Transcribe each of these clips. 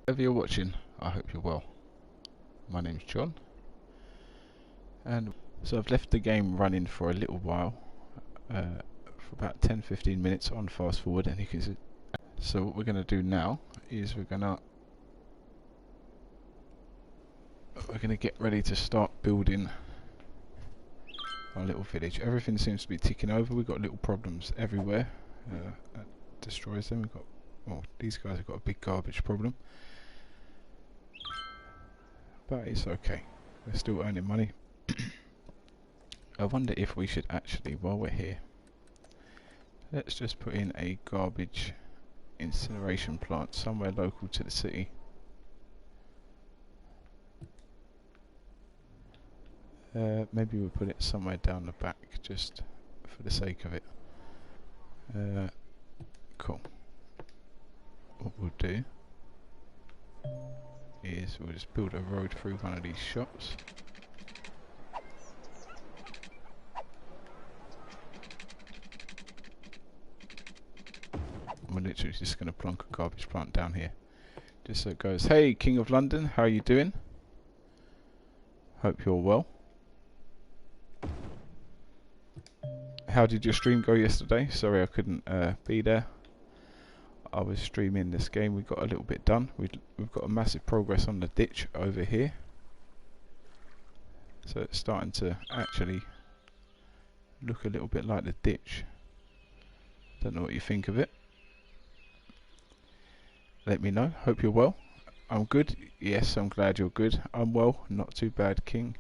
Wherever you're watching, I hope you're well. My name's John, and so I've left the game running for a little while, for about 10-15 minutes on fast forward, and you can see. So what we're going to do now is we're going to get ready to start building our little village. Everything seems to be ticking over. We've got little problems everywhere. That destroys them. These guys have got a big garbage problem. But it's okay, we're still earning money. I wonder if we should actually, while we're here, let's just put in a garbage incineration plant somewhere local to the city. Maybe we'll put it somewhere down the back just for the sake of it. Cool. What we'll do is we'll just build a road through one of these shops. We're literally just going to plonk a garbage plant down here, just so it goes, "Hey, King of London, how are you doing? Hope you're well. How did your stream go yesterday? Sorry I couldn't be there. I was streaming this game. We got a little bit done. We've got a massive progress on the ditch over here, so it's starting to actually look a little bit like the ditch. Don't know what you think of it. Let me know. Hope you're well. I'm good. Yes, I'm glad you're good. I'm well. Not too bad, King.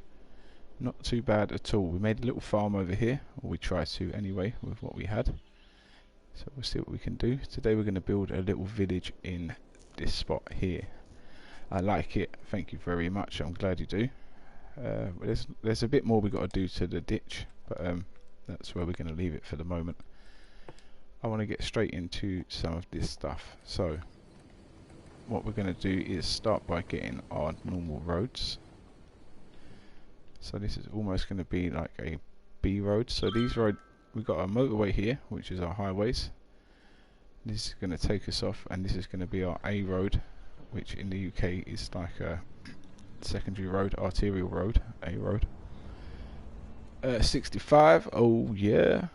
Not too bad at all. We made a little farm over here, or we tried to anyway, with what we had. So we'll see what we can do. Today we're going to build a little village in this spot here. I like it. Thank you very much. I'm glad you do. There's a bit more we've got to do to the ditch, but that's where we're going to leave it for the moment. I want to get straight into some of this stuff. So what we're going to do is start by getting our normal roads. So this is almost going to be like a B road. So these we've got our motorway here, which is our highways. This is going to take us off, and this is going to be our A road, which in the UK is like a secondary road, arterial road, A road. 65, oh yeah,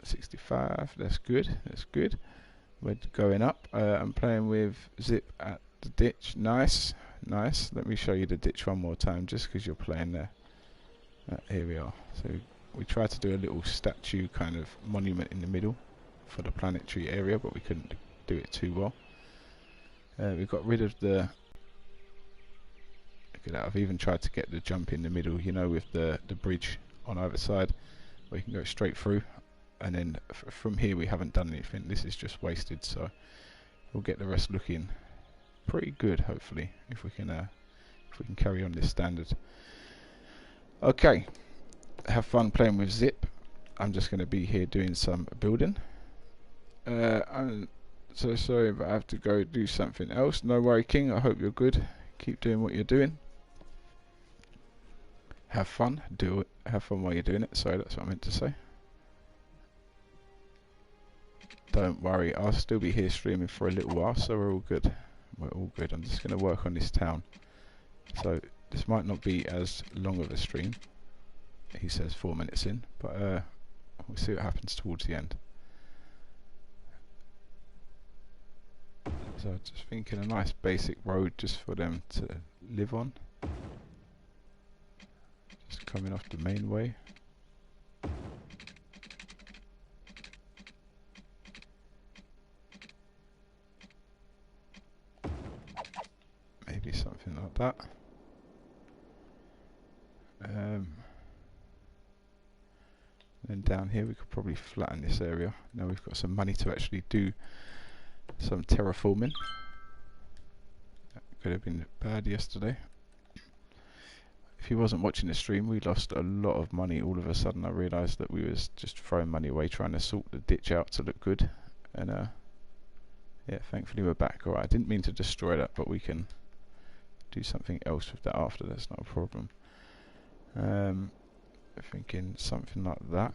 65, that's good, that's good. We're going up. I'm playing with Zip at the ditch. Nice, nice. Let me show you the ditch one more time, just because you're playing there. Here we are. So we tried to do a little statue kind of monument in the middle for the planetary area, but we couldn't do it too well. We got rid of the... Look at that, I've even tried to get the jump in the middle, you know, with the bridge on either side, where you can go straight through. And then from here we haven't done anything. This is just wasted, so we'll get the rest looking pretty good, hopefully, if we can carry on this standard. Okay, have fun playing with Zip. I'm just going to be here doing some building. I'm so sorry, but I have to go do something else. No worry, King. I hope you're good. Keep doing what you're doing. Have fun. Do it. Have fun while you're doing it. Sorry, that's what I meant to say. Don't worry, I'll still be here streaming for a little while, so we're all good. We're all good. I'm just going to work on this town. So this might not be as long of a stream. He says 4 minutes in, but we'll see what happens towards the end. So just thinking a nice basic road just for them to live on. Just coming off the main way. Maybe something like that. Then down here we could probably flatten this area. Now we've got some money to actually do some terraforming. That could have been bad yesterday. If you wasn't watching the stream, we lost a lot of money. All of a sudden I realised that we was just throwing money away trying to sort the ditch out to look good. And yeah, thankfully we're back. Alright, I didn't mean to destroy that, but we can do something else with that after. That's not a problem. Thinking something like that,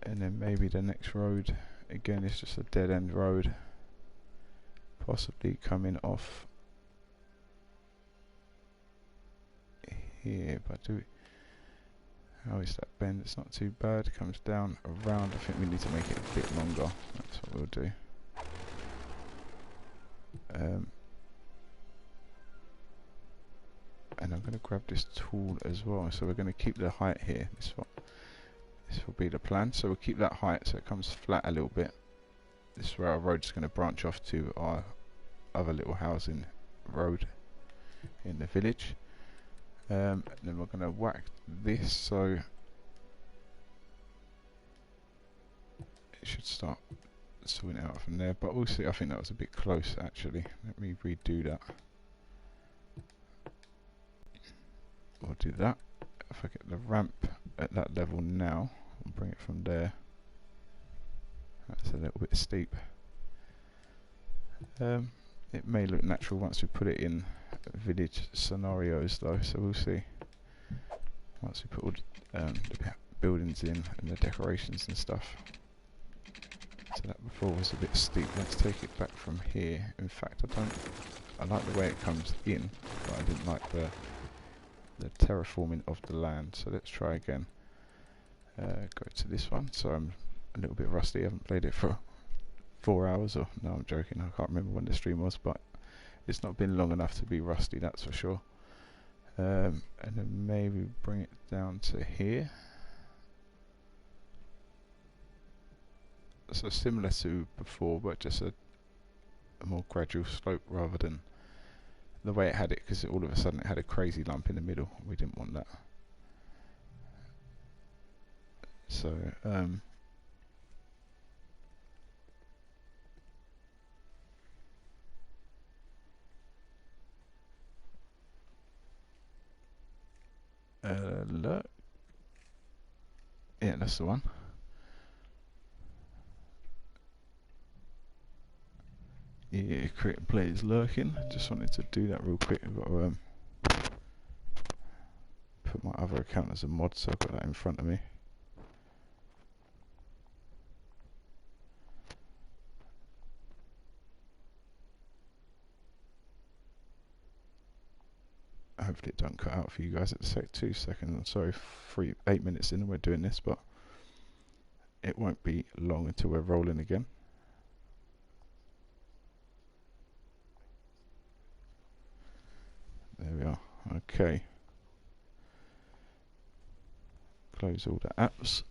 and then maybe the next road again is just a dead end road, possibly coming off here. But how is that bend? It's not too bad. Comes down around. I think we need to make it a bit longer. That's what we'll do. And I'm going to grab this tool as well. So we're going to keep the height here. This will be the plan. So we'll keep that height so it comes flat a little bit. This is where our road is going to branch off to our other little housing road in the village. And then we're going to whack this so it should start sorting out from there. But we'll see. I think that was a bit close actually. Let me redo that. We'll do that. If I get the ramp at that level now, I'll bring it from there. That's a little bit steep. It may look natural once we put it in village scenarios though, so we'll see. Once we put all the buildings in and the decorations and stuff. So that before was a bit steep. Let's take it back from here. In fact, I like the way it comes in, but I didn't like the terraforming of the land. So let's try again. Go to this one. So I'm a little bit rusty. I haven't played it for 4 hours. Or no, I'm joking. I can't remember when the stream was, but it's not been long enough to be rusty. That's for sure. And then maybe bring it down to here. So similar to before, but just a more gradual slope rather than the way it had it, because all of a sudden it had a crazy lump in the middle. We didn't want that. So look, yeah, that's the one. Yeah, creating players lurking. Just wanted to do that real quick. I've got to put my other account as a mod, so I've got that in front of me. Hopefully it don't cut out for you guys at the 2 seconds. I'm sorry, 8 minutes in and we're doing this, but it won't be long until we're rolling again. There we are. Okay. Close all the apps.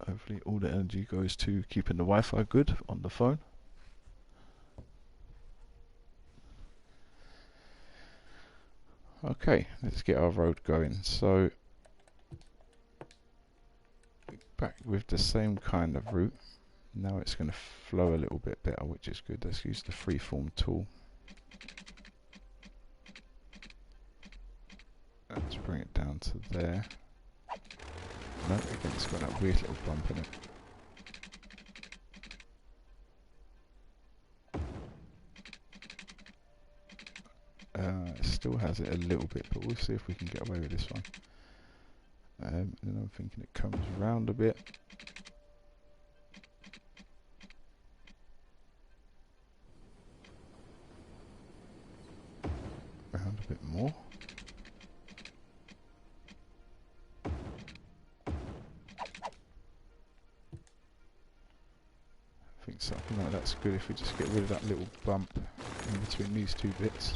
Hopefully all the energy goes to keeping the Wi-Fi good on the phone. Okay, let's get our road going. So back with the same kind of route. Now it's going to flow a little bit better, which is good. Let's use the freeform tool. Let's bring it down to there. No, again, it's got that weird little bump in it. It still has it a little bit, but we'll see if we can get away with this one. And then I'm thinking it comes round a bit. Round a bit more. I think something like that's good if we just get rid of that little bump in between these two bits.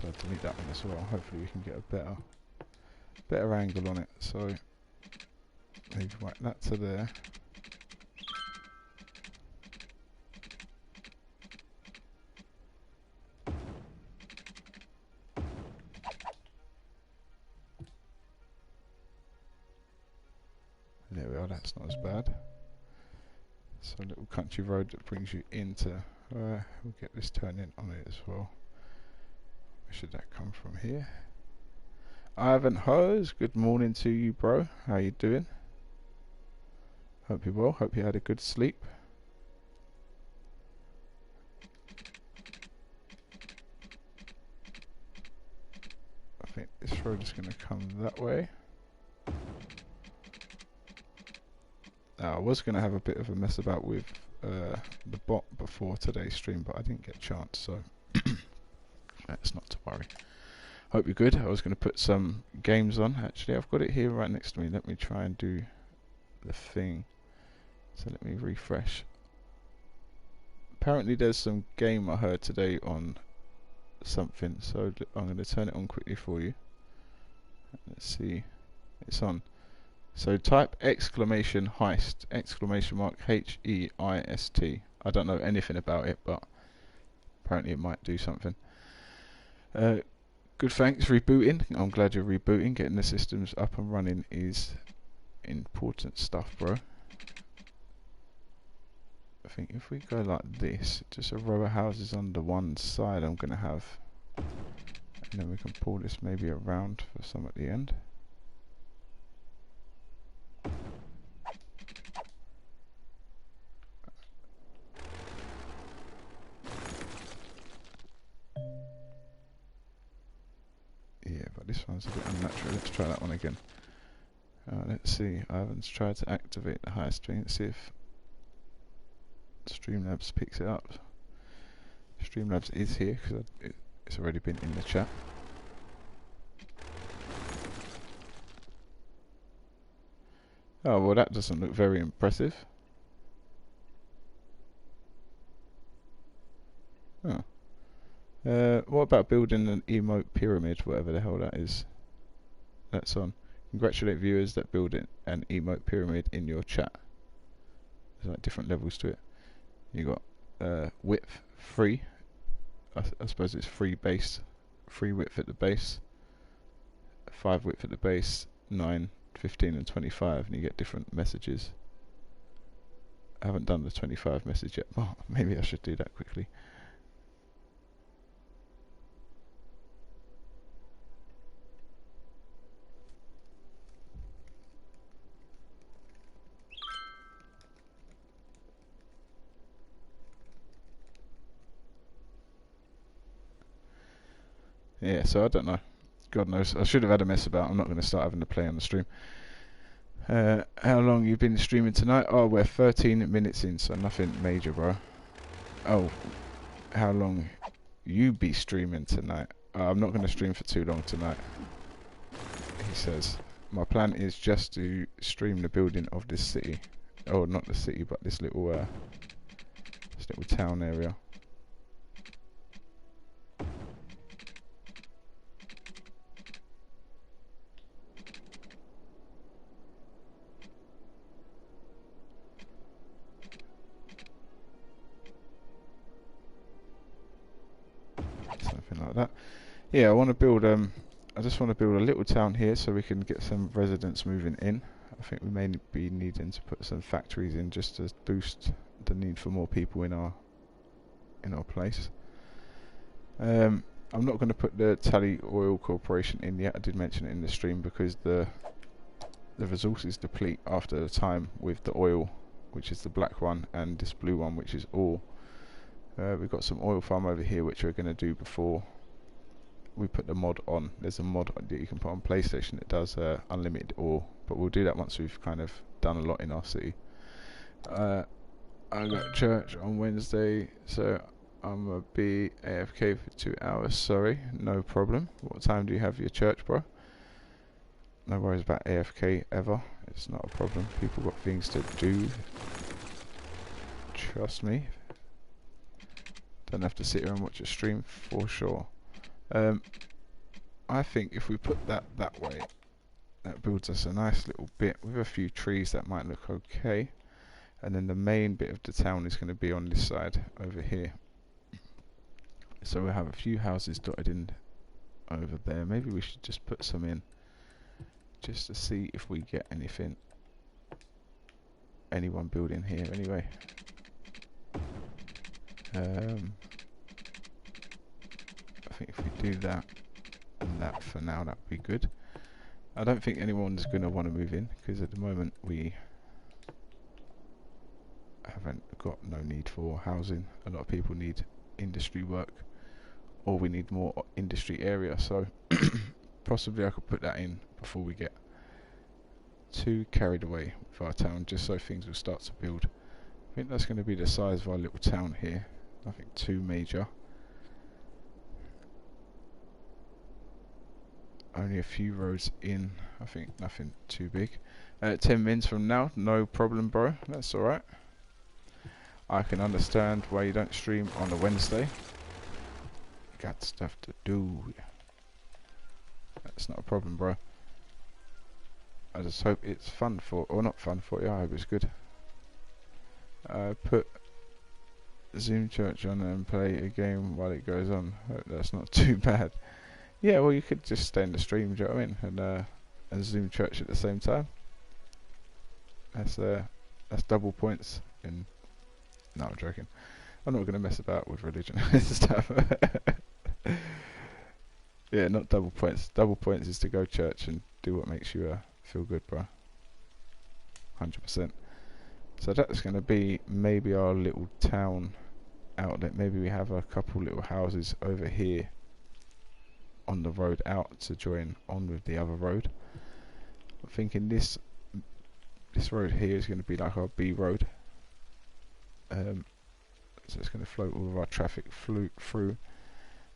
So I'll delete that one as well. Hopefully we can get a better angle on it. So maybe whack that to there. There we are, that's not as bad. So a little country road that brings you into, we'll get this turning on it as well. Where should that come from here? Ivan Hose, good morning to you, bro. How you doing? Hope you're well, hope you had a good sleep. I think this road is going to come that way. Now, I was going to have a bit of a mess about with the bot before today's stream, but I didn't get a chance, so that's not to worry. Hope you're good. I was going to put some games on. Actually, I've got it here right next to me. Let me try and do the thing. So let me refresh. Apparently there's some game I heard today on something, so I'm going to turn it on quickly for you. Let's see. It's on. So type exclamation heist, exclamation mark HEIST. I don't know anything about it, but apparently it might do something. Good, thanks. Rebooting. I'm glad you're rebooting. Getting the systems up and running is important stuff, bro. I think if we go like this, just a row of houses on the one side I'm going to have, and then we can pull this maybe around for some at the end. Yeah, but this one's a bit unnatural. Let's try that one again. Let's see. I haven't tried to activate the high string. Let's see if Streamlabs picks it up. Streamlabs is here because it's already been in the chat. Oh, well, that doesn't look very impressive. Oh. What about building an emote pyramid, whatever the hell that is? That's on. Congratulate viewers that build an emote pyramid in your chat. There's like different levels to it. You got width 3. I suppose it's 3 base, 3 width at the base, 5 width at the base, 9, 15 and 25, and you get different messages. I haven't done the 25 message yet, but maybe I should do that quickly. Yeah, so I don't know. God knows. I should have had a mess about. I'm not going to start having to play on the stream. How long you been streaming tonight? Oh, we're 13 minutes in, so nothing major, bro. Oh, how long you be streaming tonight? I'm not going to stream for too long tonight. He says, my plan is just to stream the building of this city. Oh, not the city, but this little town area. Something like that. Yeah, I want to build. I just want to build a little town here so we can get some residents moving in. I think we may be needing to put some factories in just to boost the need for more people in our place. I'm not going to put the Tally Oil Corporation in yet. I did mention it in the stream because the resources deplete after the time with the oil, which is the black one, and this blue one, which is oil. We've got some oil farm over here which we're going to do before we put the mod on. There's a mod that you can put on PlayStation that does unlimited oil, but we'll do that once we've kind of done a lot in our city. I got church on Wednesday, so I'm gonna be AFK for 2 hours. Sorry, no problem. What time do you have your church, bro? No worries about AFK ever. It's not a problem. People got things to do. Trust me. Don't have to sit here and watch a stream for sure. I think if we put that way, that builds us a nice little bit with a few trees that might look okay. And then the main bit of the town is going to be on this side over here. So we'll have a few houses dotted in over there. Maybe we should just put some in just to see if we get anyone building here anyway. I think if we do that and that for now, that would be good. I don't think anyone's going to want to move in because at the moment we haven't got no need for housing. A lot of people need industry work, or we need more industry area, so possibly I could put that in before we get too carried away with our town, just so things will start to build. I think that's going to be the size of our little town here. Nothing too major. Only a few roads in. I think nothing too big. 10 mins from now, no problem, bro. That's alright. I can understand why you don't stream on a Wednesday. Got stuff to do. That's not a problem, bro. I just hope it's fun for, or not fun for you. I hope it's good. Put Zoom Church on and play a game while it goes on. Hope that's not too bad. Yeah, well, you could just stay in the stream, do you know what I mean? And Zoom Church at the same time. That's double points. In no, I'm joking. I'm not going to mess about with religion and stuff. Yeah, not double points. Double points is to go church and do what makes you feel good, bro. 100%. So that's going to be maybe our little town outlet. Maybe we have a couple little houses over here on the road out to join on with the other road. I'm thinking this road here is going to be like our B road. So it's going to float all of our traffic through.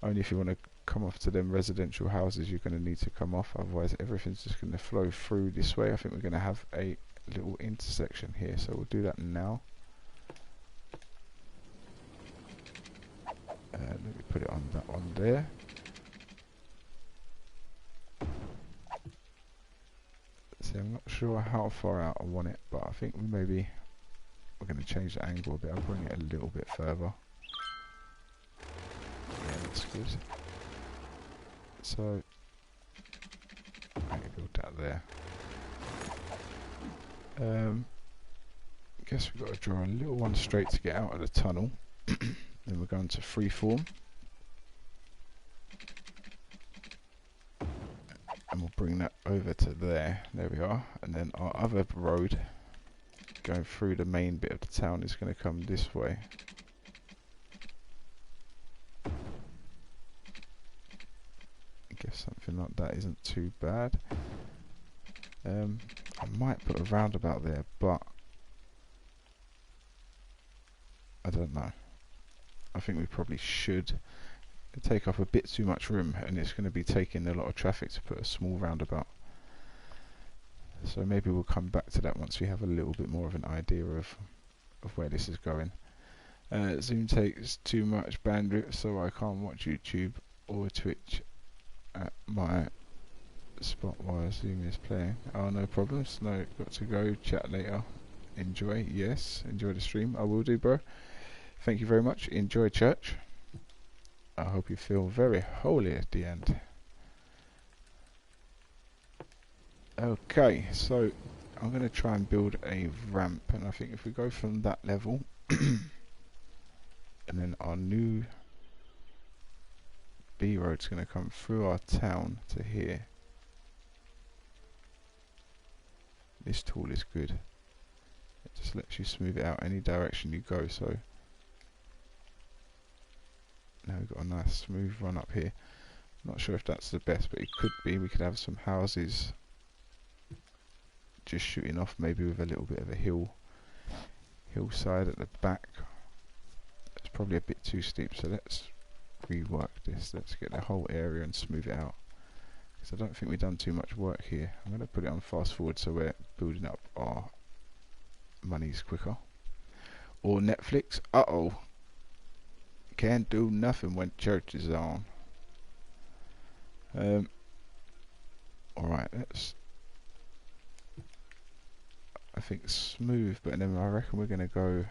Only if you want to come off to them residential houses, you're going to need to come off. Otherwise, everything's just going to flow through this way. I think we're going to have a little intersection here, so we'll do that now. Let me put it on that one there. See, I'm not sure how far out I want it, but I think we're going to change the angle a bit. I'll bring it a little bit further. Yeah, that's good. So, I can build that there. Guess we've got to draw a little one straight to get out of the tunnel. Then we're going to freeform. And we'll bring that over to there. There we are. And then our other road going through the main bit of the town is going to come this way. I guess something like that isn't too bad. I might put a roundabout there, but I don't know. I think we probably should. It'll take up a bit too much room, and it's going to be taking a lot of traffic to put a small roundabout. So maybe we'll come back to that once we have a little bit more of an idea of where this is going. Zoom takes too much bandwidth, so I can't watch YouTube or Twitch at my spot while Zoom is playing. Oh, no problems. No, got to go. Chat later. Enjoy. Yes, enjoy the stream. I will do, bro. Thank you very much. Enjoy church. I hope you feel very holy at the end. Okay, so I'm going to try and build a ramp, and I think if we go from that level and then our new B road's going to come through our town to here. This tool is good. It just lets you smooth it out any direction you go, so now we've got a nice smooth run up here. Not sure if that's the best, but it could be. We could have some houses just shooting off, maybe with a little bit of a hillside at the back. It's probably a bit too steep, so let's rework this. Let's get the whole area and smooth it out, because I don't think we've done too much work here. I'm going to put it on fast forward so we're building up our monies quicker. Or Netflix. Uh-oh. Can't do nothing when church is on. Alright, let's, I think, smooth, but then I reckon we're going to go,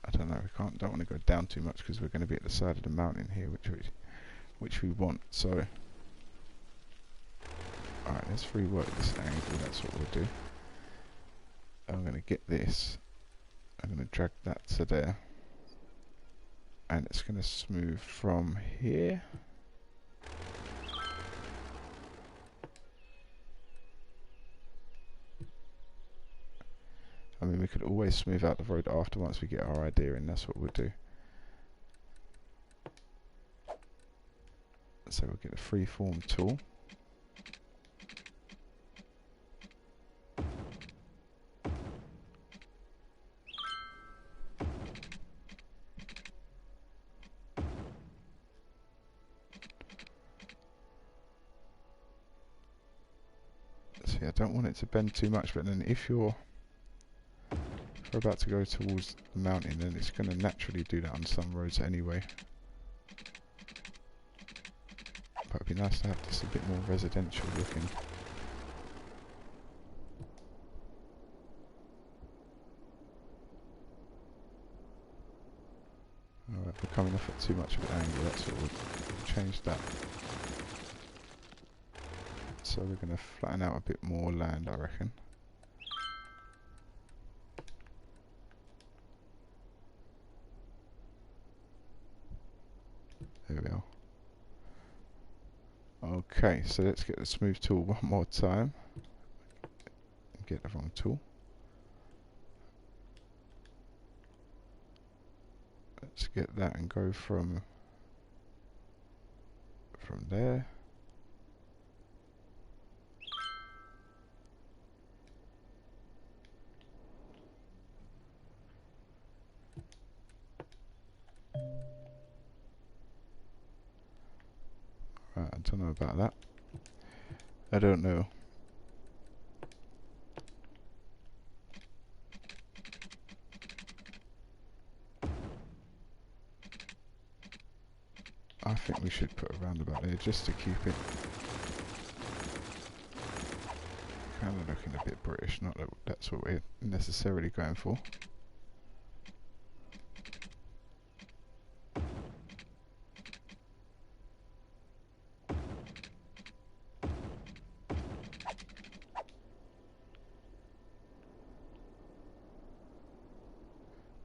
I don't know, don't want to go down too much because we're going to be at the side of the mountain here, which we want. So alright, let's rework this angle. That's what we'll do. I'm going to get this, I'm going to drag that to there, and it's going to smooth from here. I mean, we could always smooth out the road after once we get our idea in. That's what we'll do. So we'll get the freeform tool. See, I don't want it to bend too much, but then if you're about to go towards the mountain, then it's going to naturally do that on some roads anyway. But it'd be nice to have this a bit more residential looking. Alright, we're coming off at too much of an angle, that's what we'll change that. So we're going to flatten out a bit more land, I reckon. There we are. Okay, so let's get the smooth tool one more time. Get the wrong tool. Let's get that and go from there. Right, I don't know about that. I don't know. I think we should put a roundabout there just to keep it kind of looking a bit British, not that that's what we're necessarily going for.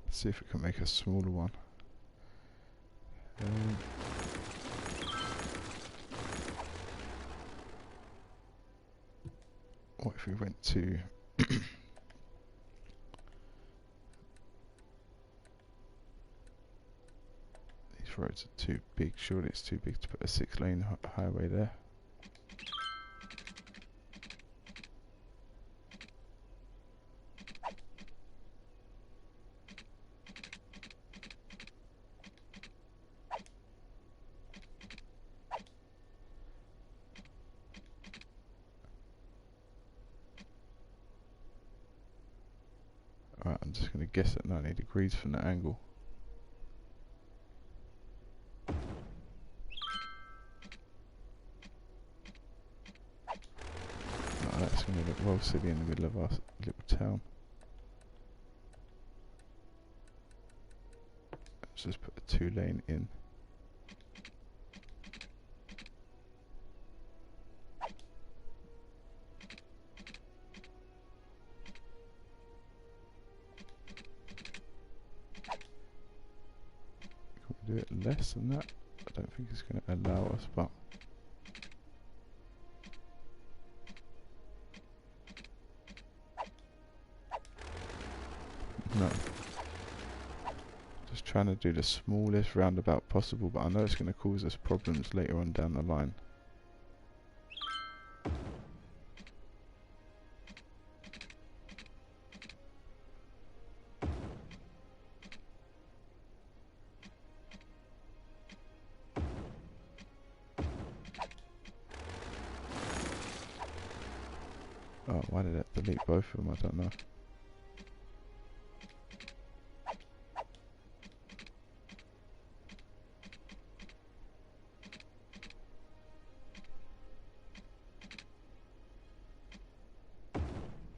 Let's see if we can make a smaller one. What if we went to these roads are too big, surely it's too big to put a 6-lane highway there. Alright, I'm just going to guess at 90 degrees from the angle. Oh, that's going to look well silly in the middle of our little town. Let's just put a 2-lane in. Do it less than that. I don't think it's going to allow us, but no. Just trying to do the smallest roundabout possible, but I know it's going to cause us problems later on down the line. Oh, why did that delete both of them? I don't know.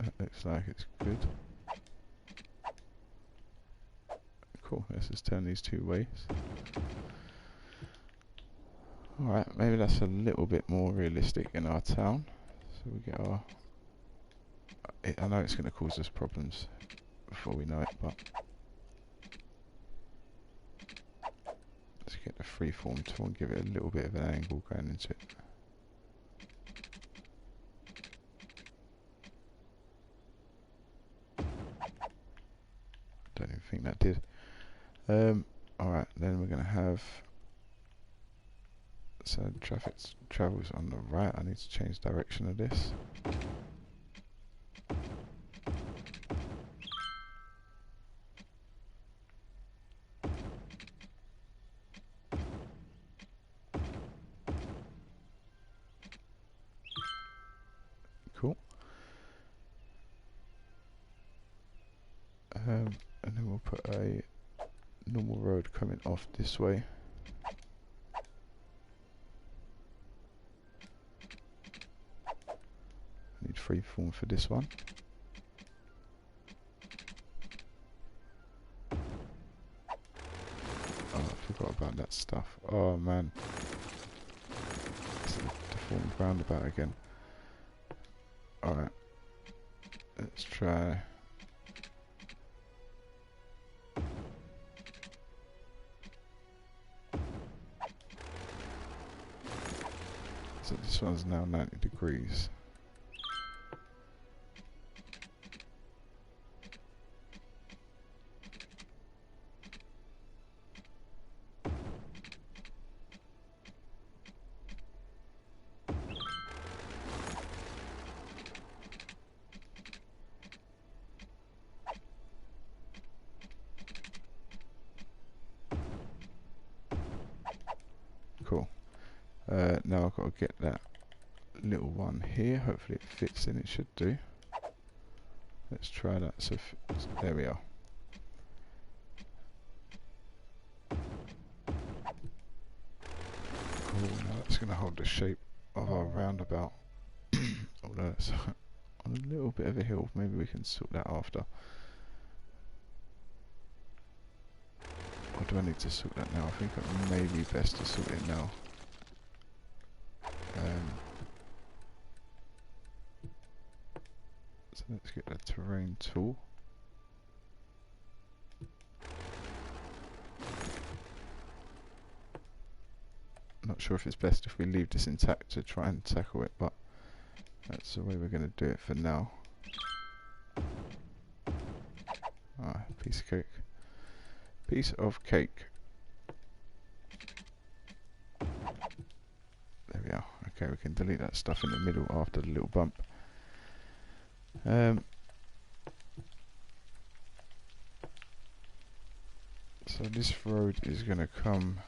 That looks like it's good. Cool, let's just turn these 2 ways. Alright, maybe that's a little bit more realistic in our town. So we get our... I know it's going to cause us problems before we know it, but let's get the freeform tool and give it a little bit of an angle going into it. Don't even think that did. Alright, then we're going to have... So traffic travels on the right. I need to change direction of this. Cool. And then we'll put a normal road coming off this way. Need freeform for this one. Oh, I forgot about that stuff. Oh man. It's a deformed roundabout again. Alright. Let's try. So this one's now 90 degrees. Cool. Now I've got to get that little one here. Hopefully it fits in. It should do. Let's try that. So there we are. Cool. Now that's going to hold the shape of our roundabout. Although it's on a little bit of a hill. Maybe we can sort that after. Or do I need to sort that now? I think it may be best to sort it now. So let's get the terrain tool. Not sure if it's best if we leave this intact to try and tackle it, but that's the way we're going to do it for now. Ah, piece of cake. Piece of cake. There we are. Okay, we can delete that stuff in the middle after the little bump. So this road is going to come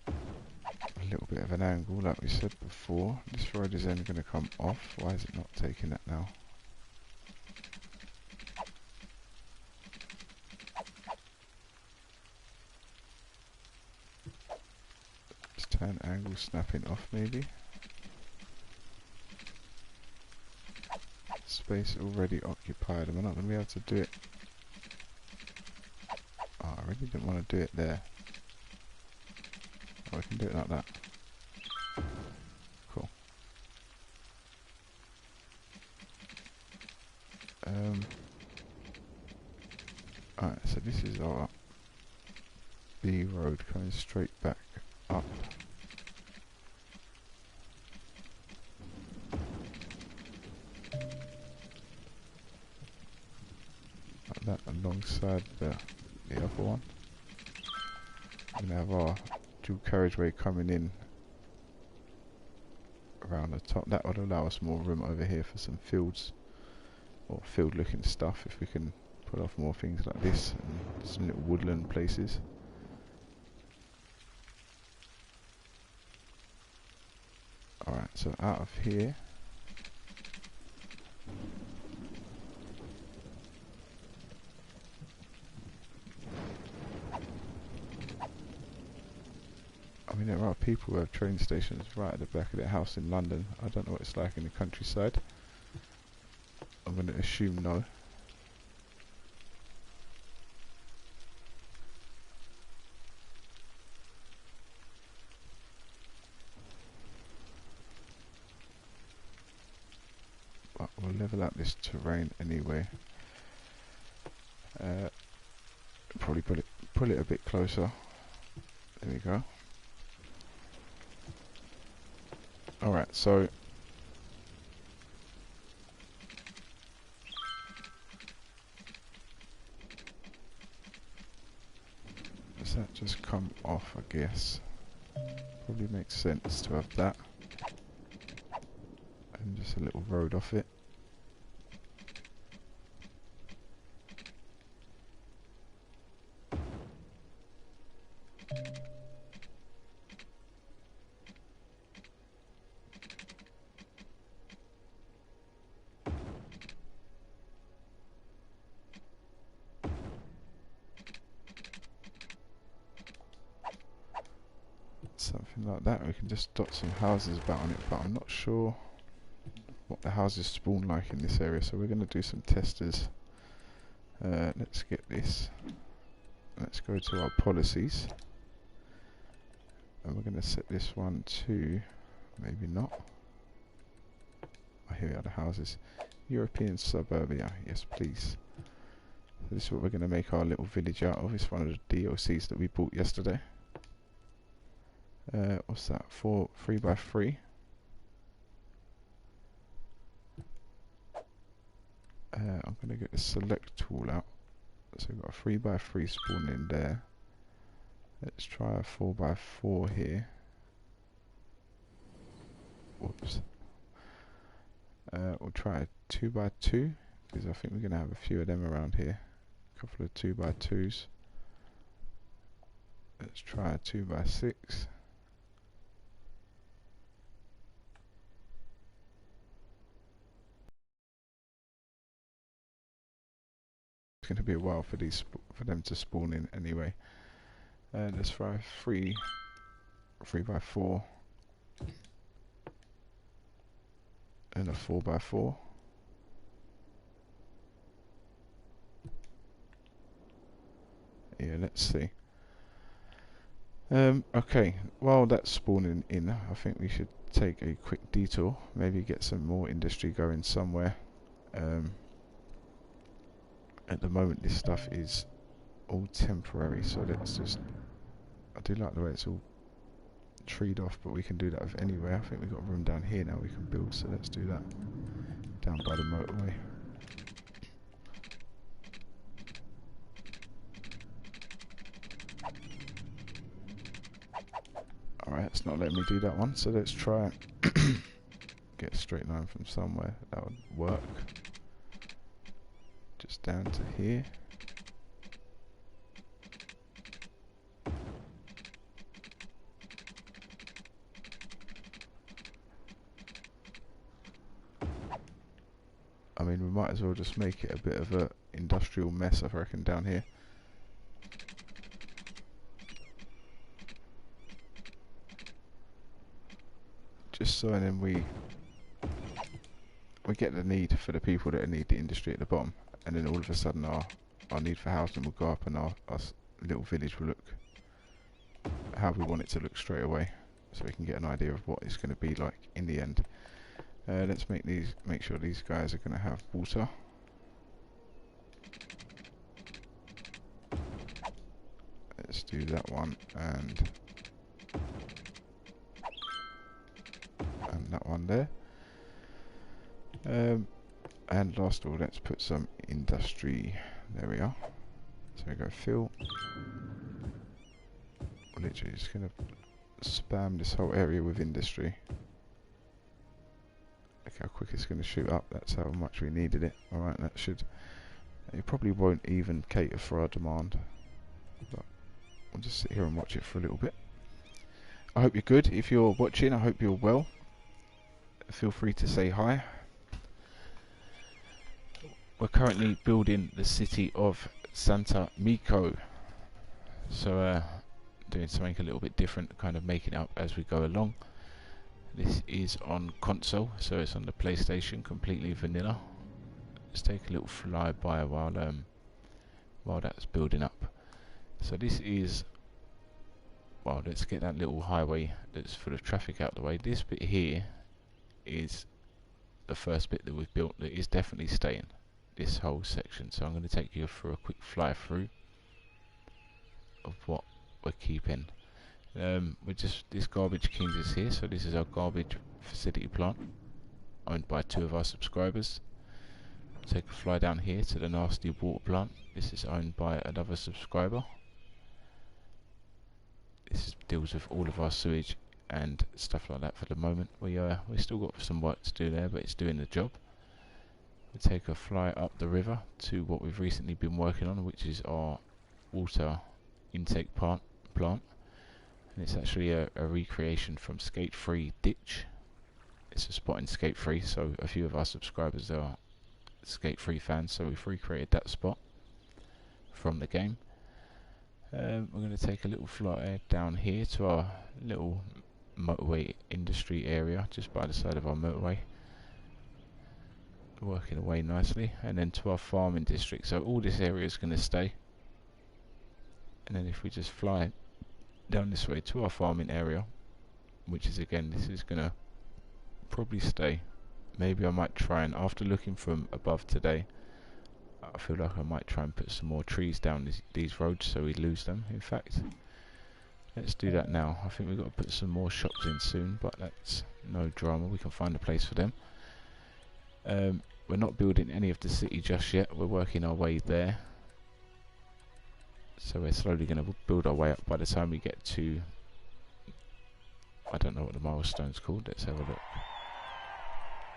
a little bit of an angle, like we said before. This road is then going to come off. Why is it not taking that now? Let's turn angle snapping off maybe. Space already occupied, and we're not going to be able to do it. Oh, I really didn't want to do it there. Oh, I can do it like that. Cool. Alright, so this is our B road coming straight back up. Like that alongside the other one. We're going to have our dual carriageway coming in around the top. That would allow us more room over here for some fields or field looking stuff, if we can put off more things like this and some little woodland places. Alright, so out of here I mean, there are people who have train stations right at the back of their house in London. I don't know what it's like in the countryside. I'm going to assume no. But we'll level out this terrain anyway. Probably pull it a bit closer. There we go. Alright, so does that just come off, I guess? Probably makes sense to have that. And just a little road off it. something like that. We can just dot some houses about on it, but I'm not sure what the houses spawn like in this area, so we're going to do some testers. Let's get this. Let's go to our policies, and we're going to set this one to, maybe not. Oh, here we are, the houses. European suburbia, yes please. So this is what we're going to make our little village out of. It's one of the DLCs that we bought yesterday. What's that? 3x3. I'm going to get the select tool out. So we've got a 3x3 spawn in there. Let's try a 4x4 here. Whoops. We'll try a 2x2 because I think we're going to have a few of them around here. A couple of 2x2s. Let's try a 2x6. It's going to be a while for them to spawn in anyway. Let's try 3x4 and a 4x4. Yeah, let's see. Okay, while that's spawning in, I think we should take a quick detour, maybe get some more industry going somewhere. At the moment this stuff is all temporary, so let's just, I do like the way it's all treed off, but we can do that with anywhere. I think we've got room down here now we can build, so let's do that down by the motorway. Alright, it's not letting me do that one, so let's try get a straight line from somewhere. That would work. Just down to here. I mean, we might as well just make it a bit of a industrial mess, I reckon, down here. Just so then we get the need for the people that need the industry at the bottom, and then all of a sudden our need for housing will go up, and our little village will look how we want it to look straight away, so we can get an idea of what it's going to be like in the end. Let's make sure these guys are going to have water. Let's do that one and that one there. And last of all, let's put some industry. There we are. So we go fill. We're literally just going to spam this whole area with industry. Look how quick it's going to shoot up. That's how much we needed it. Alright, that should... It probably won't even cater for our demand, but we'll just sit here and watch it for a little bit. I hope you're good. If you're watching, I hope you're well. Feel free to say hi. We're currently building the city of Santa Meko, so doing something a little bit different, kind of making it up as we go along. This is on console, so it's on the PlayStation, completely vanilla. Let's take a little flyby while that's building up. So this is, well, let's get that little highway that's full of traffic out of the way. This bit here is the first bit that we've built that is definitely staying, this whole section. So I'm going to take you through a quick fly through of what we're keeping. We're just, this garbage kings is here, so this is our garbage facility plant owned by 2 of our subscribers. Take a fly down here to the nasty water plant. This is owned by another subscriber. This deals with all of our sewage and stuff like that for the moment. We still got some work to do there, but it's doing the job. We take a fly up the river to what we've recently been working on, which is our water intake plant, and it's actually a recreation from Skate Free Ditch. It's a spot in Skate Free, so a few of our subscribers are Skate Free fans, so we've recreated that spot from the game. We're going to take a little fly down here to our little motorway industry area just by the side of our motorway, working away nicely, and then to our farming district. So all this area is going to stay, and then if we just fly down this way to our farming area, which is again, this is going to probably stay. Maybe I might try and, after looking from above today, I feel like I might try and put some more trees down these roads so we lose them. In fact, let's do that now. I think we've got to put some more shops in soon, but that's no drama. We can find a place for them. We're not building any of the city just yet. We're working our way there. So we're slowly going to build our way up. By the time we get to, I don't know what the milestone's called. Let's have a look.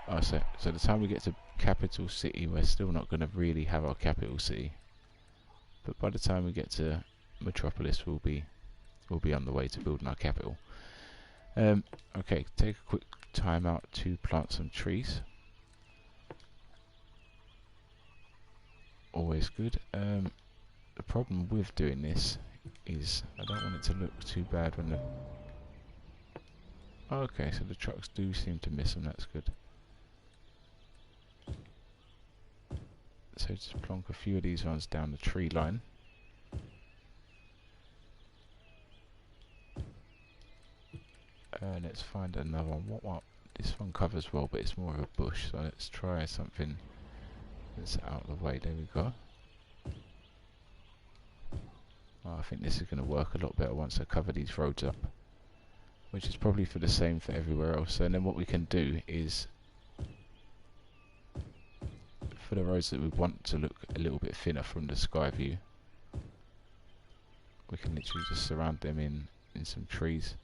Oh, so the time we get to capital city, we're still not going to really have our capital city. But by the time we get to metropolis, we'll be on the way to building our capital. Okay, take a quick time out to plant some trees. Always good. The problem with doing this is I don't want it to look too bad when the... Okay, so the trucks do seem to miss them, that's good. So just plonk a few of these ones down the tree line. Let's find another one. What? This one covers well, but it's more of a bush, so let's try something that's out of the way. There we go. Oh, I think this is going to work a lot better once I cover these roads up, which is probably for the same for everywhere else. And then what we can do is, for the roads that we want to look a little bit thinner from the sky view, we can literally just surround them in some trees.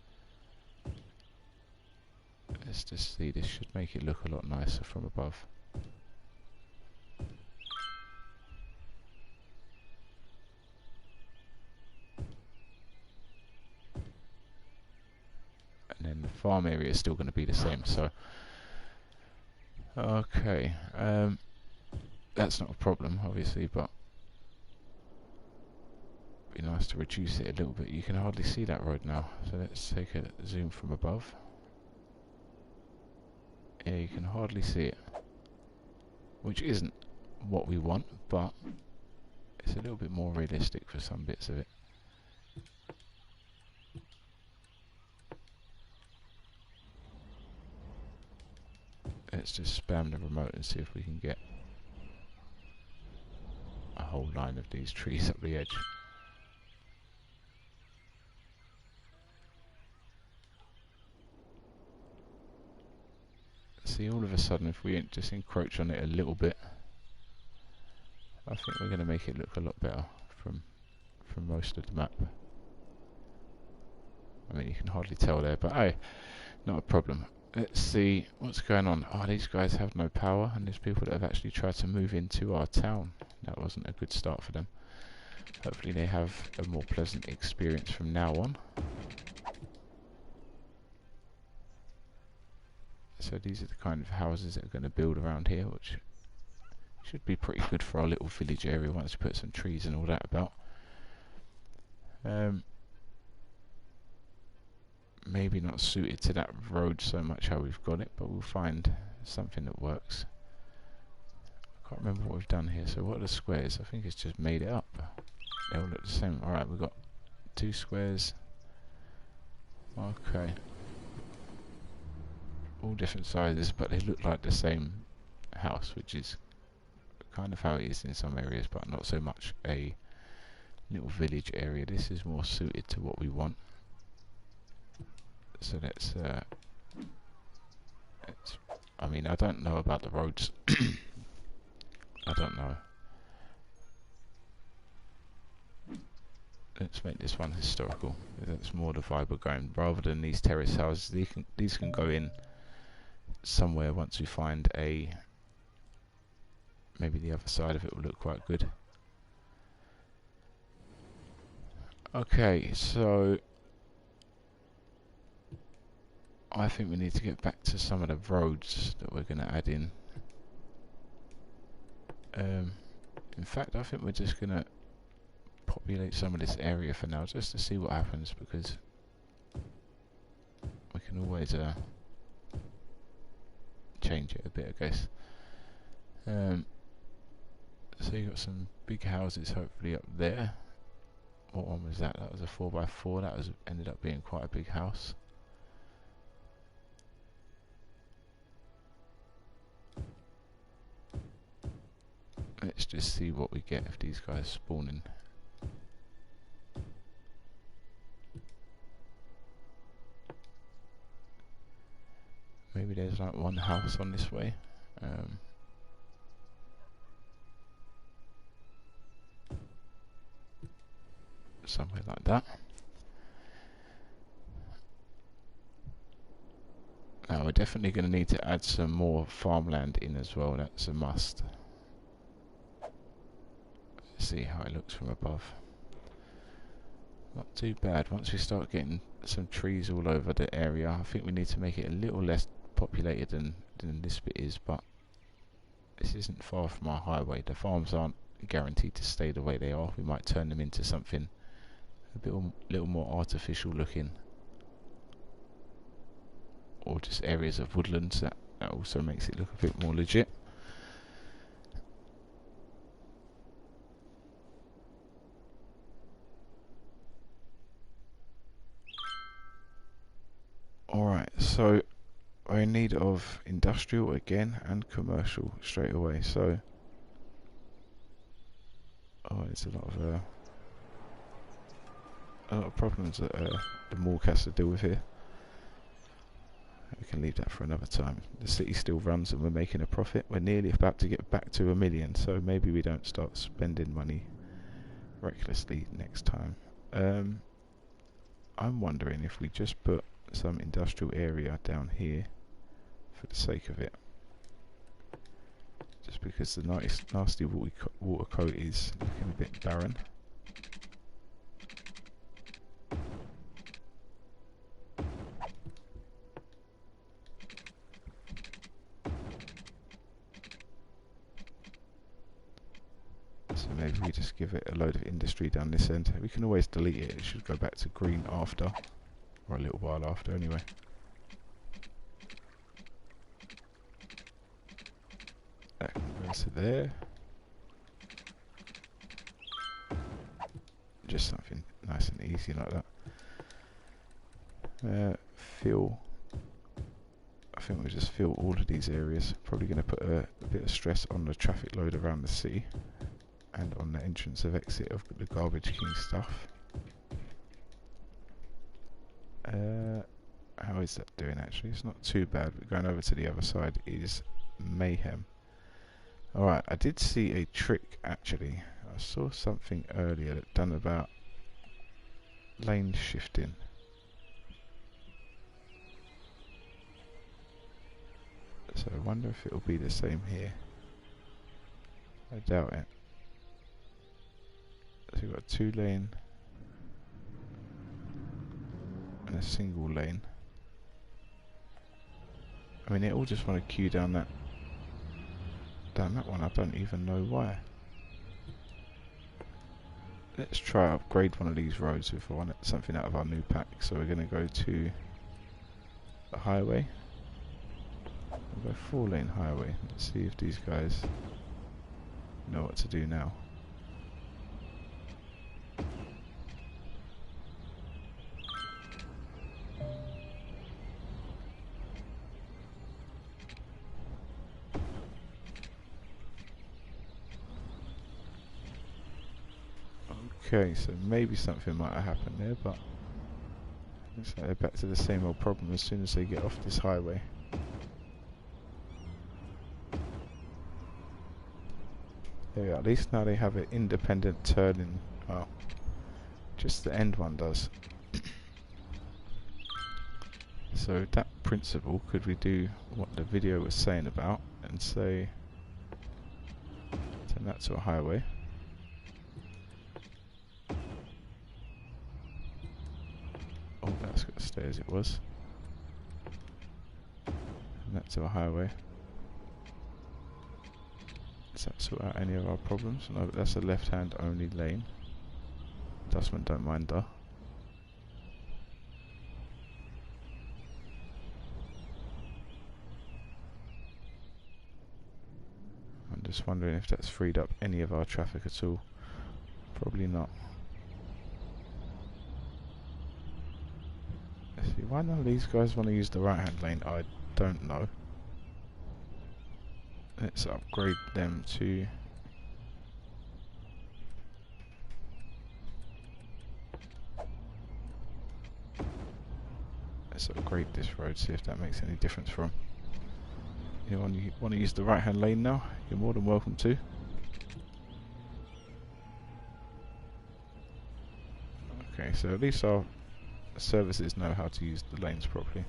Let's just see, this should make it look a lot nicer from above. And then the farm area is still going to be the same, so okay, that's not a problem obviously, but it'd be nice to reduce it a little bit. You can hardly see that road now, so let's take a zoom from above. Yeah, you can hardly see it, which isn't what we want, but it's a little bit more realistic for some bits of it. Let's just spam the remote and see if we can get a whole line of these trees up the edge. See, all of a sudden, if we just encroach on it a little bit, I think we're going to make it look a lot better from most of the map. I mean, you can hardly tell there, but hey, not a problem. Let's see what's going on. Oh, these guys have no power, and there's people that have actually tried to move into our town. That wasn't a good start for them. Hopefully they have a more pleasant experience from now on. So these are the kind of houses that are going to build around here, which should be pretty good for our little village area once we put some trees and all that about. Maybe not suited to that road so much how we've got it, but we'll find something that works. I can't remember what we've done here. So what are the squares? I think it's just made it up. They all look the same. Alright, we've got 2 squares. Okay. All different sizes, but they look like the same house, which is kind of how it is in some areas, but not so much a little village area. This is more suited to what we want. So let's I mean, I don't know about the roads. I don't know. Let's make this one historical. That's more the vibe we're going. Rather than these terrace houses, these can go in somewhere once we find a... Maybe the other side of it will look quite good. Okay, so... I think we need to get back to some of the roads that we're going to add in. In fact, I think we're just going to populate some of this area for now, just to see what happens, because we can always change it a bit, I guess. So you got some big houses hopefully up there. What one was that? That was a 4x4. That was ended up being quite a big house. Let's just see what we get if these guys spawn in. Maybe there's like one house on this way. Somewhere like that. Now we're definitely going to need to add some more farmland in as well. That's a must. Let's see how it looks from above. Not too bad. Once we start getting some trees all over the area, I think we need to make it a little less populated than this bit is, but this isn't far from our highway. The farms aren't guaranteed to stay the way they are. We might turn them into something a little more artificial looking, or just areas of woodlands. That also makes it look a bit more legit. Alright, so we're in need of industrial again and commercial straight away. So there's a lot of problems that the morgue has to deal with here. We can leave that for another time. The city still runs and we're making a profit. We're nearly about to get back to 1 million, so maybe we don't start spending money recklessly next time. I'm wondering if we just put some industrial area down here for the sake of it, just because the nasty water coat is looking a bit barren. So maybe we just give it a load of industry down this end. We can always delete it. It should go back to green after, or a little while after anyway. That can go to there. Just something nice and easy like that. Fill. I think we'll just fill all of these areas. Probably going to put a bit of stress on the traffic load around the city and on the entrance of exit of the Garbage King stuff. How is that doing actually? It's not too bad, but going over to the other side is mayhem. Alright, I did see a trick actually. I saw something earlier that done about lane shifting. So I wonder if it'll be the same here. I doubt it. So we've got a 2-lane and a single lane. I mean, they all just want to queue down that one. I don't even know why. Let's try upgrade one of these roads if I want something out of our new pack. So we're going to go to the highway. We'll go 4-lane highway. Let's see if these guys know what to do now. Okay, so maybe something might have happened there, but looks like they're back to the same old problem as soon as they get off this highway. There we are. At least now they have an independent turning. Oh, just the end one does. So that principle, could we do what the video was saying about and say turn that to a highway? Oh, that's got to stay as it was. And that to a highway. Does that sort out any of our problems? No, but that's a left-hand only lane. Dustmen don't mind though. just wondering if that's freed up any of our traffic at all. Probably not. Let's see, why none of these guys want to use the right hand lane, I don't know. Let's upgrade them to... Let's upgrade this road, see if that makes any difference for them. You want to use the right hand lane now? You're more than welcome to. Okay, so at least our services know how to use the lanes properly.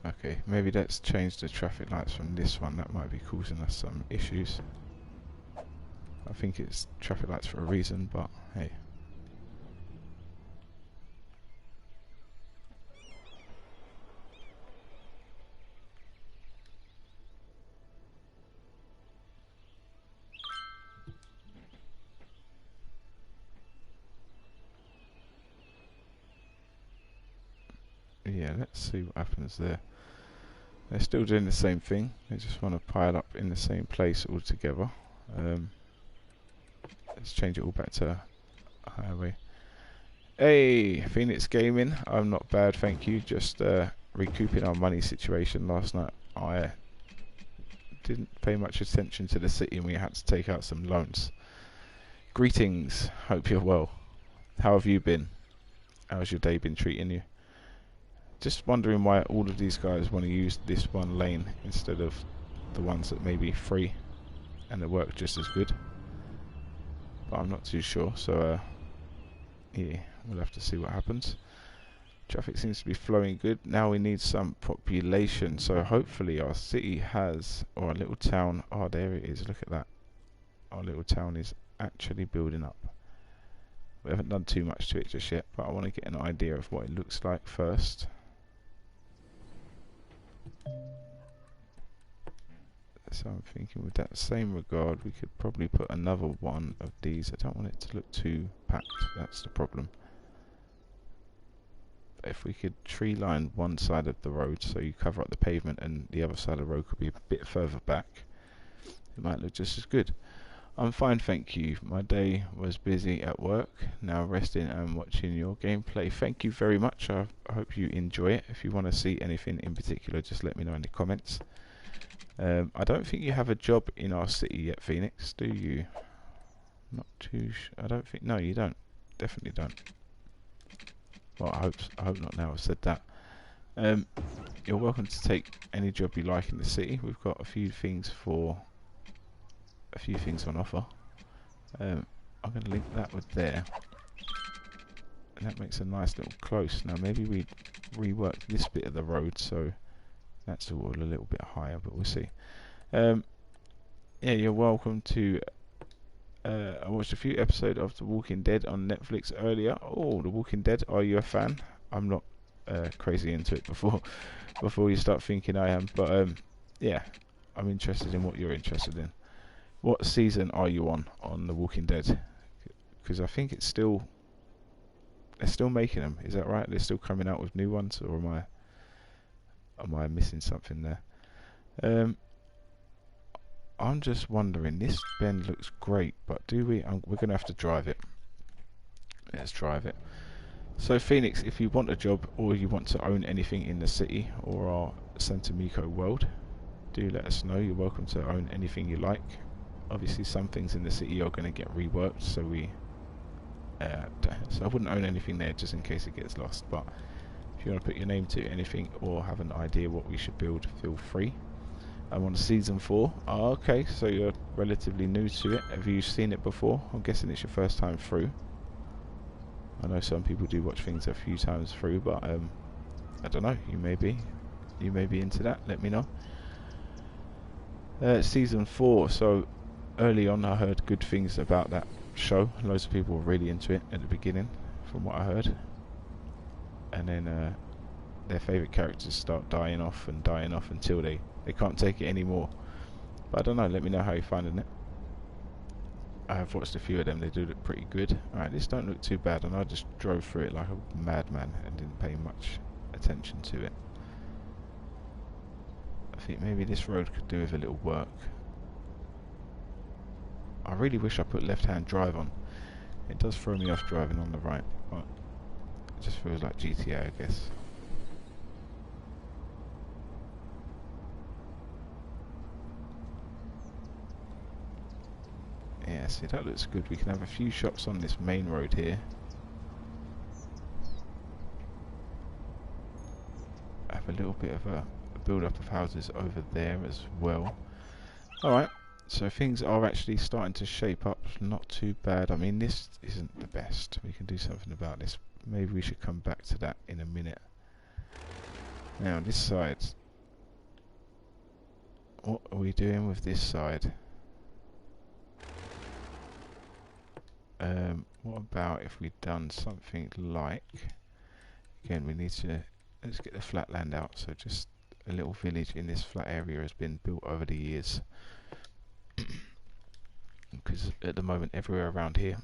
Okay, maybe let's change the traffic lights from this one. That might be causing us some issues. I think it's traffic lights for a reason, but hey. Yeah, let's see what happens there. They're still doing the same thing. They just want to pile up in the same place all together. Let's change it all back to highway. Hey, Phoenix Gaming. I'm not bad, thank you. Just recouping our money situation last night. I didn't pay much attention to the city and we had to take out some loans. Greetings. Hope you're well. How have you been? How's your day been treating you? Just wondering why all of these guys want to use this one lane instead of the ones that may be free and they work just as good. But I'm not too sure, so yeah, we'll have to see what happens. Traffic seems to be flowing good. Now we need some population, so hopefully our city has, or our little town, oh there it is, look at that. Our little town is actually building up. We haven't done too much to it just yet, but I want to get an idea of what it looks like first. So I'm thinking with that same regard we could probably put another one of these. I don't want it to look too packed, that's the problem. But if we could tree line one side of the road so you cover up the pavement and the other side of the road could be a bit further back, it might look just as good. I'm fine, thank you. My day was busy at work, now resting and watching your gameplay. Thank you very much. I hope you enjoy it. If you want to see anything in particular, just let me know in the comments. I don't think you have a job in our city yet, Phoenix, do you? Not too I don't think, no you don't. Definitely don't. Well, I hope not now I've said that. You're welcome to take any job you like in the city. We've got a few things on offer. I'm going to link that with there, and that makes a nice little close. Now maybe we rework this bit of the road so that's all a little bit higher, but we'll see. Yeah, you're welcome to I watched a few episodes of The Walking Dead on Netflix earlier. Oh, The Walking Dead, are you a fan? I'm not crazy into it before you start thinking I am, but yeah, I'm interested in what you're interested in. What season are you on The Walking Dead? Because I think it's still, they're still making them. Is that right? They're still coming out with new ones, or am I missing something there? I'm just wondering. This bend looks great, but do we? We're gonna have to drive it. Let's drive it. So Phoenix, if you want a job or you want to own anything in the city or our Centre Meko world, do let us know. You're welcome to own anything you like. Obviously some things in the city are going to get reworked, so so I wouldn't own anything there just in case it gets lost, but if you want to put your name to anything or have an idea what we should build, feel free. I'm on season 4. Oh, okay, so you're relatively new to it. Have you seen it before? I'm guessing it's your first time through. I know some people do watch things a few times through, but I don't know, you may be into that. Let me know. Season 4, so early on I heard good things about that show. Loads of people were really into it at the beginning, from what I heard, and then their favourite characters start dying off until they can't take it anymore. But I don't know, let me know how you're finding it. I have watched a few of them, they do look pretty good. Alright, this don't look too bad, and I just drove through it like a madman and didn't pay much attention to it. I think maybe this road could do with a little work. I really wish I put left-hand drive on. It does throw me off driving on the right, but it just feels like GTA, I guess. Yeah, see, that looks good. We can have a few shops on this main road here. Have a little bit of a build-up of houses over there as well. Alright, so things are actually starting to shape up. Not too bad. I mean, this isn't the best. We can do something about this. Maybe we should come back to that in a minute. Now, this side. What are we doing with this side? What about if we'd done something like... Again, we need to... Let's get the flat land out. So just a little village in this flat area has been built over the years. Because at the moment, everywhere around here,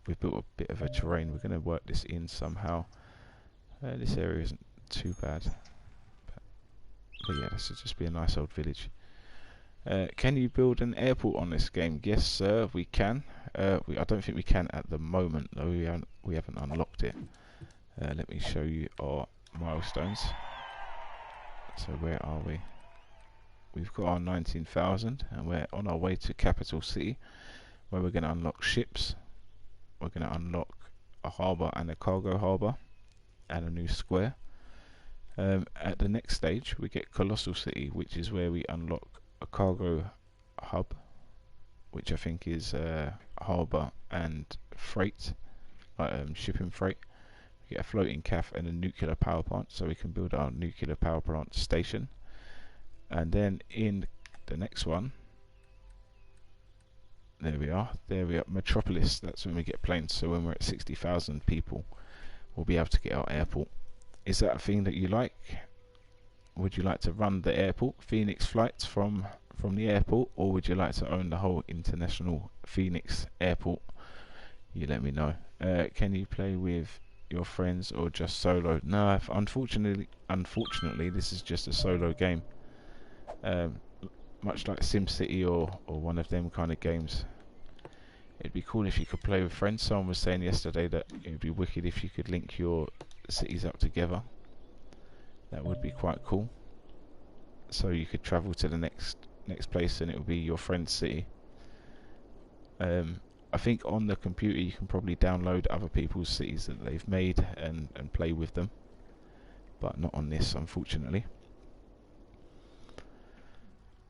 we've built a bit of a terrain. We're going to work this in somehow. This area isn't too bad. But yeah, this would just be a nice old village. Can you build an airport on this game? Yes, sir, we can. I don't think we can at the moment, though. We haven't unlocked it. Let me show you our milestones. So where are we? We've got our 19,000, and we're on our way to Capital City, where we're going to unlock ships. We're going to unlock a harbour and a cargo harbour, and a new square. At the next stage, we get Colossal City, which is where we unlock a cargo hub, which I think is harbour and freight, shipping freight. We get a floating CAF and a nuclear power plant, so we can build our nuclear power plant station. And then in the next one, there we are, Metropolis. That's when we get planes. So when we're at 60,000 people, we'll be able to get our airport. Is that a thing that you like? Would you like to run the airport, Phoenix flights from the airport, or would you like to own the whole international Phoenix airport? You let me know. Can you play with your friends or just solo? No, unfortunately, this is just a solo game. Much like SimCity or one of them kind of games. It'd be cool if you could play with friends. Someone was saying yesterday that it would be wicked if you could link your cities up together. That would be quite cool. So you could travel to the next place and it would be your friend's city. I think on the computer you can probably download other people's cities that they've made and play with them, but not on this, unfortunately.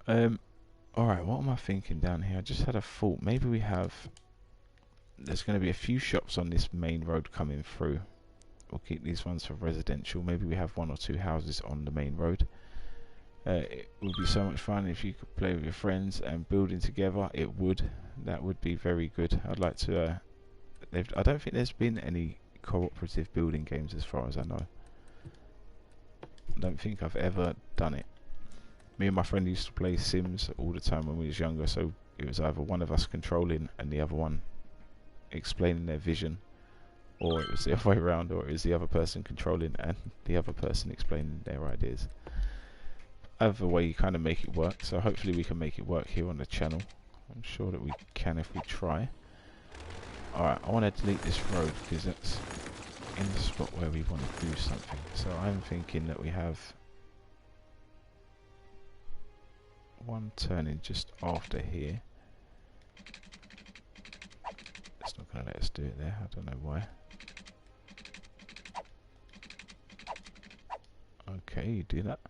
Alright, what am I thinking down here? I just had a thought. Maybe there's going to be a few shops on this main road coming through. We'll keep these ones for residential. Maybe we have 1 or 2 houses on the main road. It would be so much fun if you could play with your friends and building together. It would. That would be very good. I'd like to... I don't think there's been any cooperative building games as far as I know. I don't think I've ever done it. Me and my friend used to play Sims all the time when we was younger, so it was either one of us controlling and the other one explaining their vision, or it was the other way around, or it was the other person controlling and the other person explaining their ideas. Either way, you kind of make it work, so hopefully we can make it work here on the channel. I'm sure that we can if we try. Alright, I want to delete this road because that's in the spot where we want to do something. So I'm thinking that we have one turning just after here. It's not going to let us do it there, I don't know why. Okay, you do that.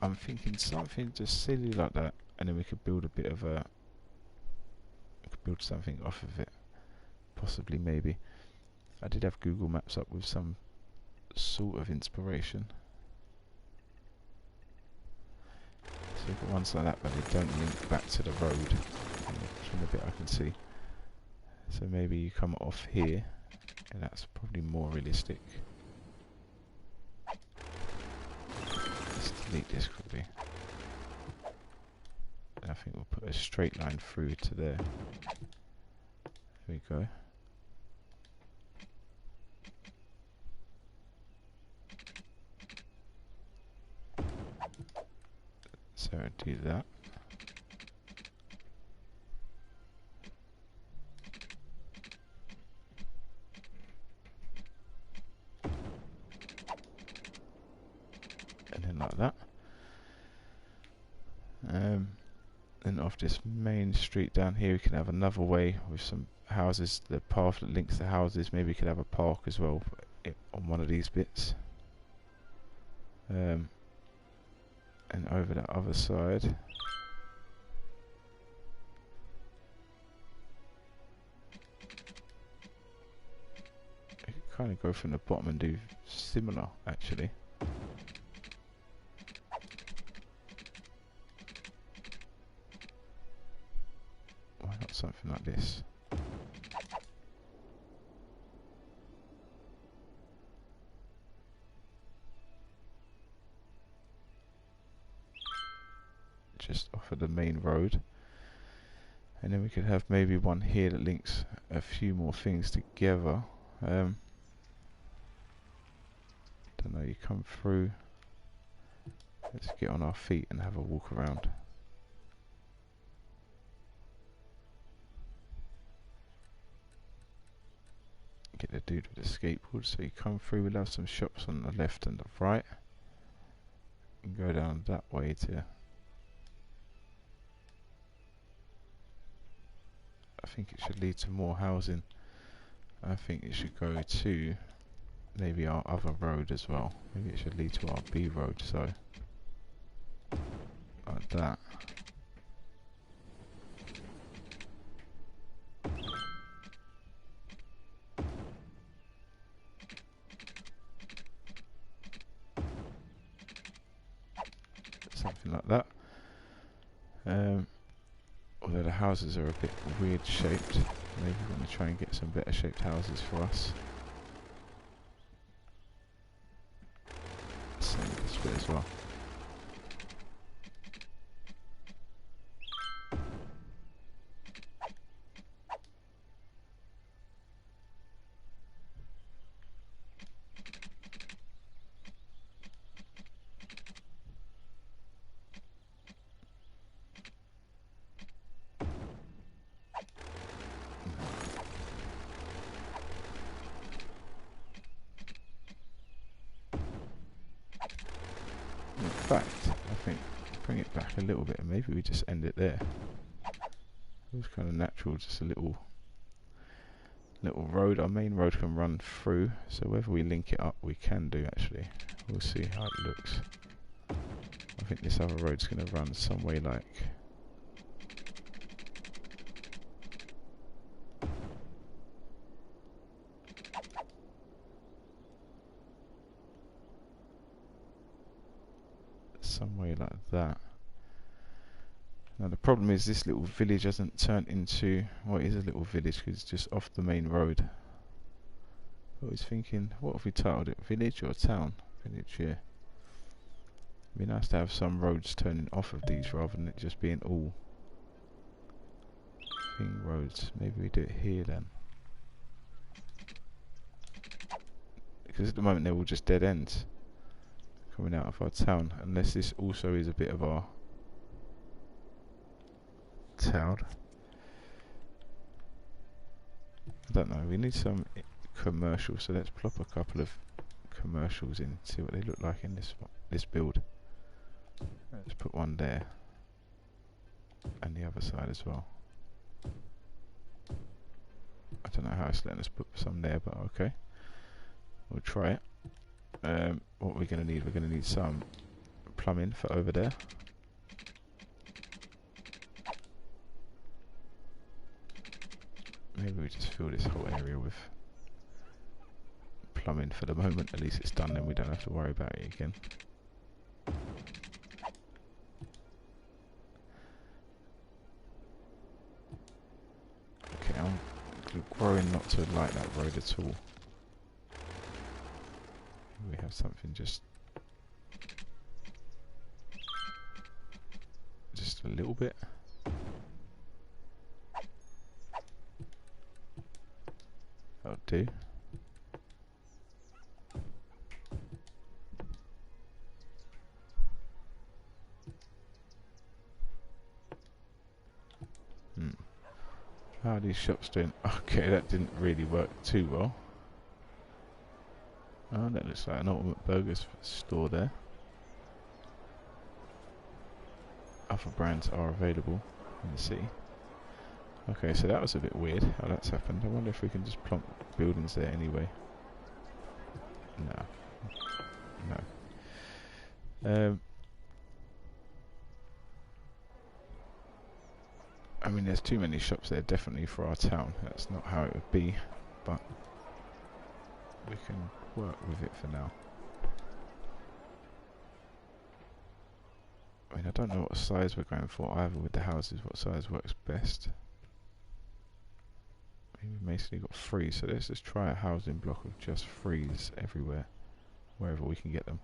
I'm thinking something just silly like that, and then we could build a bit of a... We could build something off of it. Possibly, maybe. I did have Google Maps up with some sort of inspiration. So we've got ones like that, but they don't link back to the road. From the bit I can see. So maybe you come off here, and that's probably more realistic. delete this quickly. I think we'll put a straight line through to there. There we go. So do that. And then like that. Then off this main street down here we can have another way with some houses, the path that links the houses. Maybe we could have a park as well on one of these bits. And over that other side I could kind of go from the bottom and do similar actually. Why not something like this? Just off of the main road, and then we could have maybe one here that links a few more things together. Don't know, you come through. Let's get on our feet and have a walk around. Get the dude with the skateboard. So you come through, we'll have some shops on the left and the right, and go down that way to, I think it should lead to more housing. I think it should go to maybe our other road as well. Maybe it should lead to our B road, so like that. Something like that. Although the houses are a bit weird shaped, maybe we're going to try and get some better shaped houses for us. Same this bit as well. In fact, I think bring it back a little bit and maybe we just end it there. It was kind of natural, just a little road. Our main road can run through, so whether we link it up we can do actually. We'll see how it looks. I think this other road's going to run some way like that. Now the problem is this little village hasn't turned into, well, it is a little village because it's just off the main road. I was thinking, what if we titled it village or town? Village, yeah. It'd be nice to have some roads turning off of these rather than it just being all thing roads. Maybe we do it here then. Because at the moment they're all just dead ends coming out of our town, unless this also is a bit of our town. I don't know, we need some commercial, so let's plop a couple of commercials in, see what they look like in this build. Let's put one there and the other side as well. I don't know how it's letting us put some there, but okay, we'll try it. What we're going to need, we're going to need some plumbing for over there. Maybe we just fill this whole area with plumbing for the moment. At least it's done, then we don't have to worry about it again. Okay, I'm growing not to like that road at all. We have something just just a little bit. That'll do. How are these shops doing? Okay, that didn't really work too well. Oh, that looks like an Ultimate Burgers store there. Other brands are available in the city. Okay, so that was a bit weird how that's happened. I wonder if we can just plonk buildings there anyway. No. No. I mean, there's too many shops there definitely for our town. That's not how it would be, but we can work with it for now. I mean, I don't know what size we're going for either with the houses. What size works best? We've basically got 3, so let's just try a housing block of just 3s everywhere, wherever we can get them.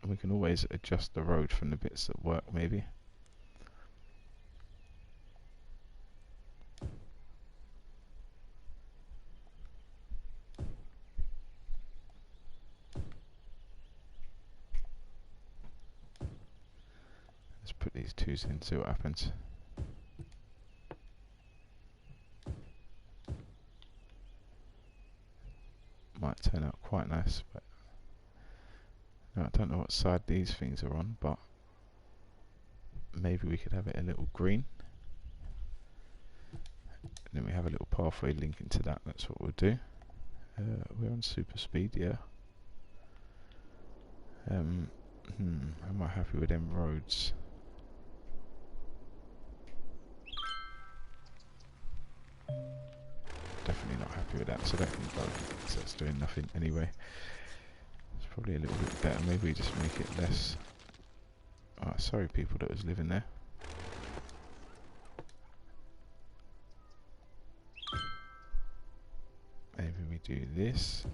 And we can always adjust the road from the bits that work, maybe. Let's put these 2s in, see what happens. Might turn out quite nice, but no, I don't know what side these things are on, but maybe we could have it a little green. And then we have a little pathway linking to that, that's what we'll do. We're on super speed, yeah. Am I happy with them roads? Definitely not happy with that, so that can go, so that's doing nothing anyway. It's probably a little bit better, maybe we just make it less. Oh, sorry people that was living there. Maybe we do this.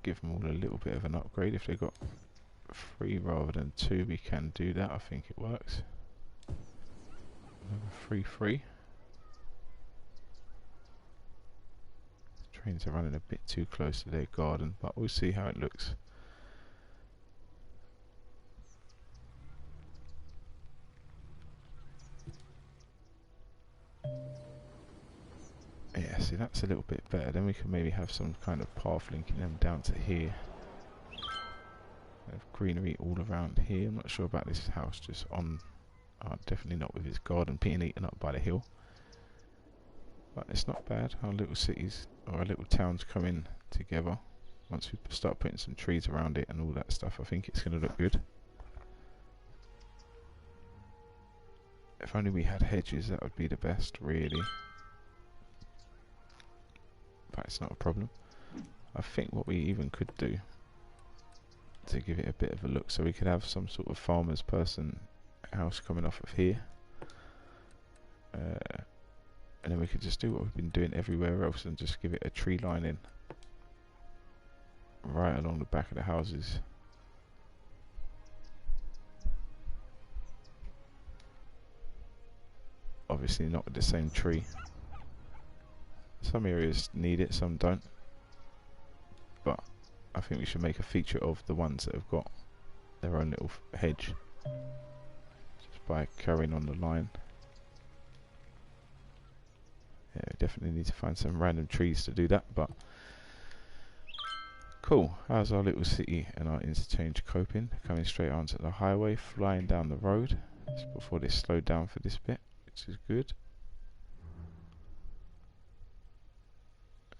Give them all a little bit of an upgrade. If they got 3 rather than 2, we can do that. I think it works. 3-3. Trains are running a bit too close to their garden, but we'll see how it looks. Yeah, see, that's a little bit better. Then we can maybe have some kind of path linking them down to here. Have greenery all around here. I'm not sure about this house just on. Definitely not with its garden being eaten up by the hill. But it's not bad. Our little cities or our little towns come in together. Once we start putting some trees around it and all that stuff, I think it's going to look good. If only we had hedges, that would be the best, really. But it's not a problem. I think what we even could do to give it a bit of a look, so we could have some sort of farmer's person house coming off of here, and then we could just do what we've been doing everywhere else and just give it a tree line in right along the back of the houses. Obviously not with the same tree. Some areas need it, some don't. But I think we should make a feature of the ones that have got their own little hedge. Just by carrying on the line. Yeah, we definitely need to find some random trees to do that, but cool. How's our little city and our interchange coping? Coming straight onto the highway, flying down the road. Just before they slowed down for this bit, which is good.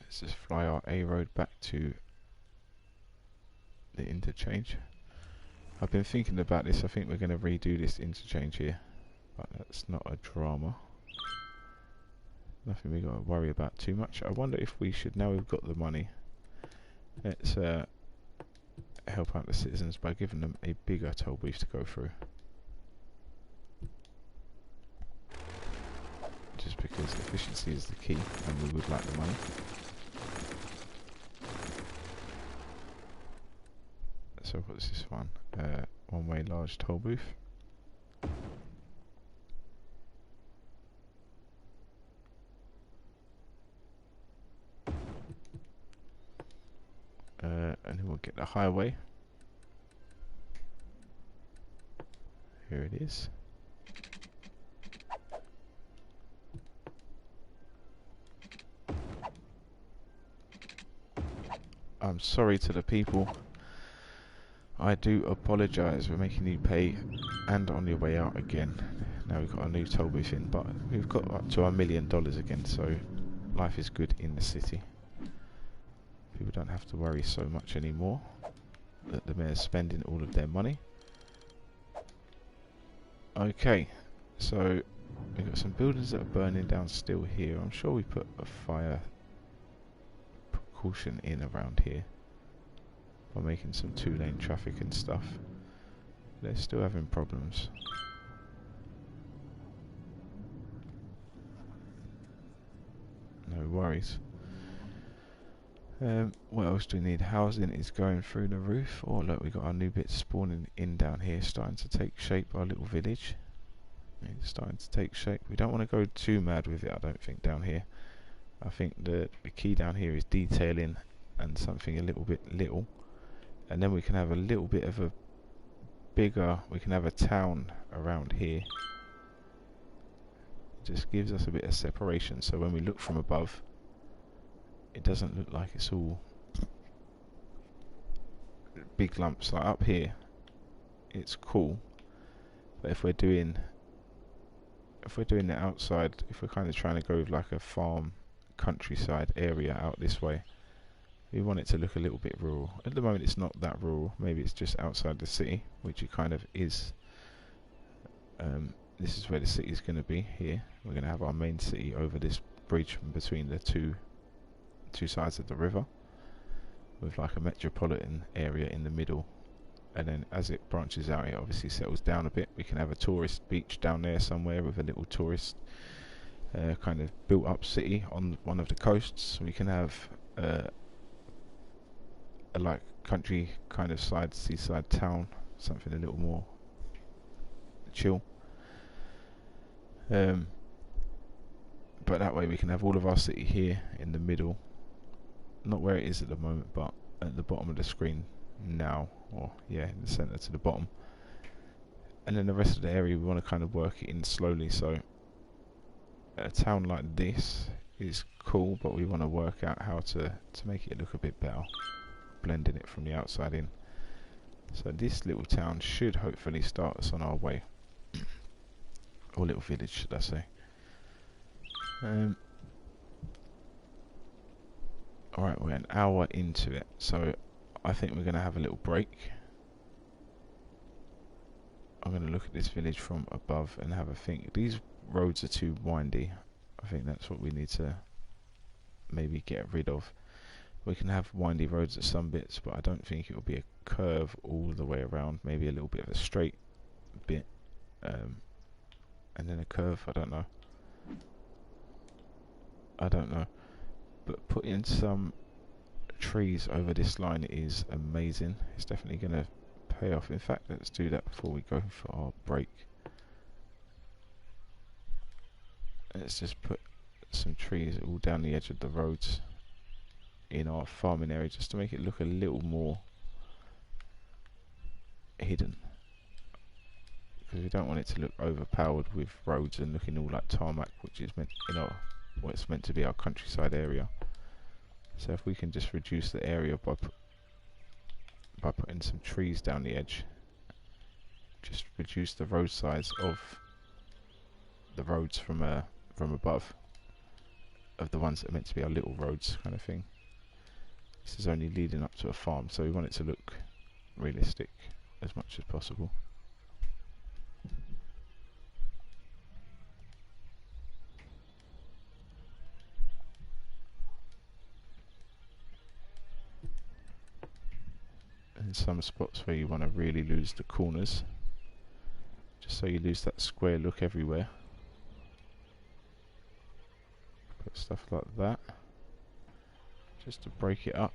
Let's just fly our A road back to the interchange. I've been thinking about this. I think we're going to redo this interchange here, but that's not a drama. Nothing we got to worry about too much. I wonder if we should, now we've got the money, let's help out the citizens by giving them a bigger toll booth to go through. Just because efficiency is the key and we would like the money. So what's this one? One-way large toll booth. And then we'll get the highway. Here it is. I'm sorry to the people. I do apologise. We're making you pay and on your way out again. Now we've got a new toll booth in, but we've got up to $1 million again, so life is good in the city. People don't have to worry so much anymore that the mayor's spending all of their money. Okay, so we've got some buildings that are burning down still here. I'm sure we put a fire precaution in around here by making some two-lane traffic and stuff. They're still having problems. No worries. What else do we need? Housing is going through the roof. Oh look, we got our new bits spawning in down here, starting to take shape. Our little village, it's starting to take shape. We don't want to go too mad with it, I don't think, down here. I think the key down here is detailing and something a little bit little, and then we can have a little bit of a bigger, we can have a town around here. It just gives us a bit of separation, so when we look from above it doesn't look like it's all big lumps. Like up here it's cool, but if we're doing it outside, if we're kind of trying to go with like a farm countryside area out this way, we want it to look a little bit rural. At the moment it's not that rural, maybe it's just outside the city, which it kind of is. This is where the city is going to be. Here we're going to have our main city over this bridge between the two sides of the river, with like a metropolitan area in the middle, and then as it branches out it obviously settles down a bit. We can have a tourist beach down there somewhere with a little tourist kind of built up city on one of the coasts. We can have a like country kind of seaside town, something a little more chill. But that way we can have all of our city here in the middle, not where it is at the moment, but at the bottom of the screen now, or yeah, in the center to the bottom. And then the rest of the area we want to kind of work it in slowly. So a town like this is cool, but we want to work out how to make it look a bit better, blending it from the outside in. So this little town should hopefully start us on our way, or little village should I say. Alright, we're an hour into it, so I think we're going to have a little break. I'm going to look at this village from above and have a think. These roads are too windy. I think that's what we need to maybe get rid of. We can have windy roads at some bits, but I don't think it will be a curve all the way around. Maybe a little bit of a straight bit, and then a curve. I don't know. But putting some trees over this line is amazing. It's definitely going to pay off. In fact, let's do that before we go for our break. Let's just put some trees all down the edge of the roads in our farming area, just to make it look a little more hidden, because we don't want it to look overpowered with roads and looking all like tarmac, which is meant, what's meant to be our countryside area. So if we can just reduce the area by putting some trees down the edge, just reduce the road size of the roads from above, of the ones that are meant to be our little roads kind of thing. This is only leading up to a farm, so we want it to look realistic as much as possible. in some spots where you want to really lose the corners, just so you lose that square look everywhere. Put stuff like that, just to break it up.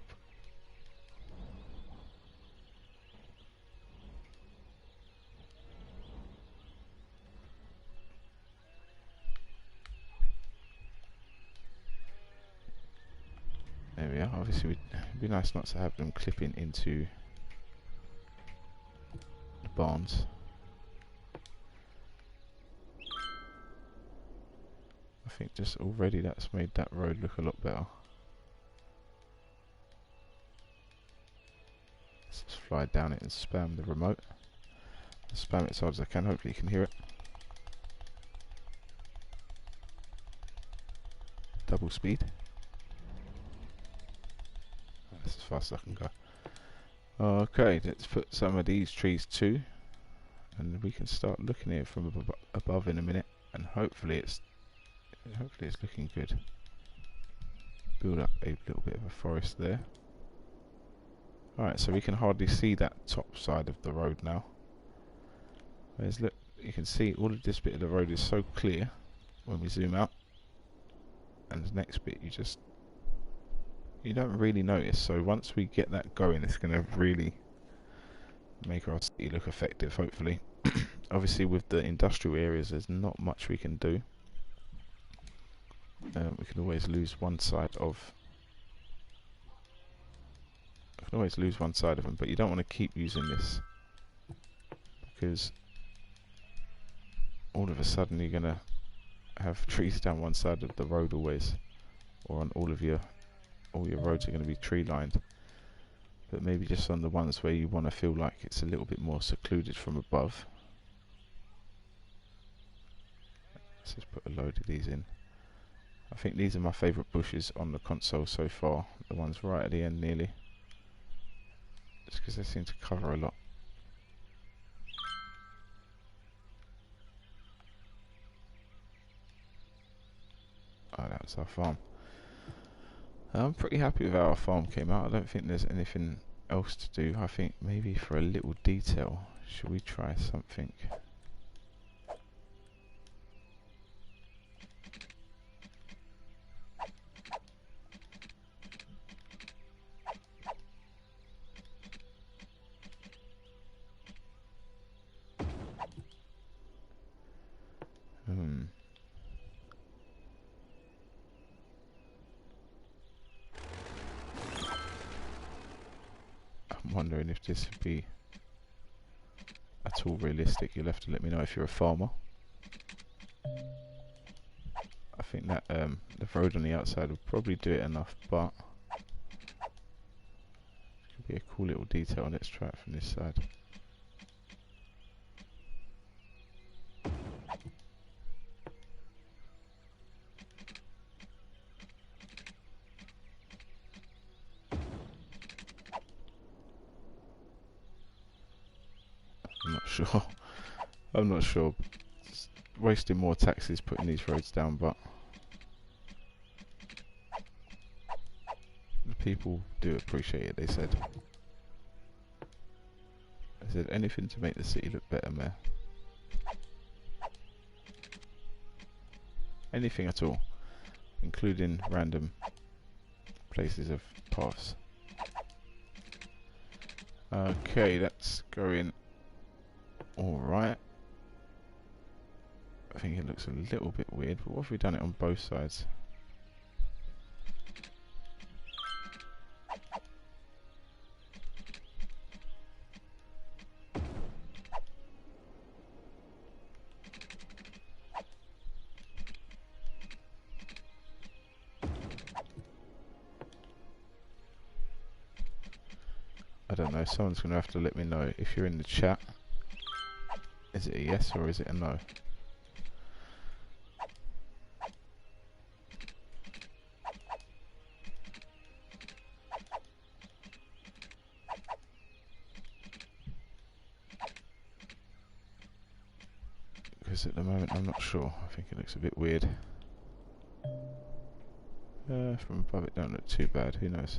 There we are. Obviously it'd be nice not to have them clipping into the barns. I think just already that's made that road look a lot better. Let's just fly down it and spam the remote. Spam it as hard as I can, hopefully you can hear it. Double speed. That's as fast as I can go. Okay, let's put some of these trees too, and we can start looking at it from above in a minute, and hopefully it's looking good. Build up a little bit of a forest there. Alright, so we can hardly see that top side of the road now. Whereas look, you can see all of this bit of the road is so clear when we zoom out, and the next bit you don't really notice. So once we get that going, it's going to really make our city look effective, hopefully. Obviously with the industrial areas there's not much we can do. We can always lose one side of them, but you don't want to keep using this, because all of a sudden you're going to have trees down one side of the road always, or on all your roads are going to be tree lined. But maybe just on the ones where you want to feel like it's a little bit more secluded from above. Let's just put a load of these in. I think these are my favourite bushes on the console so far, the ones right at the end nearly, just because they seem to cover a lot. Oh, that was our farm. I'm pretty happy with how our farm came out. I don't think there's anything else to do. I think maybe for a little detail, should we try something? I'm wondering if this would be at all realistic. You'll have to let me know if you're a farmer. I think that the road on the outside will probably do it enough, but it could be a cool little detail. Let's try it from this side. I'm not sure. It's wasting more taxes putting these roads down, but the people do appreciate it, they said. They said anything to make the city look better, Mayor. Anything at all, including random places of paths. Okay, that's going alright. I think it looks a little bit weird, but what if we done it on both sides? I don't know, someone's going to have to let me know if you're in the chat. Is it a yes or is it a no? Because at the moment I'm not sure. I think it looks a bit weird. From above it don't look too bad, who knows?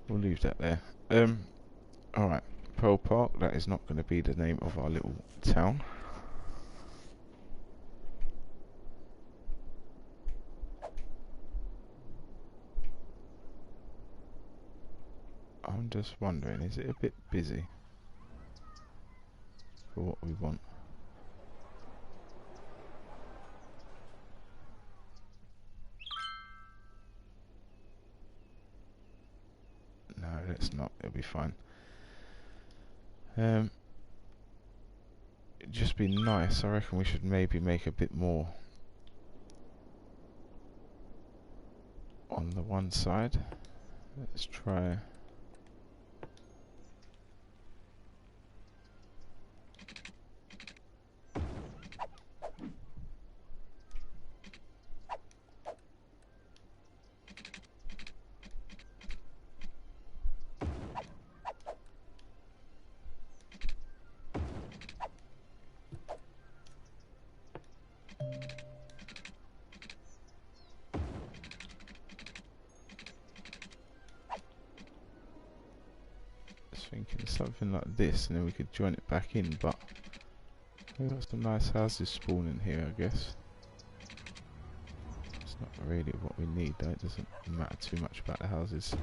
We'll leave that there. Alright, Pearl Park, that is not going to be the name of our little town. I'm just wondering, is it a bit busy for what we want? No, let's not, it'll be fine. It'd just be nice, I reckon we should maybe make a bit more on the one side. Let's try. Thinking something like this, and then we could join it back in, but we've got some nice houses spawning here, I guess. It's not really what we need though, it doesn't matter too much about the houses.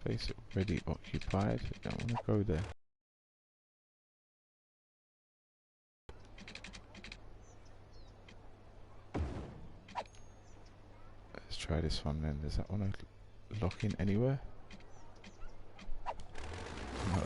Space already occupied, don't want to go there. Let's try this one then. Does that one lock in anywhere? No.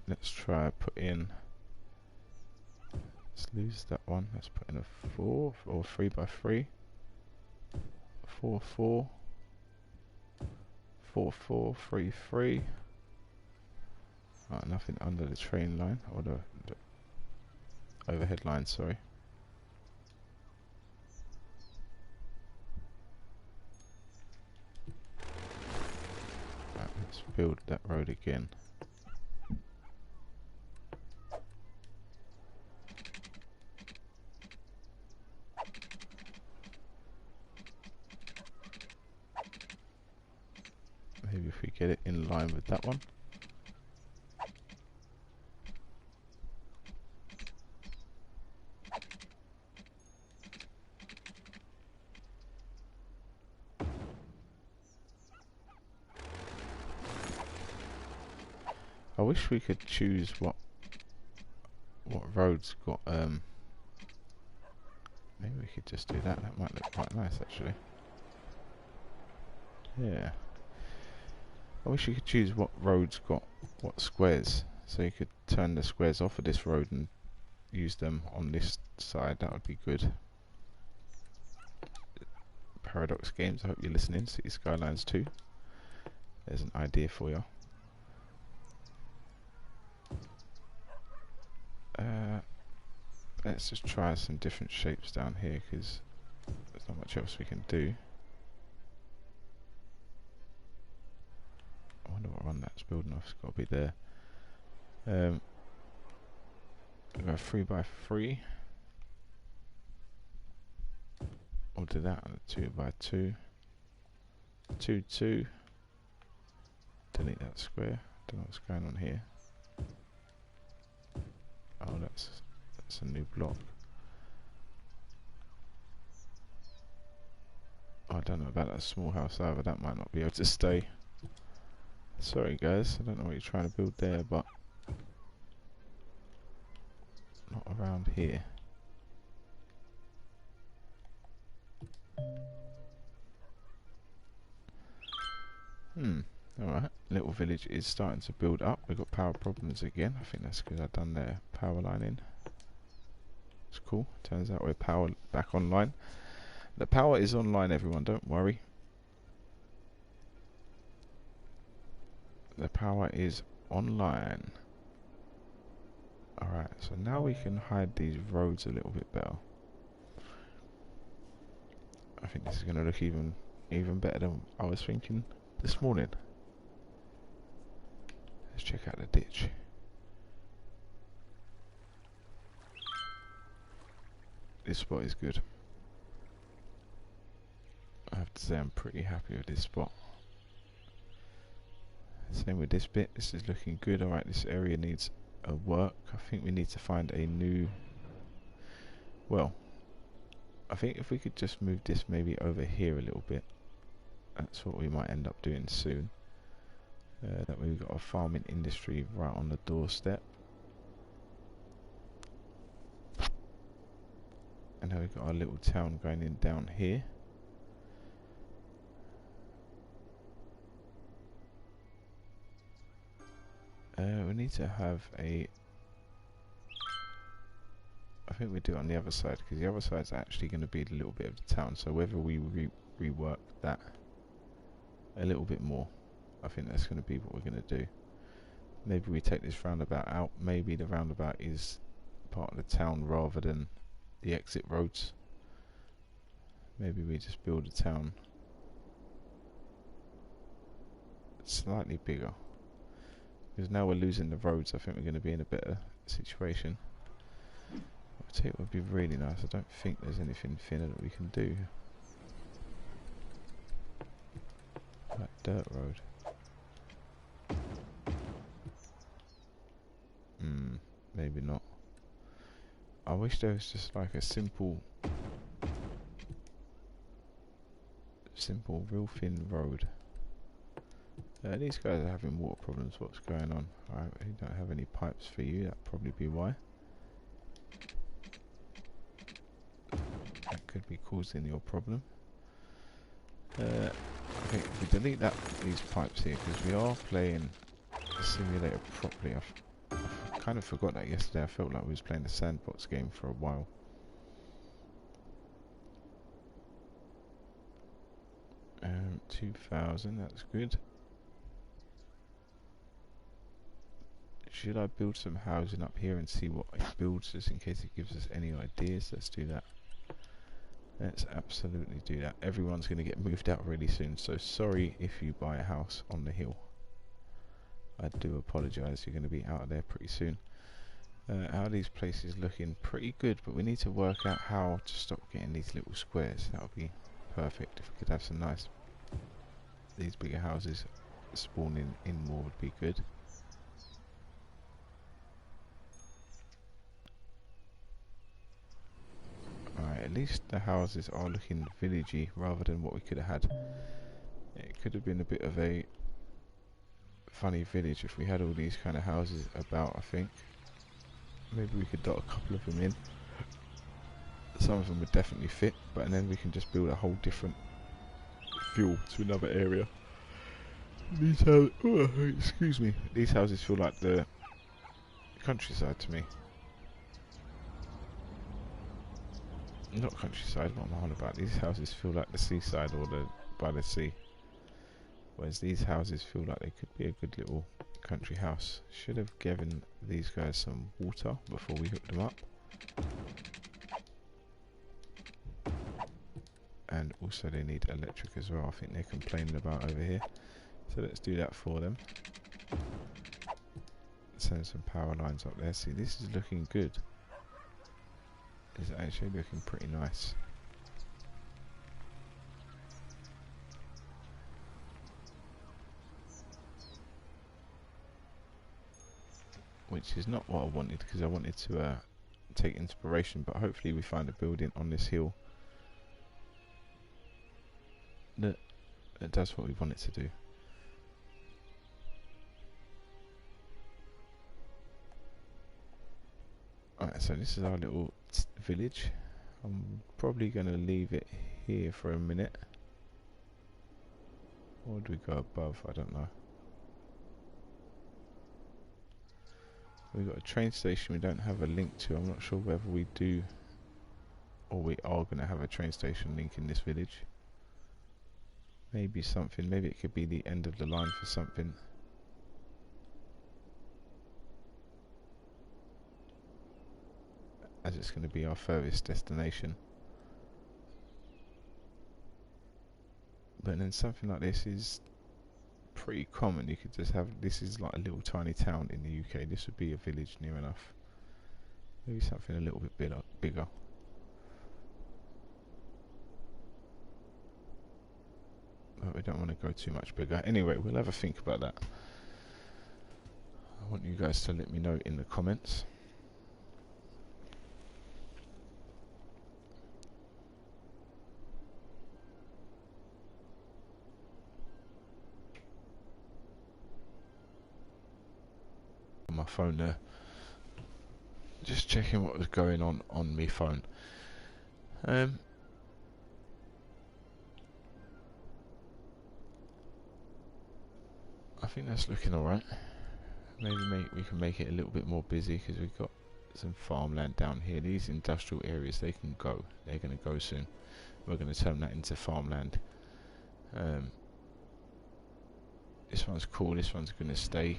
Let's try put in. Let's lose that one. Let's put in a 4 or 3 by 3. 4 4 4 4 3 3. Nothing under the train line or the overhead line. Sorry. Right, let's build that road again. Maybe if we get it in line with that one. I wish we could choose what roads got maybe we could just do that. That might look quite nice actually. Yeah. I wish you could choose what roads got what squares, so you could turn the squares off of this road and use them on this side. That would be good. Paradox Games, I hope you're listening. City Skylines 2. There's an idea for you. Let's just try some different shapes down here because there's not much else we can do. I wonder what one that's building off. It's got to be there. We'll go 3 by 3. We'll do that on a 2 by 2. 2 2. Delete that square. Don't know what's going on here. Oh, that's a new block. Oh, I don't know about that small house either. That might not be able to stay. Sorry guys, I don't know what you're trying to build there, but not around here. Alright, little village is starting to build up. We've got power problems again. I think that's because I've done the power line in. It's cool. Turns out we're power back online. The power is online, everyone, don't worry. The power is online. Alright, so now we can hide these roads a little bit better. I think this is going to look even better than I was thinking this morning. Let's check out the ditch. This spot is good. I have to say I'm pretty happy with this spot. Same with this bit. This is looking good. Alright, this area needs a work. I think we need to find a new... Well, I think if we could just move this maybe over here a little bit. That's what we might end up doing soon. That way we've got a farming industry right on the doorstep. And now we've got our little town going in down here. We need to have a... I think we do it on the other side, because the other side's actually going to be a little bit of the town. So whether we rework that a little bit more, I think that's going to be what we're going to do. Maybe we take this roundabout out. Maybe the roundabout is part of the town rather than the exit roads. Maybe we just build a town slightly bigger. Because now we're losing the roads, I think we're going to be in a better situation. I'll tell you what would be really nice. I don't think there's anything thinner that we can do. That dirt road. Maybe not. I wish there was just like a simple, real thin road. These guys are having water problems. What's going on? Alright, we don't have any pipes for you. That'd probably be why. That could be causing your problem. Okay, if we delete these pipes here, because we are playing the simulator properly. I kind of forgot that yesterday. I felt like we was playing the sandbox game for a while. Um, 2000, that's good. Should I build some housing up here and see what it builds, just in case it gives us any ideas? Let's do that. Let's absolutely do that. Everyone's going to get moved out really soon, so sorry if you buy a house on the hill. I do apologise, you're going to be out of there pretty soon. How are these places looking? Pretty good, but we need to work out how to stop getting these little squares. That would be perfect if we could have some nice... These bigger houses spawning in more would be good. Alright, at least the houses are looking villagey rather than what we could have had. It could have been a bit of a funny village if we had all these kind of houses about, I think. Maybe we could dot a couple of them in. Some of them would definitely fit, but then we can just build a whole different feel to another area. These houses, oh, excuse me. These houses feel like the countryside to me. Not countryside, what am I on about? These houses feel like the seaside or by the sea. Whereas these houses feel like they could be a good little country house. Should have given these guys some water before we hooked them up. And also they need electric as well. I think they're complaining about over here. So let's do that for them. Send some power lines up there. See, this is looking good. It's actually looking pretty nice. Which is not what I wanted, because I wanted to take inspiration, but hopefully we find a building on this hill that does what we want it to do. Alright, so this is our little village. I'm probably going to leave it here for a minute. Or do we go above? I don't know. We've got a train station we don't have a link to. I'm not sure whether we do or we are going to have a train station link in this village. Maybe something, maybe it could be the end of the line for something. As it's going to be our furthest destination. But then something like this is pretty common. You could just have, this is like a little tiny town in the UK. This would be a village near enough. Maybe something a little bit bigger. But we don't want to go too much bigger. Anyway, we'll have a think about that. I want you guys to let me know in the comments. On my phone there. Just checking what was going on my phone. I think that's looking alright. Maybe we can make it a little bit more busy because we've got some farmland down here. These industrial areas, they can go. They're going to go soon. We're going to turn that into farmland. This one's cool. This one's going to stay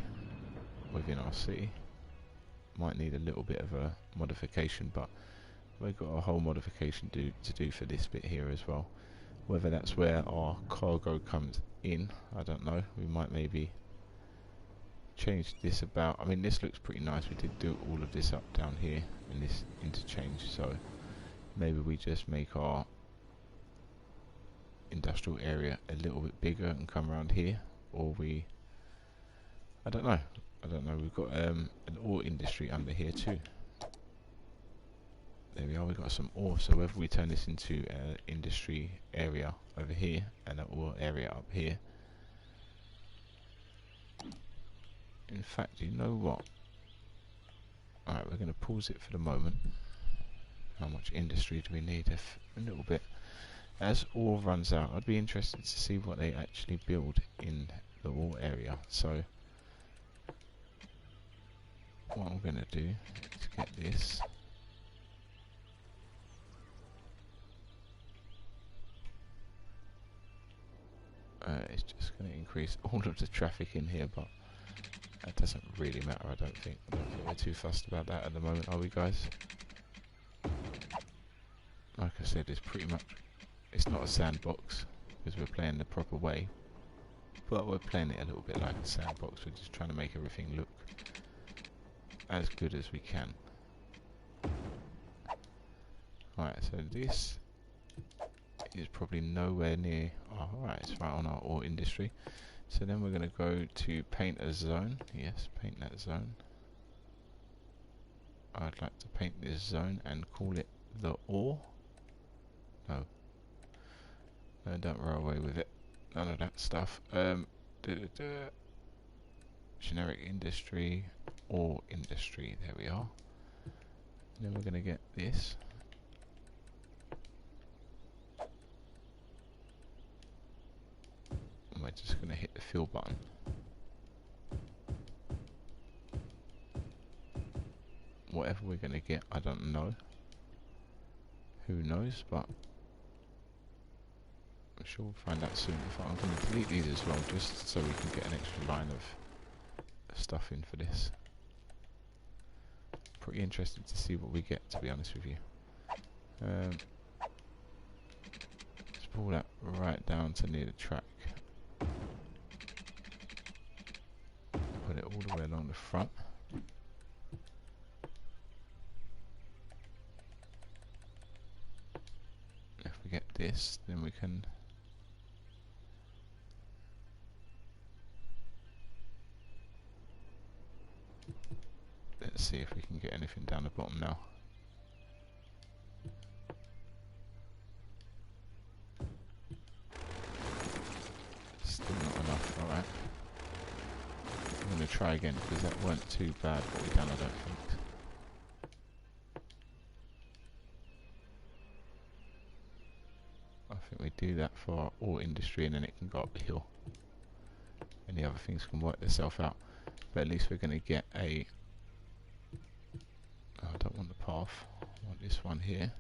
within our city. Might need a little bit of a modification, but we've got a whole modification to do for this bit here as well. Whether that's where our cargo comes in, I don't know. We might maybe change this about. I mean, this looks pretty nice. We did do all of this up down here in this interchange, so maybe we just make our industrial area a little bit bigger and come around here, or I don't know. We've got an ore industry under here too. There we are. We've got some ore. So whether we turn this into an industry area over here and an ore area up here. In fact, you know what? Alright, we're going to pause it for the moment. How much industry do we need? A little bit. As ore runs out, I'd be interested to see what they actually build in the ore area. So what I'm going to do is get this. It's just going to increase all of the traffic in here, but that doesn't really matter, I don't think. We're too fussed about that at the moment, are we, guys? Like I said, it's pretty much, it's not a sandbox because we're playing the proper way, but we're playing it a little bit like a sandbox. We're just trying to make everything look as good as we can. Alright, so this is probably nowhere near. Oh, alright, it's right on our ore industry. So then we're going to go to paint a zone. Yes, paint that zone. I'd like to paint this zone and call it the ore. No, don't roll away with it. None of that stuff. Generic industry, ore industry. There we are. And then we're going to get this. And we're just going to hit the fill button. Whatever we're going to get, I don't know. Who knows, but I'm sure we'll find out soon. I'm going to delete these as well, just so we can get an extra line of stuff in for this. Pretty interested to see what we get, to be honest with you. Let's pull that right down to near the track. Put it all the way along the front. If we get this, then we can let's see if we can get anything down the bottom now. Still not enough, alright. I'm going to try again because that weren't too bad what we done, I don't think. I think we do that for our ore industry and then it can go up the hill. And the other things can work themselves out. But at least we're going to get a I don't want the path. I want this one here.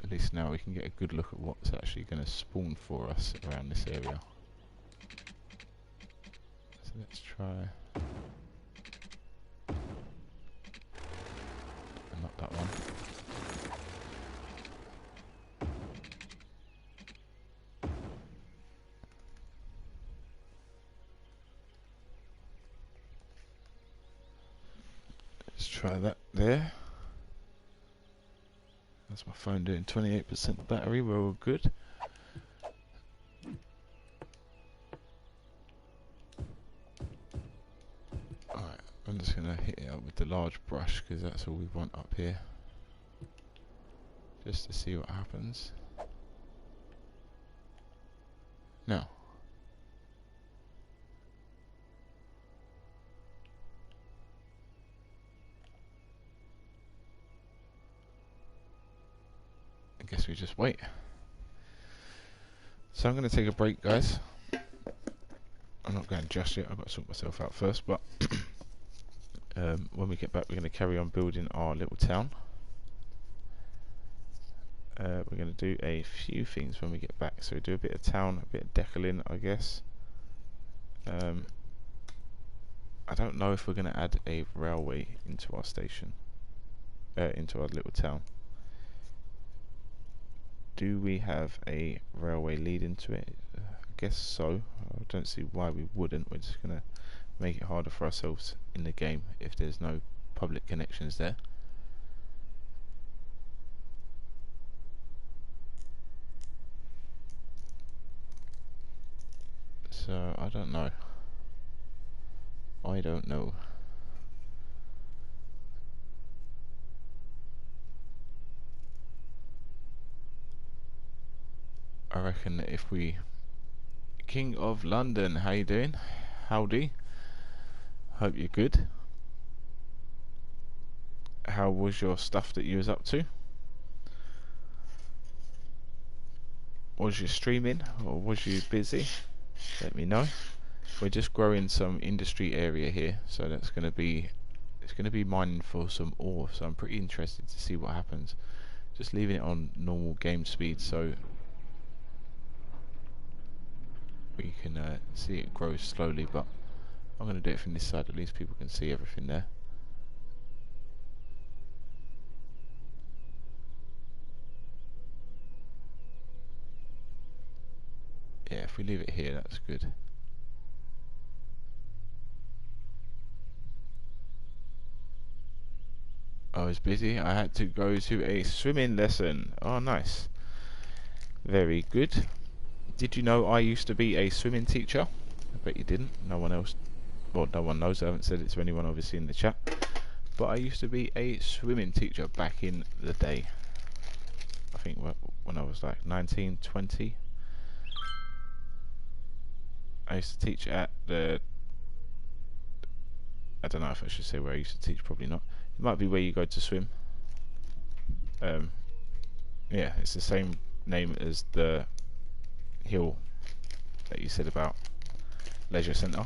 At least now we can get a good look at what's actually going to spawn for us around this area. So let's try. Not that one. Let's try that there. That's my phone doing 28% battery, we're all good. Alright, I'm just going to hit it up with the large brush because that's all we want up here. Just to see what happens. Now. I guess we just wait. So I'm going to take a break, guys. I'm not going just yet, I've got to sort myself out first, but when we get back we're going to carry on building our little town. We're going to do a few things when we get back, so we do a bit of town, a bit of decaling, I guess. I don't know if we're going to add a railway into our station, into our little town. Do we have a railway lead into it? I guess so. I don't see why we wouldn't. We're just going to make it harder for ourselves in the game if there's no public connections there. So I don't know. I don't know. I reckon that if we... King of London, how you doing? Howdy. Hope you're good. How was your stuff that you was up to? Was you streaming or was you busy? Let me know. We're just growing some industry area here, so that's going to be, it's going to be mining for some ore, so I'm pretty interested to see what happens. Just leaving it on normal game speed so we can see it grow slowly, but I'm going to do it from this side, at least people can see everything there. Yeah, if we leave it here, that's good. I was busy. I had to go to a swimming lesson. Oh, nice. Very good. Did you know I used to be a swimming teacher? I bet you didn't. No one else, well, no one knows. I haven't said it to anyone obviously in the chat. But I used to be a swimming teacher back in the day. I think when I was like 19, 20. I used to teach at the... I don't know if I should say where I used to teach, probably not. It might be where you go to swim. Yeah, it's the same name as the hill that you said about leisure centre.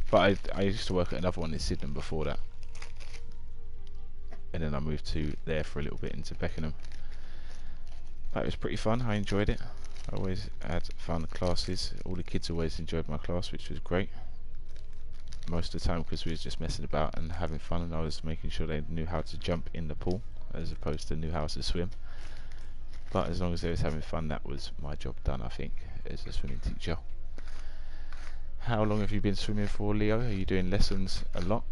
But I used to work at another one in Sydenham before that. And then I moved to there for a little bit into Beckenham. That was pretty fun, I enjoyed it. I always had fun classes. All the kids always enjoyed my class, which was great. Most of the time because we was just messing about and having fun, and I was making sure they knew how to jump in the pool as opposed to knew how to swim. But as long as they was having fun, that was my job done, I think, as a swimming teacher. How long have you been swimming for, Leo? Are you doing lessons a lot?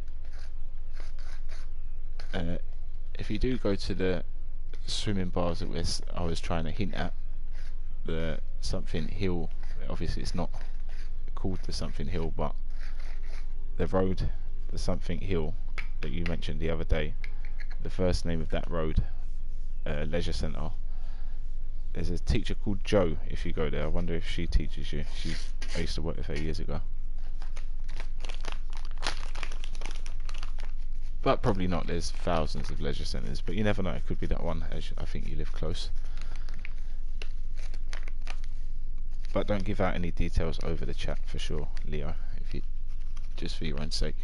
If you do go to the swimming bars that I was trying to hint at, the something hill, obviously it's not called the something hill, but the road, the something hill that you mentioned the other day, the first name of that road, leisure centre, there's a teacher called Jo. If you go there, I wonder if she teaches you. I used to work with her years ago. But probably not. There's thousands of leisure centres, but you never know. It could be that one. As I think you live close. But don't give out any details over the chat for sure, Leo. If you just for your own sake.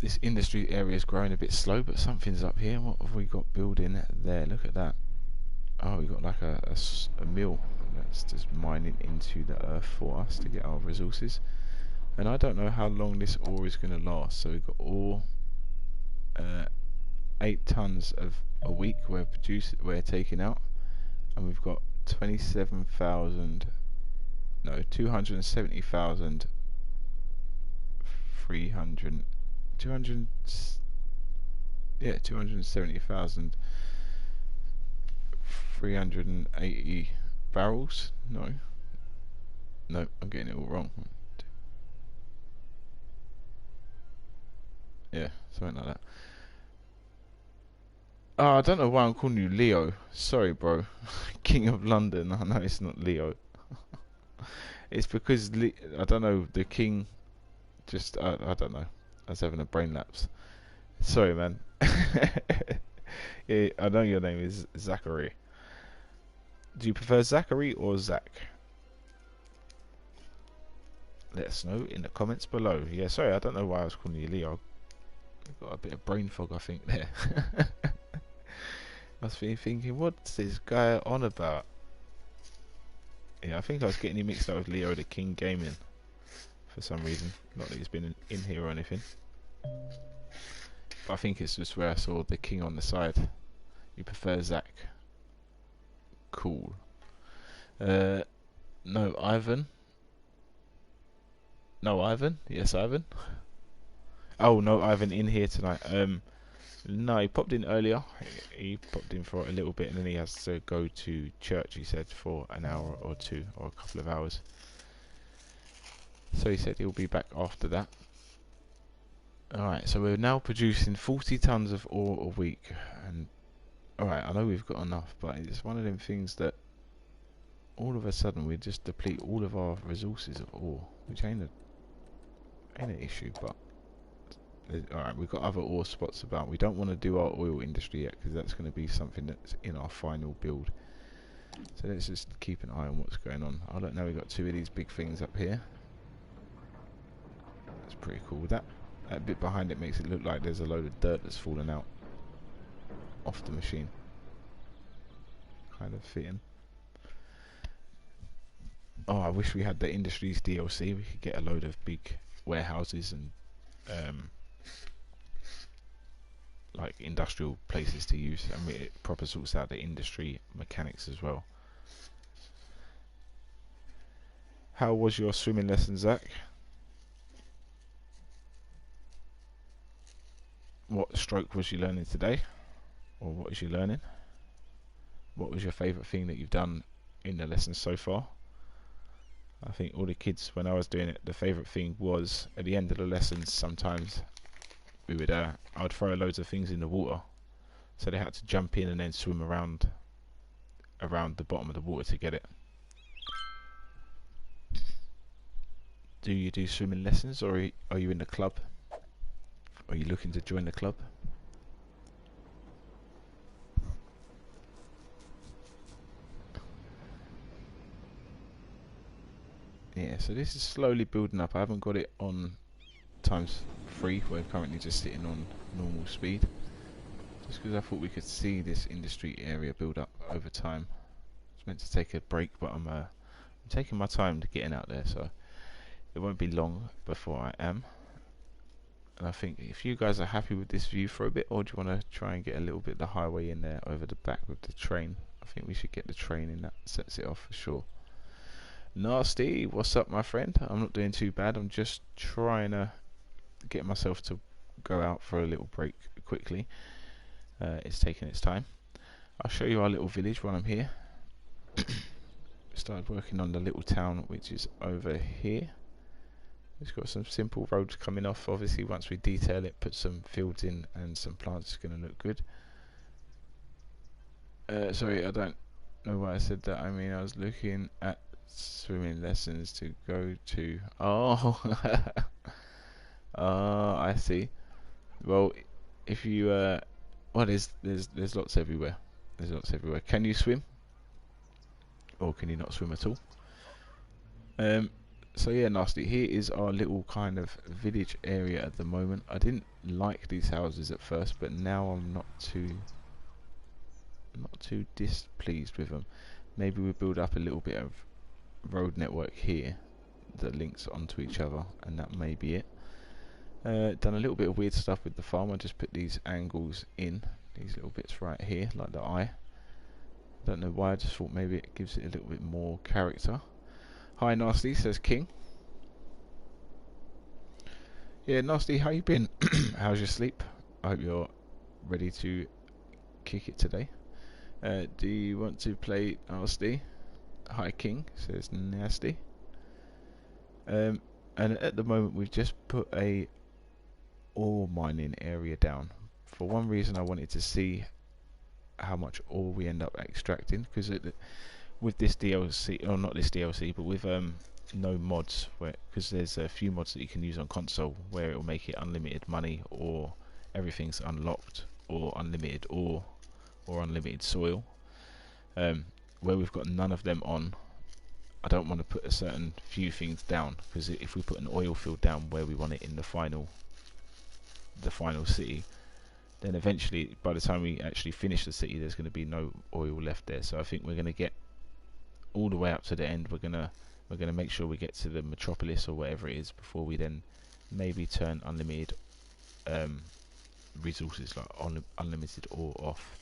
This industry area is growing a bit slow, but something's up here. What have we got building there? Look at that. Oh, we got like a mill that's just mining into the earth for us to get our resources. And I don't know how long this ore is going to last. So we've got ore, 8 tons of a week we're taking out, and we've got 27,000. No, 270,000. 300. 200. Yeah, 270,000. 380 barrels. No, I'm getting it all wrong. Yeah, something like that. Oh, I don't know why I'm calling you Leo. Sorry, bro. King of London. I know it's not Leo. It's because I don't know, the king. Just I don't know. I was having a brain lapse. Sorry, man. Yeah, I know your name is Zachary. Do you prefer Zachary or Zach? Let us know in the comments below. Yeah, sorry, I don't know why I was calling you Leo. I've got a bit of brain fog, I think, there. Must be thinking, what's this guy on about? Yeah, I think I was getting you mixed up with Leo the King Gaming for some reason. Not that he's been in here or anything. But I think it's just where I saw the king on the side. You prefer Zach? Cool. No, Ivan. No, Ivan. Yes, Ivan. Oh no, Ivan in here tonight. No, he popped in earlier. He popped in for a little bit, and then he has to go to church. He said for an hour or two, or a couple of hours. So he said he'll be back after that. Alright, so we're now producing 40 tons of ore a week, and alright, I know we've got enough, but it's one of them things that all of a sudden we just deplete all of our resources of ore, which ain't an issue, but alright, we've got other ore spots about. We don't want to do our oil industry yet, because that's going to be something that's in our final build. So let's just keep an eye on what's going on. Oh look, now we've got 2 of these big things up here. That's pretty cool. That bit behind it makes it look like there's a load of dirt that's fallen out off the machine. Kind of fitting. Oh, I wish we had the Industries DLC. We could get a load of big warehouses and like industrial places to use, and it proper sorts out the industry mechanics as well. How was your swimming lesson, Zach? What stroke was you learning today? Or what is you learning? What was your favourite thing that you've done in the lesson so far? I think all the kids, when I was doing it, the favourite thing was at the end of the lessons sometimes we would I would throw loads of things in the water, so they had to jump in and then swim around the bottom of the water to get it. Do you do swimming lessons, or are you in the club? Are you looking to join the club? Yeah, so this is slowly building up. I haven't got it on ×3. We're currently just sitting on normal speed, just because I thought we could see this industry area build up over time. I was meant to take a break, but I'm taking my time to getting out there, so it won't be long before I am. And I think if you guys are happy with this view for a bit, or do you want to try and get a little bit of the highway in there over the back with the train? I think we should get the train in. That sets it off for sure. Nasty, what's up, my friend? I'm not doing too bad. I'm just trying to get myself to go out for a little break quickly. It's taking its time. I'll show you our little village while I'm here. Started working on the little town, which is over here. It's got some simple roads coming off. Obviously, once we detail it, put some fields in and some plants, it's going to look good. Sorry, I don't know why I said that. I mean, I was looking at swimming lessons to go to. Oh, oh, I see. Well, if you well, there's lots everywhere. There's lots everywhere. Can you swim, or can you not swim at all? Um, so yeah, nasty. Here is our little kind of village area at the moment. I didn't like these houses at first, but now I'm not too displeased with them. Maybe we build up a little bit of road network here that links onto each other, and that may be it. Done a little bit of weird stuff with the farm. I just put these angles in, these little bits right here, like the eye. Don't know why, I just thought maybe it gives it a little bit more character. Hi Nasty, says King. Yeah, Nasty, how you been? How's your sleep? I hope you're ready to kick it today. Do you want to play Nasty? Hi King, says Nasty. And at the moment we've just put a ore mining area down. For one reason, I wanted to see how much ore we end up extracting, because with this DLC, or not this DLC, but with no mods, because there's a few mods that you can use on console where it will make it unlimited money, or everything's unlocked, or unlimited ore, or unlimited soil. Where we've got none of them on, I don't want to put a certain few things down, because if we put an oil field down where we want it in the final city, then eventually by the time we actually finish the city, there's going to be no oil left there. So I think we're going to get all the way up to the end. We're going to make sure we get to the metropolis or whatever it is before we then maybe turn unlimited resources, like unlimited ore, off.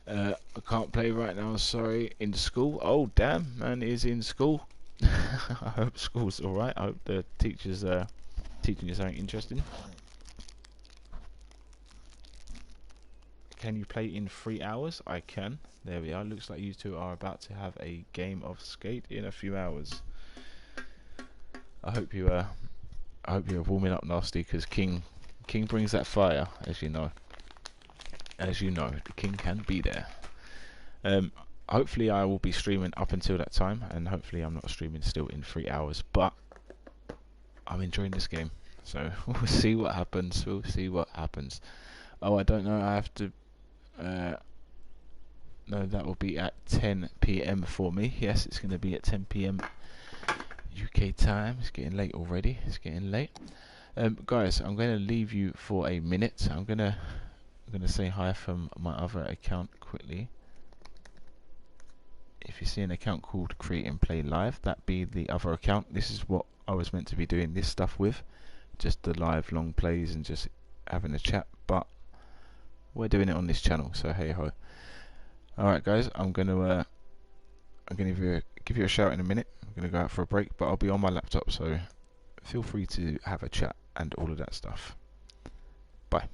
I can't play right now, sorry. In school. Oh damn, man is in school. I hope school's alright. I hope the teachers teaching you something interesting. Can you play in 3 hours? I can. There we are. Looks like you two are about to have a game of skate in a few hours. I hope you're warming up nasty, because King brings that fire, as you know. As you know, the King can be there. Hopefully I will be streaming up until that time, and hopefully I'm not streaming still in 3 hours, but I'm enjoying this game, so we'll see what happens. We'll see what happens. Oh, I don't know, I have to no, that will be at 10 PM for me. Yes, it's going to be at 10 PM UK time. It's getting late already. It's getting late. Guys, I'm going to leave you for a minute. I'm going to say hi from my other account quickly. If you see an account called Create and Play Live, that be the other account. This is what I was meant to be doing this stuff with, just the live long plays and just having a chat, but we're doing it on this channel, so hey ho. Alright guys, I'm gonna give you a shout in a minute. I'm gonna go out for a break, but I'll be on my laptop, so feel free to have a chat and all of that stuff. Bye.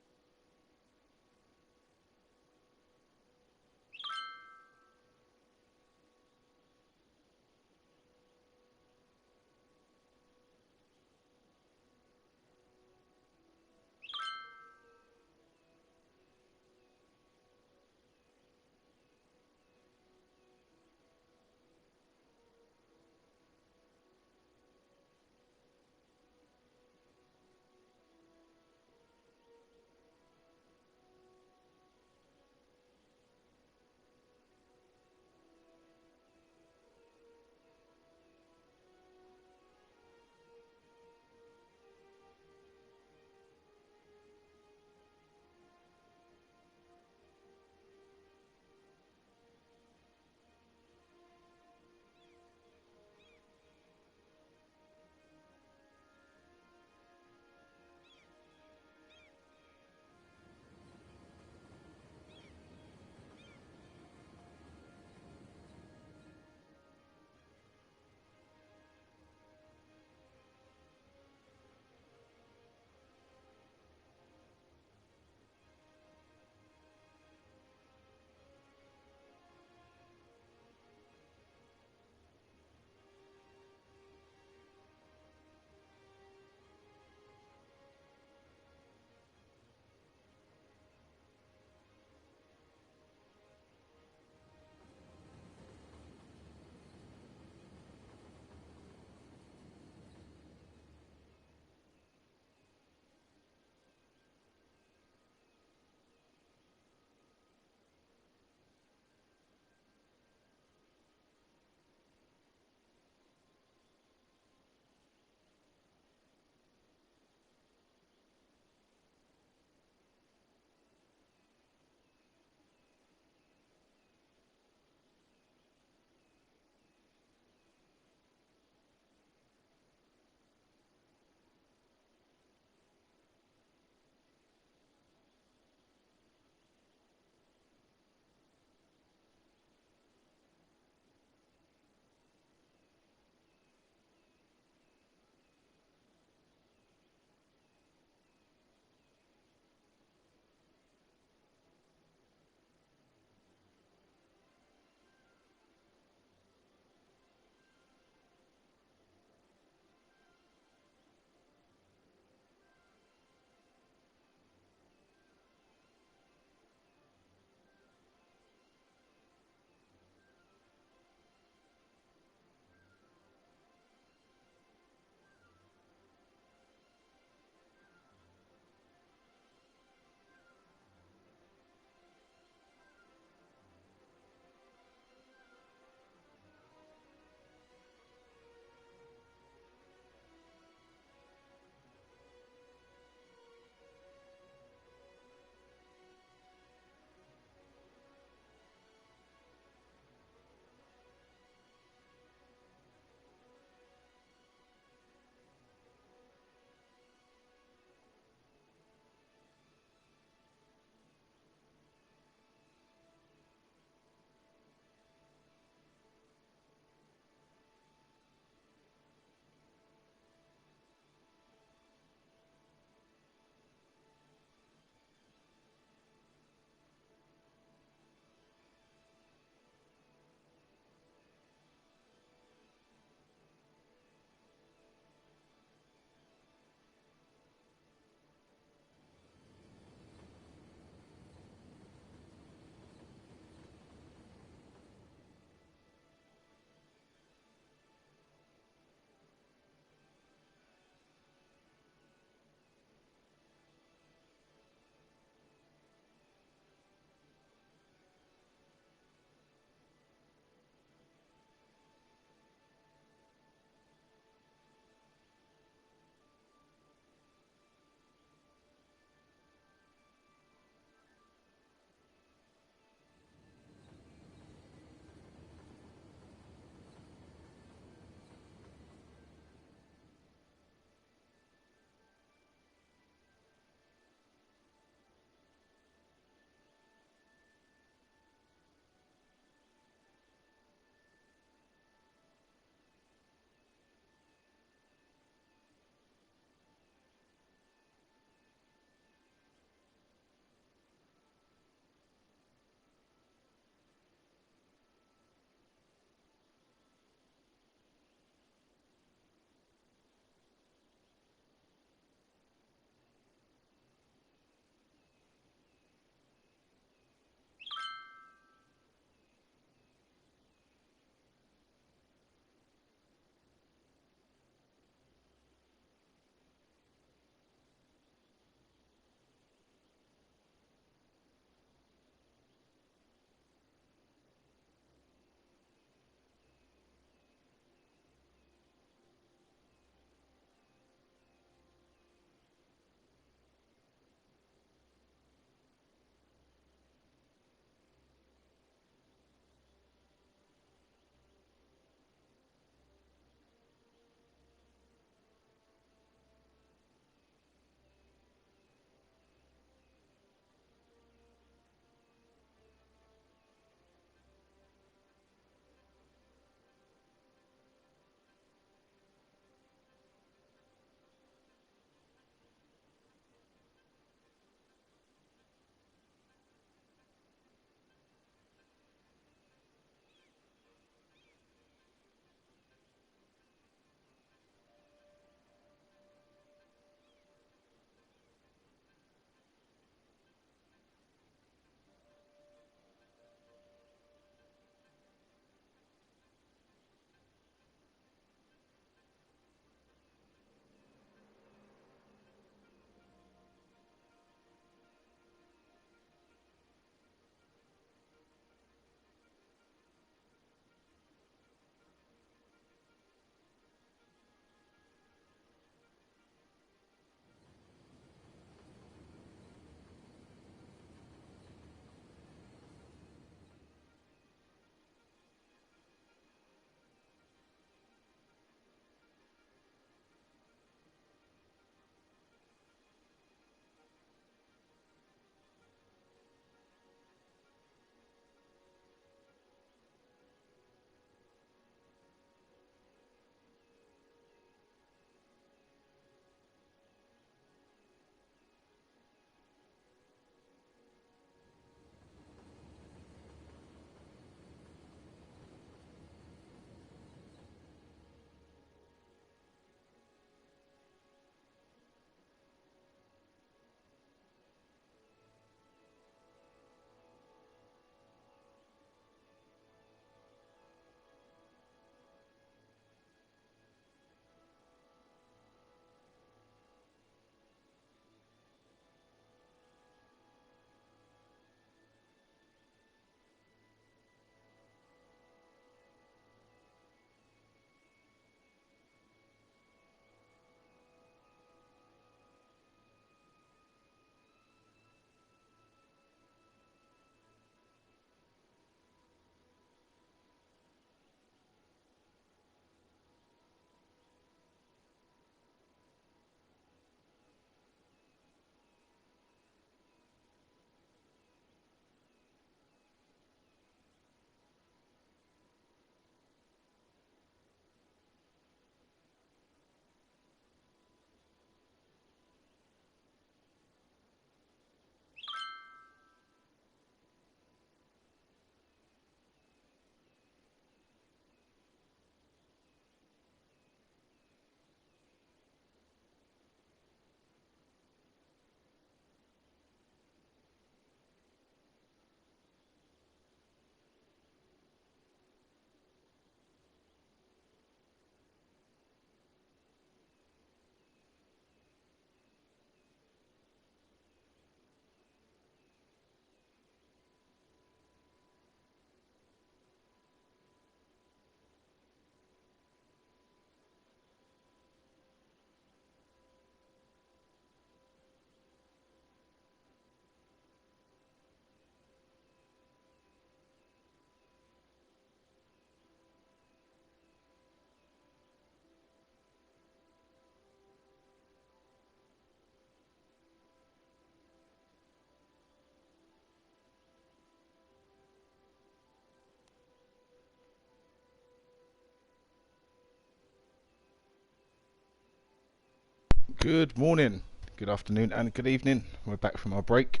Good morning, good afternoon and good evening. We're back from our break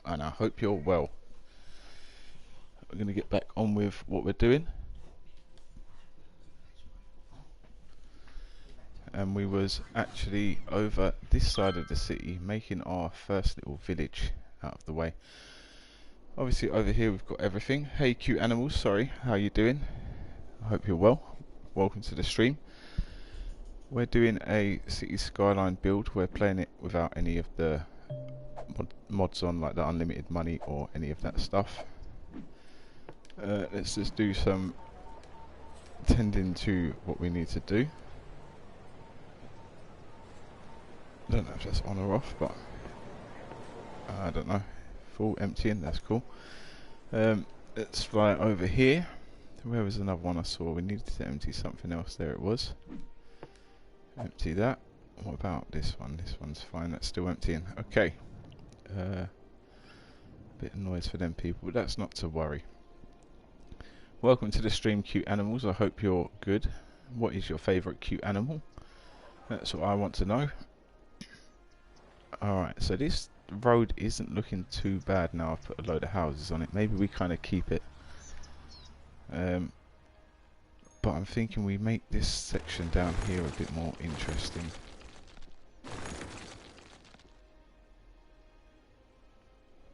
and I hope you're well. We're going to get back on with what we're doing. And we was actually over this side of the city making our first little village out of the way. Obviously over here we've got everything. Hey cute animals, sorry, how you doing? I hope you're well. Welcome to the stream. We're doing a city skyline build. We're playing it without any of the mods on, like the unlimited money or any of that stuff. Let's just do some tending to what we need to do. I don't know if that's on or off, but I don't know. Full emptying, that's cool. Let's fly over here. Where was another one I saw? We needed to empty something else. There it was. Empty that. What about this one? This one's fine. That's still emptying. Okay. Bit of noise for them people, but that's not to worry. Welcome to the stream, cute animals. I hope you're good. What is your favourite cute animal? That's what I want to know. Alright, so this road isn't looking too bad now. I've put a load of houses on it. Maybe we kind of keep it. But I'm thinking we make this section down here a bit more interesting.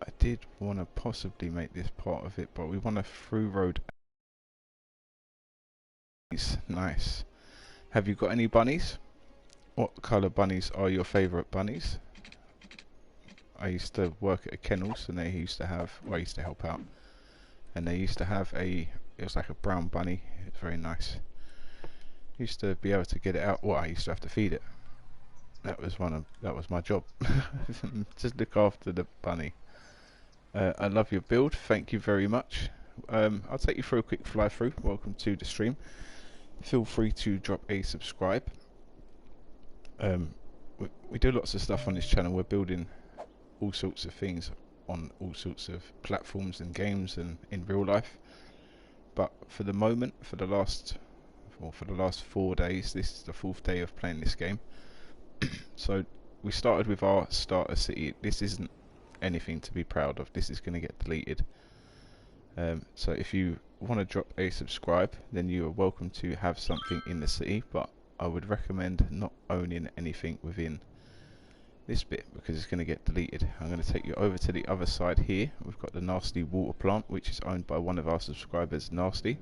I did want to possibly make this part of it, but we want a through road. Nice. Have you got any bunnies? What colour bunnies are your favourite bunnies? I used to work at a kennels and they used to have, well, I used to help out, and they used to have it was like a brown bunny. It's very nice. Used to be able to get it out. Well, I used to have to feed it. That was my job. Just look after the bunny. I love your build. Thank you very much. I'll take you through a quick fly through. Welcome to the stream. Feel free to drop a subscribe. We do lots of stuff on this channel. We're building all sorts of things on all sorts of platforms and games and in real life. But for the moment, for the last 4 days, this is the 4th day of playing this game. So we started with our starter city. This isn't anything to be proud of. This is going to get deleted. So if you want to drop a subscribe, then you are welcome to have something in the city, but I would recommend not owning anything within this bit because it's going to get deleted. I'm going to take you over to the other side here. We've got the Nasty water plant, which is owned by one of our subscribers, Nasty.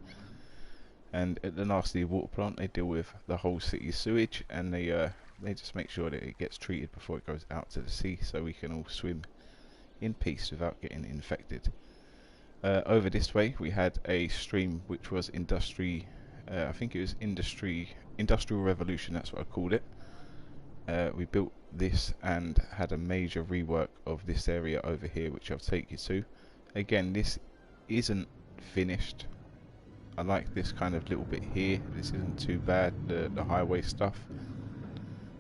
And at the Nasty water plant, they deal with the whole city's sewage, and they just make sure that it gets treated before it goes out to the sea, so we can all swim in peace without getting infected. Over this way, we had a stream which was I think it was Industrial Revolution. That's what I called it. We built this and had a major rework of this area over here, which I'll take you to. Again, this isn't finished. I like this kind of little bit here. This isn't too bad, the highway stuff.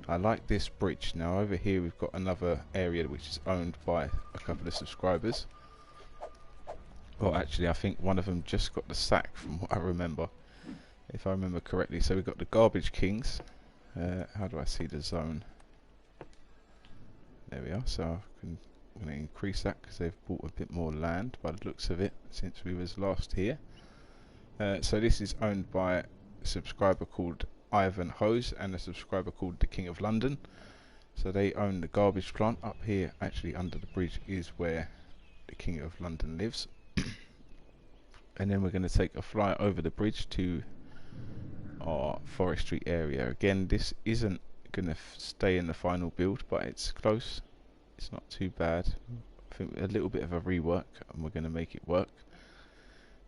I like this bridge. Now over here we've got another area which is owned by a couple of subscribers. Well, actually I think one of them just got the sack from what I remember, if I remember correctly. So we've got the Garbage Kings. How do I see the zone? There we are. So I'm going to increase that because they've bought a bit more land by the looks of it since we was last here. So this is owned by a subscriber called Ivan Hose and a subscriber called the King of London. So they own the garbage plant. Up here, actually under the bridge, is where the King of London lives. And then we're going to take a fly over the bridge to our forestry area. Again, this isn't going to stay in the final build, but it's close. It's not too bad. I think a little bit of a rework and we're going to make it work.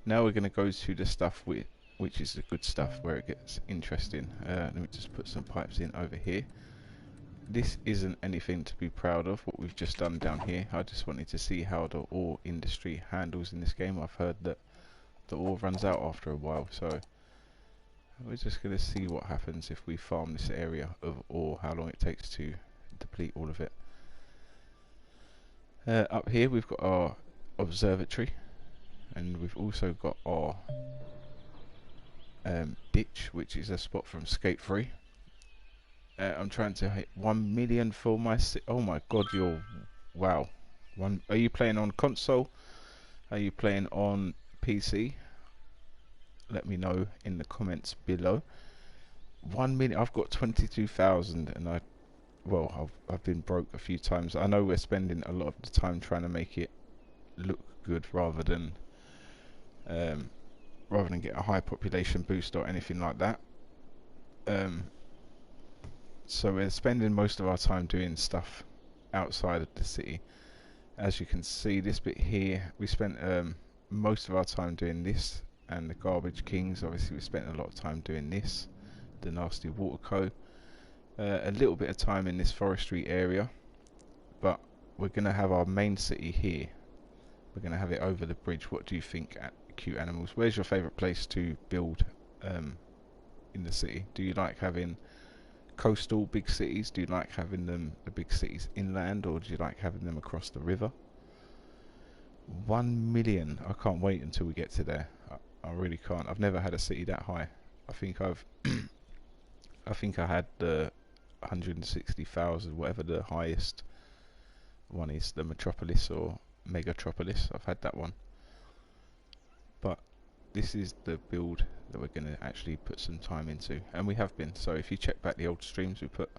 Now we're going to go to the stuff which is the good stuff, where it gets interesting. Let me just put some pipes in over here. This isn't anything to be proud of, what we've just done down here. I just wanted to see how the ore industry handles in this game. I've heard that the ore runs out after a while, so we're just going to see what happens if we farm this area of ore, how long it takes to deplete all of it. Up here we've got our observatory, and we've also got our ditch, which is a spot from Skate 3. I'm trying to hit 1 million for my oh my god, you're wow. Are you playing on console? Are you playing on PC? Let me know in the comments below. 1 million. I've got 22,000, and I've been broke a few times. I know we're spending a lot of the time trying to make it look good rather than get a high population boost or anything like that. So we're spending most of our time doing stuff outside of the city. As you can see, this bit here, we spent most of our time doing this, and the Garbage Kings. Obviously, we spent a lot of time doing this, the Nasty Water Co. A little bit of time in this forestry area, but we're going to have our main city here. We're going to have it over the bridge. What do you think, Cute Animals? Where's your favourite place to build in the city? Do you like having coastal big cities? Do you like having the big cities inland, or do you like having them across the river? 1 million. I can't wait until we get to there. I really can't. I've never had a city that high. I think I had the 160,000, whatever the highest one is, the Metropolis or Megatropolis. I've had that one. But this is the build that we're going to actually put some time into, and we have been. So if you check back the old streams, we put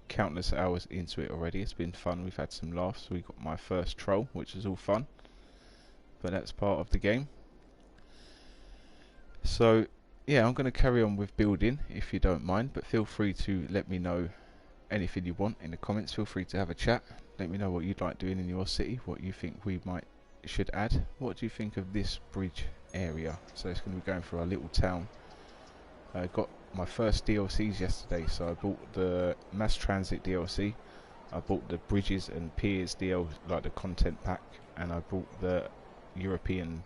countless hours into it already. It's been fun. We've had some laughs. We got my first troll, which is all fun, but that's part of the game. So yeah, I'm going to carry on with building if you don't mind, but feel free to let me know anything you want in the comments. Feel free to have a chat. Let me know what you'd like doing in your city, what you think we should add. What do you think of this bridge area? So it's going to be going for our little town. I got my first DLCs yesterday, so I bought the Mass Transit DLC, I bought the Bridges and Piers like the content pack, and I bought the European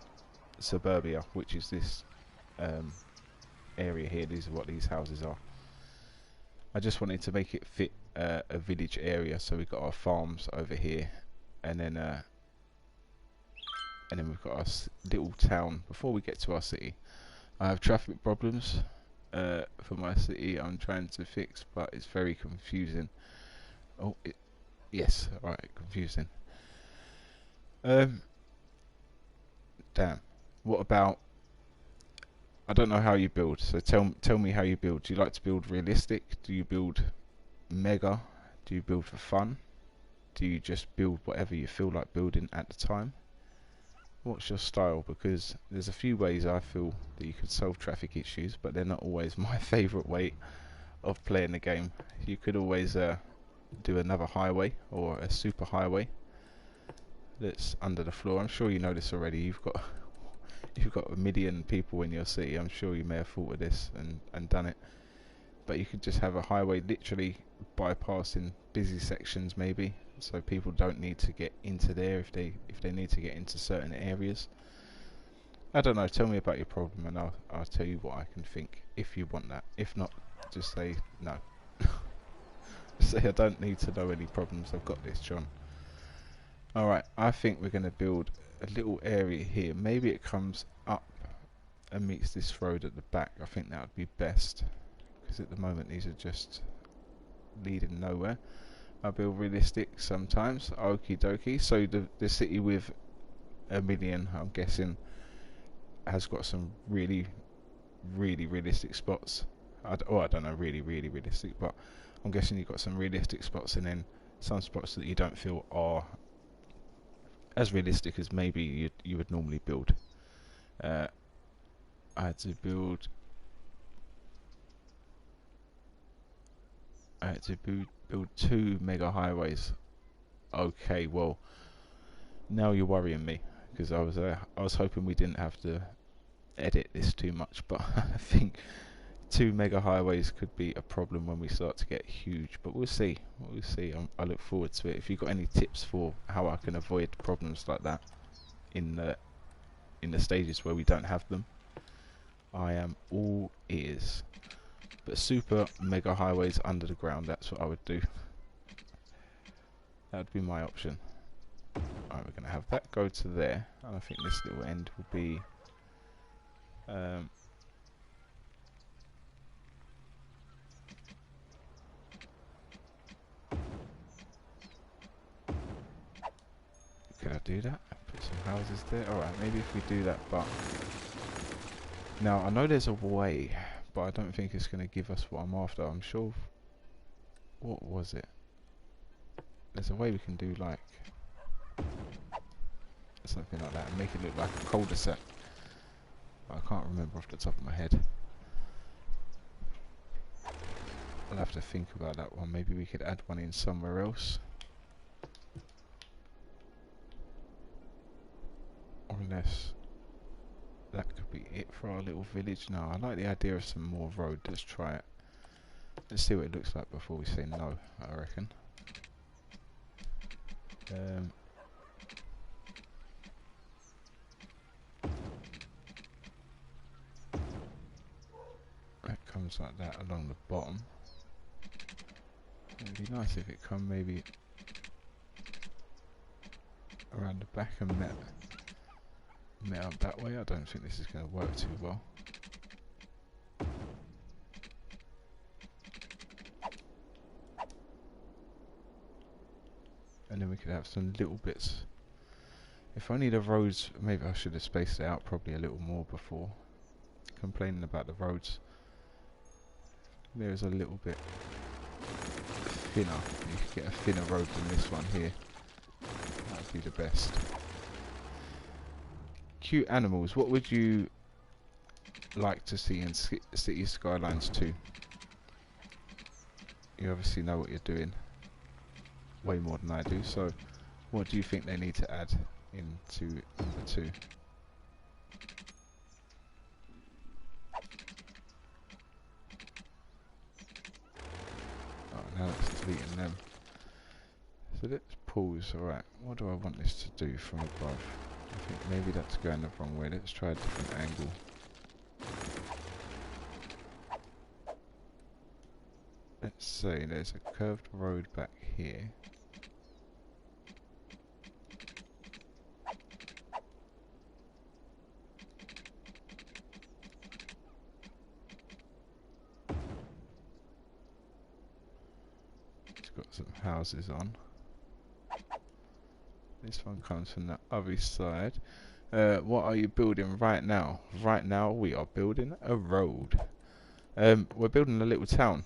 Suburbia, which is this area here. These are what these houses are. I just wanted to make it fit a village area, so we've got our farms over here, and then we've got our little town before we get to our city. I have traffic problems for my city I'm trying to fix, but it's very confusing. Oh, yes, alright, confusing. Damn. What about, I don't know how you build, so tell me how you build. Do you like to build realistic? Do you build mega? Do you build for fun? Do you just build whatever you feel like building at the time? What's your style? Because there's a few ways I feel that you could solve traffic issues, but they're not always my favourite way of playing the game. You could always do another highway or a super highway that's under the floor. I'm sure you know this already. You've got 1 million people in your city. I'm sure you may have thought of this and done it. But you could just have a highway literally bypassing busy sections, maybe, so people don't need to get into there if they need to get into certain areas. I don't know, tell me about your problem and I'll tell you what I can think if you want that. If not, just say no. Just say I don't need to know any problems, I've got this, John. Alright, I think we're going to build a little area here. Maybe it comes up and meets this road at the back. I think that would be best, because at the moment these are just leading nowhere. I build realistic sometimes. Okie dokie. So the city with 1 million, I'm guessing, has got some really realistic spots. I don't know, really realistic, but I'm guessing you've got some realistic spots, and then some spots that you don't feel are as realistic as maybe you would normally build. I had to build build 2 mega highways. Okay, well, now you're worrying me, because I was hoping we didn't have to edit this too much, but I think 2 mega highways could be a problem when we start to get huge, but we'll see. I look forward to it. If you've got any tips for how I can avoid problems like that in the stages where we don't have them, I am all ears. But super mega highways under the ground, that's what I would do. That would be my option. Alright, we're going to have that go to there, and I think this little end will be do that. Put some houses there. Alright, maybe if we do that, but now I know there's a way, but I don't think it's going to give us what I'm after. I'm sure. What was it? There's a way we can do like something like that and make it look like a cul-de-sac. I can't remember off the top of my head. I'll have to think about that one. Maybe we could add one in somewhere else. Unless that could be it for our little village. No, I like the idea of some more road. Let's try it. Let's see what it looks like before we say no, I reckon. That comes like that along the bottom. It'd be nice if it come maybe around the back and met up that way. I don't think this is going to work too well. And then we could have some little bits. If only the roads, maybe I should have spaced it out probably a little more before complaining about the roads. There's a little bit thinner. You could get a thinner road than this one here. That would be the best. Cute animals. What would you like to see in City Skylines 2? You obviously know what you're doing way more than I do, so what do you think they need to add into number 2? Oh, now it's deleting them. So let's pause. Alright, what do I want this to do from above? I think maybe that's going the wrong way. Let's try a different angle. Let's say there's a curved road back here. It's got some houses on. This one comes from the other side. What are you building right now? Right now we are building a road. We're building a little town.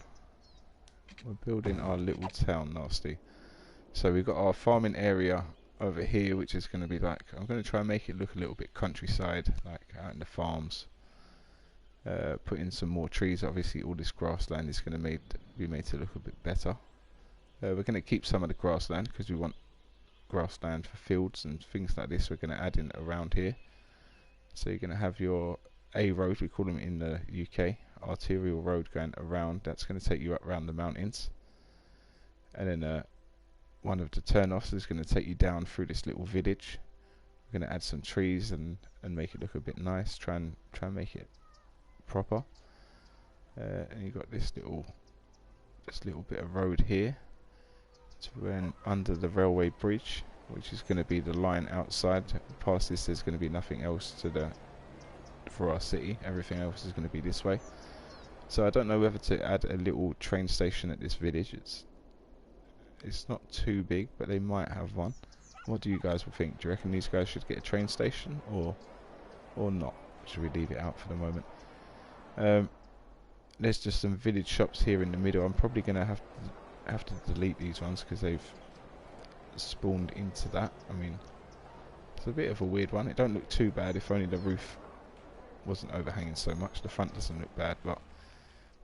We're building our little town, nasty. So we've got our farming area over here, which is going to be like, I'm going to try and make it look a little bit countryside, like out in the farms. Put in some more trees. Obviously all this grassland is going to be made to look a bit better. We're going to keep some of the grassland because we want grassland for fields and things like this. We're going to add in around here. So you're going to have your A road, we call them in the UK, arterial road going around. That's going to take you up around the mountains. And then one of the turn-offs is going to take you down through this little village. We're going to add some trees and make it look a bit nice. Try and make it proper. And you've got this little bit of road here. To run under the railway bridge, which is going to be the line outside. Past this, there's going to be nothing else for our city. Everything else is going to be this way. So I don't know whether to add a little train station at this village. It's not too big, but they might have one. What do you guys think? Do you reckon these guys should get a train station or not? Should we leave it out for the moment? There's just some village shops here in the middle. I'm probably going to have to delete these ones because they've spawned into that. I mean, it's a bit of a weird one. It don't look too bad if only the roof wasn't overhanging so much. The front doesn't look bad, but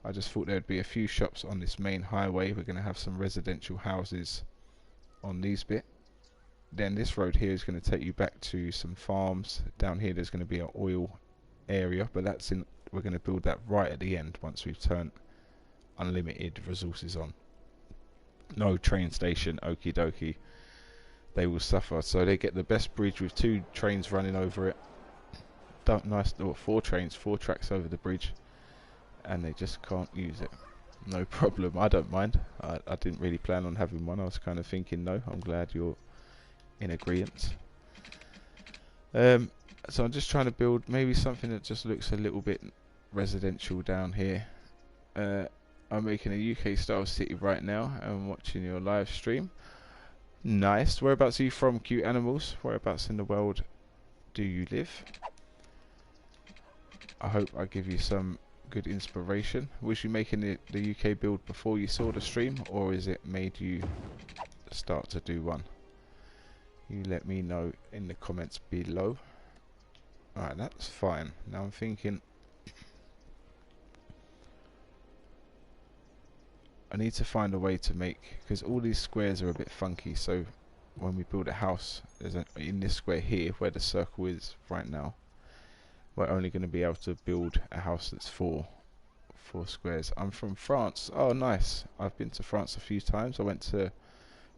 I just thought there'd be a few shops on this main highway. We're going to have some residential houses on these bit. Then this road here is going to take you back to some farms. Down here there's going to be an oil area, but we're going to build that right at the end once we've turned unlimited resources on. No train station, okie dokie. They will suffer. So they get the best bridge with 2 trains running over it. Nice little 4 tracks over the bridge, and they just can't use it. No problem. I don't mind. I didn't really plan on having one. I was kind of thinking no. I'm glad you're in agreement. So I'm just trying to build maybe something that just looks a little bit residential down here. I'm making a UK style city right now. I'm watching your live stream. Nice. Whereabouts are you from, cute animals? Whereabouts in the world do you live? I hope I give you some good inspiration. Was you making the UK build before you saw the stream, or is it made you start to do one? You let me know in the comments below. Alright, that's fine. Now I'm thinking I need to find a way to make, because all these squares are a bit funky, so when we build a house, in this square here where the circle is right now, we're only going to be able to build a house that's four squares. I'm from France. Oh, nice. I've been to France a few times. I went to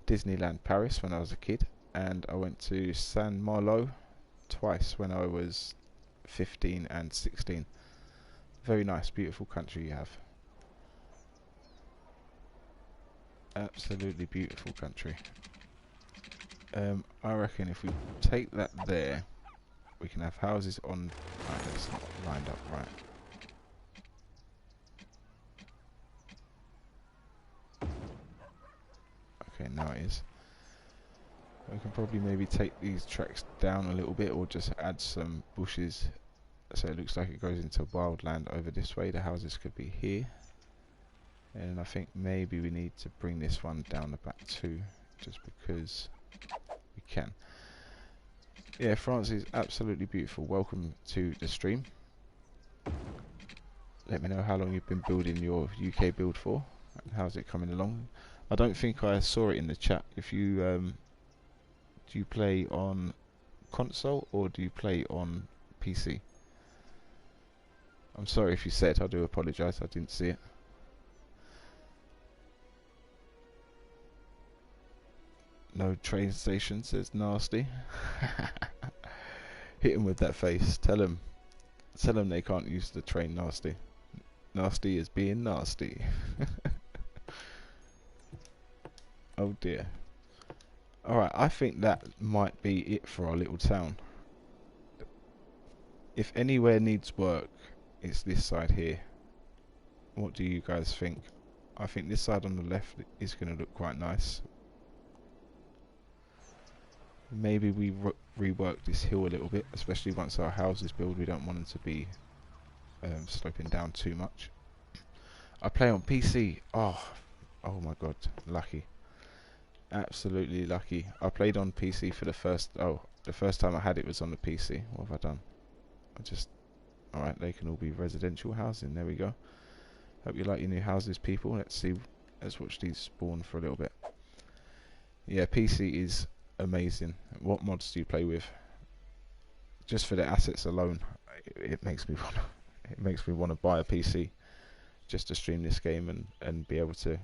Disneyland Paris when I was a kid, and I went to Saint Malo twice when I was 15 and 16. Very nice, beautiful country you have. Absolutely beautiful country. I reckon if we take that there, we can have houses on. Right, that's not lined up right. Okay, now it is. We can probably maybe take these tracks down a little bit, or just add some bushes, so it looks like it goes into wildland over this way. The houses could be here, and I think maybe we need to bring this one down the back too, just because we can. Yeah, France is absolutely beautiful. Welcome to the stream. Let me know how long you've been building your UK build for, and how's it coming along. I don't think I saw it in the chat. If you do you play on console or do you play on PC? I'm sorry if you said. I do apologise. I didn't see it. No train station, says Nasty. Hit him with that face. Tell him they can't use the train, Nasty. Nasty is being nasty. Oh dear. Alright, I think that might be it for our little town. If anywhere needs work, it's this side here. What do you guys think? I think this side on the left is going to look quite nice. Maybe we rework this hill a little bit, especially once our house is built. We don't want them to be sloping down too much. I play on PC. Oh my god, lucky. Absolutely lucky. I played on PC for the first time I had it was on the PC. What have I done? Alright, they can all be residential housing. There we go. Hope you like your new houses, people. Let's watch these spawn for a little bit. Yeah, PC is amazing. What mods do you play with? Just for the assets alone, it makes me want to buy a PC just to stream this game and be able to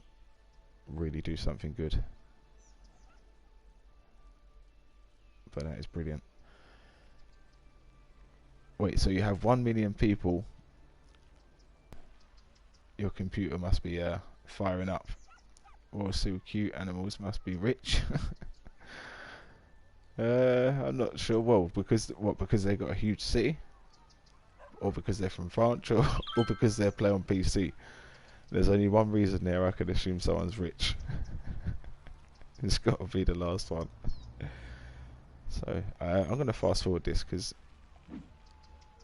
really do something good. But that is brilliant. Wait, so you have 1 million people. Your computer must be firing up. Or so cute animals must be rich. I'm not sure. Well, because they got a huge city, or because they're from France, or because they play on PC. There's only one reason there. I could assume someone's rich. It's got to be the last one. So I'm going to fast forward this because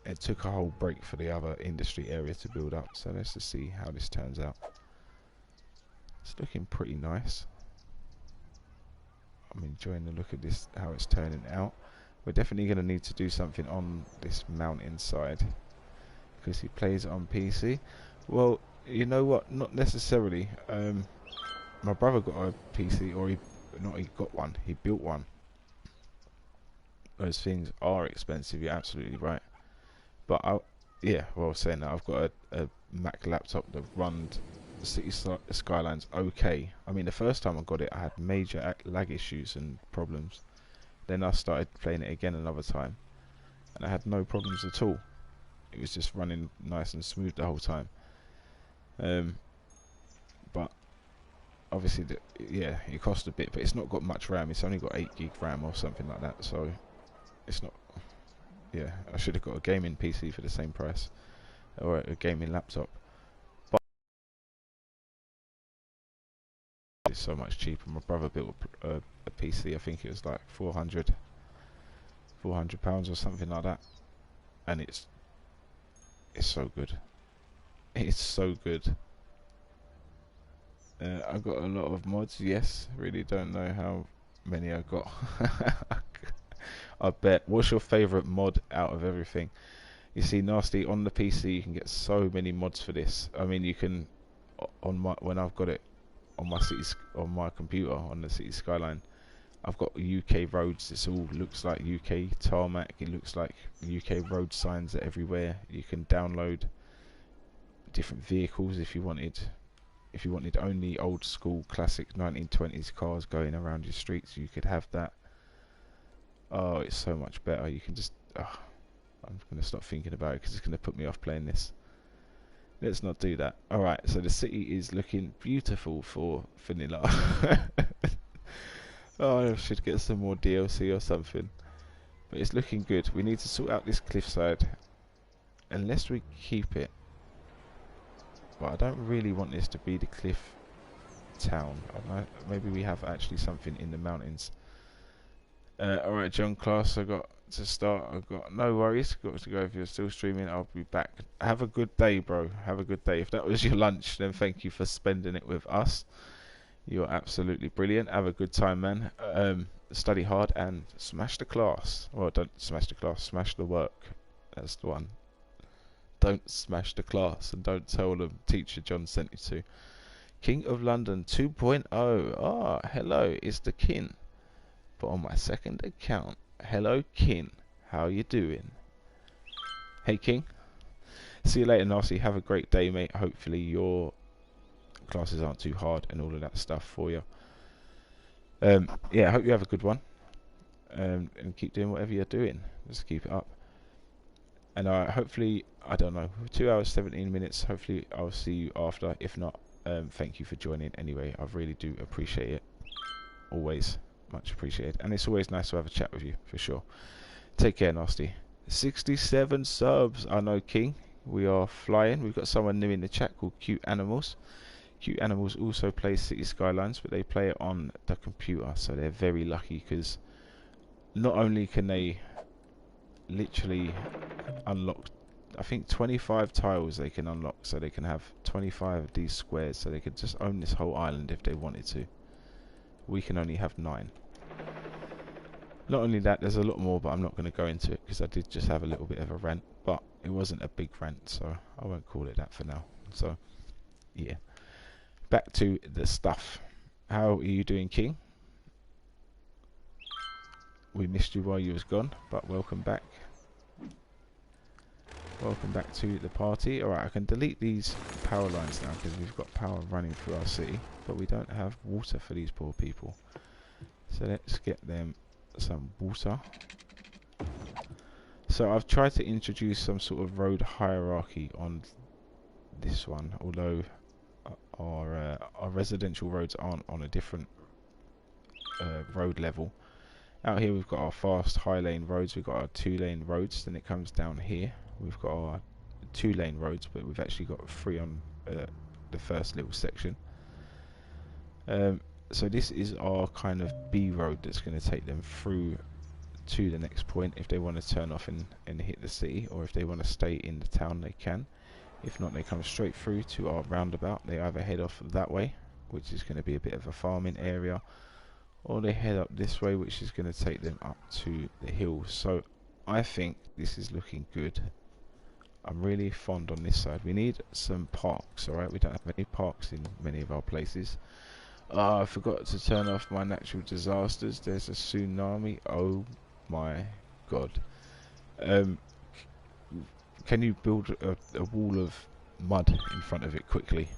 it took a whole break for the other industry area to build up. So let's just see how this turns out. It's looking pretty nice. I'm enjoying the look of this, how it's turning out. We're definitely going to need to do something on this mountain side because he plays on PC. Well, you know what? Not necessarily. My brother got a PC, or he got one. He built one. Those things are expensive. You're absolutely right. But yeah, well, saying that, I've got a Mac laptop that runs Skylines okay. I mean, the first time I got it, I had major lag issues and problems. Then I started playing it again another time, and I had no problems at all. It was just running nice and smooth the whole time. But obviously, yeah, it cost a bit, but it's not got much RAM. It's only got 8 gig RAM or something like that, so it's not. Yeah, I should have got a gaming PC for the same price, or a gaming laptop. But it's so much cheaper. My brother built a PC. I think it was like 400 £400 or something like that, and it's so good. It's so good. I got a lot of mods. Yes, really don't know how many I got. I bet. What's your favourite mod out of everything? You see, Nasty, on the PC you can get so many mods for this. I mean, you can on my when I've got it on my on my computer on the City Skyline. I've got UK roads. It all looks like UK tarmac. It looks like UK road signs are everywhere. You can download different vehicles if you wanted. If you wanted only old school classic 1920s cars going around your streets, you could have that. Oh, it's so much better. You can just... Oh, I'm going to stop thinking about it because it's going to put me off playing this. Let's not do that. Alright, so the city is looking beautiful for vanilla. Oh, I should get some more DLC or something. But it's looking good. We need to sort out this cliffside. Unless we keep it. But I don't really want this to be the cliff town. Maybe we have actually something in the mountains. Alright, John Class, I got to start. I've got no worries. Got to go if you're still streaming. I'll be back. Have a good day, bro. Have a good day. If that was your lunch, then thank you for spending it with us. You're absolutely brilliant. Have a good time, man. Study hard and smash the class. Well, don't smash the class. Smash the work. That's the one. Don't smash the class and don't tell them Teacher John sent you to. King of London 2.0. Ah, hello. It's the kin. But on my second account. Hello, kin. How you doing? Hey, King. See you later, Narcy. Have a great day, mate. Hopefully your classes aren't too hard and all of that stuff for you. Yeah, I hope you have a good one. And keep doing whatever you're doing. Just keep it up. And hopefully, I don't know, 2 hours 17 minutes. Hopefully I'll see you after. If not, thank you for joining anyway. I really do appreciate it. Always much appreciated. And it's always nice to have a chat with you, for sure. Take care, Nasty. 67 subs. I know, King. We are flying. We've got someone new in the chat called Cute Animals. Cute Animals also plays City Skylines, but they play it on the computer, so they're very lucky because not only can they literally unlock, I think 25 tiles they can unlock, so they can have 25 of these squares, so they could just own this whole island if they wanted to. We can only have 9. Not only that, there's a lot more, but I'm not going to go into it because I did just have a little bit of a rant, but it wasn't a big rant, so I won't call it that for now. So yeah, back to the stuff. How are you doing, King? We missed you while you was gone, but welcome back. Welcome back to the party. Alright, I can delete these power lines now because we've got power running through our city, but we don't have water for these poor people. So let's get them some water. So I've tried to introduce some sort of road hierarchy on this one, although our residential roads aren't on a different road level. Out here we've got our fast high lane roads, we've got our 2-lane roads, then it comes down here. We've got our 2-lane roads, but we've actually got 3 on the first little section. So this is our kind of B road that's going to take them through to the next point. If they want to turn off and hit the city, or if they want to stay in the town, they can. If not, they come straight through to our roundabout. They either head off that way, which is going to be a bit of a farming area, or they head up this way, which is going to take them up to the hills. So I think this is looking good. I'm really fond on this side. We need some parks, alright? We don't have many parks in many of our places. I forgot to turn off my natural disasters. There's a tsunami. Oh my god. Can you build a wall of mud in front of it quickly?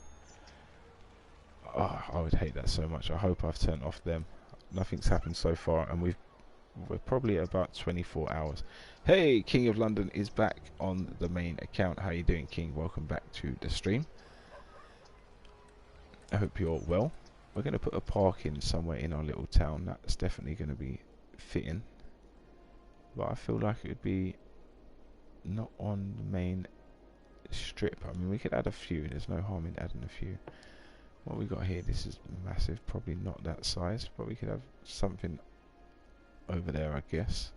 Oh, I would hate that so much. I hope I've turned off them. Nothing's happened so far, and we're probably at about 24 hours. Hey, King of London is back on the main account. How you doing, King? Welcome back to the stream. I hope you're well. We're going to put a park in somewhere in our little town. That's definitely going to be fitting. But I feel like it would be not on the main strip. I mean, we could add a few. There's no harm in adding a few. What we got here, this is massive, probably not that size, but we could have something over there, I guess.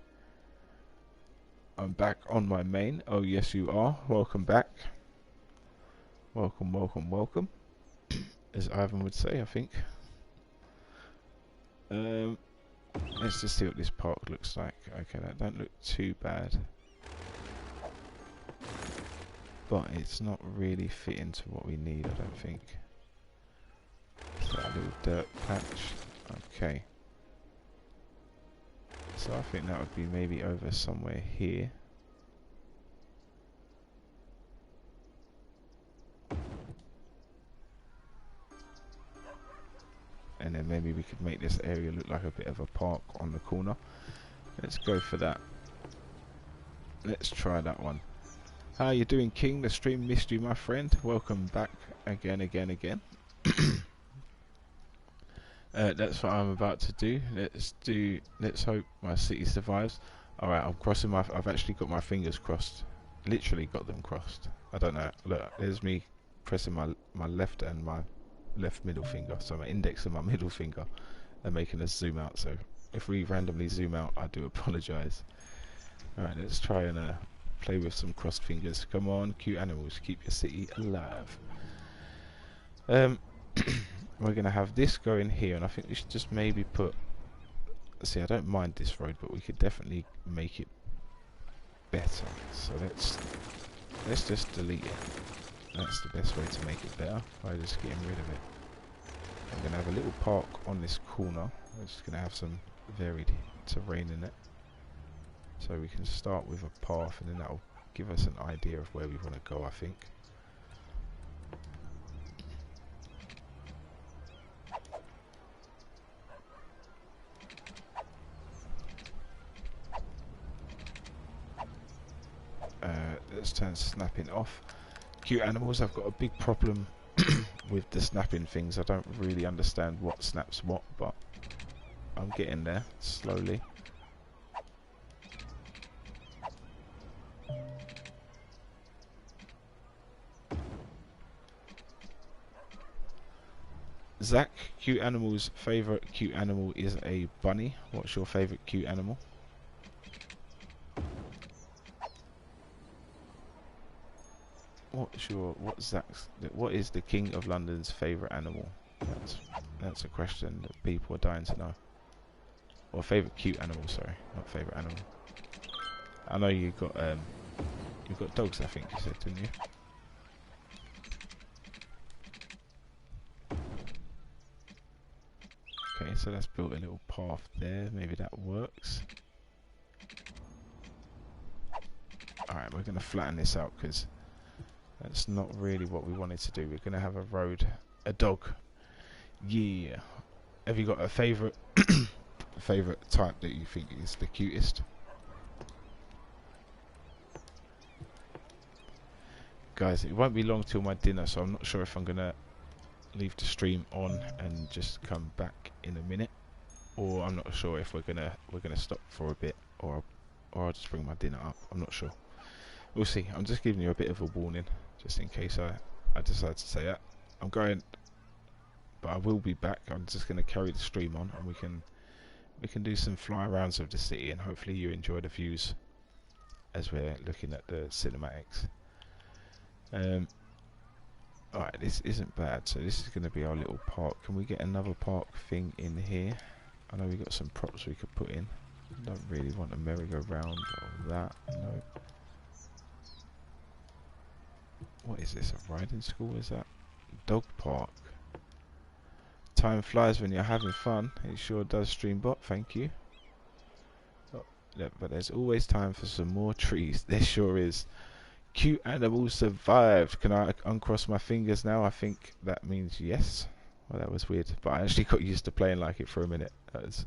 I'm back on my main. Oh yes you are. Welcome back. Welcome, welcome, welcome. As Ivan would say, I think. Let's just see what this park looks like. Okay, that don't look too bad. But it's not really fitting to what we need, I don't think. That little dirt patch. Okay. So I think that would be maybe over somewhere here. And then maybe we could make this area look like a bit of a park on the corner. Let's go for that. Let's try that one. How you doing, King? The stream missed you, my friend. Welcome back again. That's what I'm about to do. Let's hope my city survives. Alright, I'm crossing my... I've actually got my fingers crossed. Literally got them crossed. I don't know. Look, there's me pressing my left and my left middle finger. So my index and my middle finger are making us zoom out. So if we randomly zoom out, I do apologise. Alright, let's try and play with some crossed fingers. Come on, cute animals. Keep your city alive. We're going to have this going here, and I think we should just maybe put... See, I don't mind this road, but we could definitely make it better. So let's just delete it. That's the best way to make it better, by just getting rid of it. I'm going to have a little park on this corner. We're just going to have some varied terrain in it. So we can start with a path, and then that will give us an idea of where we want to go, I think. Let's turn snapping off. Cute animals, I've got a big problem with the snapping things. I don't really understand what snaps what, but I'm getting there slowly. Zach, cute animal's favourite cute animal is a bunny. What's your favourite cute animal? What is the King of London's favourite animal? That's a question that people are dying to know. Or favourite cute animal, sorry, not favourite animal. I know you've got dogs, I think you said, didn't you? Okay, so that's built a little path there. Maybe that works. Alright, we're going to flatten this out because that's not really what we wanted to do. We're going to have a road, a dog. Yeah. Have you got a favourite favourite type that you think is the cutest? Guys, it won't be long till my dinner, so I'm not sure if I'm going to leave the stream on and just come back in a minute, or I'm not sure if we're gonna stop for a bit, or I'll just bring my dinner up. I'm not sure. We'll see. I'm just giving you a bit of a warning, just in case I decide to say that. I'm going, but I will be back. I'm just going to carry the stream on, and we can do some fly arounds of the city, and hopefully you enjoy the views as we're looking at the cinematics. Alright, this isn't bad. So this is going to be our little park. Can we get another park thing in here? I know we got some props we could put in. Don't really want a merry-go-round or that. No. What is this? A riding school? Is that? Dog park. Time flies when you're having fun. It sure does, Streambot. Thank you. Oh, yeah, but there's always time for some more trees. There sure is. Cute animals survived. Can I uncross my fingers now? I think that means yes. Well, that was weird, but I actually got used to playing like it for a minute. That was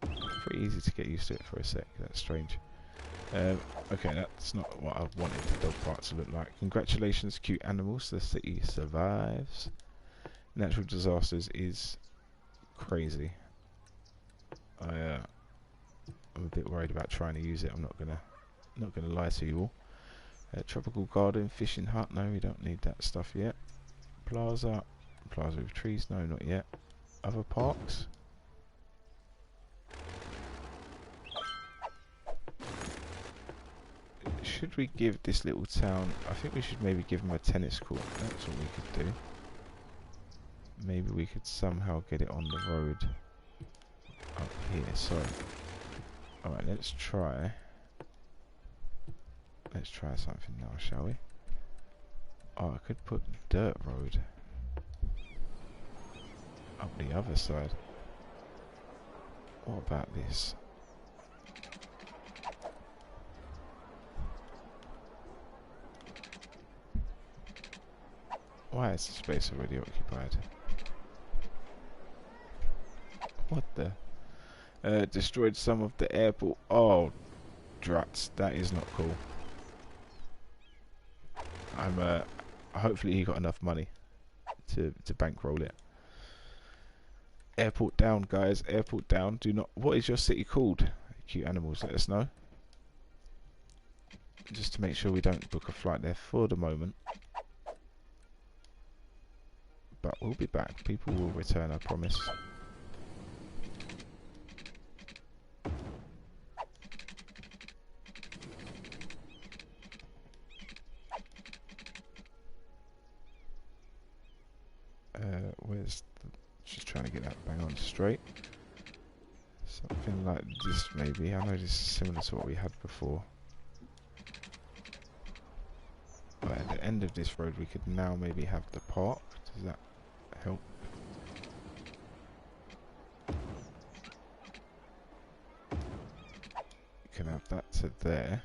pretty easy to get used to it for a sec. That's strange. Okay, that's not what I wanted the dog park to look like. Congratulations, cute animals. The city survives. Natural disasters is crazy. I'm a bit worried about trying to use it. I'm not gonna lie to you all. Tropical garden, fishing hut. No, we don't need that stuff yet. Plaza, Plaza with trees? No, not yet. Other parks? Should we give this little town... I think we should maybe give them a tennis court. That's what we could do. Maybe we could somehow get it on the road up here. So, alright, let's try something now, shall we? Oh, I could put dirt road up the other side. What about this? Why is the space already occupied? What the? Destroyed some of the airport. Oh, druts. That is not cool. Hopefully he got enough money to bankroll it. Airport down, guys. Airport down. Do not... What is your city called? Cute animals, let us know. Just to make sure we don't book a flight there for the moment. But we'll be back. People will return, I promise. Where's the... Just trying to get that bang on straight. Something like this maybe. I know this is similar to what we had before. But at the end of this road we could now maybe have the park. Does that help? You can have that to there.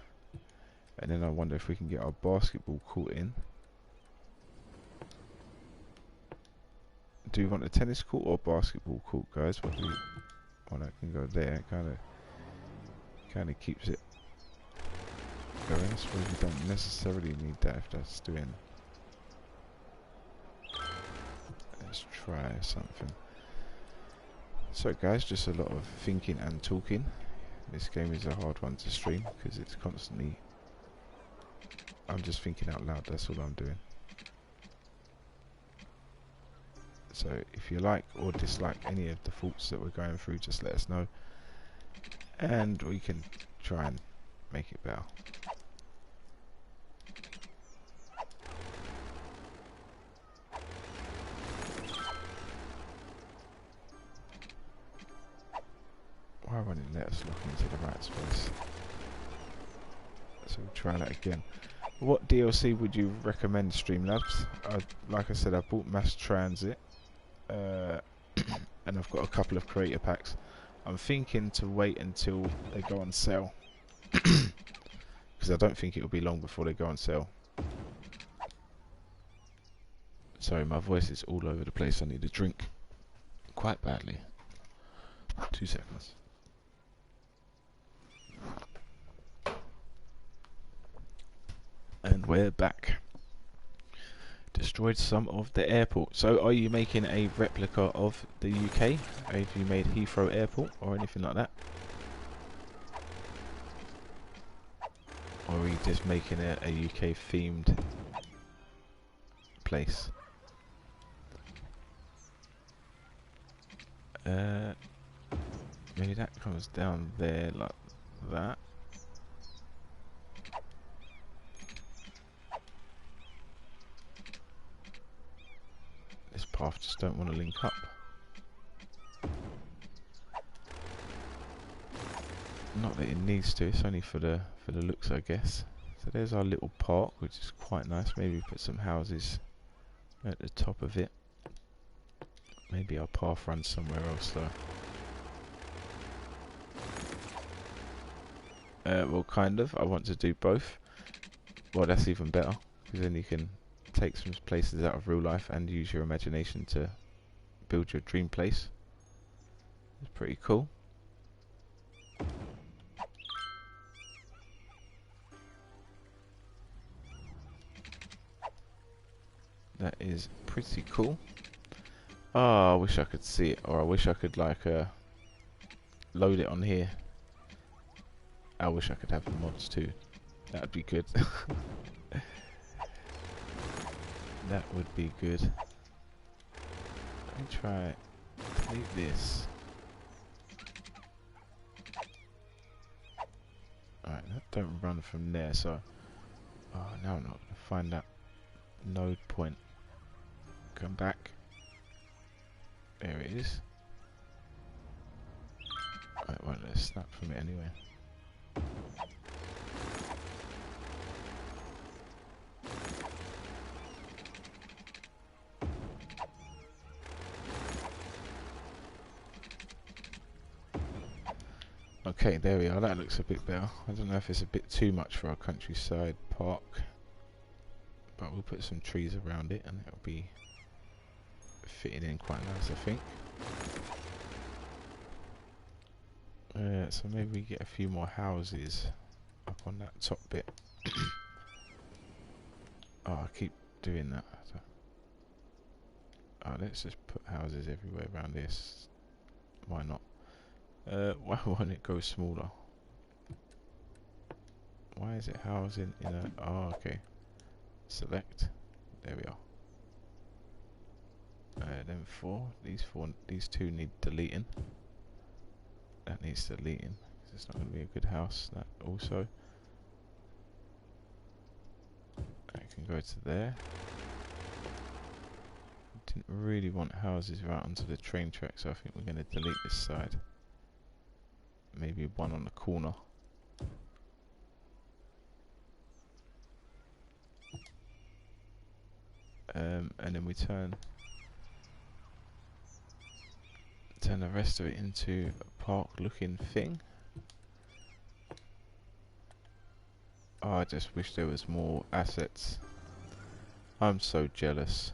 And then I wonder if we can get our basketball court in. Do you want a tennis court or basketball court, guys? What do you... Well, that can go there. Kind of keeps it going. I suppose we don't necessarily need that if that's doing... Let's try something. So guys, just a lot of thinking and talking. This game is a hard one to stream because it's constantly... I'm just thinking out loud, that's all I'm doing. So if you like or dislike any of the thoughts that we're going through, just let us know. And we can try and make it better. Why won't it let us look into the right space? So we'll try that again. What DLC would you recommend, Streamlabs? Like I said, I bought Mass Transit. And I've got a couple of creator packs. I'm thinking to wait until they go on sale. Because I don't think it will be long before they go on sale. Sorry, my voice is all over the place. I need a drink quite badly. 2 seconds. And we're back. Destroyed some of the airport. So are you making a replica of the UK? Have you made Heathrow Airport or anything like that? Or are you just making a UK themed place? Maybe that comes down there like that. This path just don't want to link up. Not that it needs to, it's only for the looks, I guess. So there's our little park, which is quite nice. Maybe put some houses at the top of it. Maybe our path runs somewhere else though. Well, kind of. I want to do both. Well, that's even better, because then you can take some places out of real life and use your imagination to build your dream place. It's pretty cool. That is pretty cool. Oh, I wish I could see it, or I wish I could like load it on here. I wish I could have the mods too. That would be good. That would be good. Let me try delete this. Alright, that don't run from there, so now I'm not gonna find that node point. Come back. There it is. It won't let us snap from it anyway. Okay, there we are. That looks a bit better. I don't know if it's a bit too much for our countryside park, but we'll put some trees around it and it'll be fitting in quite nice, I think. So maybe we get a few more houses up on that top bit. Oh, I keep doing that. Oh, let's just put houses everywhere around this. Why not? Why won't it go smaller? Why is it housing in a... Oh, okay. Select. There we are. Then these two need deleting. That needs deleting. It's not going to be a good house. That also. That can go to there. Didn't really want houses right onto the train track, so I think we're going to delete this side. Maybe one on the corner. And then we turn the rest of it into a park looking thing. Oh, I just wish there was more assets. I'm so jealous.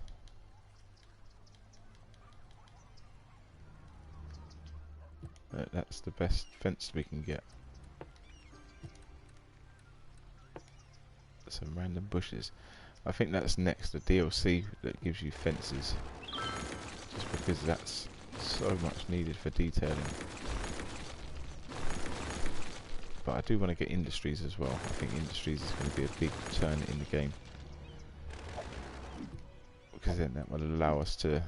That's the best fence we can get. Some random bushes. I think that's next, the DLC that gives you fences. Just because that's so much needed for detailing. But I do want to get industries as well. I think industries is going to be a big turn in the game. Because then that will allow us to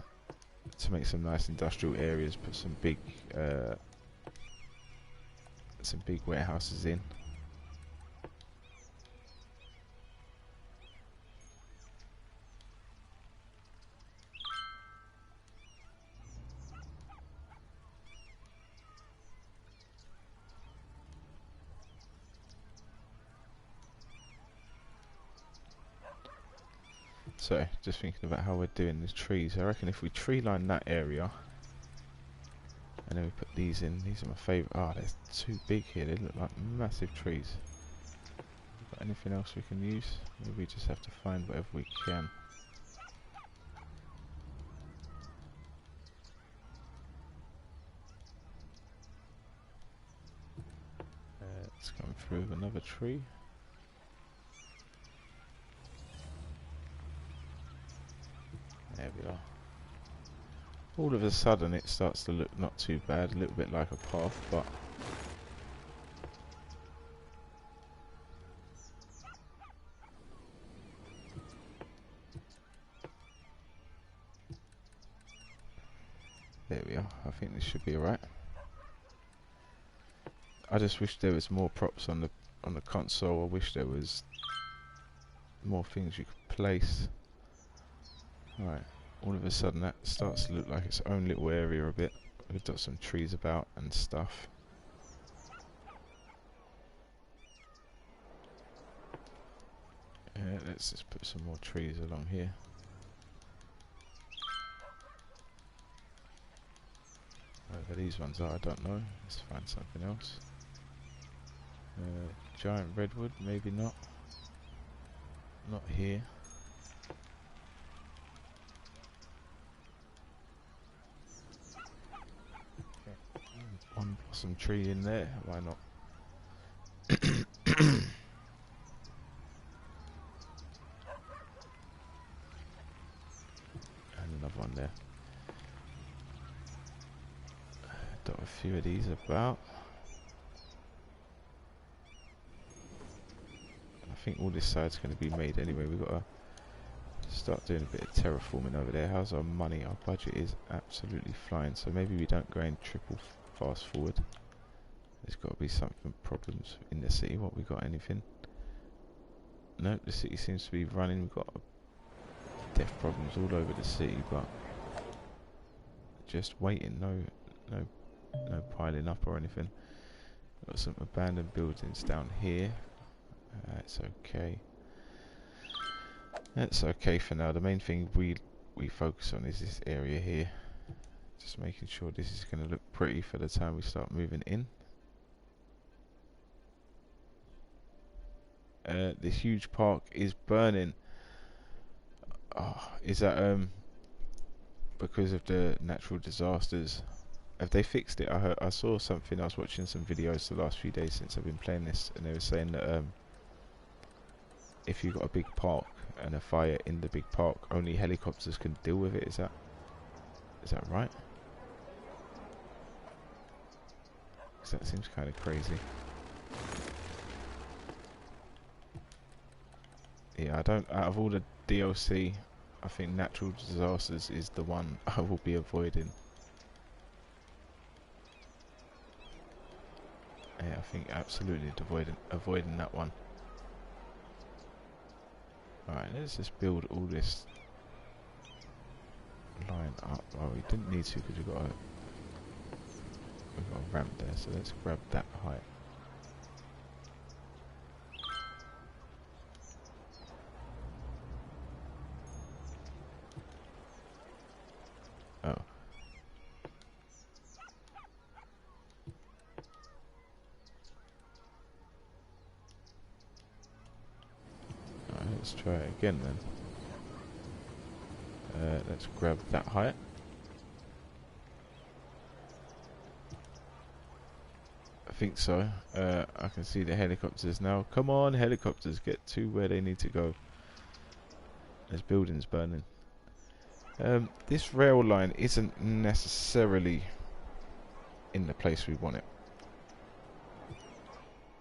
make some nice industrial areas, put some big warehouses in. So, just thinking about how we're doing the trees. I reckon if we tree line that area, and then we put these in. These are my favourite. Ah, they're too big here. They look like massive trees. Got anything else we can use? Maybe we just have to find whatever we can. Let's come through with another tree. There we are. All of a sudden it starts to look not too bad, a little bit like a path, but there we are. I think this should be alright. I just wish there was more props on the console. I wish there was more things you could place. Alright. All of a sudden that starts to look like its own little area a bit. We've got some trees about and stuff. Let's just put some more trees along here. Whatever these ones are, I don't know. Let's find something else. Giant redwood, maybe not. Not here. One blossom tree in there, why not? And another one there. Got a few of these about. I think all this side's going to be made anyway. We've got Start doing a bit of terraforming over there. How's our money? Our budget is absolutely flying, so maybe we don't go in triple fast forward. There's got to be something problems in the city. What, we got anything? No, the city seems to be running. We've got death problems all over the city, but just waiting. No piling up or anything. Got some abandoned buildings down here. It's okay. That's okay for now. The main thing we focus on is this area here. Just making sure this is going to look pretty for the time we start moving in. This huge park is burning. Oh, is that because of the natural disasters? Have they fixed it? I saw something. I was watching some videos the last few days since I've been playing this, and they were saying that if you've got a big park and a fire in the big park, only helicopters can deal with it. Is that right? 'Cause that seems kind of crazy. Yeah, I don't. Out of all the DLC, I think natural disasters is the one I will be avoiding. Yeah, I think absolutely avoiding that one. Alright, let's just build all this line up. Oh, we didn't need to because we've got a ramp there, so let's grab that height. Oh. Alright, let's try it again then. Let's grab that height. I think so. I can see the helicopters now. Come on, helicopters, get to where they need to go. There's buildings burning. This rail line isn't necessarily in the place we want it.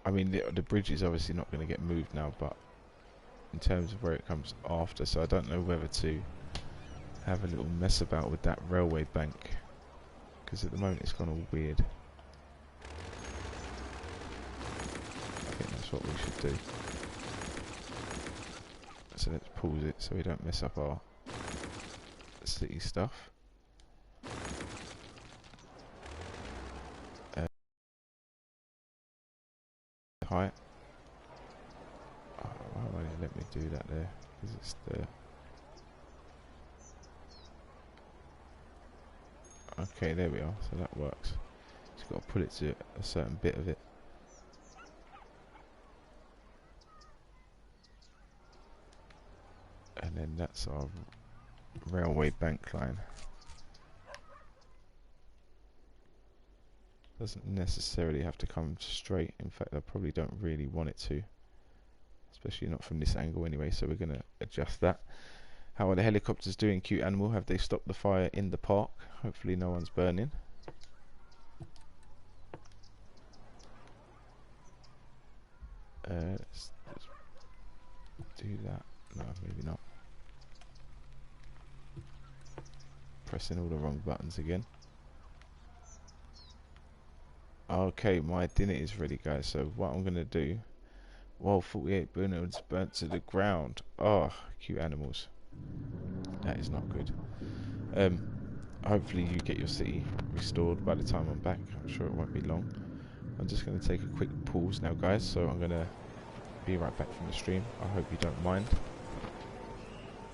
I mean, the bridge is obviously not going to get moved now, but in terms of where it comes after, so I don't know whether to have a little mess about with that railway bank, because at the moment it's gone all weird. I think that's what we should do. So let's pause it so we don't mess up our city stuff. Height. Oh, why won't it let me do that there? Because it's the... Okay, there we are. So that works. Just got to put it to a certain bit of it. And then that's our railway bank line. Doesn't necessarily have to come straight. In fact, I probably don't really want it to. Especially not from this angle anyway, so we're going to adjust that. How are the helicopters doing, cute animal? Have they stopped the fire in the park? Hopefully no one's burning. Let's do that. No, maybe not. Pressing all the wrong buttons again. Okay, my dinner is ready, guys. So what I'm going to do... Whoa, 48 burners burnt to the ground. Oh, cute animals. That is not good. Hopefully you get your city restored by the time I'm back. I'm sure it won't be long. I'm just going to take a quick pause now, guys. So I'm going to be right back from the stream. I hope you don't mind.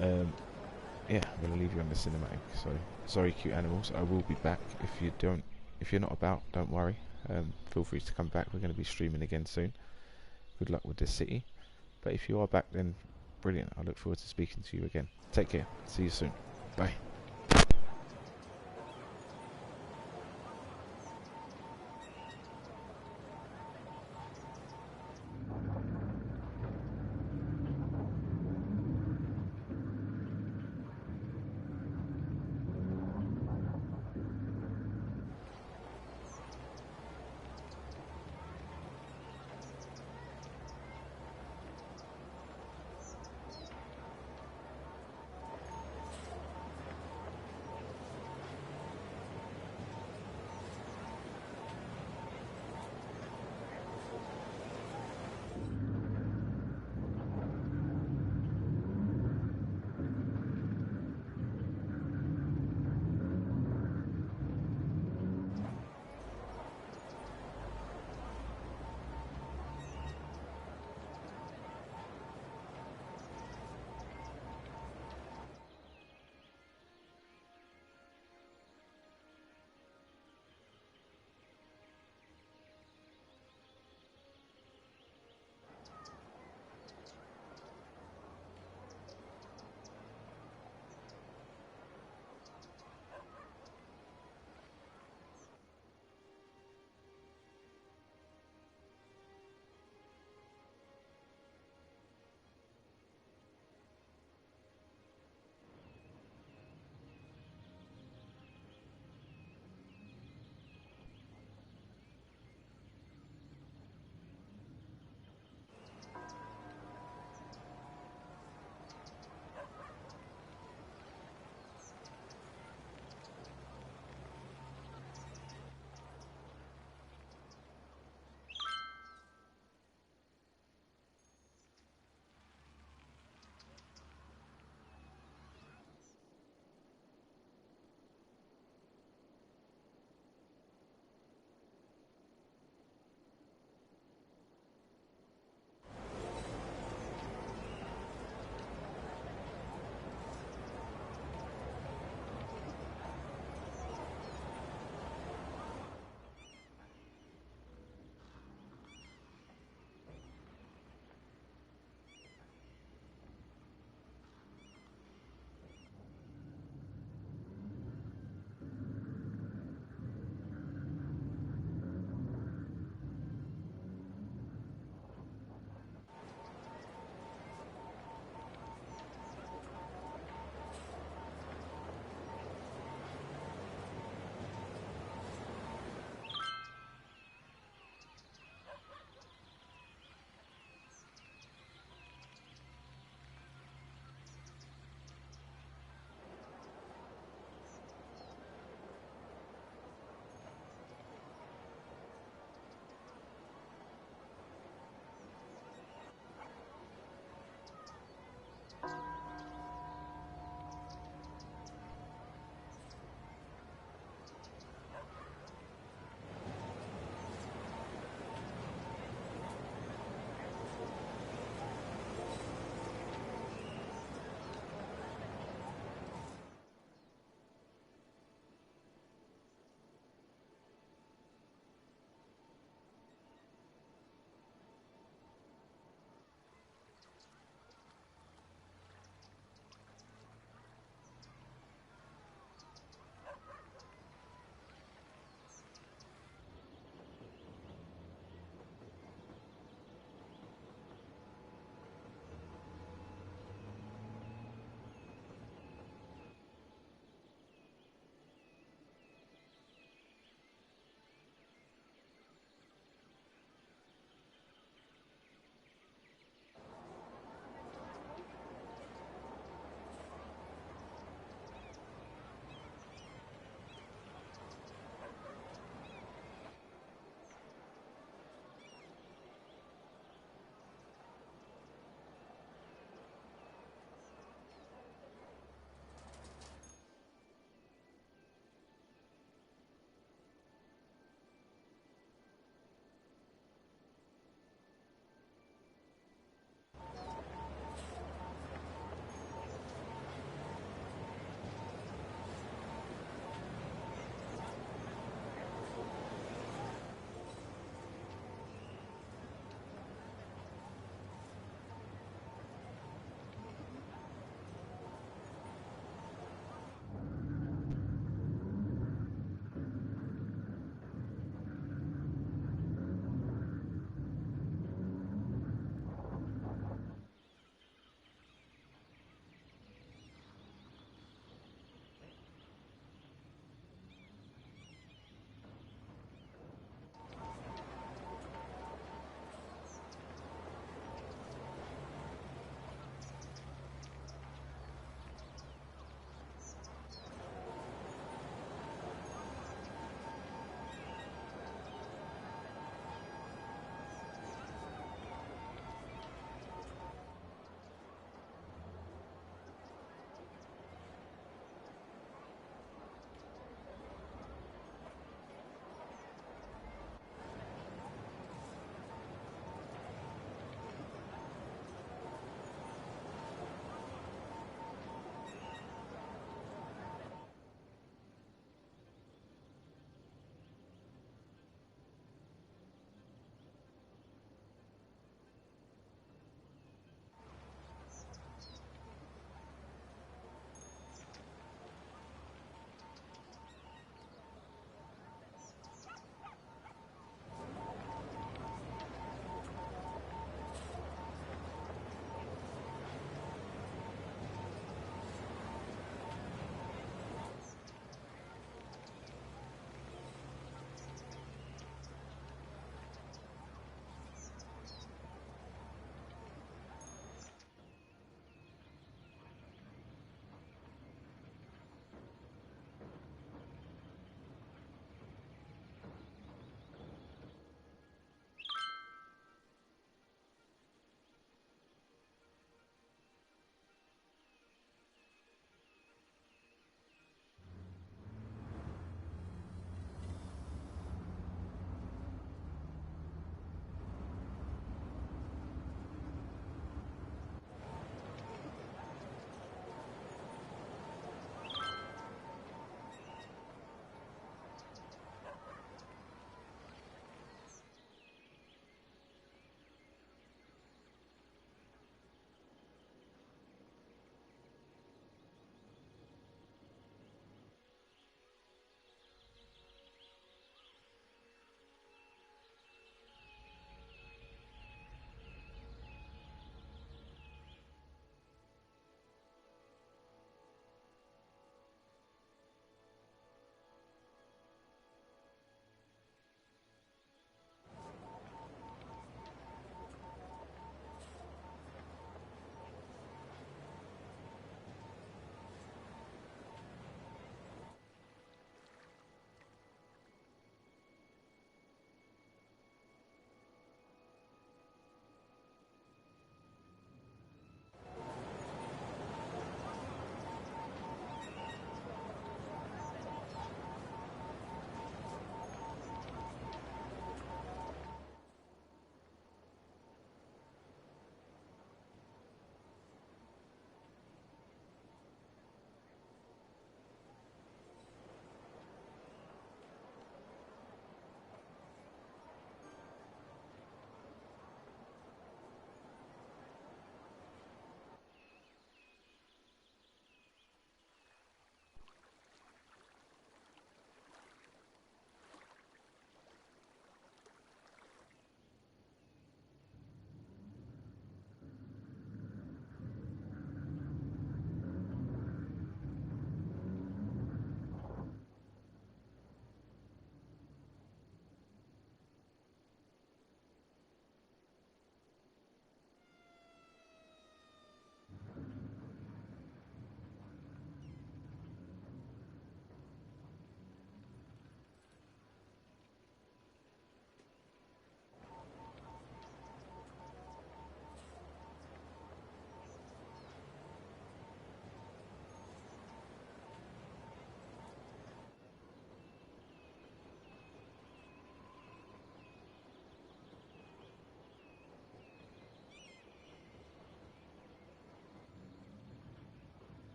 Yeah, I'm going to leave you on the cinematic. So sorry, cute animals. I will be back. If you're not about, don't worry. Feel free to come back. We're going to be streaming again soon. Good luck with this city. But if you are back, then brilliant. I look forward to speaking to you again. Take care. See you soon. Bye.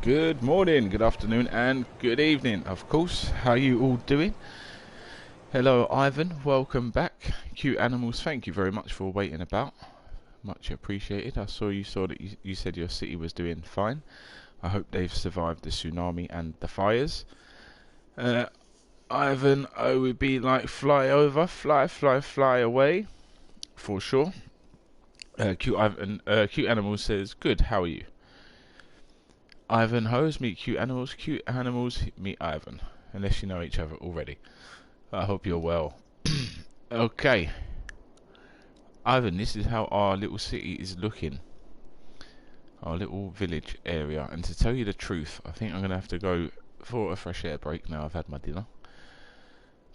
Good morning, good afternoon, and good evening, of course. How are you all doing? Hello, Ivan. Welcome back. Cute animals, thank you very much for waiting about. Much appreciated. I saw that you said your city was doing fine. I hope they've survived the tsunami and the fires. Ivan, I would be like fly over, fly away, for sure. Cute animal says, good. How are you? Ivanhoes meet cute animals meet Ivan, unless you know each other already. I hope you're well. Okay, Ivan, this is how our little city is looking. Our little village area. And to tell you the truth, I think I'm going to have to go for a fresh air break now I've had my dinner.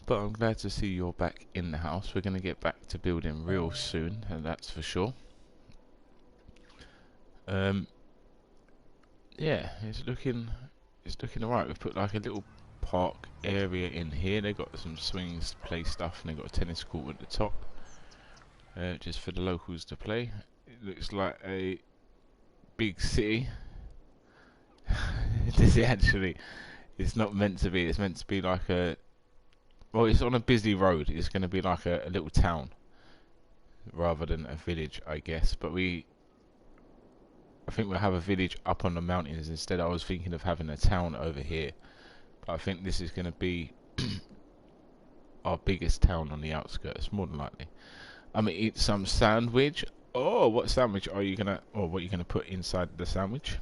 But I'm glad to see you're back in the house. We're going to get back to building real soon, and that's for sure. Yeah, it's looking alright. We've put like a little park area in here. They've got some swings, play stuff, and they've got a tennis court at the top, just for the locals to play. It looks like a big city. Does it actually? It's not meant to be. It's meant to be like a... Well, it's on a busy road. It's going to be like a little town rather than a village, I guess. But I think we'll have a village up on the mountains instead. I was thinking of having a town over here. But I think this is going to be our biggest town on the outskirts, more than likely. I'm going to eat some sandwich. Oh, what sandwich are you going to... Or what are you going to put inside the sandwich?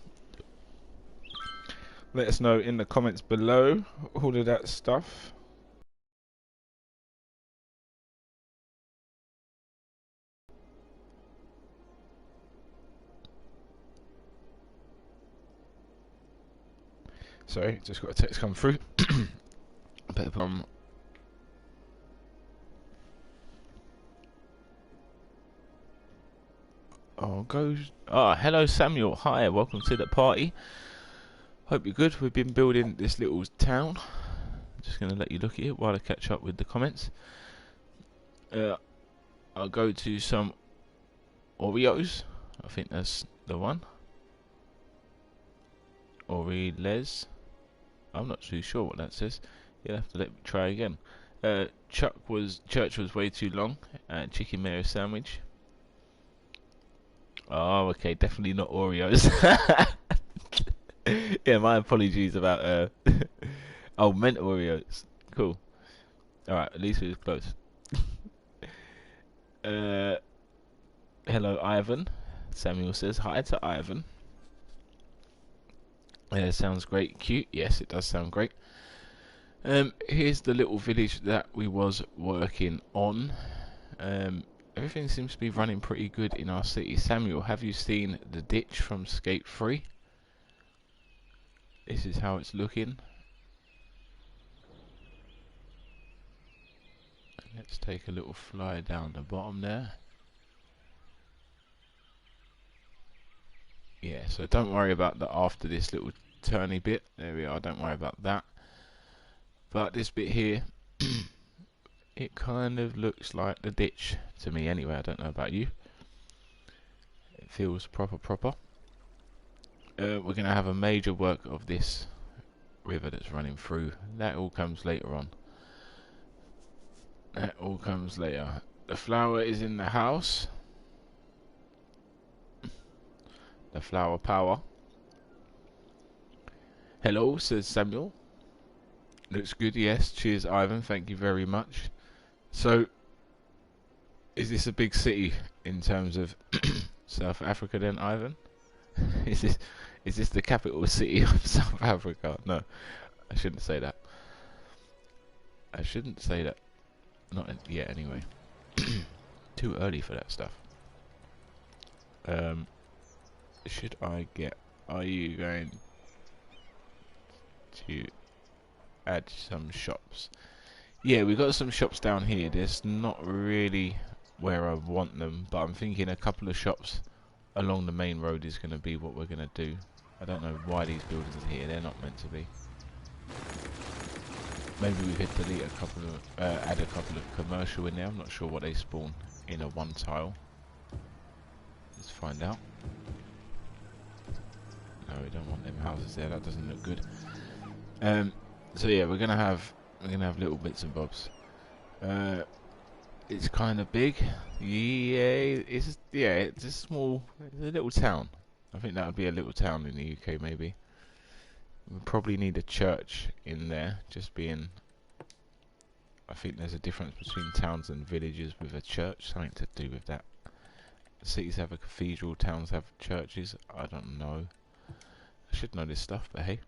Let us know in the comments below. All of that stuff. Sorry, just got a text come through. Better put on. Oh, go. Ah, hello Samuel. Hi, welcome to the party. Hope you're good. We've been building this little town. Just going to let you look at it while I catch up with the comments. I'll go to some Oreos. I think that's the one. Oreos. I'm not too sure what that says. You'll have to let me try again. Church was way too long. Chicken mayo sandwich. Oh, okay, definitely not Oreos. Yeah, my apologies about oh, meant Oreos. Cool. Alright, at least it was close. Hello, Ivan. Samuel says hi to Ivan. Sounds great. Cute. Yes, it does sound great. Here's the little village that we was working on. Everything seems to be running pretty good in our city. Samuel, have you seen the ditch from Skate 3? This is how it's looking. Let's take a little fly down the bottom there. Yeah, so don't worry about that after this little turny bit. There we are, don't worry about that. But this bit here, it kind of looks like the ditch to me anyway. I don't know about you. It feels proper. We're going to have a major work of this river that's running through. That all comes later on. That all comes later. The flower is in the house. The flower power. Hello, says Samuel. Looks good, yes. Cheers, Ivan. Thank you very much. So, is this a big city in terms of South Africa then, Ivan? Is this the capital city of South Africa? No, I shouldn't say that. I shouldn't say that. Not yet, anyway. Too early for that stuff. Should I get... Are you going to add some shops? Yeah, we've got some shops down here. There's not really where I want them, but I'm thinking a couple of shops along the main road is going to be what we're going to do. I don't know why these buildings are here. They're not meant to be. Maybe we could delete a couple of, add a couple of commercial in there. I'm not sure what they spawn in a one tile. Let's find out. No, we don't want them houses there. That doesn't look good. So yeah, we're gonna have little bits and bobs. It's kind of big. It's a small, it's a little town. I think that would be a little town in the UK maybe. We probably need a church in there. Just being, I think there's a difference between towns and villages with a church. Something to do with that. Cities have a cathedral, towns have churches. I don't know. I should know this stuff, but hey.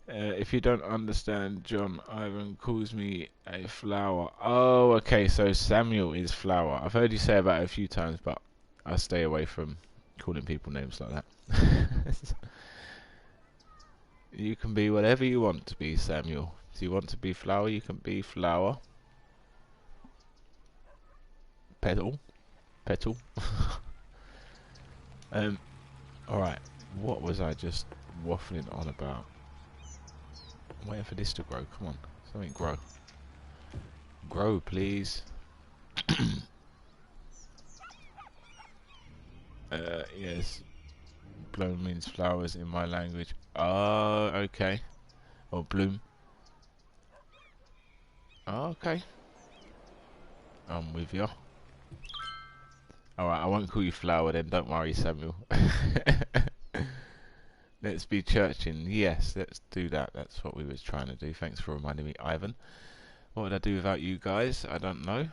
If you don't understand, John, Ivan calls me a flower. Oh, okay, so Samuel is flower. I've heard you say about it a few times, but I stay away from calling people names like that. You can be whatever you want to be, Samuel. Do you want to be flower? You can be flower. Petal. Petal. Alright. What was I just waffling on about? I'm waiting for this to grow. Come on. Something grow. Grow, please. Yes. Blown means flowers in my language. Oh, okay. Or bloom. Oh, okay. I'm with you. Alright, I won't call you flower then. Don't worry, Samuel. Let's be churching. Yes, let's do that. That's what we was trying to do. Thanks for reminding me, Ivan. What would I do without you guys? I don't know.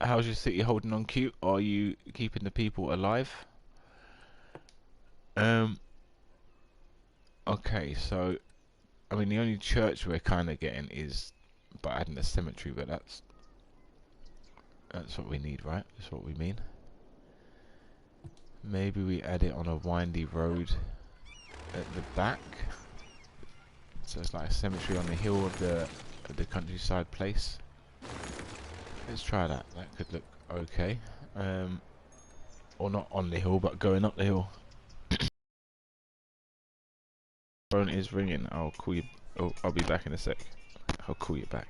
How's your city holding on cute? Are you keeping the people alive? Okay, so I mean the only church we're kind of getting is by adding a cemetery, but that's what we need, right? That's what we mean. Maybe we add it on a windy road at the back, so it's like a cemetery on the hill of the countryside place. Let's try that. That could look okay. Or not on the hill, but going up the hill. Phone is ringing. I'll call you. Oh, I'll be back in a sec. I'll call you back.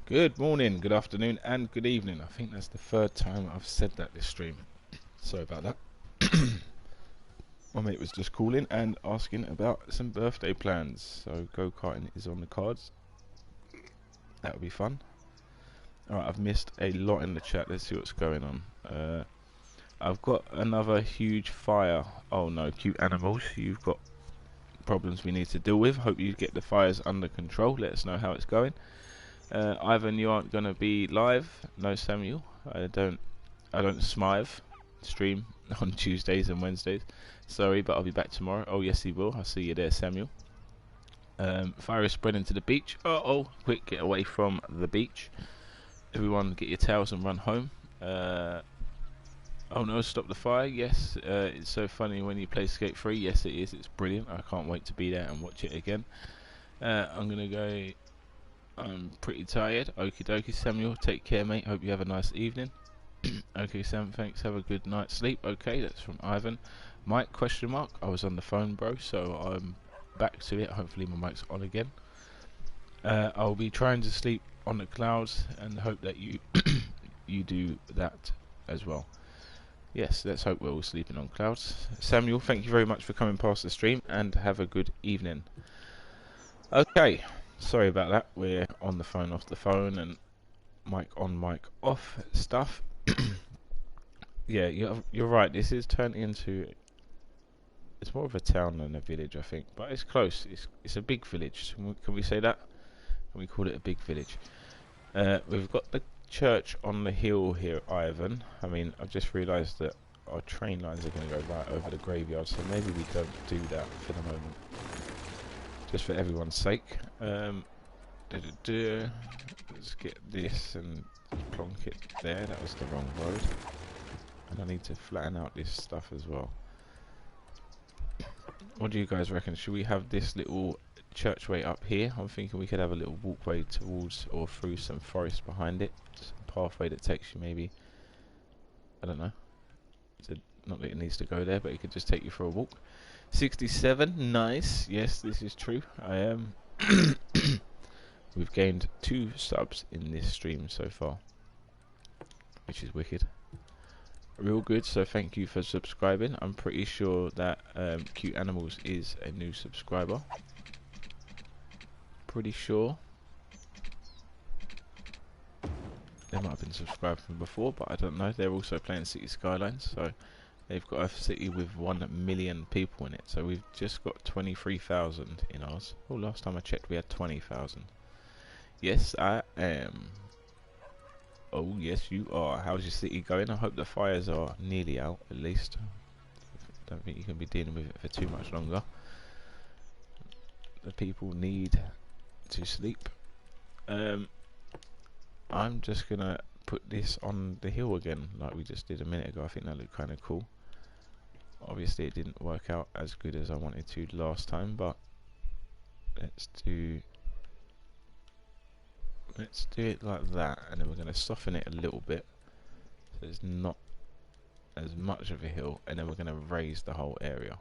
Good morning, good afternoon, and good evening. I think that's the third time I've said that this stream. Sorry about that. My mate was just calling and asking about some birthday plans. So go-karting is on the cards. That'll be fun. Alright, I've missed a lot in the chat. Let's see what's going on. I've got another huge fire. Oh no, cute animals. You've got problems we need to deal with. Hope you get the fires under control. Let us know how it's going. Ivan, you aren't gonna be live. No, Samuel. I don't stream on Tuesdays and Wednesdays. Sorry, but I'll be back tomorrow. Oh yes, he will. I'll see you there, Samuel. Fire is spreading to the beach. Oh, quick, get away from the beach. Everyone, get your towels and run home. Oh no, stop the fire. Yes, it's so funny when you play Skate 3. Yes, it is. It's brilliant. I can't wait to be there and watch it again. I'm gonna go. I'm pretty tired. Okie dokie, Samuel. Take care, mate. Hope you have a nice evening. Okay, Sam. Thanks. Have a good night's sleep. Okay, that's from Ivan. Mike? Question mark. I was on the phone, bro. So I'm back to it. Hopefully my mic's on again. I'll be trying to sleep on the clouds and hope that you you do that as well. Yes, let's hope we're all sleeping on clouds. Samuel, thank you very much for coming past the stream and have a good evening. Okay. Sorry about that, we're on the phone, off the phone, and mic on, mic off stuff. Yeah, you're right, this is turning into... It's more of a town than a village, I think, but it's close. It's a big village. Can we say that? Can we call it a big village? We've got the church on the hill here, Ivan. I mean, I've just realised that our train lines are going to go right over the graveyard, so maybe we don't do that for the moment. Just for everyone's sake. Let's get this and plonk it there. That was the wrong road. And I need to flatten out this stuff as well. What do you guys reckon? Should we have this little churchway up here? I'm thinking we could have a little walkway towards or through some forest behind it. Some pathway that takes you maybe... I don't know. Not that it needs to go there, but it could just take you for a walk. 67, nice. Yes, this is true. I am. We've gained 2 subs in this stream so far, which is wicked. Real good. So thank you for subscribing. I'm pretty sure that Cute Animals is a new subscriber. Pretty sure. They might have been subscribed from before, but I don't know. They're also playing City Skylines, so. They've got a city with 1 million people in it, so we've just got 23,000 in ours. Oh, last time I checked we had 20,000. Yes, I am. Oh, yes, you are. How's your city going? I hope the fires are nearly out, at least. Don't think you can be dealing with it for too much longer. The people need to sleep. I'm just going to put this on the hill again, like we just did a minute ago. I think that looked kind of cool. Obviously it didn't work out as good as I wanted to last time, but let's do it like that, and then we're going to soften it a little bit so it's not as much of a hill, and then we're going to raise the whole area.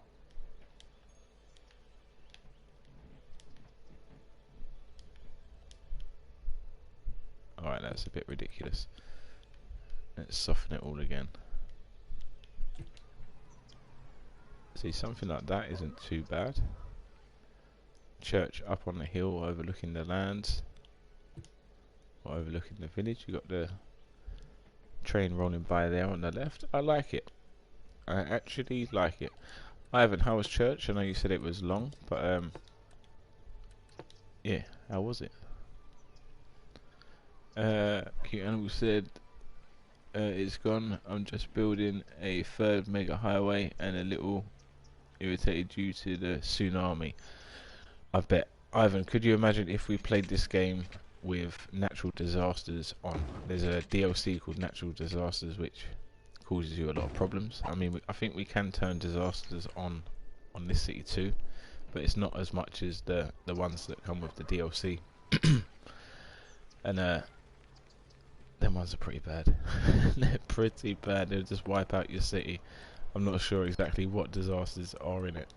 Alright, that's a bit ridiculous. Let's soften it all again. See, something like that isn't too bad. Church up on the hill overlooking the lands, or overlooking the village. You got the train rolling by there on the left. I like it. I actually like it. Ivan, how was church? I know you said it was long, but yeah, how was it? Cute Animal said it's gone. I'm just building a 3rd mega highway and a little irritated due to the tsunami. I bet. Ivan, could you imagine if we played this game with natural disasters on? There's a DLC called Natural Disasters which causes you a lot of problems. I mean, I think we can turn disasters on this city too, but it's not as much as the ones that come with the DLC. And them ones are pretty bad. They're pretty bad. They'll just wipe out your city. I'm not sure exactly what disasters are in it,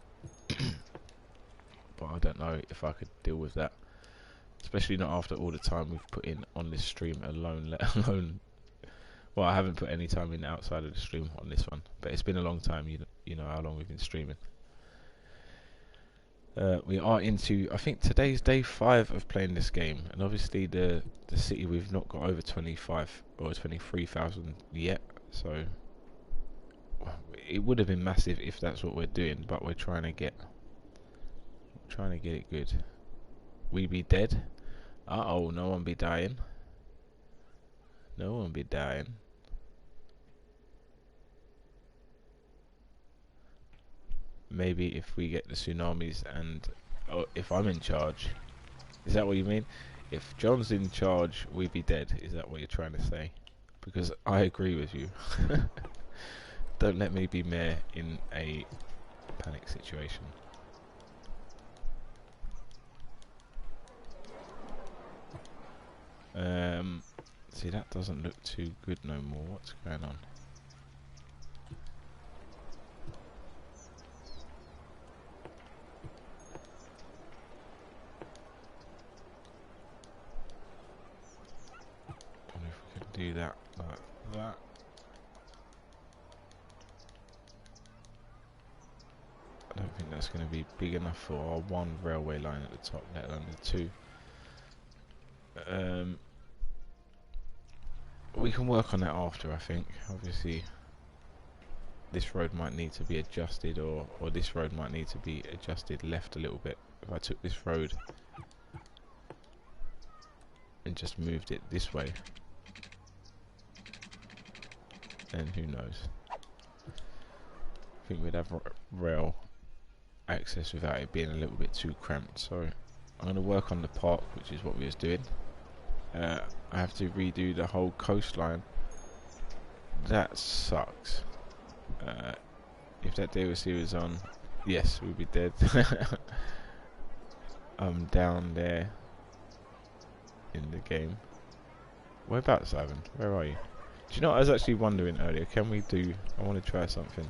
but I don't know if I could deal with that. Especially not after all the time we've put in on this stream alone, let alone... Well, I haven't put any time in outside of the stream on this one, but it's been a long time, you know how long we've been streaming. We are into, I think today's day 5 of playing this game, and obviously the city we've not got over 25 or 23,000 yet, so it would have been massive if that's what we're doing, but we're trying to get it good. We be dead. Uh-oh, no one be dying. No one be dying. Maybe if we get the tsunamis and if I'm in charge. Is that what you mean? If John's in charge, we be dead. Is that what you're trying to say? Because I agree with you. Don't let me be mayor in a panic situation. See, that doesn't look too good no more. What's going on? I wonder if we could do that like that. I don't think that's going to be big enough for our one railway line at the top, let alone the two. We can work on that after, I think. Obviously, this road might need to be adjusted, or this road might need to be adjusted left a little bit. If I took this road and just moved it this way, then who knows? I think we'd have rail access without it being a little bit too cramped. So I'm going to work on the park, which is what we was doing. I have to redo the whole coastline. That sucks. If that DLC was on, yes, we'd be dead. I'm down there in the game. Whereabouts, Ivan? Where are you? Do you know what I was actually wondering earlier? Can we do... I want to try something.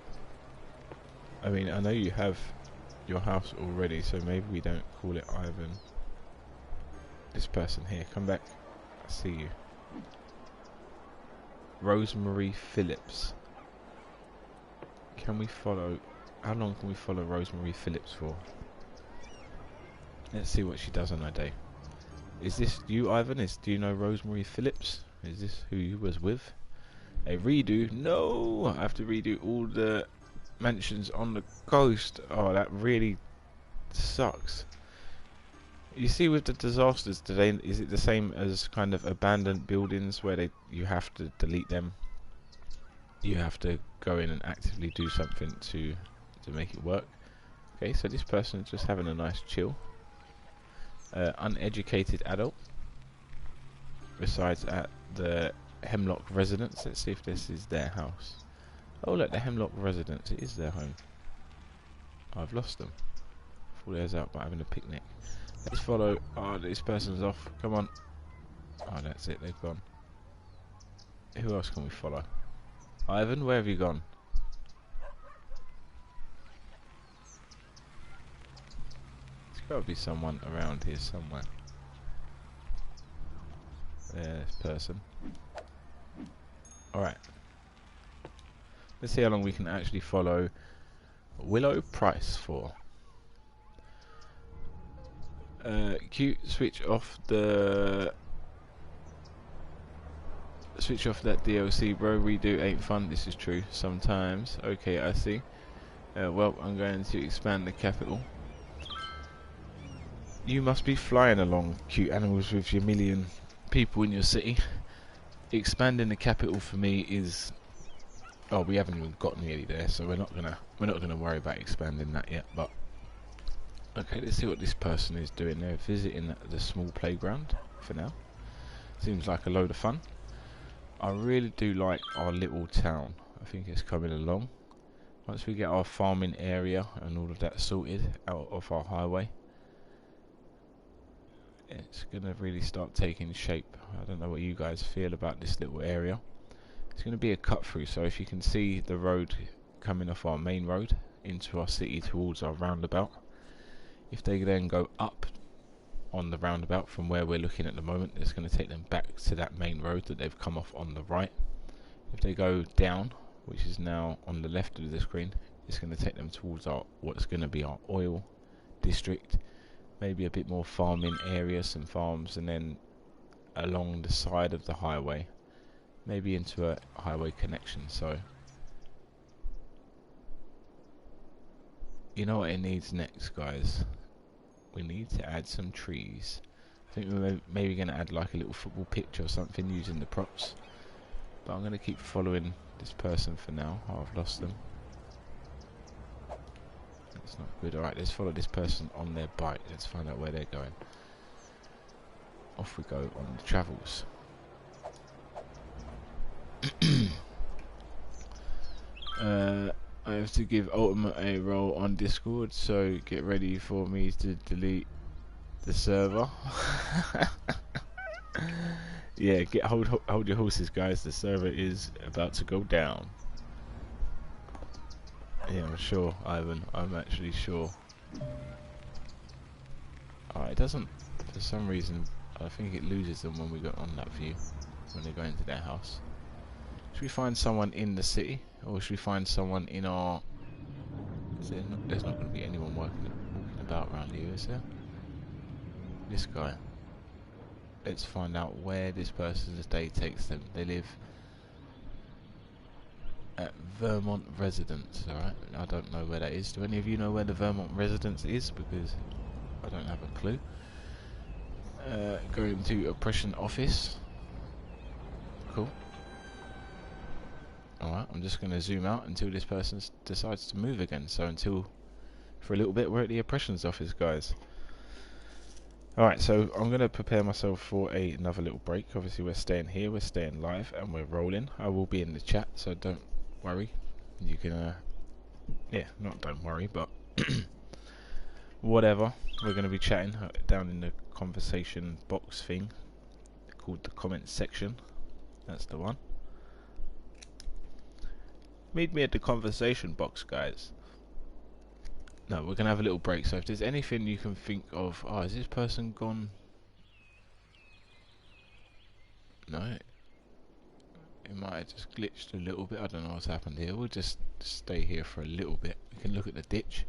I mean, I know you have your house already, so maybe we don't call it Ivan. This person here, come back. I see you. Rosemary Phillips. Can we follow... How long can we follow Rosemary Phillips for? Let's see what she does on her day. Is this you, Ivan? Do you know Rosemary Phillips? Is this who you was with? A redo? No! I have to redo all the mansions on the coast. Oh, that really sucks. You see, with the disasters today, is it the same as kind of abandoned buildings where you have to delete them? You have to go in and actively do something to make it work. Okay, so this person is just having a nice chill. Uneducated adult resides at the Hemlock residence. Let's see if this is their house. Oh look, the Hemlock residence, it is their home. Oh, I've lost them. I thought they was out by having a picnic. Let's follow. Oh, this person's off. Come on. Oh, that's it, they've gone. Who else can we follow? Ivan, where have you gone? There's got to be someone around here somewhere. There's this person. Alright. Let's see how long we can actually follow Willow Price for. Cute, switch off that DLC, bro. Redo ain't fun. This is true sometimes. Okay, I see. Well, I'm going to expand the capital. You must be flying along, cute animals, with your million people in your city. Expanding the capital for me is... Oh, we haven't even got nearly there, so we're not gonna worry about expanding that yet. But okay, let's see what this person is doing. They're visiting the small playground for now. Seems like a load of fun. I really do like our little town. I think it's coming along. Once we get our farming area and all of that sorted out of our highway, it's gonna really start taking shape. I don't know what you guys feel about this little area. It's gonna be a cut through, so if you can see the road coming off our main road into our city towards our roundabout, if they then go up on the roundabout from where we're looking at the moment. It's going to take them back to that main road that they've come off on the right. If they go down, which is now on the left of the screen, it's going to take them towards what's going to be our oil district, maybe a bit more farming area, some farms, and then along the side of the highway, maybe into a highway connection. So you know what it needs next, guys? We need to add some trees. I think we're maybe going to add like a little football pitch or something using the props, but I'm going to keep following this person for now. Oh, I've lost them. That's not good. Alright, let's follow this person on their bike. Let's find out where they're going. Off we go on the travels. I have to give Ultimate a role on Discord, so get ready for me to delete the server. Yeah, hold your horses, guys. The server is about to go down. Yeah, I'm sure, Ivan. I'm actually sure. It doesn't, for some reason, I think it loses them when we go on that view, when they go into their house. Should we find someone in the city, or should we find someone in our... There's not going to be anyone walking about around here, is there? This guy. Let's find out where this person's day takes them. They live at Vermont Residence, alright? I don't know where that is. Do any of you know where the Vermont Residence is? Because I don't have a clue. Going to Oppression Office. Cool. Alright, I'm just going to zoom out until this person decides to move again. So until, for a little bit, we're at the Oppressions Office, guys. Alright, so I'm going to prepare myself for another little break. Obviously we're staying here, we're staying live, and we're rolling. I will be in the chat, so don't worry. You can, yeah, not don't worry, but whatever. We're going to be chatting down in the conversation box thing called the comment section. That's the one. Meet me at the conversation box, guys. No, we're going to have a little break, so if there's anything you can think of... Oh, is this person gone? No. It might have just glitched a little bit. I don't know what's happened here. We'll just stay here for a little bit. We can look at the ditch.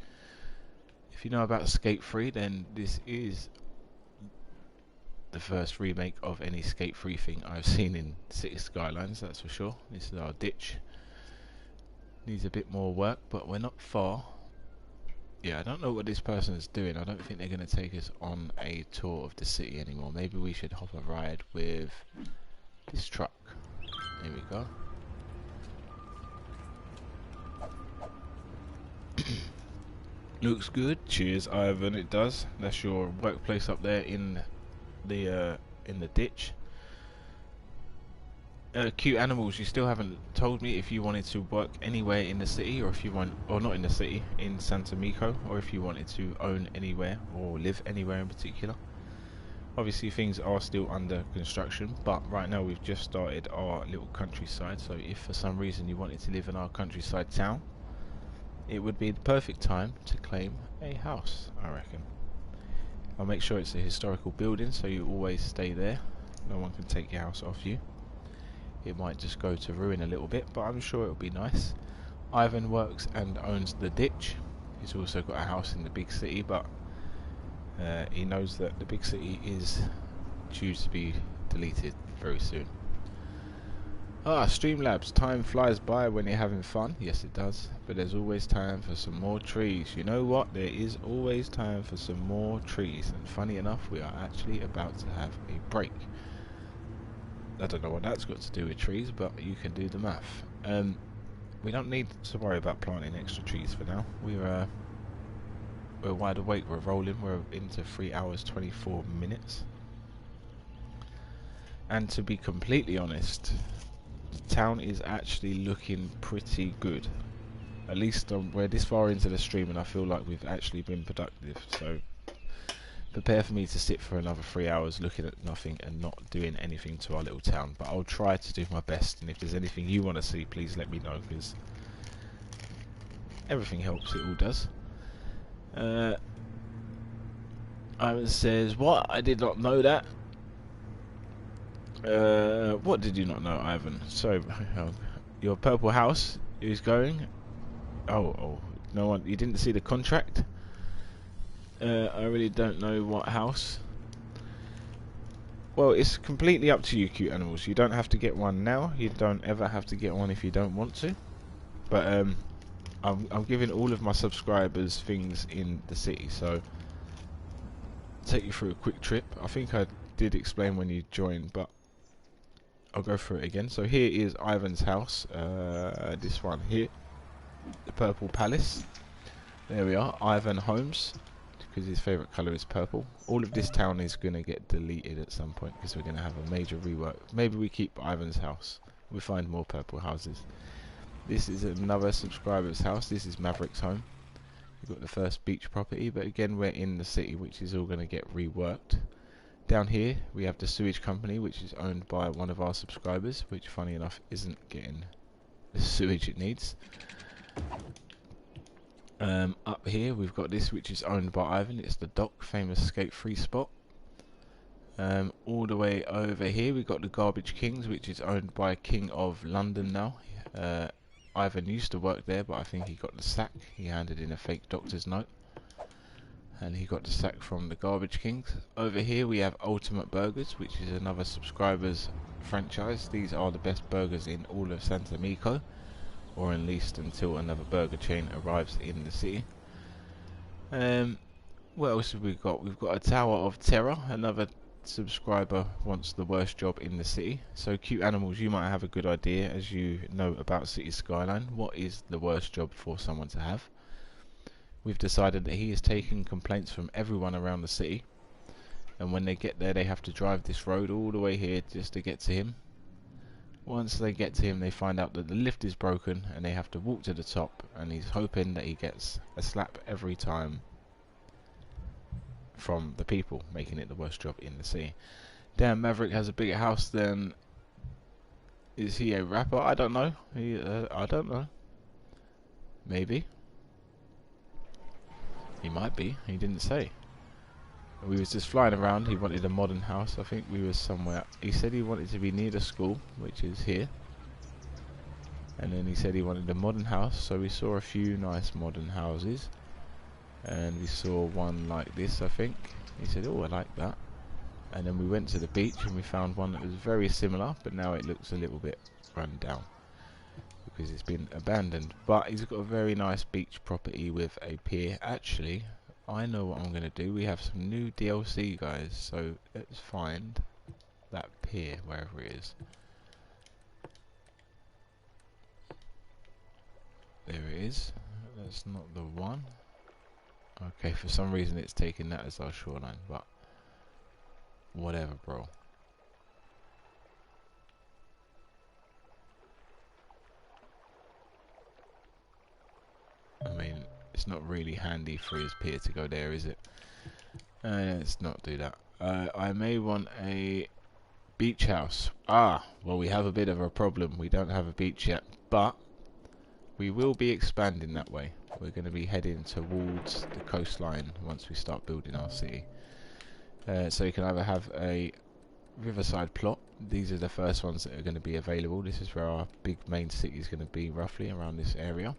If you know about Skate 3, then this is the first remake of any Skate 3 thing I've seen in City Skylines, that's for sure. This is our ditch. Needs a bit more work, but we're not far. Yeah, I don't know what this person is doing. I don't think they're going to take us on a tour of the city anymore. Maybe we should hop a ride with this truck. There we go. Looks good. Cheers, Ivan. It does. That's your workplace up there in the ditch. Cute animals. You still haven't told me if you wanted to work anywhere in the city, or if you want, or not in the city, in Santa Meko, or if you wanted to own anywhere or live anywhere in particular. Obviously, things are still under construction, but right now we've just started our little countryside. So, if for some reason you wanted to live in our countryside town, it would be the perfect time to claim a house, I reckon. I'll make sure it's a historical building, so you always stay there. No one can take your house off you. It might just go to ruin a little bit, but I'm sure it'll be nice. Ivan works and owns the ditch. He's also got a house in the big city, but he knows that the big city is due to be deleted very soon. Streamlabs, time flies by when you're having fun. Yes, it does, but there's always time for some more trees. You know what? There is always time for some more trees, and funny enough, we are actually about to have a break. I don't know what that's got to do with trees, but you can do the math. We don't need to worry about planting extra trees for now. We're wide awake, we're rolling, we're into 3 hours 24 minutes. And to be completely honest, the town is actually looking pretty good. At least we're this far into the stream and I feel like we've actually been productive. So prepare for me to sit for another 3 hours looking at nothing and not doing anything to our little town. But I'll try to do my best, and if there's anything you want to see, please let me know, because everything helps, it all does. Ivan says, what? I did not know that. What did you not know, Ivan? So, your purple house is going. Oh, no one. You didn't see the contract? I really don't know what house. Well, it's completely up to you, cute animals. You don't have to get one now. You don't ever have to get one if you don't want to. But I'm giving all of my subscribers things in the city, so I'll take you through a quick trip. I think I did explain when you joined, but I'll go through it again. So here is Ivan's house. This one here, the Purple Palace. There we are, Ivan Homes, because his favourite colour is purple. All of this town is going to get deleted at some point because we're going to have a major rework. Maybe we keep Ivan's house. We find more purple houses. This is another subscriber's house. This is Maverick's home. We've got the first beach property, but again we're in the city, which is all going to get reworked. Down here we have the sewage company, which is owned by one of our subscribers, which funny enough isn't getting the sewage it needs. Up here we've got this, which is owned by Ivan. It's the dock, famous skate free spot. All the way over here we've got the Garbage Kings, which is owned by King of London now. Ivan used to work there, but I think he got the sack. He handed in a fake doctor's note and he got the sack from the Garbage Kings. Over here we have Ultimate Burgers, which is another subscriber's franchise. These are the best burgers in all of Santa Meko, or at least until another burger chain arrives in the city. What else have we got? We've got a Tower of Terror. Another subscriber wants the worst job in the city. So cute animals, you might have a good idea, as you know about City Skyline. What is the worst job for someone to have? We've decided that he is taking complaints from everyone around the city, and when they get there they have to drive this road all the way here just to get to him. Once they get to him they find out that the lift is broken and they have to walk to the top, and he's hoping that he gets a slap every time from the people, making it the worst job in the city. Damn, Maverick has a bigger house than... Is he a rapper? I don't know. I don't know. Maybe. He might be. He didn't say. We was just flying around. He wanted a modern house. I think we was somewhere. He said he wanted to be near the school, which is here. And then he said he wanted a modern house. So we saw a few nice modern houses. And we saw one like this, I think. He said, oh, I like that. And then we went to the beach and we found one that was very similar, but now it looks a little bit run down because it's been abandoned. But he's got a very nice beach property with a pier. Actually, I know what I'm going to do. We have some new DLC, guys, so let's find that pier wherever it is. There it is. That's not the one. Okay, for some reason it's taking that as our shoreline, but whatever, bro. I mean, it's not really handy for his pier to go there, is it? Let's not do that. I may want a beach house. Ah, well, we have a bit of a problem. We don't have a beach yet, but we will be expanding that way. We're going to be heading towards the coastline once we start building our city. So you can either have a riverside plot. These are the first ones that are going to be available. This is where our big main city is going to be, roughly around this area.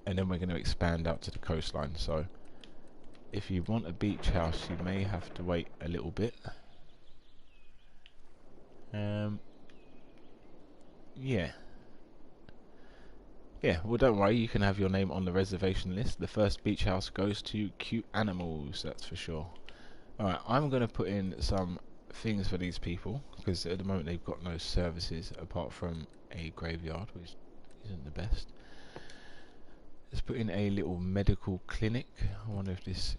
And then we're going to expand out to the coastline. So if you want a beach house, you may have to wait a little bit. Yeah, well, don't worry, you can have your name on the reservation list. The first beach house goes to cute animals, that's for sure. Alright, I'm going to put in some things for these people, because at the moment they've got no services apart from a graveyard, which isn't the best. Let's put in a little medical clinic. I wonder if this,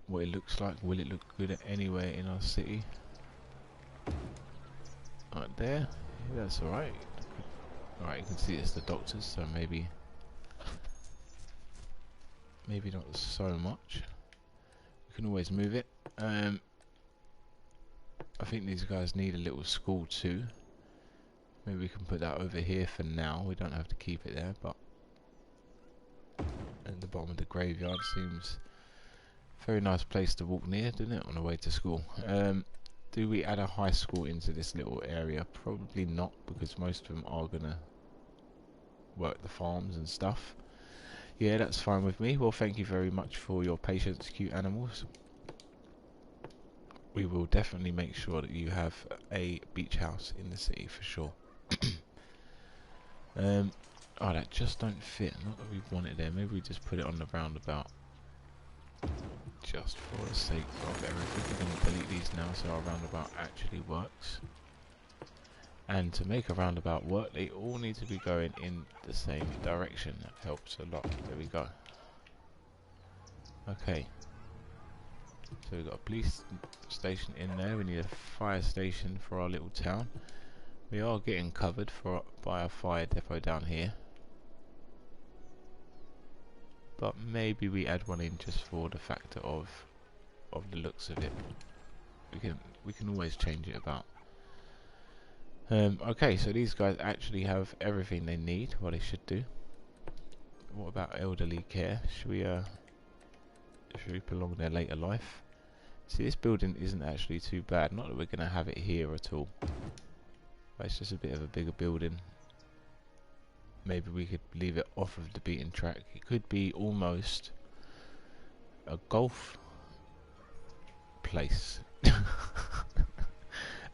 what it looks like. Will it look good anywhere in our city? Right there, yeah, that's alright. Alright, you can see it's the doctors, so maybe not so much. We can always move it. I think these guys need a little school too. Maybe we can put that over here for now. We don't have to keep it there, but at the bottom of the graveyard seems Very nice place to walk near, didn't it, on the way to school? Do we add a high school into this little area? Probably not, because most of them are gonna work the farms and stuff. Yeah, that's fine with me. Well, thank you very much for your patience, cute animals. We will definitely make sure that you have a beach house in the city for sure. Oh, that just don't fit. Not that we want it there. Maybe we just put it on the roundabout. Just for the sake of everything. We're going to delete these now so our roundabout actually works. And to make a roundabout work, they all need to be going in the same direction. That helps a lot. There we go. Okay. So we've got a police station in there. We need a fire station for our little town. We are getting covered by a fire depot down here. But maybe we add one in just for the factor of the looks of it. We can always change it about. Okay, so these guys actually have everything they need. Well, they should do. What about elderly care? Should we prolong their later life? See, this building isn't actually too bad. Not that we're going to have it here at all. But it's just a bit of a bigger building. Maybe we could leave it off of the beaten track. It could be almost a golf place.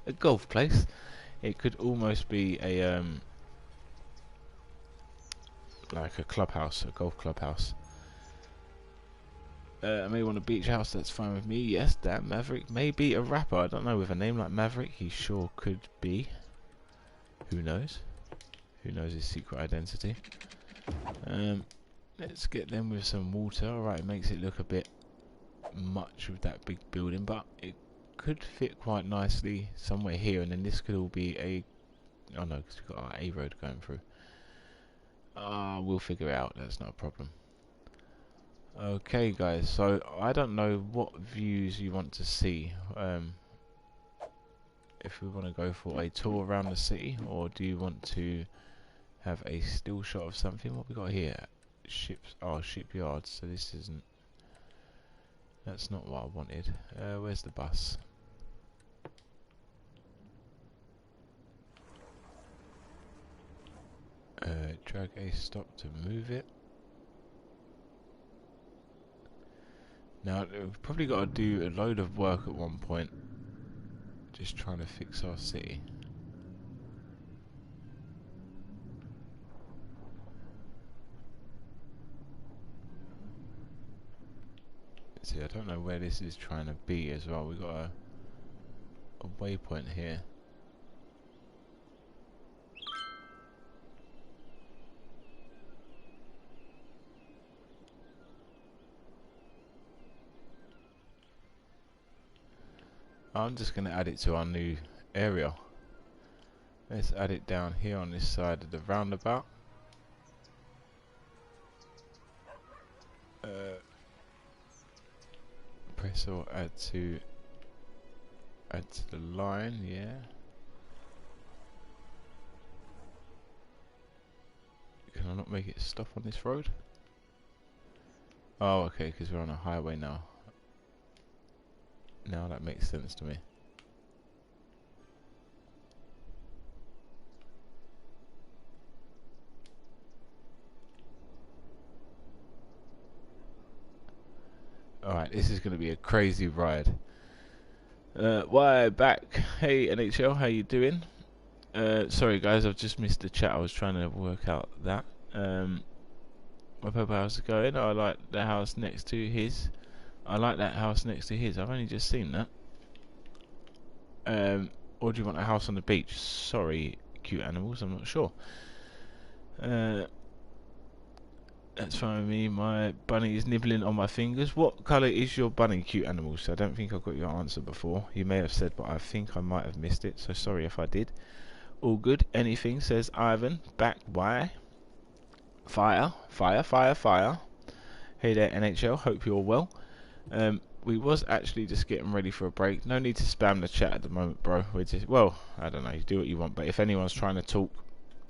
A golf place. It could almost be a like a clubhouse, a golf clubhouse. I may want a beach house. That's fine with me. Yes, that Maverick may be a rapper. I don't know, with a name like Maverick, he sure could be. Who knows? Who knows his secret identity? Let's get them with some water. Alright, it makes it look a bit much with that big building, but it could fit quite nicely somewhere here, and then this could all be a... Oh no, because we've got our A road going through. We'll figure it out. That's not a problem. Okay, guys, so I don't know what views you want to see. If we want to go for a tour around the city, or do you want to have a still shot of something? What we got here? Ships. Oh, shipyards. So this isn't... That's not what I wanted. Where's the bus? Drag a stop to move it. Now, we've probably got to do a load of work at one point. Just trying to fix our city. See, I don't know where this is trying to be as well. We've got a waypoint here. I'm just going to add it to our new area. Let's add it down here on this side of the roundabout. Press or add to the line, yeah. Can I not make it stop on this road? Oh, okay, because we're on a highway now. Now that makes sense to me. Alright, this is going to be a crazy ride. Why back? Hey NHL, how you doing? Sorry guys, I've just missed the chat. I was trying to work out that. My Papa, how's it going? I like the house next to his. I like that house next to his. I've only just seen that. Or do you want a house on the beach? Sorry, cute animals, I'm not sure. That's fine with me. My bunny is nibbling on my fingers. What colour is your bunny, cute animals? I don't think I got your answer before. You may have said, but I think I might have missed it. So sorry if I did. All good. Anything, says Ivan. Back. Why? Fire. Fire, fire, fire. Hey there, NHL. Hope you're well. We was actually just getting ready for a break. No need to spam the chat at the moment, bro. We're just... Well, I don't know. You do what you want. But if anyone's trying to talk,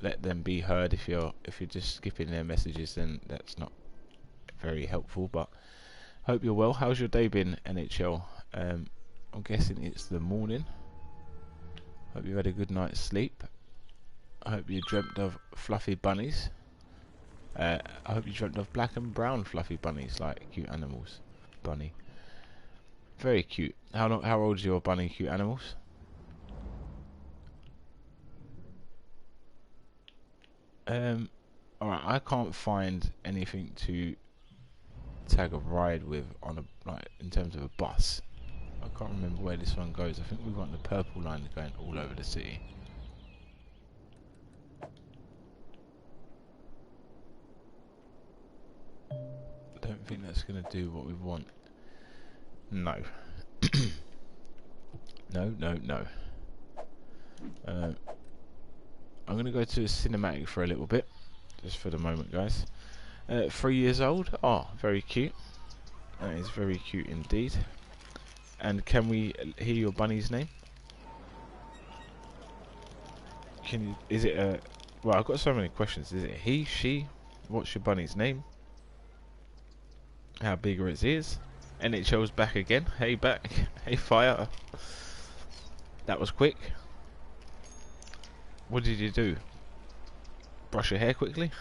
let them be heard. If you're just skipping their messages, then that's not very helpful. But Hope you're well. How's your day been, NHL? I'm guessing it's the morning. Hope you had a good night's sleep. I hope you dreamt of fluffy bunnies. I hope you dreamt of black and brown fluffy bunnies, like cute animals. Bunny. Very cute. How old is your bunny, cute animals? Alright, I can't find anything to tag a ride with on a, like, in terms of a bus. I can't remember where this one goes. I think we've got the purple line going all over the city. I don't think that's going to do what we want. No. No. I'm going to go to a cinematic for a little bit. Just for the moment, guys. 3 years old. Oh, very cute. That is very cute indeed. And can we hear your bunny's name? Can you? Is it a? Well, I've got so many questions. Is it he, she? What's your bunny's name? How big are its ears? NHL's back again. Hey, back. Hey, fire. That was quick. What did you do? Brush your hair quickly?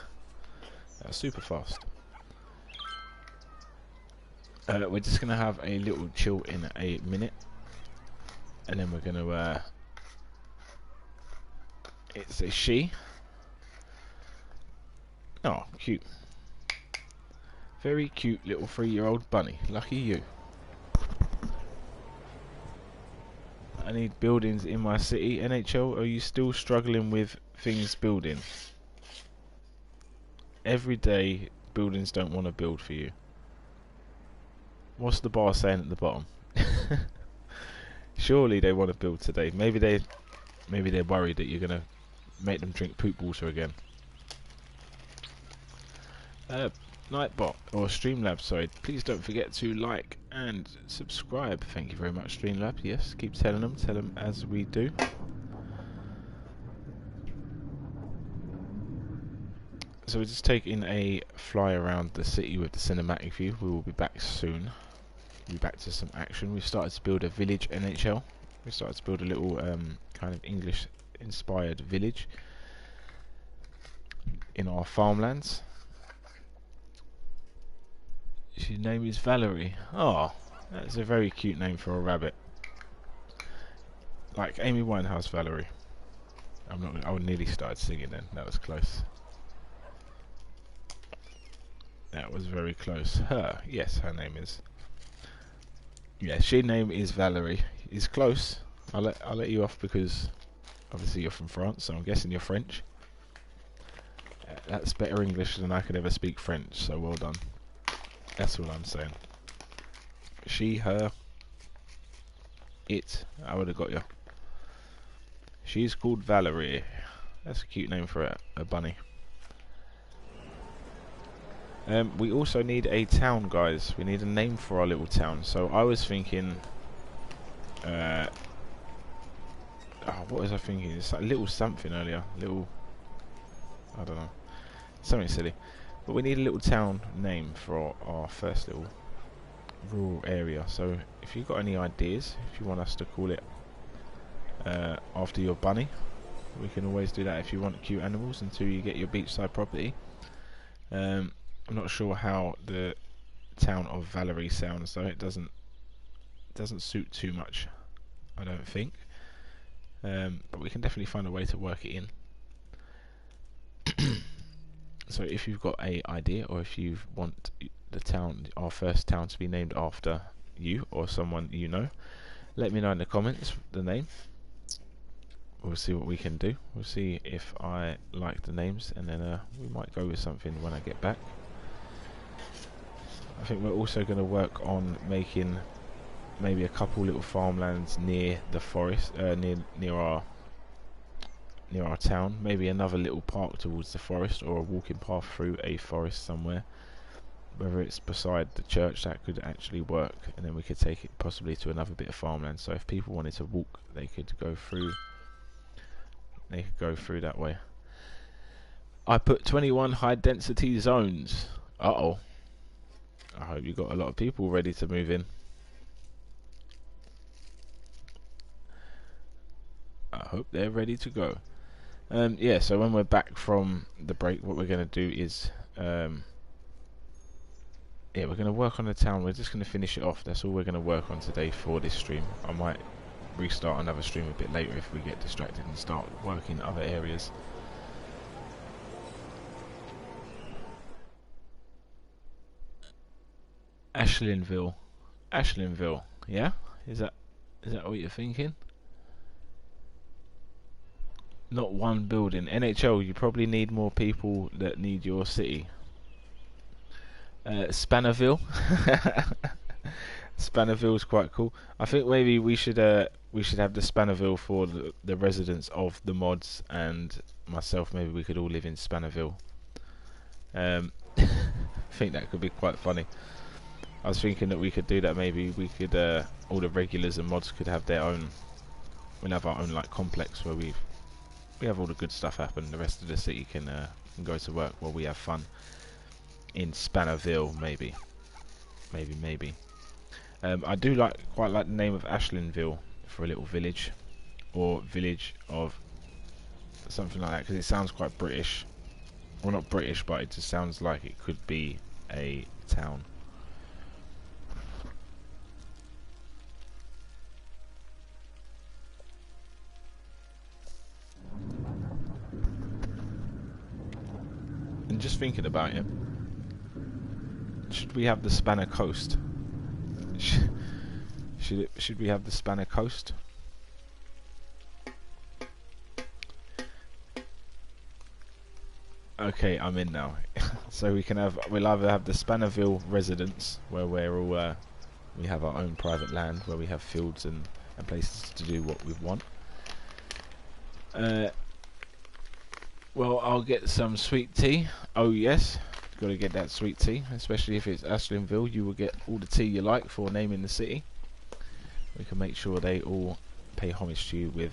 That was super fast. We're just going to have a little chill in a minute. And then we're going to... it's a she. Oh, cute. Very cute little 3-year-old bunny. Lucky you. I need buildings in my city. NHL, are you still struggling with things building? Every day, buildings don't want to build for you. What's the bar saying at the bottom? Surely they want to build today. Maybe they're worried that you're gonna make them drink poop water again. Nightbot or Streamlab, sorry. Please don't forget to like and subscribe. Thank you very much, Streamlab. Yes, keep telling them. Tell them as we do. So we're just taking a fly around the city with the cinematic view. We will be back soon. We'll be back to some action. We've started to build a village NHL. We started to build a little kind of English-inspired village in our farmlands. Her name is Valerie. Oh, that's a very cute name for a rabbit. Like Amy Winehouse, Valerie. I would nearly start singing then. That was close. That was very close. Her, yes, her name is. Yeah, she name is Valerie. Is close. I'll let you off because obviously you're from France, so I'm guessing you're French. That's better English than I could ever speak French. So well done. That's all I'm saying. She, her, it. I would have got you. She's called Valerie. That's a cute name for a bunny. We also need a town, guys. We need a name for our little town. So I was thinking... what was I thinking? It's like little something earlier. Little... I don't know. Something silly. But we need a little town name for our first little rural area. So if you've got any ideas, if you want us to call it after your bunny, we can always do that if you want cute animals until you get your beachside property. I'm not sure how the town of Valerie sounds, though. It doesn't suit too much, I don't think. But we can definitely find a way to work it in. So if you've got a idea, or if you want the town, our first town, to be named after you or someone you know, let me know in the comments the name. We'll see what we can do. We'll see if I like the names, and then we might go with something when I get back. I think we're also going to work on making maybe a couple little farmlands near the forest, near our town. Maybe another little park towards the forest, or a walking path through a forest somewhere. Whether it's beside the church, that could actually work, and then we could take it possibly to another bit of farmland. So if people wanted to walk, they could go through. They could go through that way. I put 21 high density zones. I hope you got a lot of people ready to move in. I hope they're ready to go. Yeah, so when we're back from the break, what we're going to do is, yeah, we're going to work on the town. We're just going to finish it off. That's all we're going to work on today for this stream. I might restart another stream a bit later if we get distracted and start working other areas. Ashlinville, yeah? Is that what you're thinking? Not one building. NHL, you probably need more people that need your city. Spannerville. Spannerville's quite cool. I think maybe we should have the Spannerville for the residents of the mods, and myself. Maybe we could all live in Spannerville. I think that could be quite funny. I was thinking that we could do that. Maybe we could all the regulars and mods could have their own. We'll have our own like complex where we have all the good stuff happen. The rest of the city can go to work while we have fun in Spannerville. Maybe. I do quite like the name of Ashlinville for a little village, or village of something like that, because it sounds quite British. Well, not British, but it just sounds like it could be a town. And just thinking about it, should we have the Spanner Coast? Should we have the Spanner Coast? Okay, I'm in now. So we'll either have the Spannerville residence, where we're all we have our own private land, where we have fields and places to do what we want. Well, I'll get some sweet tea. Oh yes, got to get that sweet tea, especially if it's Ashlinville. You will get all the tea you like for naming the city. We can make sure they all pay homage to you with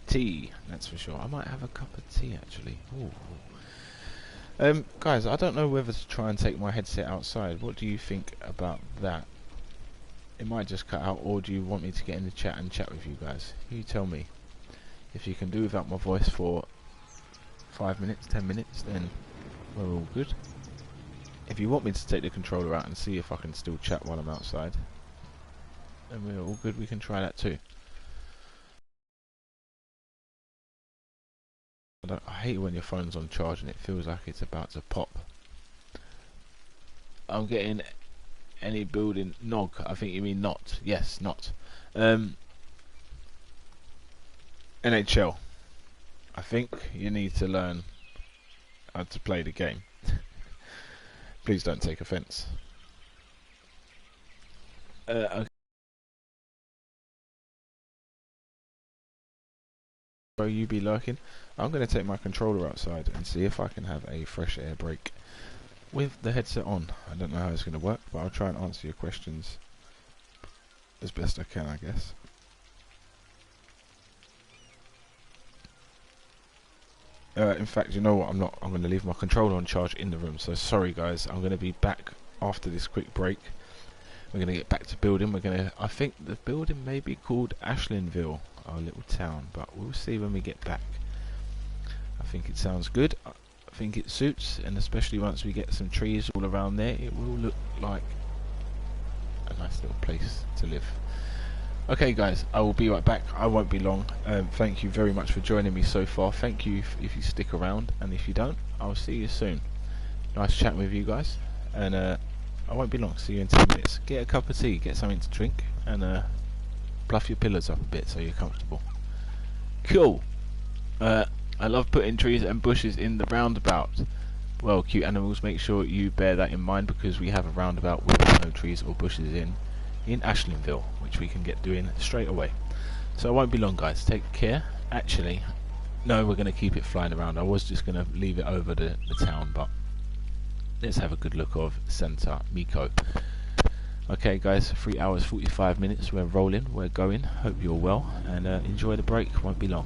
tea, that's for sure. I might have a cup of tea actually. Ooh. Guys, I don't know whether to try and take my headset outside. What do you think about that? It might just cut out, or do you want me to get in the chat and chat with you guys? You tell me. If you can do without my voice for 5 minutes, 10 minutes, then we're all good. If you want me to take the controller out and see if I can still chat while I'm outside, then we're all good. We can try that too. I hate when your phone's on charge and it feels like it's about to pop. I'm getting any building nog. I think you mean not. Yes, not. NHL. I think you need to learn how to play the game. Please don't take offence. Okay. So you be lurking. I'm going to take my controller outside and see if I can have a fresh air break with the headset on. I don't know how it's going to work, but I'll try and answer your questions as best I can, I guess. In fact, you know what? I'm going to leave my controller on charge in the room. So sorry, guys. I'm going to be back after this quick break. We're going to get back to building. I think the building may be called Ashlinville, our little town, but we'll see when we get back. I think it sounds good. I think it suits, and especially once we get some trees all around there, it will look like a nice little place to live. Okay guys, I will be right back. I won't be long. Thank you very much for joining me so far. Thank you if you stick around, and if you don't, I'll see you soon. Nice chatting with you guys, and I won't be long. See you in 10 minutes. Get a cup of tea, get something to drink, and fluff your pillows up a bit so you're comfortable. Cool. I love putting trees and bushes in the roundabout. Well, cute animals, make sure you bear that in mind, because we have a roundabout with no trees or bushes in Ashlinville, which we can get doing straight away. So I won't be long, guys. Take care. Actually, no, we're going to keep it flying around. I was just going to leave it over the town, but let's have a good look of Centre Meko. Okay guys, 3 hours 45 minutes, we're rolling, we're going. Hope you're well, and enjoy the break, won't be long.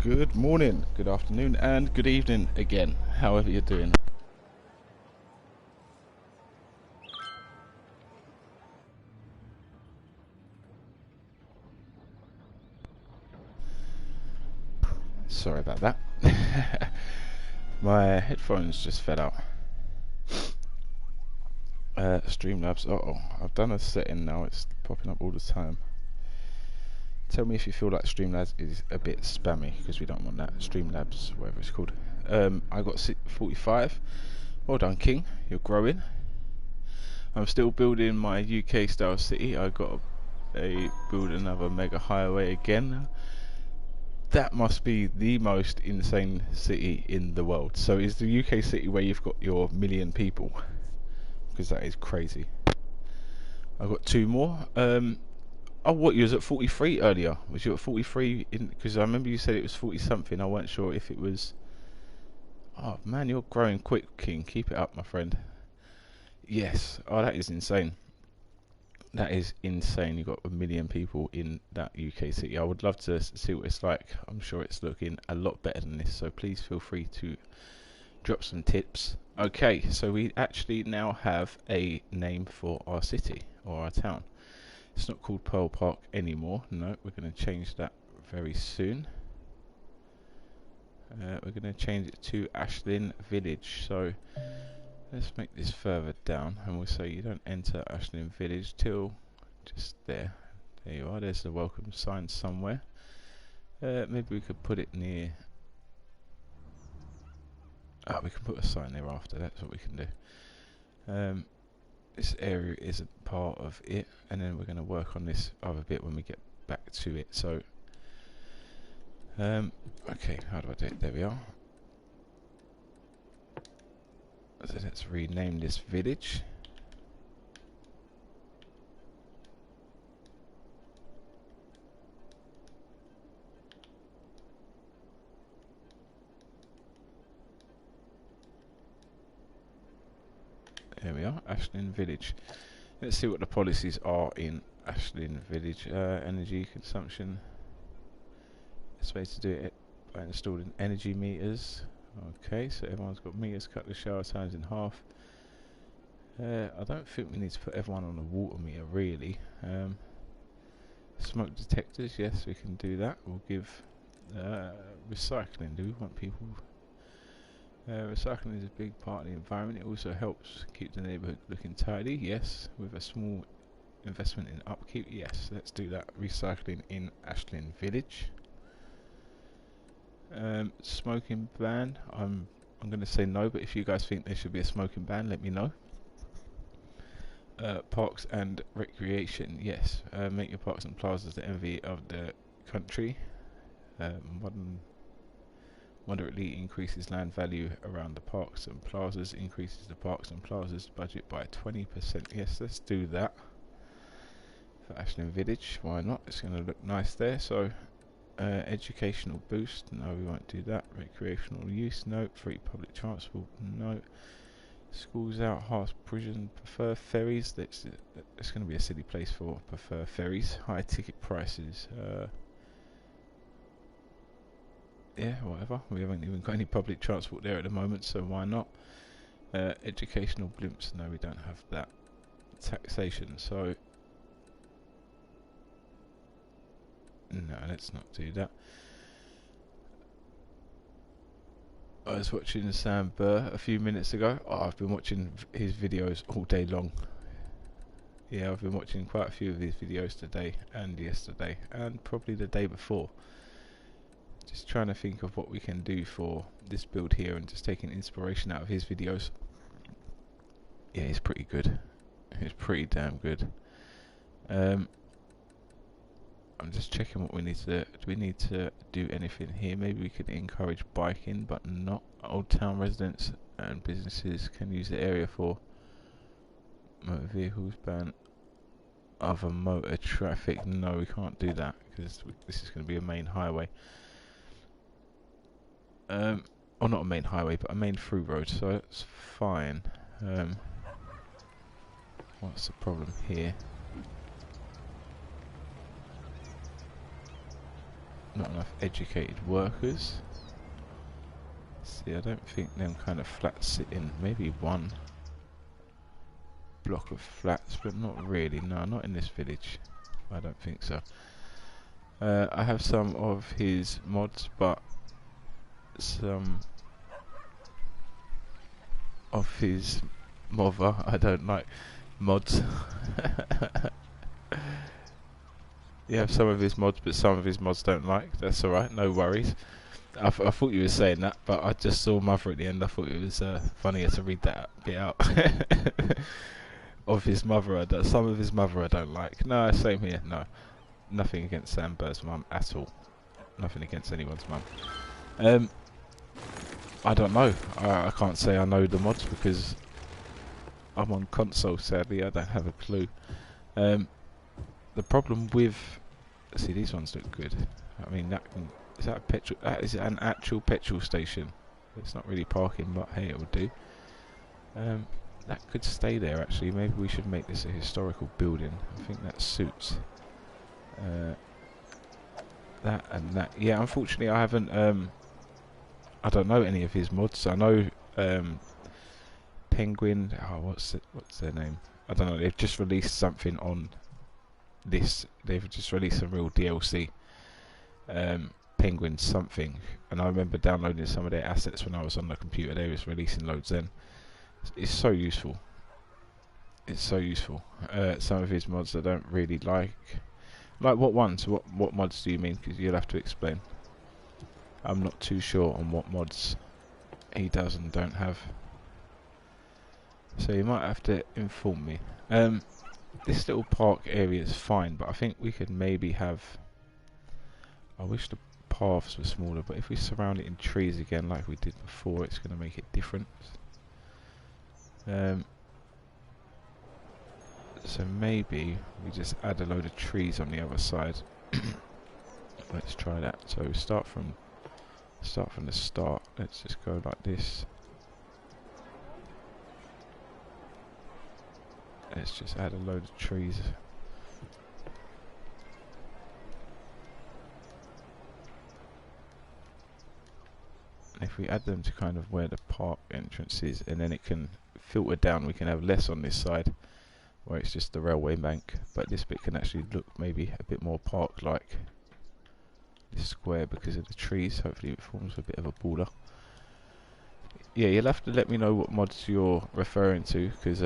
Good morning, good afternoon, and good evening again, however you're doing. Sorry about that. My headphones just fell out. Streamlabs, I've done a setting now, it's popping up all the time. Tell me if you feel like Streamlabs is a bit spammy, because we don't want that. Streamlabs, whatever it's called. I got 45. Well done, King, you're growing. I'm still building my UK style city. I got to build another mega highway again. That must be the most insane city in the world. So is the UK city where you've got your million people? Because that is crazy. I've got 2 more. Oh, what, you was at 43 earlier? Was you at 43? Because I remember you said it was 40 something. I weren't sure if it was... Oh man, you're growing quick, King. Keep it up, my friend. Yes. Oh, that is insane. That is insane. You've got a million people in that UK city. I would love to see what it's like. I'm sure it's looking a lot better than this. So please feel free to drop some tips. Okay, so we actually now have a name for our city or our town. It's not called Pearl Park anymore. No, we're going to change that very soon. We're going to change it to Ashlyn Village. So let's make this further down, and we'll say you don't enter Ashlyn Village till just there. There you are. There's the welcome sign somewhere. Maybe we could put it near... Oh, we can put a sign there after. That's what we can do. This area isn't part of it, and then we're going to work on this other bit when we get back to it. So, okay, how do I do it? There we are. So let's rename this village. There we are, Ashlyn Village. Let's see what the policies are in Ashlyn Village. Energy consumption. Best way to do it by installing energy meters. Okay, so everyone's got meters, cut the shower times in half. I don't think we need to put everyone on a water meter really. Smoke detectors, yes, we can do that. We'll give recycling. Do we want people... recycling is a big part of the environment. It also helps keep the neighbourhood looking tidy. Yes, with a small investment in upkeep. Yes, let's do that. Recycling in Ashlyn Village. Smoking ban. I'm going to say no, but if you guys think there should be a smoking ban, let me know. Parks and recreation. Yes, make your parks and plazas the envy of the country. Moderately increases land value around the parks and plazas, increases the parks and plazas budget by 20%. Yes, let's do that for Ashlyn Village. Why not? It's going to look nice there. So, educational boost. No, we won't do that. Recreational use. No. Free public transport. No. Schools out. Harsh prison. Prefer ferries. That's going to be a silly place for prefer ferries. High ticket prices. Yeah, whatever. We haven't even got any public transport there at the moment, so why not? Educational blimps. No, we don't have that. Taxation. So no, let's not do that. I was watching Sam Burr a few minutes ago. Oh, I've been watching his videos all day long. Yeah, I've been watching quite a few of his videos today and yesterday and probably the day before. Just trying to think of what we can do for this build here and just taking inspiration out of his videos. Yeah, he's pretty good. He's pretty damn good. I'm just checking what we need to do. Do we need to do anything here? Maybe we could encourage biking, but not. Old Town residents and businesses can use the area for motor vehicles. Ban other motor traffic. No, we can't do that because this is going to be a main highway. Or not a main highway, but a main through road, so it's fine. What's the problem here? not enough educated workers. See, I don't think them kind of flats sit in. Maybe one block of flats, but not really. No, not in this village. I don't think so. I have some of his mods, but some of his mother I don't like mods. You have some of his mods, but some of his mods don't like. That's alright, no worries. I thought you were saying that, but I just saw mother at the end. I thought it was funnier to read that bit out. Of his mother, some of his mother I don't like. No, same here. No, nothing against Sam Bird's mum at all. Nothing against anyone's mum. I don't know. I can't say I know the mods because I'm on console. Sadly, I don't have a clue. The problem with, see, these ones look good. I mean, is that a petrol? That is an actual petrol station. It's not really parking, but hey, it will do. That could stay there actually. Maybe we should make this a historical building. I think that suits. That and that. Yeah, unfortunately I haven't I don't know any of his mods. I know Penguin, oh what's their name? I don't know, they've just released something on this. They've just released some real DLC. Penguin something, and I remember downloading some of their assets when I was on the computer. They was releasing loads then. It's so useful. It's so useful. Some of his mods I don't really like. Like what ones? What mods do you mean? Because you'll have to explain. I'm not too sure on what mods he does and don't have. So you might have to inform me. This little park area is fine, but I think we could maybe have... I wish the paths were smaller, but if we surround it in trees again like we did before, it's going to make it different. So maybe we just add a load of trees on the other side. Let's try that. So we start from the start. Let's just go like this. Let's just add a load of trees. If we add them to kind of where the park entrance is, and then it can filter down, we can have less on this side where it's just the railway bank, but this bit can actually look maybe a bit more park-like, this square, because of the trees. Hopefully it forms a bit of a border. Yeah, you'll have to let me know what mods you're referring to, because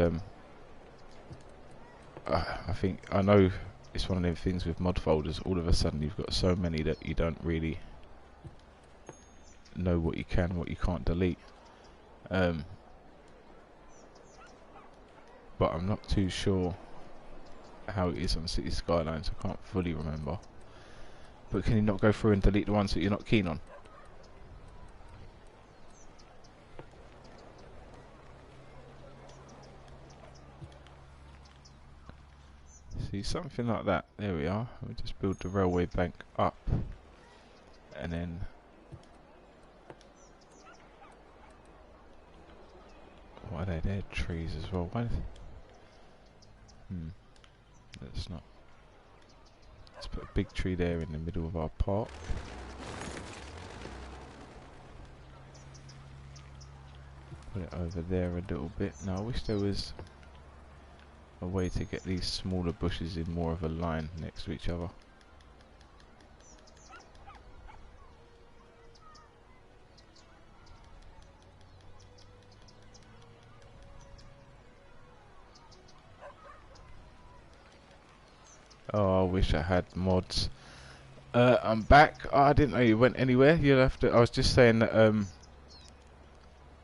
I think I know it's one of them things with mod folders. All of a sudden you've got so many that you don't really know what you can, what you can't delete. But I'm not too sure how it is on City Skylines. I can't fully remember. But can you not go through and delete the ones that you're not keen on? See, something like that. There we are. We just build the railway bank up, and then why are there trees as well? Why? Let's not. Let's put a big tree there in the middle of our park. Put it over there a little bit. Now I wish there was a way to get these smaller bushes in more of a line next to each other. Oh, I wish I had mods. I'm back. Oh, I didn't know you went anywhere. You'll have to. I was just saying that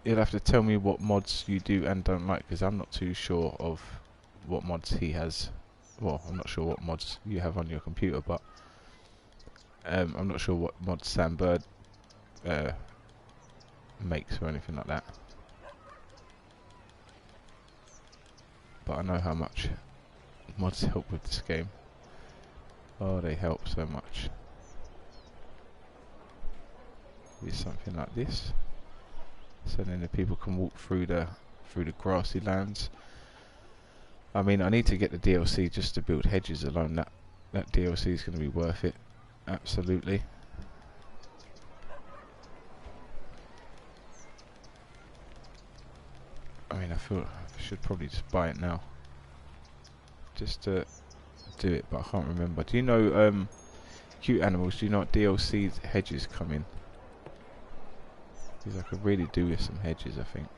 you'll have to tell me what mods you do and don't like, because I'm not too sure of what mods he has. Well, I'm not sure what mods you have on your computer, but I'm not sure what mods Sam Bird makes or anything like that. But I know how much mods help with this game. Oh, they help so much. Do something like this, so then the people can walk through the grassy lands. I mean, I need to get the DLC just to build hedges alone. That DLC is going to be worth it, absolutely. I mean, I feel I should probably just buy it now. Just to do it, but I can't remember. Do you know, cute animals, do you know what DLC hedges come in? Because I could really do with some hedges, I think.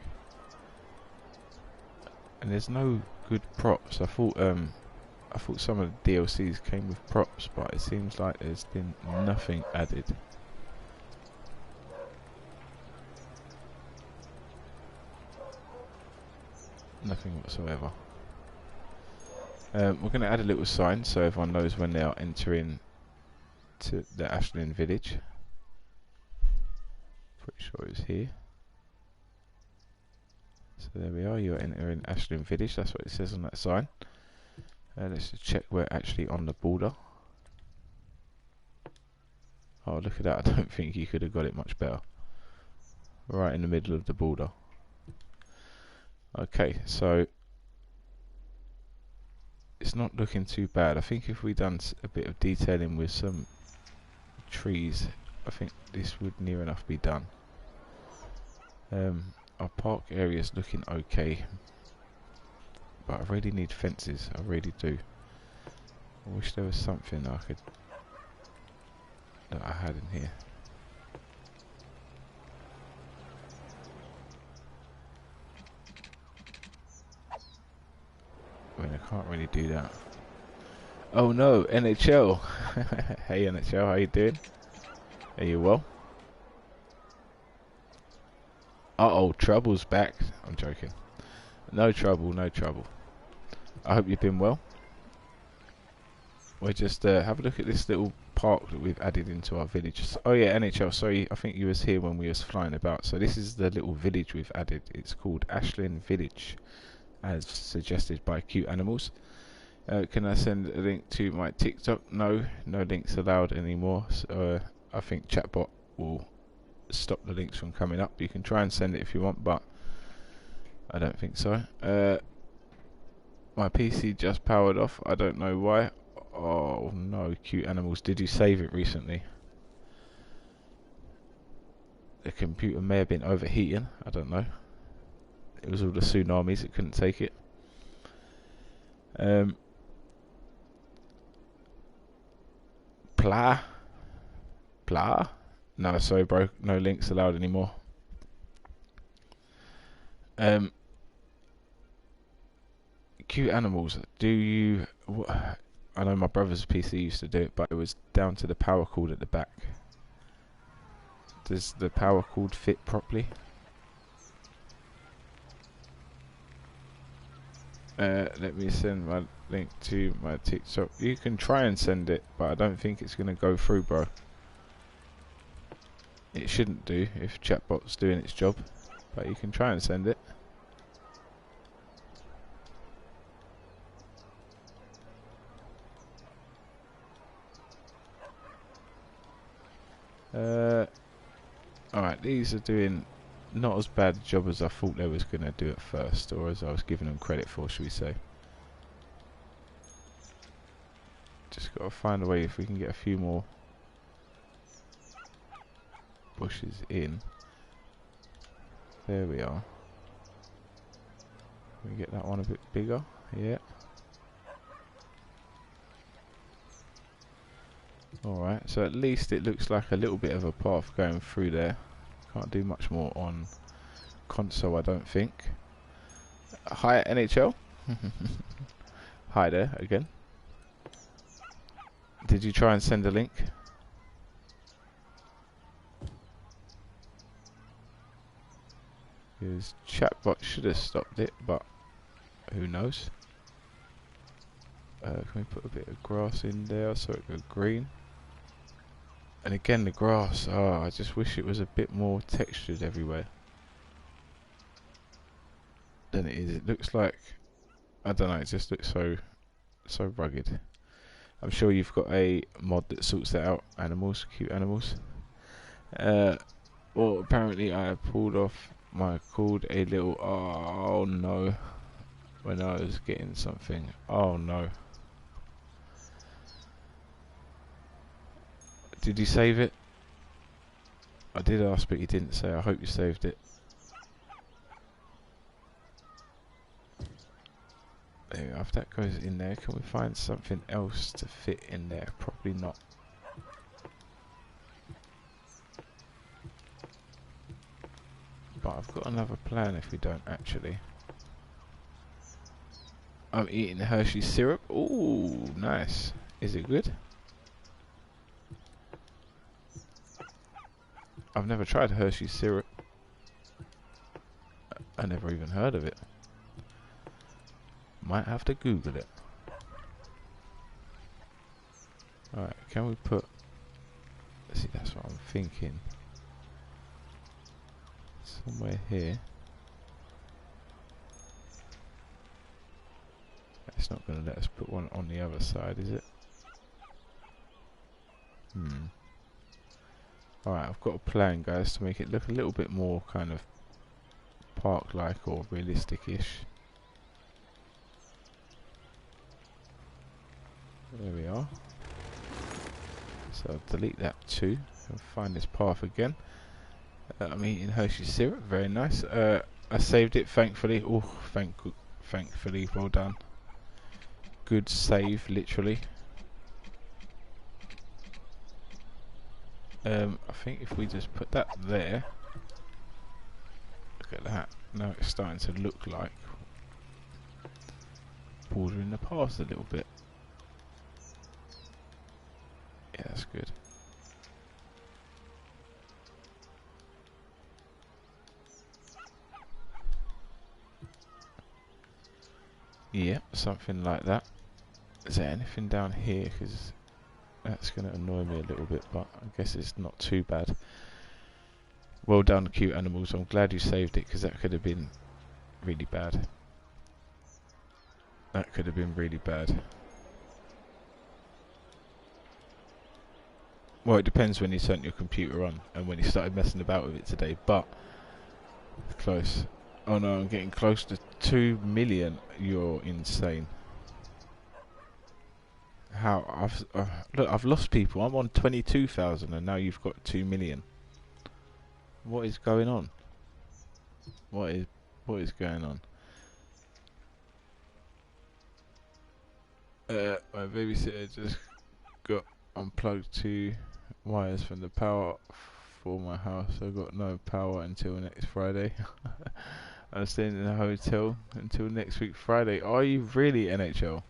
And there's no good props. I thought some of the DLCs came with props, but it seems like there's been nothing added. Nothing whatsoever. We're going to add a little sign so everyone knows when they are entering to the Ashland village. Pretty sure it's here. So there we are, you're entering Ashland village, that's what it says on that sign. Let's just check we're actually on the border. Oh, look at that, I don't think you could have got it much better. Right in the middle of the border. Okay, so it's not looking too bad. I think if we done a bit of detailing with some trees, I think this would near enough be done. Our park area is looking okay, but I really need fences, I really do. I wish there was something that I had in here. I mean, I can't really do that. Oh no, NHL! Hey NHL, how you doing? Are you well? Uh-oh, trouble's back. I'm joking. No trouble, no trouble. I hope you've been well. We'll just have a look at this little park that we've added into our village. Oh yeah, NHL, sorry, I think you was here when we was flying about. So this is the little village we've added. It's called Ashland Village, as suggested by Cute Animals. Can I send a link to my TikTok? No, no links allowed anymore. So I think chatbot will stop the links from coming up. You can try and send it if you want, but I don't think so. My PC just powered off. I don't know why. Oh no, Cute Animals. Did you save it recently? The computer may have been overheating. I don't know. It was all the tsunamis. It couldn't take it. Pla? No, sorry bro. No links allowed anymore. Cute Animals. Do you... I know my brother's PC used to do it, but it was down to the power cord at the back. Does the power cord fit properly? Let me send my link to my TikTok. You can try and send it, but I don't think it's going to go through, bro. It shouldn't do if chatbot's doing its job, but you can try and send it. Alright, these are doing not as bad a job as I thought they was going to do at first, or as I was giving them credit for, should we say. Just got to find a way if we can get a few more bushes in. There we are. Can we get that one a bit bigger? Yeah. Alright, so at least it looks like a little bit of a path going through there. Can't do much more on console, I don't think. Hi NHL. Hi there again. Did you try and send a link? His chatbot should have stopped it, but who knows? Can we put a bit of grass in there so it goes green? And again the grass, I just wish it was a bit more textured everywhere than it is. It looks like, I don't know, it just looks so rugged. I'm sure you've got a mod that sorts that out, Animals, Cute Animals. Well, apparently I pulled off my cord a little, oh no, when I was getting something, oh no. Did you save it? I did ask, but you didn't say. I hope you saved it. There we go. If that goes in there, can we find something else to fit in there? Probably not. But I've got another plan if we don't actually. I'm eating Hershey syrup. Ooh, nice. Is it good? I've never tried Hershey syrup. I never even heard of it. Might have to Google it. Alright, can we put... See, that's what I'm thinking. Somewhere here. It's not going to let us put one on the other side, is it? Alright, I've got a plan, guys, to make it look a little bit more kind of park-like or realistic-ish. There we are. So I'll delete that too and find this path again. I'm eating Hershey syrup, very nice. I saved it, thankfully. Oh, thankfully, well done. Good save, literally. I think if we just put that there, look at that. Now it's starting to look like bordering the past a little bit. Yeah, that's good. Yeah, something like that. Is there anything down here? Because that's going to annoy me a little bit, but I guess it's not too bad. Well done, cute animals. I'm glad you saved it, because that could have been really bad. That could have been really bad. Well, it depends when you turned your computer on and when you started messing about with it today, but close. Oh no, I'm getting close to 2 million. You're insane. How? Look, I've lost people. I'm on 22,000 and now you've got 2 million. What is going on? What is going on? My babysitter just got unplugged 2 wires from the power for my house. I've got no power until next Friday. I'm staying in a hotel until next week Friday. Are you really, NHL?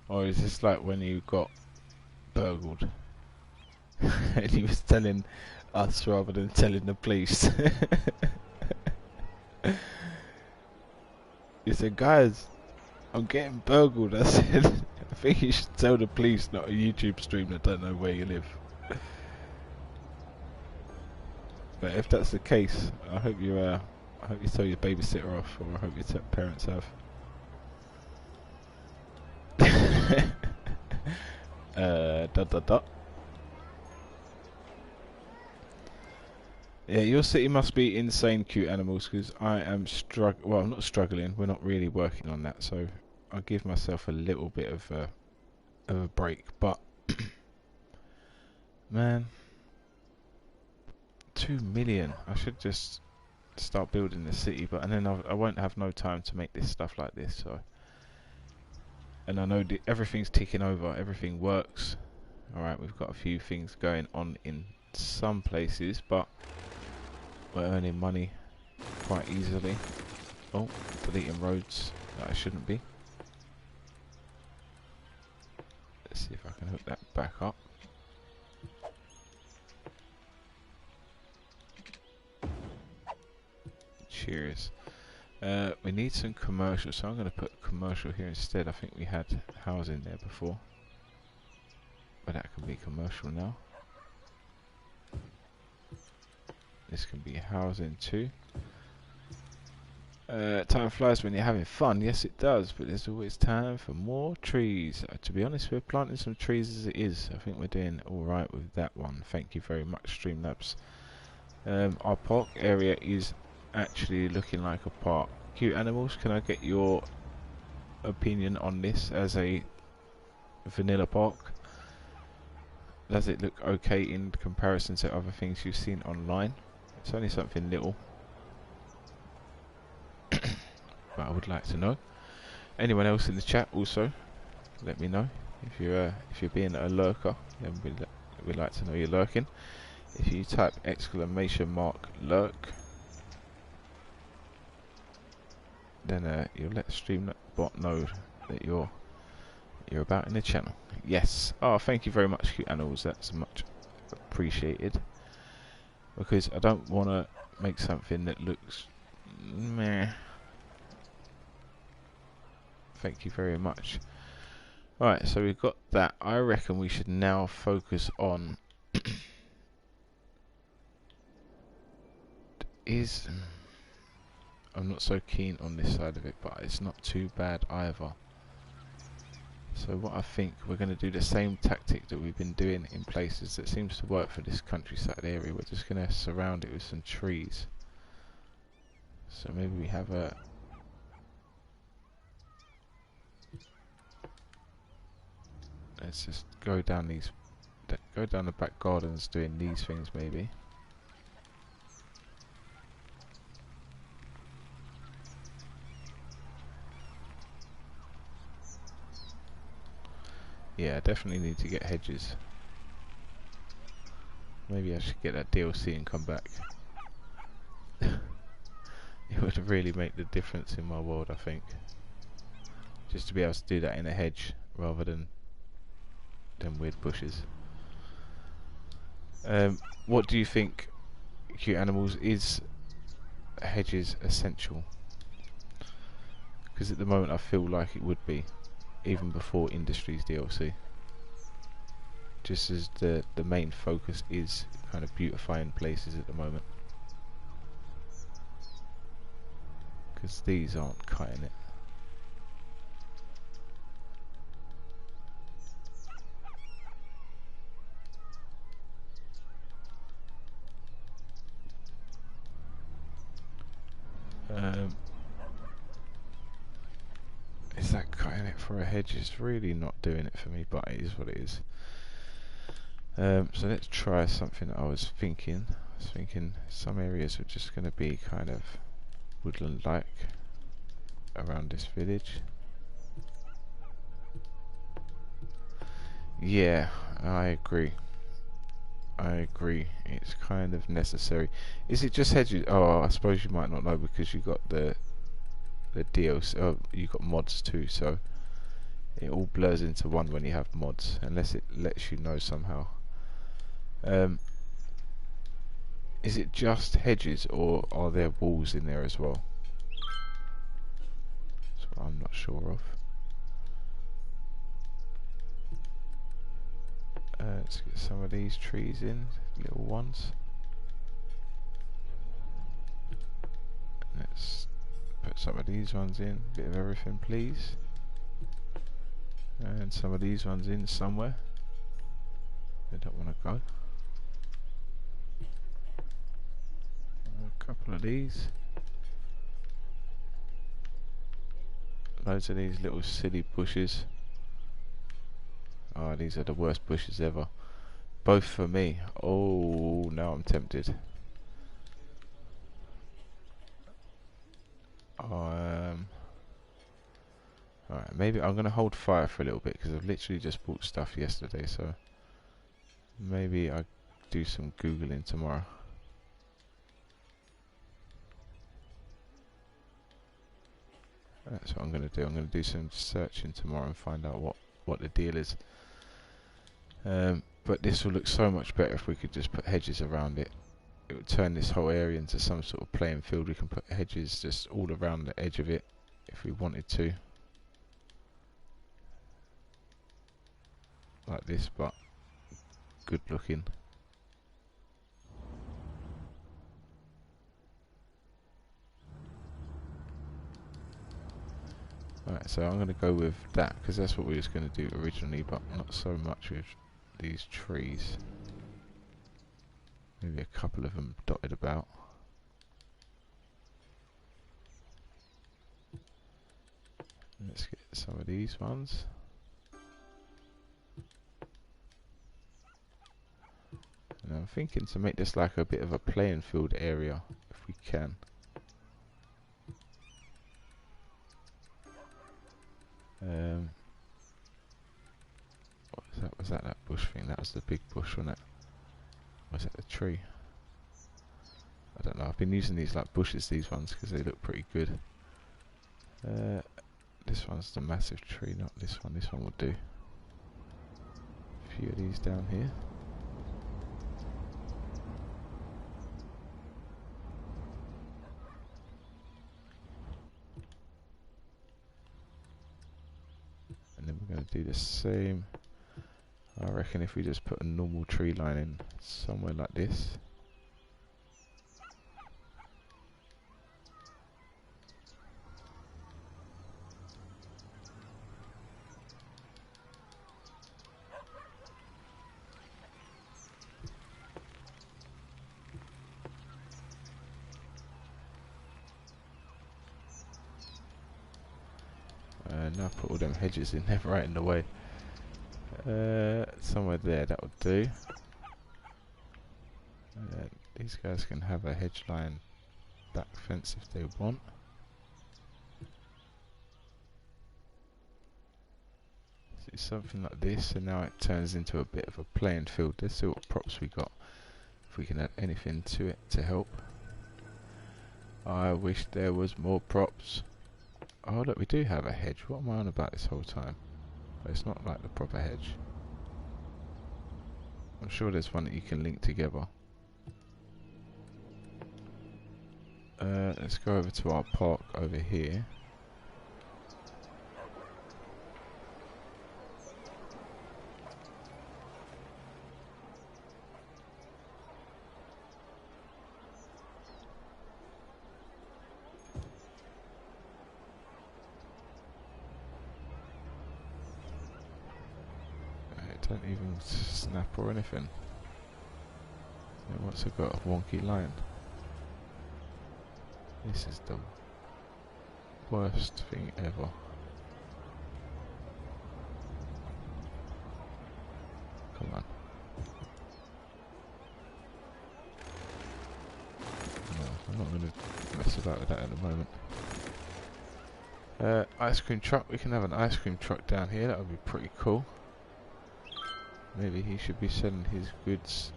Or is this like when you got burgled? And he was telling us rather than telling the police. He said, guys, I'm getting burgled. I said, I think you should tell the police, not a YouTube stream that don't know where you live. But if that's the case, I hope you tell your babysitter off, or I hope your parents have. Yeah, your city must be insane, cute animals, because I am well, I'm not struggling. We're not really working on that, so I'll give myself a little bit of a break. But man, 2 million. I should just start building the city, but and then I won't have no time to make this stuff like this. So, and I know everything's ticking over. Everything works. All right, we've got a few things going on in some places, but we're earning money quite easily. Oh, deleting roads that I shouldn't be. Let's see if I can hook that back up. Cheers. We need some commercial, so I'm going to put commercial here instead. I think we had housing there before, but that can be commercial now. This can be housing too. Time flies when you're having fun. Yes, it does, but there's always time for more trees. To be honest, we're planting some trees as it is. I think we're doing alright with that one. Thank you very much, Streamlabs. Our park area is actually looking like a park. Cute animals, can I get your opinion on this as a vanilla park? Does it look okay in comparison to other things you've seen online? It's only something little, but I would like to know. Anyone else in the chat also, let me know if you're being a lurker. Then we'd like to know you're lurking. If you type !lurk, then you'll let Streambot know that you're about in the channel. Yes. Oh, thank you very much, cute animals. That's much appreciated. Because I don't want to make something that looks meh. Thank you very much. Right, so we've got that. I reckon we should now focus on I'm not so keen on this side of it, but it's not too bad either. So what I think, we're going to do the same tactic that we've been doing in places that seems to work for this countryside area. We're just going to surround it with some trees. So maybe we have a... Let's just go down the back gardens doing these things maybe. Yeah, I definitely need to get hedges. Maybe I should get that DLC and come back. It would really make the difference in my world, I think. Just to be able to do that in a hedge rather than weird bushes. What do you think, cute animals? Is hedges essential? Because at the moment I feel like it would be, even before Industries DLC. Just as the main focus is kind of beautifying places at the moment. Because these aren't cutting it. Is that cutting it for a hedge? It's really not doing it for me, but it is what it is. So let's try something I was thinking. Some areas are just going to be kind of woodland-like around this village. Yeah, I agree. It's kind of necessary. Is it just hedges? Oh, I suppose you might not know because you got the DLC. Oh, you got mods too, so it all blurs into one when you have mods, unless it lets you know somehow. Is it just hedges, or are there walls in there as well? That's what I'm not sure of. Let's get some of these trees in, little ones. Let's put some of these ones in, bit of everything please. And some of these ones in somewhere. They don't want to go. A couple of these. Loads of these little silly bushes. Oh, these are the worst bushes ever. Both for me. Oh, now I'm tempted. Alright, maybe I'm going to hold fire for a little bit because I've literally just bought stuff yesterday, so maybe I do some Googling tomorrow. That's what I'm going to do. I'm going to do some searching tomorrow and find out what the deal is. But this will look so much better if we could just put hedges around it. It would turn this whole area into some sort of playing field. We can put hedges just all around the edge of it if we wanted to. Like this, but good looking. Alright, so I'm going to go with that because that's what we was going to do originally, but not so much with these trees. Maybe a couple of them dotted about. Let's get some of these ones. And I'm thinking to make this like a bit of a playing field area, if we can. Was that that bush thing? That was the big bush, wasn't it? Was that the tree? I don't know. I've been using these like bushes, these ones, because they look pretty good. This one's the massive tree, not this one. This one will do. A few of these down here. And then we're going to do the same. I reckon if we just put a normal tree line in somewhere like this. Now put all them hedges in there right in the way. Somewhere there, that would do. These guys can have a hedge line back fence if they want. See, something like this, and now it turns into a bit of a playing field. Let's see what props we got. If we can add anything to it to help. I wish there was more props. Oh look, we do have a hedge. What am I on about this whole time? But it's not like the proper hedge. I'm sure there's one that you can link together. Let's go over to our park over here. Don't even snap or anything. What's it got? A wonky line. This is the worst thing ever. Come on. No, I'm not going to mess about with that at the moment. Ice cream truck. We can have an ice cream truck down here. That would be pretty cool. Maybe he should be selling his goods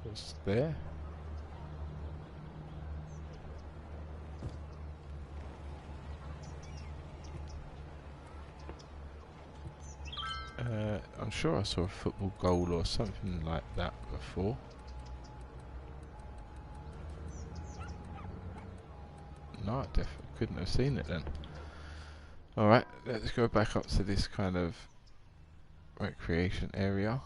just there. I'm sure I saw a football goal or something like that before. No, I definitely couldn't have seen it then. Alright, let's go back up to this kind of recreation area.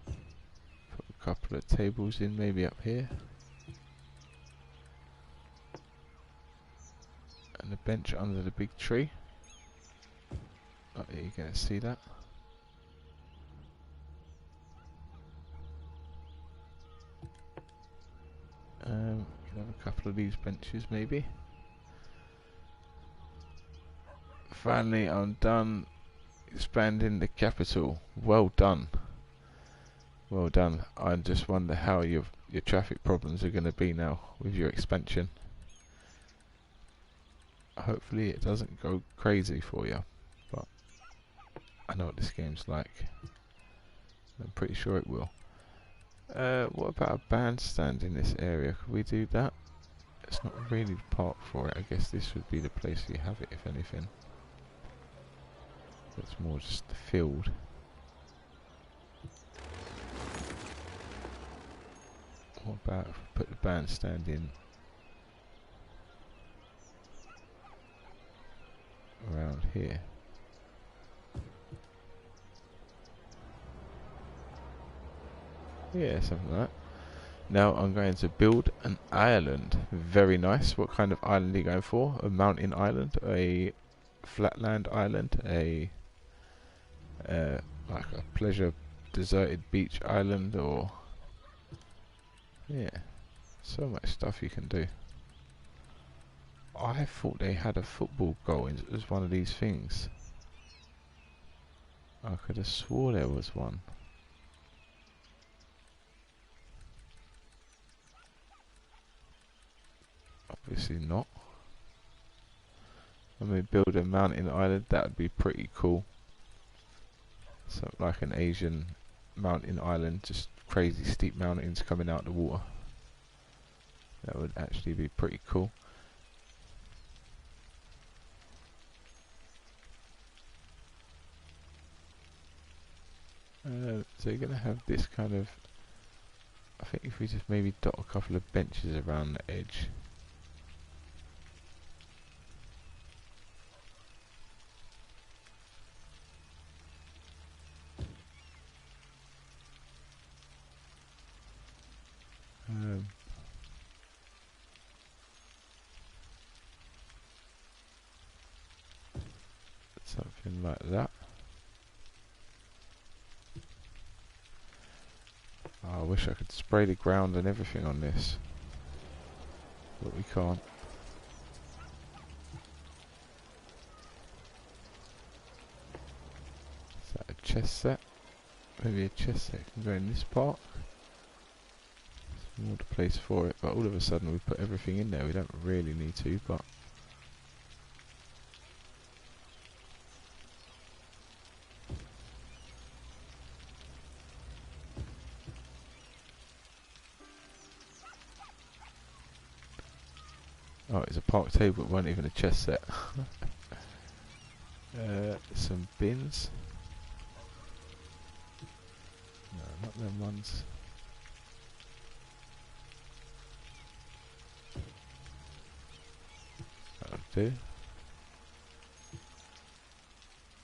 Put a couple of tables in, maybe up here. And a bench under the big tree. Oh, yeah, you're going to see that. We can have a couple of these benches maybe. Finally, I'm done expanding the capital. Well done. Well done. I just wonder how your traffic problems are going to be now with your expansion. Hopefully it doesn't go crazy for you, but I know what this game's like. I'm pretty sure it will. What about a bandstand in this area? Could we do that? It's not really the park for it. I guess this would be the place you have it, if anything. It's more just the field. What about if we put the bandstand in around here? Yeah, something like that. Now I'm going to build an island. Very nice. What kind of island are you going for? A mountain island? A flatland island? A like a pleasure deserted beach island? Or yeah, so much stuff you can do. I thought they had a football goal as one of these things. I could have swore there was one. Obviously not. When we build a mountain island, that would be pretty cool. So like an Asian mountain island, just crazy steep mountains coming out of the water. That would actually be pretty cool. So you're going to have this kind of, I think if we just maybe dot a couple of benches around the edge. Something like that. Oh, I wish I could spray the ground and everything on this, but we can't. Is that a chest set? Maybe a chest set can go in this park. There's more the place for it, but all of a sudden we put everything in there. We don't really need to, but oh, it's a park table, it wasn't even a chest set. Some bins. No, not them ones. That'll do.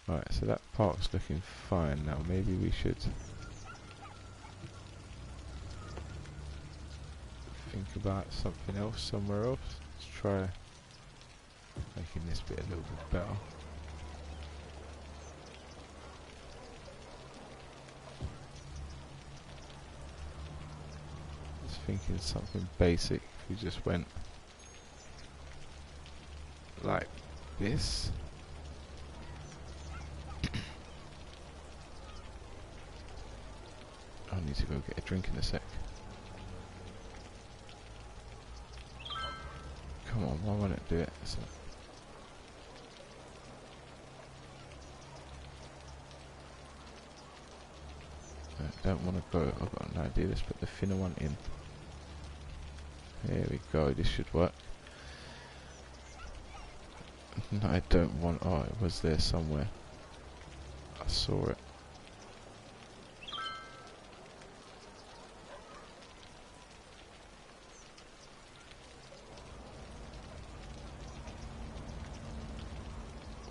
Right, so that park's looking fine now. Maybe we should think about something else somewhere else. Let's try making this bit a little bit better. Just thinking something basic. If we just went like this. I need to go get a drink in a sec. Come on, why won't it do it? So I don't want to go. I've got an idea. Let's put the thinner one in. There we go. This should work. No, I don't want. Oh, it was there somewhere. I saw it.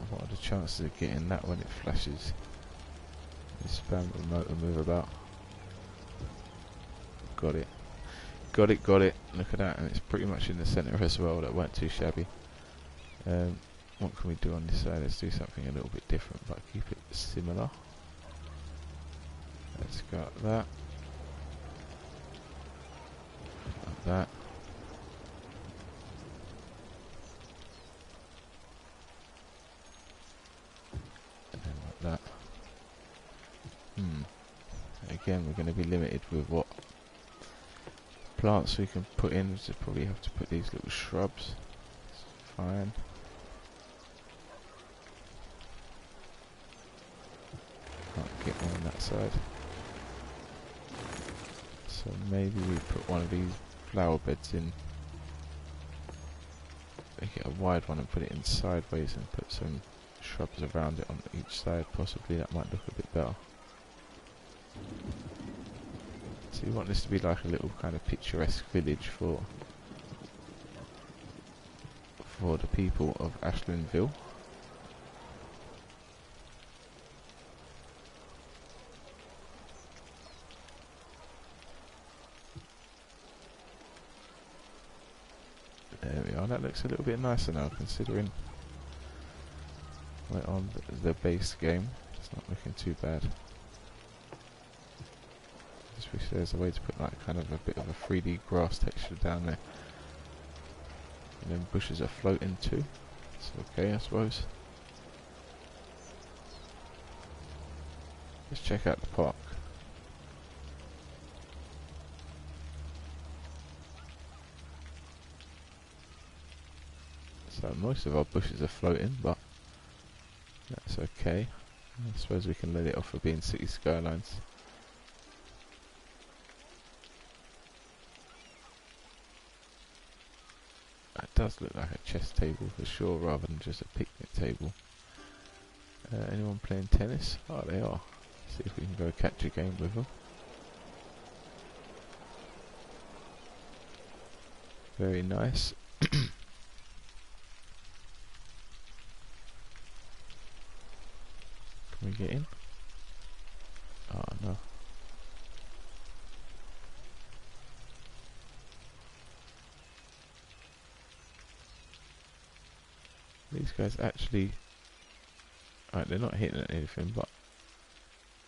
What are the chances of getting that when it flashes? This spam remote to move about. Got it. Got it, got it. Look at that, and it's pretty much in the centre as well. That weren't too shabby. What can we do on this side? Let's do something a little bit different, but keep it similar. Let's got that. Like that. And then like that. Again, we're going to be limited with what plants we can put in. We just probably have to put these little shrubs. It's fine. Can't get one on that side. So maybe we put one of these flower beds in. Make it a wide one and put it in sideways and put some shrubs around it on each side. Possibly that might look a bit better. So you want this to be like a little kind of picturesque village for the people of Ashlandville. There we are, that looks a little bit nicer now considering we're on the base game. It's not looking too bad. Just wish there was a way to put like kind of a bit of a 3D grass texture down there. And then bushes are floating too. It's okay, I suppose. Let's check out the park. So most of our bushes are floating, but that's okay. I suppose we can let it off for being City Skylines. It does look like a chess table for sure, rather than just a picnic table. Anyone playing tennis? Oh, they are. See if we can go catch a game with them. Very nice. Can we get in? Oh no. These guys actually... Alright, they're not hitting at anything, but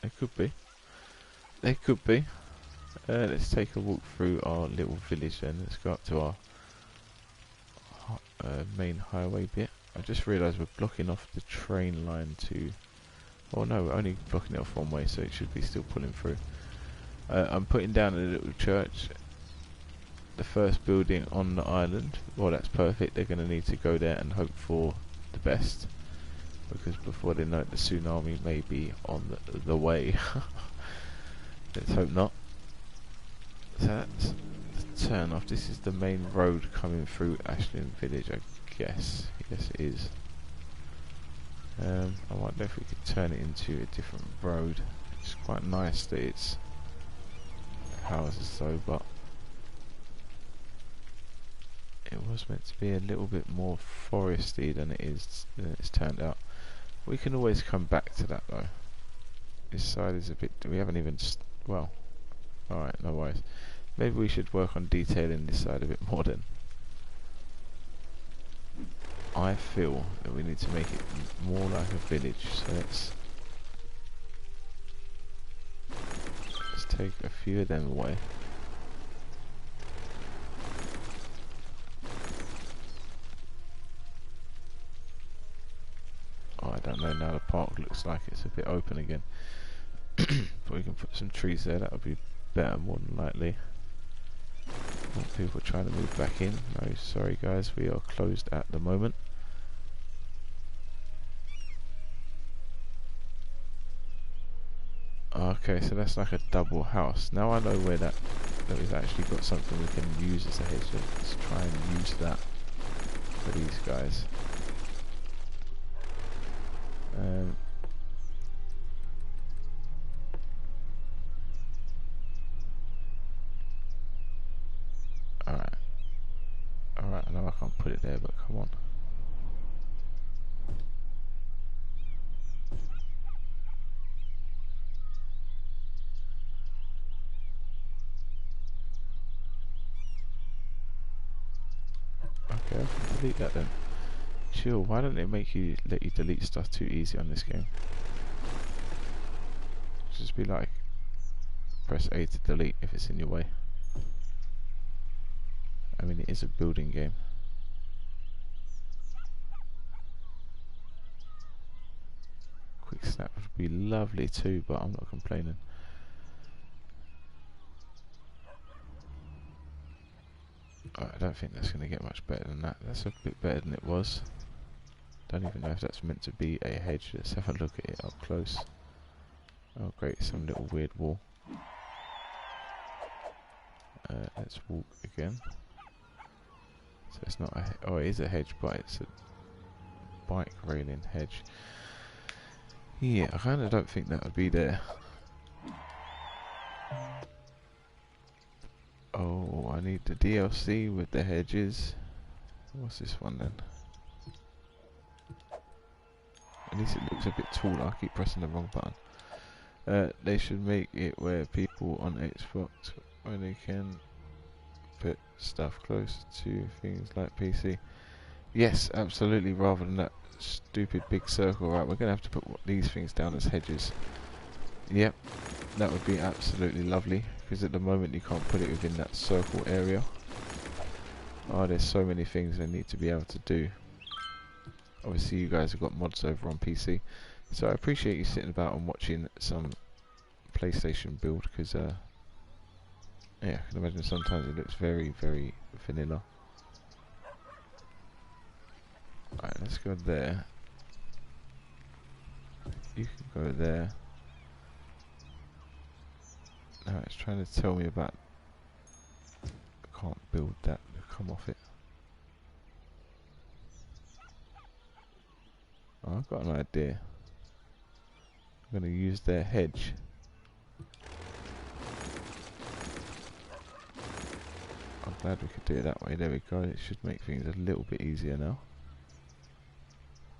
they could be. They could be. Let's take a walk through our little village then. Let's go up to our main highway bit. I just realised we're blocking off the train line to... Oh no, we're only blocking it off one way, so it should be still pulling through. I'm putting down a little church. The first building on the island. Well, that's perfect. They're going to need to go there and hope for the best. Because before they know it, the tsunami may be on the way. Let's hope not. So that's the turn off. This is the main road coming through Ashland Village, I guess. Yes, it is. I wonder if we could turn it into a different road. It's quite nice that it's houses though, but it was meant to be a little bit more foresty than it's turned out. We can always come back to that though. This side is a bit... we haven't even... well, alright, no worries. Maybe we should work on detailing this side a bit more then. I feel that we need to make it more like a village, so let's take a few of them away. Oh, I don't know, now the park looks like it's a bit open again. But we can put some trees there, that would be better more than likely. More people trying to move back in. No, sorry guys, we are closed at the moment. Okay, so that's like a double house. Now I know where that we've actually got something we can use as a hedge. Let's try and use that for these guys. Alright, I know I can't put it there, but come on. Okay, I can delete that then. Chill, why don't it let you delete stuff too easy on this game? Just be like, press A to delete if it's in your way. I mean, it is a building game. Quick snap would be lovely too, but I'm not complaining. I don't think that's going to get much better than that. That's a bit better than it was. Don't even know if that's meant to be a hedge. Let's have a look at it up close. Oh great, some little weird wall. Let's walk again. So it's not a... oh, it is a hedge, but it's a bike railing hedge. Yeah, I kind of don't think that would be there. Oh, I need the DLC with the hedges. What's this one then? At least it looks a bit taller. I keep pressing the wrong button. They should make it where people on Xbox, where they can put stuff close to things like PC. Yes, absolutely, rather than that stupid big circle. Right, we're going to have to put these things down as hedges. Yep, that would be absolutely lovely, because at the moment you can't put it within that circle area. Oh, there's so many things they need to be able to do. Obviously you guys have got mods over on PC, so I appreciate you sitting about and watching some PlayStation build, because yeah, I can imagine sometimes it looks very, very vanilla. Alright, let's go there. You can go there. Now it's trying to tell me about... I can't build that to come off it. Oh, I've got an idea. I'm going to use their hedge. I'm glad we could do it that way. There we go. It should make things a little bit easier now.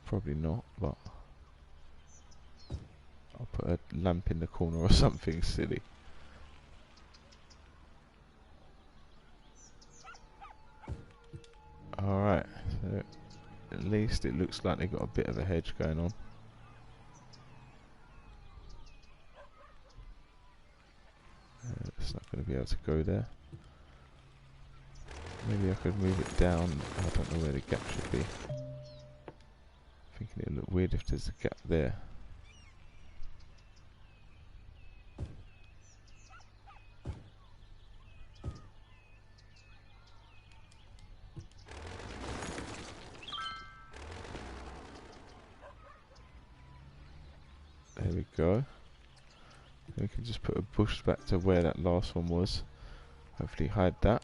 Probably not, but I'll put a lamp in the corner or something silly. Alright, so at least it looks like they've got a bit of a hedge going on. It's not going to be able to go there. Maybe I could move it down. I don't know where the gap should be. Thinking it'll look weird if there's a gap there. There we go. We can just put a bush back to where that last one was. Hopefully hide that.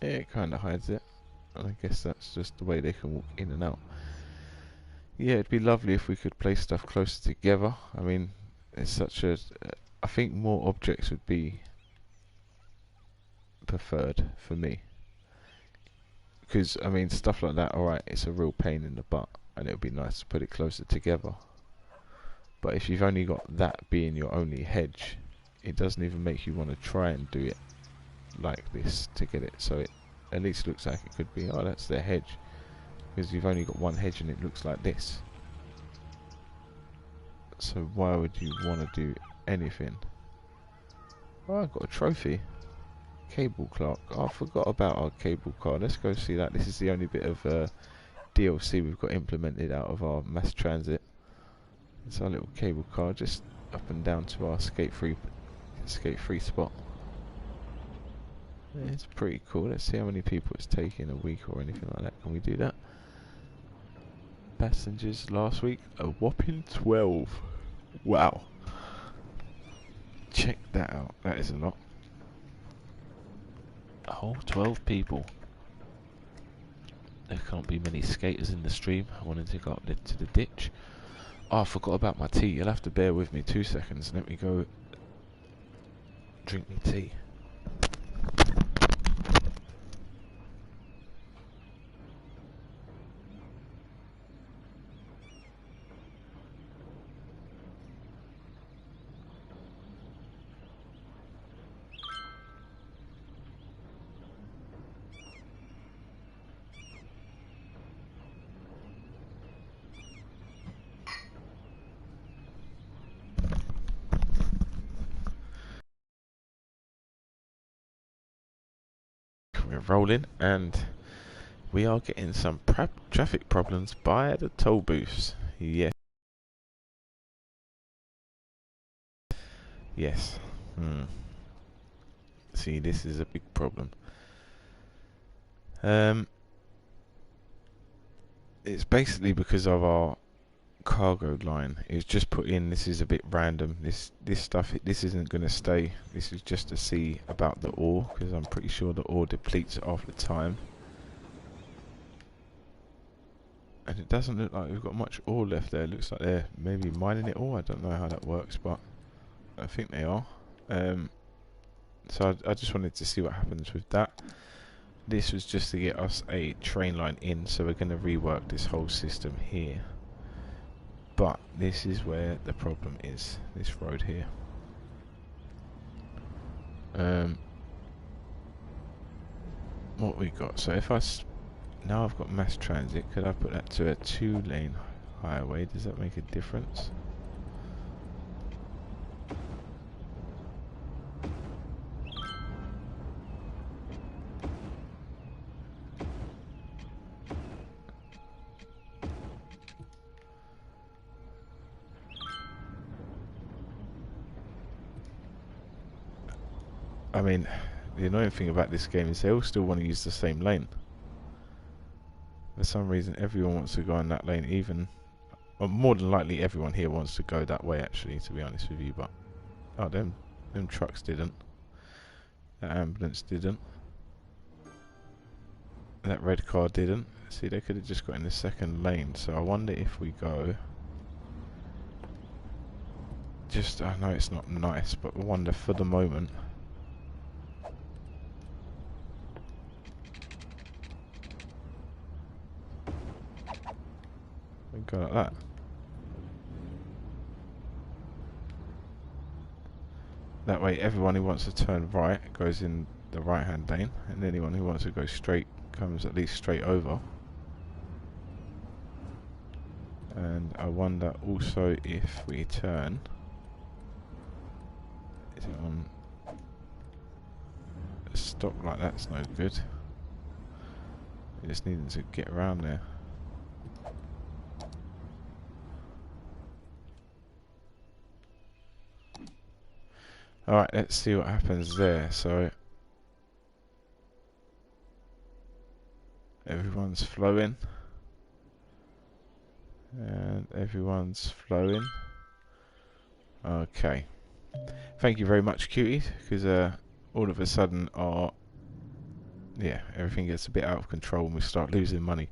Yeah, it kind of hides it. And I guess that's just the way they can walk in and out. Yeah, it'd be lovely if we could place stuff closer together. I mean, it's such a... I think more objects would be preferred for me. Because, I mean, stuff like that, alright, it's a real pain in the butt. And it would be nice to put it closer together. But if you've only got that being your only hedge, it doesn't even make you want to try and do it like this to get it. So it at least looks like it could be, oh, that's their hedge. Because you've only got one hedge and it looks like this. So why would you want to do anything? Oh, I've got a trophy. Cable clock. Oh, I forgot about our cable car. Let's go see that. This is the only bit of DLC we've got implemented out of our mass transit. It's our little cable car, just up and down to our skate free spot. Yeah, it's pretty cool. Let's see how many people it's taking a week or anything like that. Can we do that? Passengers last week, a whopping 12. Wow. Check that out. That is a lot. A whole 12 people. There can't be many skaters in the stream. I wanted to go up to the ditch. Oh, I forgot about my tea. You'll have to bear with me 2 seconds. Let me go drink my tea. We're rolling, and we are getting some traffic problems by the toll booths. Yes. Yes. See, this is a big problem. It's basically because of our cargo line. It's just put in. This is a bit random. This stuff. This isn't going to stay. This is just to see about the ore, because I'm pretty sure the ore depletes after time. And it doesn't look like we've got much ore left there. It looks like they're maybe mining it all. I don't know how that works, but I think they are. So I just wanted to see what happens with that. This was just to get us a train line in, so we're going to rework this whole system here. But this is where the problem is, this road here. What we got? So if now I've got mass transit, could I put that to a 2-lane highway? Does that make a difference? I mean, the annoying thing about this game is they all still want to use the same lane. For some reason, everyone wants to go in that lane, even... Or more than likely, everyone here wants to go that way, actually, to be honest with you, but... Oh, them trucks didn't. That ambulance didn't. That red car didn't. See, they could have just got in the second lane, so I wonder if we go... Just, I know it's not nice, but I wonder for the moment... We go like that. That way everyone who wants to turn right goes in the right hand lane, and anyone who wants to go straight comes at least straight over. And I wonder also if we turn... Is it on... A stop like that's no good. We just needing to get around there. Alright, let's see what happens there. So everyone's flowing. And everyone's flowing. Okay. Thank you very much, cuties, because all of a sudden everything gets a bit out of control and we start losing money.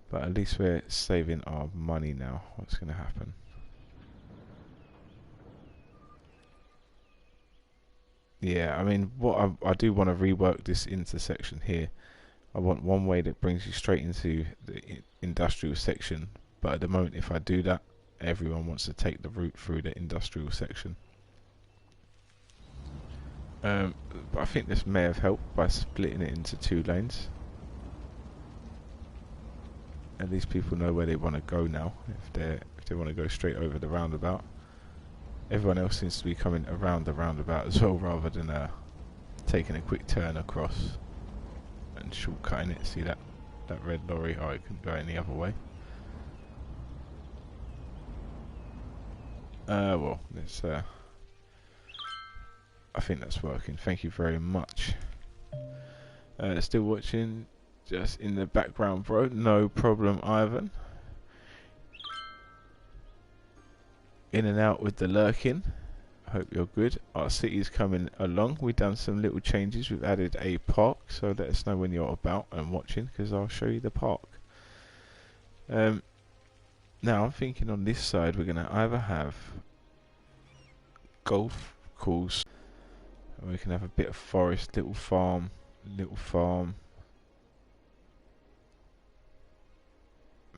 But at least we're saving our money now. What's going to happen? Yeah, I mean, what I do want to rework this intersection here. I want one way that brings you straight into the industrial section, but at the moment if I do that, everyone wants to take the route through the industrial section. But I think this may have helped by splitting it into 2 lanes. At least people know where they want to go now, if they want to go straight over the roundabout. Everyone else seems to be coming around the roundabout as well, rather than taking a quick turn across and shortcutting it. See that red lorry? Oh, it couldn't go any other way. Well, let's... I think that's working. Thank you very much. Still watching, just in the background, bro. No problem, Ivan. In and out with the lurking. I hope you're good. Our city's coming along. We've done some little changes. We've added a park, so let us know when you're about and watching, because I'll show you the park. Now I'm thinking on this side we're going to either have golf course, and we can have a bit of forest, little farm,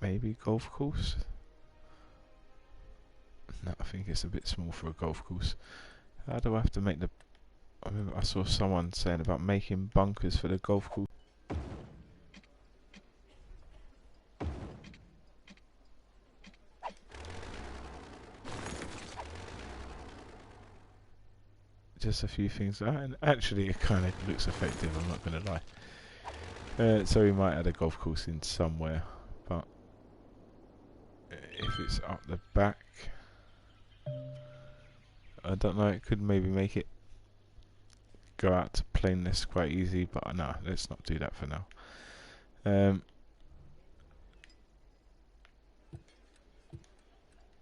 maybe golf course. No, I think it's a bit small for a golf course. How do I have to make the... I remember I saw someone saying about making bunkers for the golf course. Just a few things, and actually it kind of looks effective, I'm not going to lie. So we might add a golf course in somewhere, but if it's up the back, I don't know, it could maybe make it go out to plainness quite easy, but no, let's not do that for now.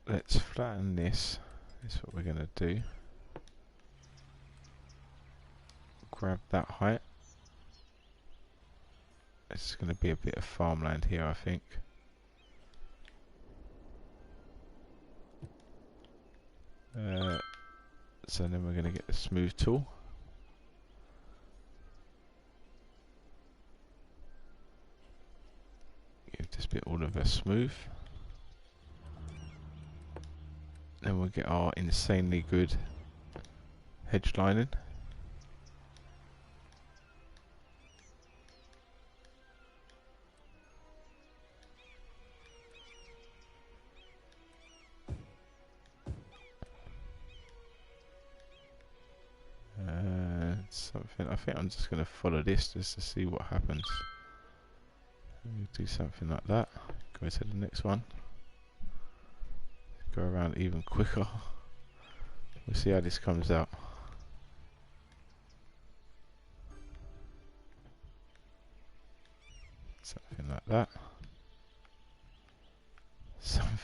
Let's flatten this. That's what we're going to do. Grab that height. It's going to be a bit of farmland here, I think. So then we're going to get the smooth tool. Give this bit all of a smooth. Then we'll get our insanely good hedge lining. Something, I think I'm just going to follow this just to see what happens. We'll do something like that. Go to the next one. Go around even quicker. We'll see how this comes out. Something like that.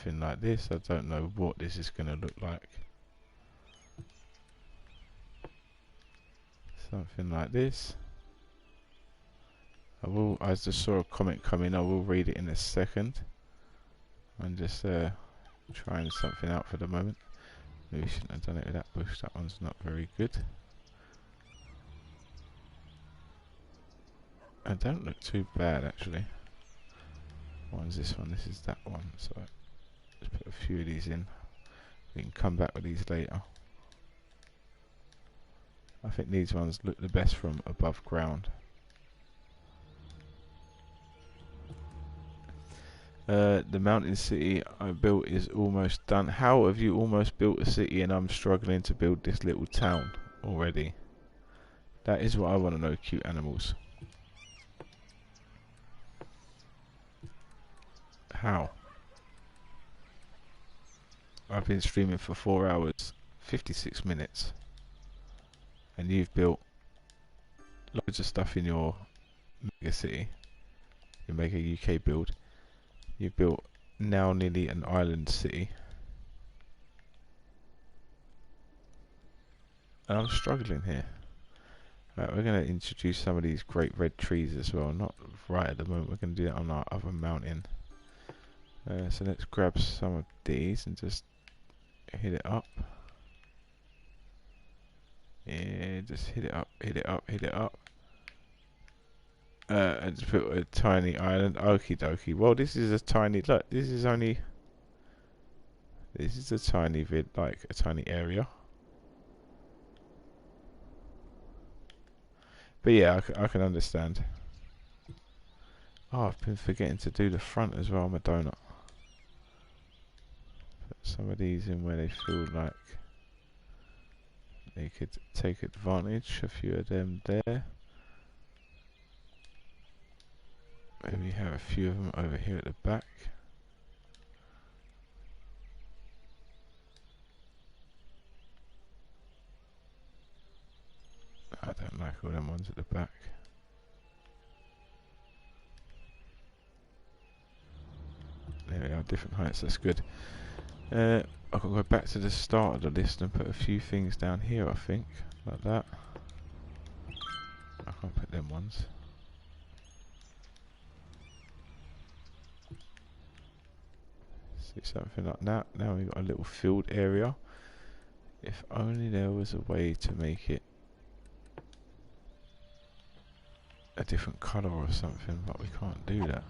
something like this. I don't know what this is going to look like. Something like this. I just saw a comment come in. I will read it in a second. I'm just trying something out for the moment. Maybe shouldn't have done it with that bush. That one's not very good. I don't look too bad actually. One's this one. This is that one. So let's put a few of these in. We can come back with these later. I think these ones look the best from above ground. The mountain city I built is almost done. How have you almost built a city and I'm struggling to build this little town already? That is what I want to know, cute animals. How? I've been streaming for 4 hours, 56 minutes. And you've built loads of stuff in your mega city. Your mega UK build. You've built now nearly an island city. And I'm struggling here. Right, we're going to introduce some of these great red trees as well. Not right at the moment. We're going to do that on our other mountain. So let's grab some of these and just hit it up. Yeah, just hit it up, hit it up, hit it up. And just put a tiny island. Okie dokie. Well, this is a tiny. Look, this is only. This is a tiny vid, like a tiny area. But yeah, I can understand. Oh, I've been forgetting to do the front as well. I'm a donut. Put some of these in where they feel like they could take advantage. A few of them there. Maybe have a few of them over here at the back. I don't like all them ones at the back. There we are, different heights, that's good. I can go back to the start of the list and put a few things down here, I think. Like that. I can't put them ones. See something like that. Now we've got a little field area. If only there was a way to make it a different colour or something, but we can't do that.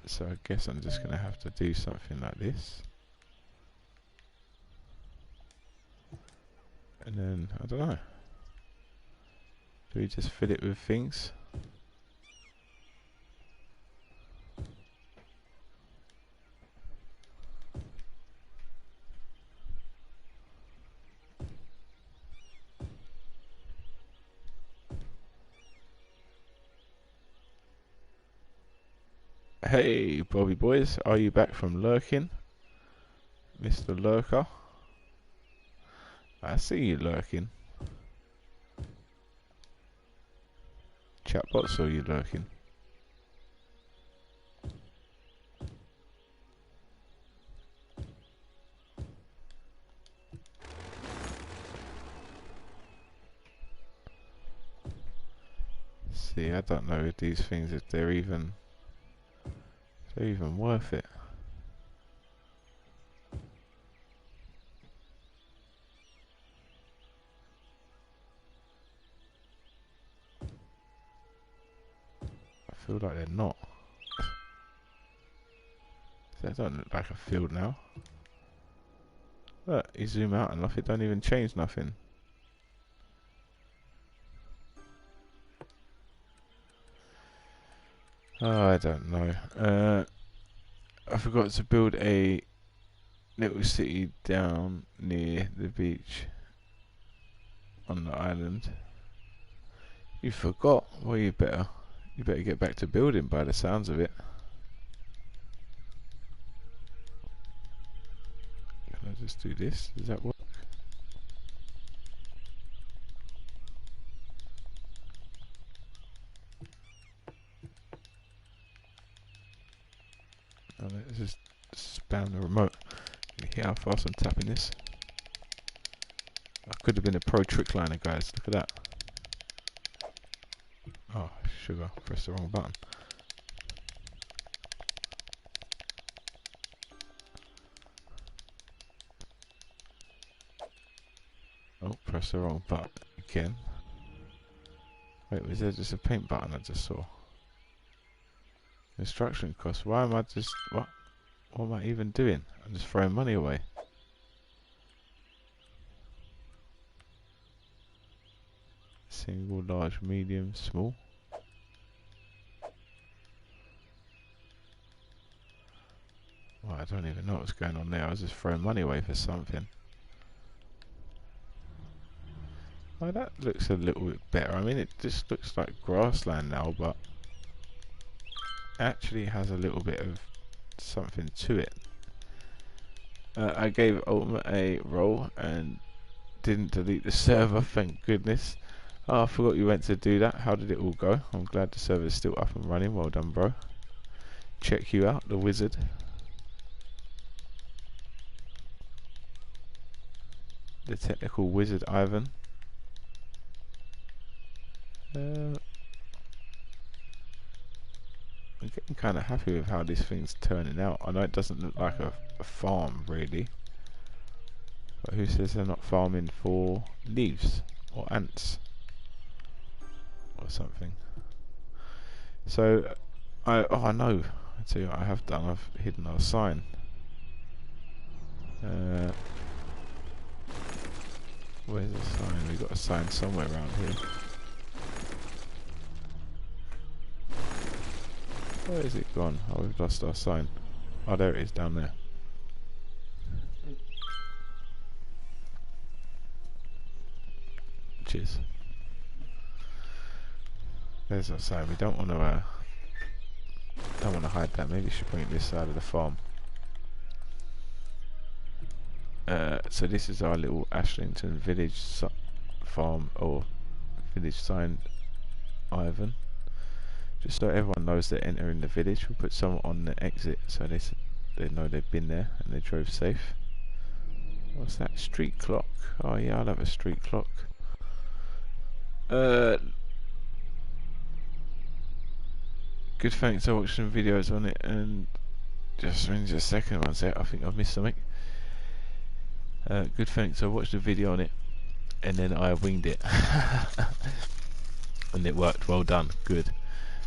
So I guess I'm just going to have to do something like this. And then, I don't know. Do we just fill it with things? Hey, Bobby boys, are you back from lurking? Mr. Lurker? I see you lurking. Chatbot saw you lurking. See, I don't know if these things, if they're even worth it. I feel like they're not. That don't look like a field now. Look, you zoom out and nothing, don't even change nothing. Oh, I don't know. I forgot to build a little city down near the beach on the island. You forgot? Well, you better get back to building by the sounds of it. Let's do this. Does that work? Oh, let's just spam the remote. You hear how fast I'm tapping this? I could have been a pro trick liner, guys. Look at that. Oh, sugar. Pressed the wrong button. Oh, press the wrong button again. Wait, was there just a paint button I just saw? Instruction cost. Why am I just... What am I even doing? I'm just throwing money away. Single, large, medium, small. Well, I don't even know what's going on there. I was just throwing money away for something. Oh, that looks a little bit better. I mean, it just looks like grassland now, but actually has a little bit of something to it. I gave Ultimate a roll and didn't delete the server, thank goodness. Oh, I forgot you went to do that. How did it all go? I'm glad the server is still up and running. Well done, bro. Check you out, the wizard. The technical wizard, Ivan. I'm getting kind of happy with how this thing's turning out. I know it doesn't look like a farm, really. But who says they're not farming for leaves or ants or something? So, I know. I tell you what I have done. I've hidden our sign. Where's the sign? We've got a sign somewhere around here. Where is it gone? Oh, we've lost our sign. Oh, there it is, down there. Cheers. There's our sign. We don't want to hide that. Maybe we should bring it this side of the farm. So this is our little Ashlington village farm or village sign, Ivan. Just so everyone knows they're entering the village, we'll put someone on the exit so they know they've been there and they drove safe. What's that? Street clock? Oh yeah, I'll have a street clock. Good, thanks. I watched some videos on it and just a second, one sec. I think I've missed something. Good, thanks. I watched a video on it and then I winged it and it worked. Well done. Good.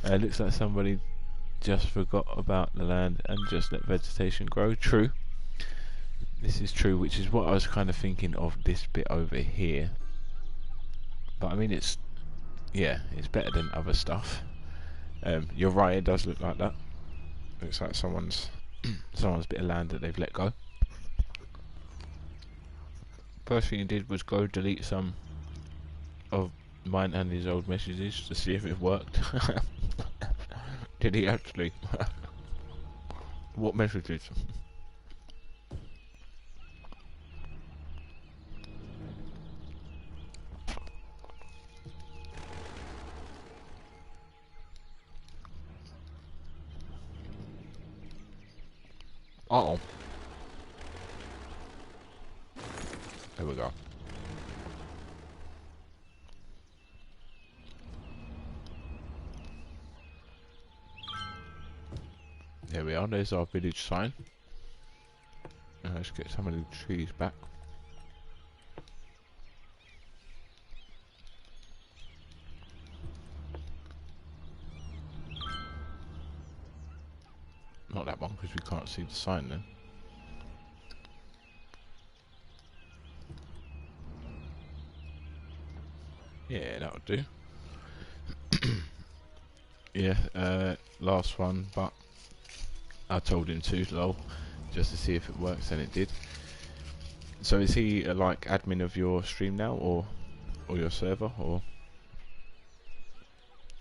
Looks like somebody just forgot about the land and just let vegetation grow. True. This is true, which is what I was kind of thinking of this bit over here. But I mean, it's better than other stuff. You're right, it does look like that. Looks like someone's bit of land that they've let go. First thing he did was go delete some of mine and his old messages to see if it worked. Did he actually? What messages? Uh-oh. There we go. There we are, there's our village sign. Let's get some of the trees back. Not that one, because we can't see the sign then. Yeah, that'll do. Yeah, last one, but I told him to, lol, just to see if it works, and it did. So is he like admin of your stream now, or your server, or?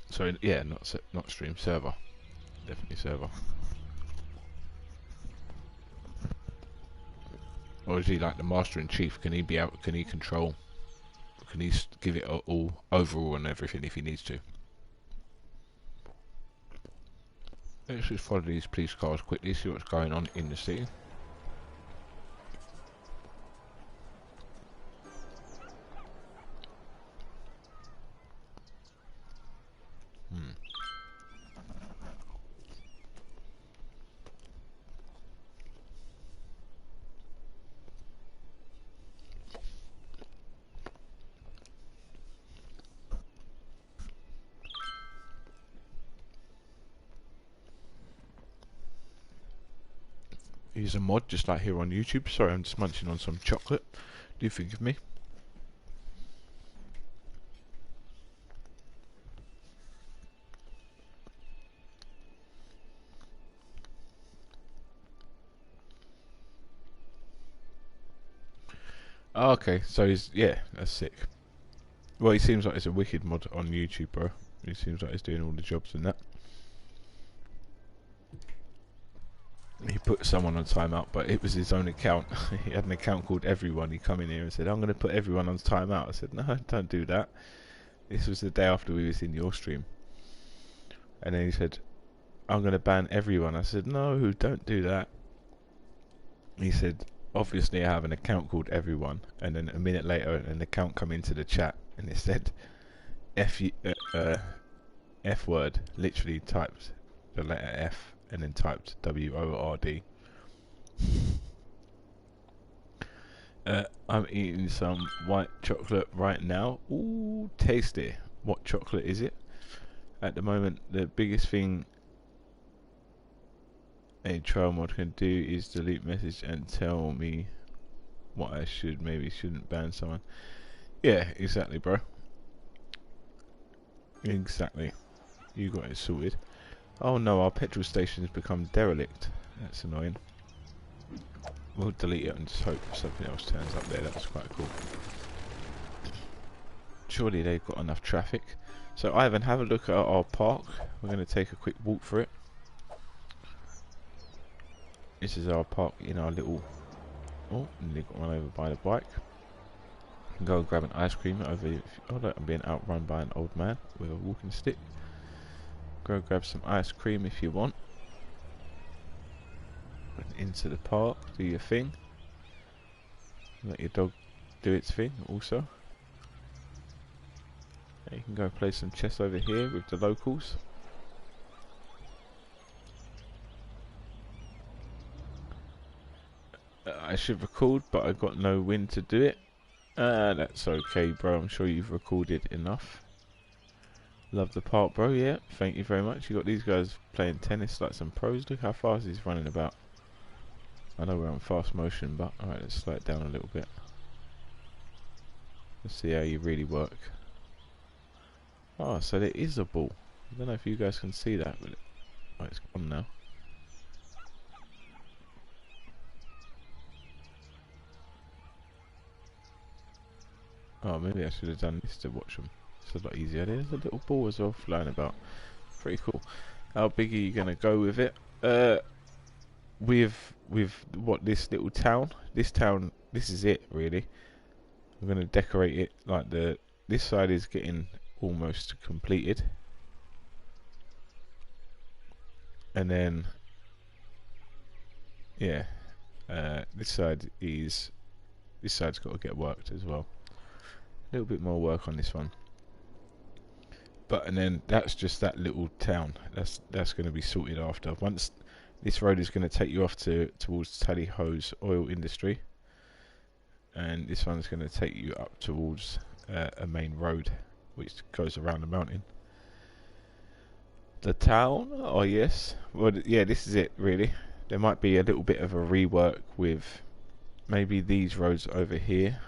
Sorry, yeah, not stream, server. Definitely server. Or is he like the master in chief? Can he be out? Can he control? Can he give it all overall and everything if he needs to? Let's just follow these police cars quickly, see what's going on in the city. He's a mod, just like here on YouTube. Sorry, I'm just munching on some chocolate. Do forgive me. Oh, okay, so he's, yeah, that's sick. Well, he seems like he's a wicked mod on YouTube, bro. He seems like he's doing all the jobs and that. He put someone on timeout, but it was his own account. He had an account called Everyone. He come in here and said, I'm going to put everyone on timeout. I said, no, don't do that. This was the day after we was in your stream. And then he said, I'm going to ban everyone. I said, no, don't do that. He said, obviously I have an account called Everyone. And then a minute later, an account come into the chat and it said, F word, literally typed the letter F and then typed WORD. I'm eating some white chocolate right now. Ooh, tasty. What chocolate is it? At the moment, the biggest thing a trial mod can do is delete message and tell me what I maybe shouldn't ban someone. Yeah, exactly, bro. Exactly. You got it sorted. Oh no, our petrol station has become derelict. That's annoying. We'll delete it and just hope something else turns up there. That's quite cool. Surely they've got enough traffic. So Ivan, have a look at our park. We're going to take a quick walk for it. This is our park in our little... Oh, nearly got run over by the bike. Go and grab an ice cream over here. Oh look, I'm being outrun by an old man with a walking stick. Go grab some ice cream if you want. Into the park, do your thing. Let your dog do its thing also. You can go play some chess over here with the locals. I should record, but I got no wind to do it. That's okay, bro. I'm sure you've recorded enough. Love the park, bro. Yeah, thank you very much. You got these guys playing tennis like some pros. Look how fast he's running about. I know we're on fast motion, but alright, let's slow it down a little bit. Let's see how you really work. Oh, so there is a ball. I don't know if you guys can see that, but oh, it's gone now. Oh, maybe I should have done this to watch them. It's a lot easier. There's a little ball as well flying about. Pretty cool. How big are you gonna go with it? With what, this little town? This town, this is it really. I'm gonna decorate it like this side is getting almost completed, and then yeah, this side's got to get worked as well. A little bit more work on this one, and then that's just that little town. That's going to be sorted after. Once this road is going to take you off towards Tally Ho's oil industry, and this one's going to take you up towards a main road which goes around the mountain. The town? Oh yes. Well, yeah, this is it really. There might be a little bit of a rework with maybe these roads over here.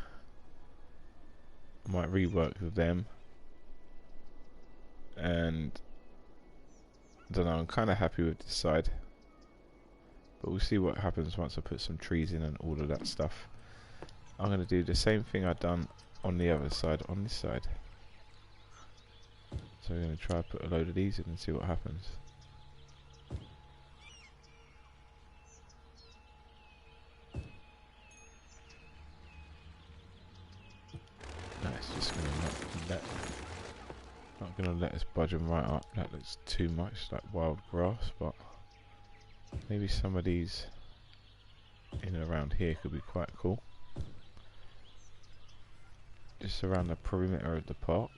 I might rework with them. And I don't know, I'm kind of happy with this side. But we'll see what happens once I put some trees in and all of that stuff. I'm going to do the same thing I've done on the other side, on this side. So I'm going to try to put a load of these in and see what happens. gonna let us budge them right up. That looks too much like wild grass, but maybe some of these in and around here could be quite cool. Just around the perimeter of the park.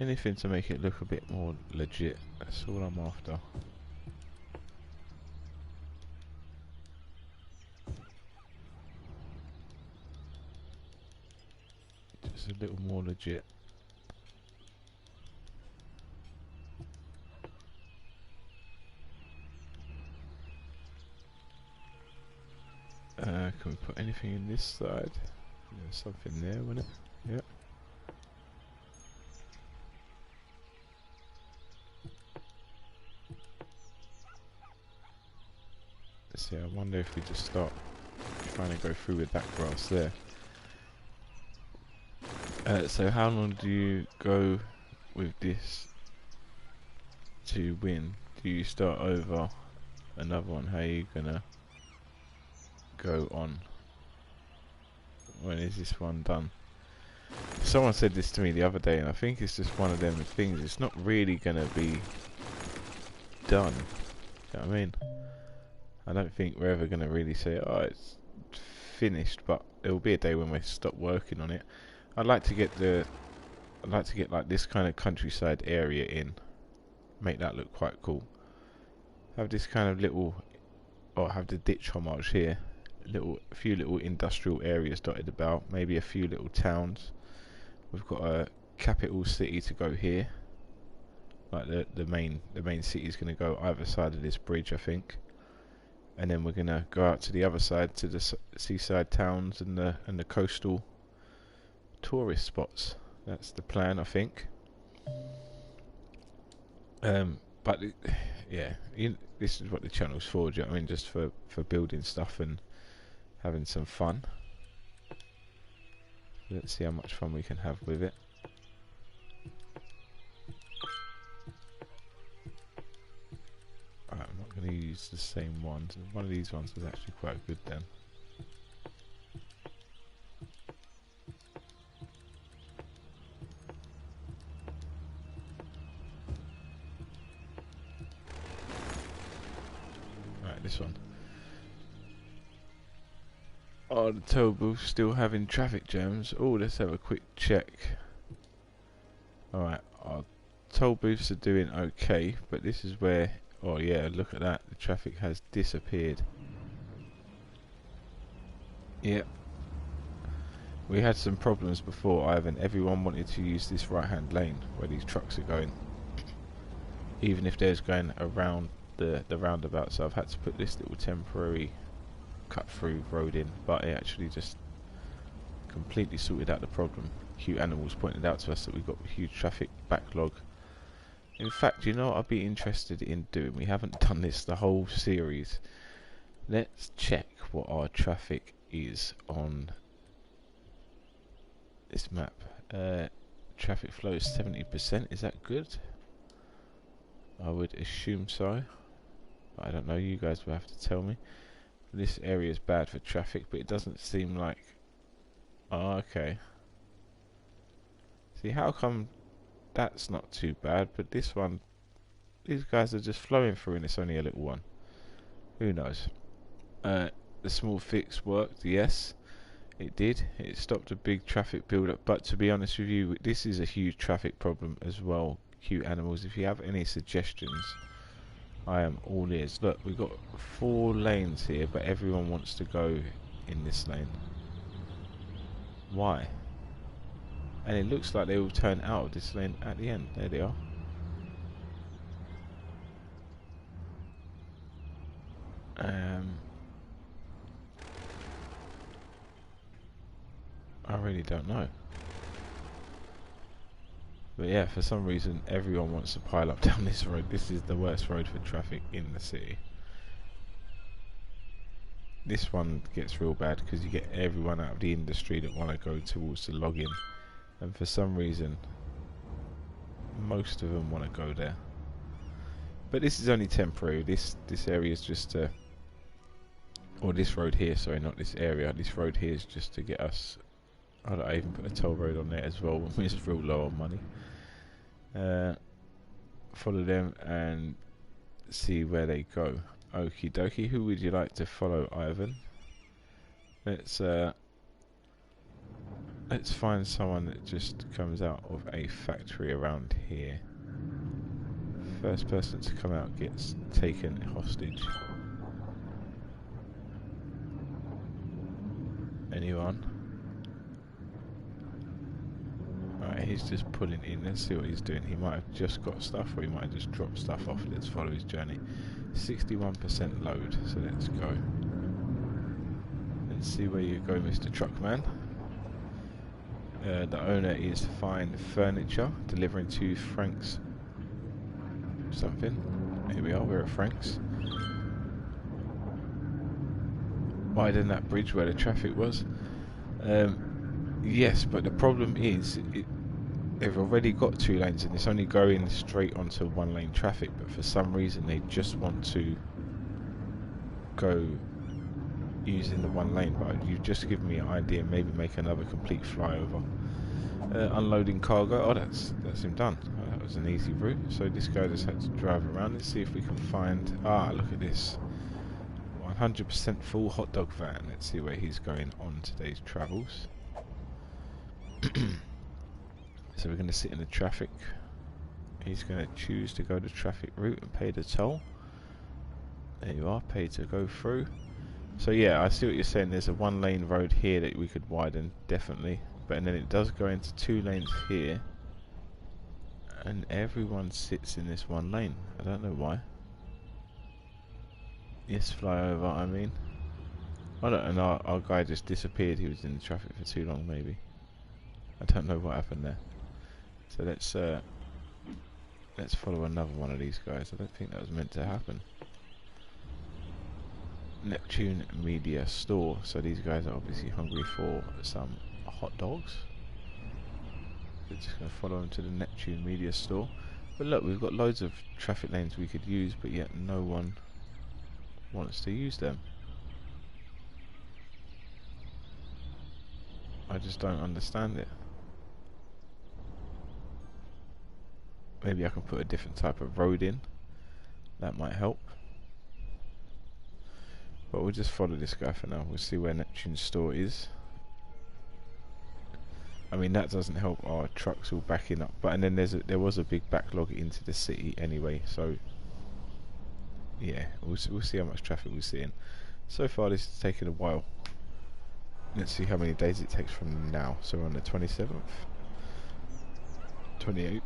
Anything to make it look a bit more legit, that's all I'm after. Just a little more legit. Can we put anything in this side? There's something there, wasn't it? Yep. See, I wonder if we just start trying to go through with that grass there. So how long do you go with this to win? Do you start over another one? How are you gonna go on? When is this one done? Someone said this to me the other day, and I think it's just one of them things. It's not really gonna be done. Do you know what I mean? I don't think we're ever going to really say, oh, it's finished, but there will be a day when we stop working on it. I'd like to get like this kind of countryside area in, make that look quite cool. Have this kind of little, or have the ditch homage here, a few little industrial areas dotted about, maybe a few little towns. We've got a capital city to go here. Like the main city is going to go either side of this bridge, I think. And then we're gonna go out to the other side, to the seaside towns and the coastal tourist spots. That's the plan, I think. But yeah, this is what the channel's for. Do you know what I mean? Just for building stuff and having some fun. Let's see how much fun we can have with it. I'm not going to use the same ones. One of these ones was actually quite good then. Right, this one. Oh, the toll booth's still having traffic jams. Oh, let's have a quick check. Alright, our toll booths are doing okay, but this is where... Oh yeah, look at that. The traffic has disappeared. Yep. We had some problems before, Ivan. Everyone wanted to use this right-hand lane where these trucks are going. Even if they're going around the roundabout. So I've had to put this little temporary cut-through road in. But it actually just completely sorted out the problem. Cute Animals pointed out to us that we've got a huge traffic backlog. In fact, you know what I'd be interested in doing? We haven't done this the whole series. Let's check what our traffic is on this map. Traffic flow is 70%. Is that good? I would assume so. But I don't know. You guys will have to tell me. This area is bad for traffic, but it doesn't seem like... Oh, okay. See, how come... That's not too bad, but this one, these guys are just flowing through and it's only a little one. Who knows? The small fix worked, yes, it did. It stopped a big traffic build-up, but to be honest with you, this is a huge traffic problem as well, Cute Animals. If you have any suggestions, I am all ears. Look, we've got 4 lanes here, but everyone wants to go in this lane. Why? And it looks like they will turn out of this lane at the end. There they are. I really don't know. But yeah, for some reason everyone wants to pile up down this road. This is the worst road for traffic in the city. This one gets real bad because you get everyone out of the industry that want to go towards the login. And for some reason, most of them want to go there. But this is only temporary. This area is just to... Or this road here, sorry, not this area. This road here is just to get us I even put a toll road on there as well when we was real low on money. Follow them and see where they go. Okie dokie. Who would you like to follow, Ivan? Let's find someone that just comes out of a factory around here. First person to come out gets taken hostage. Anyone? Alright, he's just pulling in. Let's see what he's doing. He might have just got stuff, or he might have just dropped stuff off. Let's follow his journey. 61% load, so let's go. Let's see where you go, Mr. Truckman. The owner is Fine Furniture, delivering to Frank's something. Here we are, we're at Frank's. Widen that bridge where the traffic was. Yes, but the problem is they've already got 2 lanes and it's only going straight onto 1 lane traffic, but for some reason they just want to go using the 1 lane. But you've just given me an idea, maybe make another complete flyover. Unloading cargo. Oh, that's him done. Oh, that was an easy route. So this guy just had to drive around. Let's see if we can find... Ah, look at this. 100% full hot dog van. Let's see where he's going on today's travels. So we're going to sit in the traffic. He's going to choose to go the traffic route and pay the toll. There you are, pay to go through. So yeah, I see what you're saying. There's a 1 lane road here that we could widen, definitely. But then it does go into 2 lanes here. And everyone sits in this 1 lane. I don't know why. Yes, flyover, I mean. I don't know, our guy just disappeared. He was in the traffic for too long, maybe. I don't know what happened there. So let's follow another one of these guys. I don't think that was meant to happen. Neptune Media Store. So these guys are obviously hungry for some hot dogs. We're just going to follow them to the Neptune Media Store. But look, we've got loads of traffic lanes we could use, but yet no one wants to use them. I just don't understand it. Maybe I can put a different type of road in. That might help. But we'll just follow this guy for now. We'll see where Neptune's store is. I mean, that doesn't help our trucks all backing up. But and then there was a big backlog into the city anyway. So yeah, we'll see how much traffic we see in. So far, this is taking a while. Let's see how many days it takes from now. So we're on the 27th, 28th.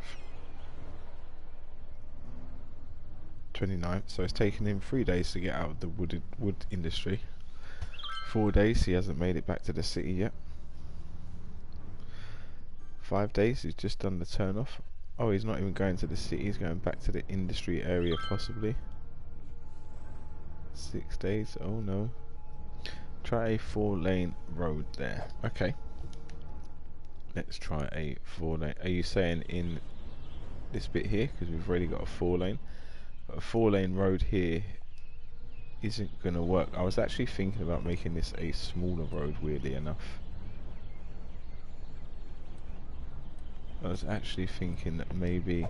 29th, so it's taken him 3 days to get out of the wood industry. 4 days, he hasn't made it back to the city yet. 5 days, he's just done the turn off. Oh, he's not even going to the city, he's going back to the industry area possibly. 6 days, oh no. Try a 4-lane road there. Okay. Let's try a 4-lane. Are you saying in this bit here? Because we've already got a 4-lane. But a 4-lane road here isn't going to work. I was actually thinking about making this a smaller road, weirdly enough. I was actually thinking that maybe...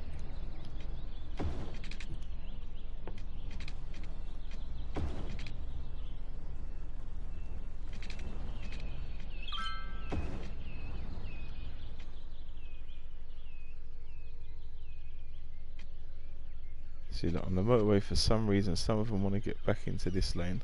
See that on the motorway, for some reason some of them want to get back into this lane.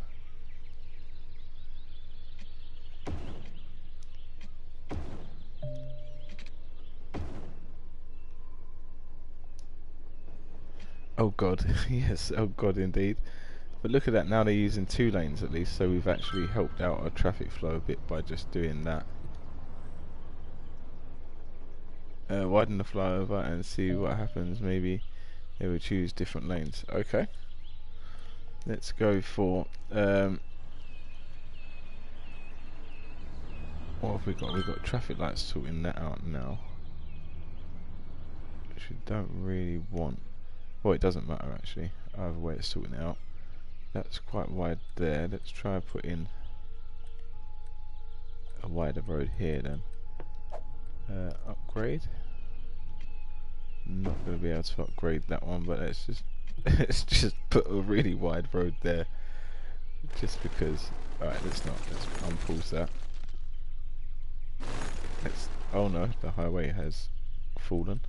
Oh god, yes, oh god indeed. But look at that, now they're using 2 lanes at least, so we've actually helped out our traffic flow a bit by just doing that. Widen the flyover and see what happens. Maybe they would choose different lanes. Okay, let's go for what have we got? We've got traffic lights sorting that out now, which we don't really want. Well, it doesn't matter actually, either way it's sorting it out. That's quite wide there. Let's try and put in a wider road here then. Upgrade. Not going to be able to upgrade that one, but let's just let's just put a really wide road there, just because. Alright, let's unpause that. Oh no, the highway has fallen.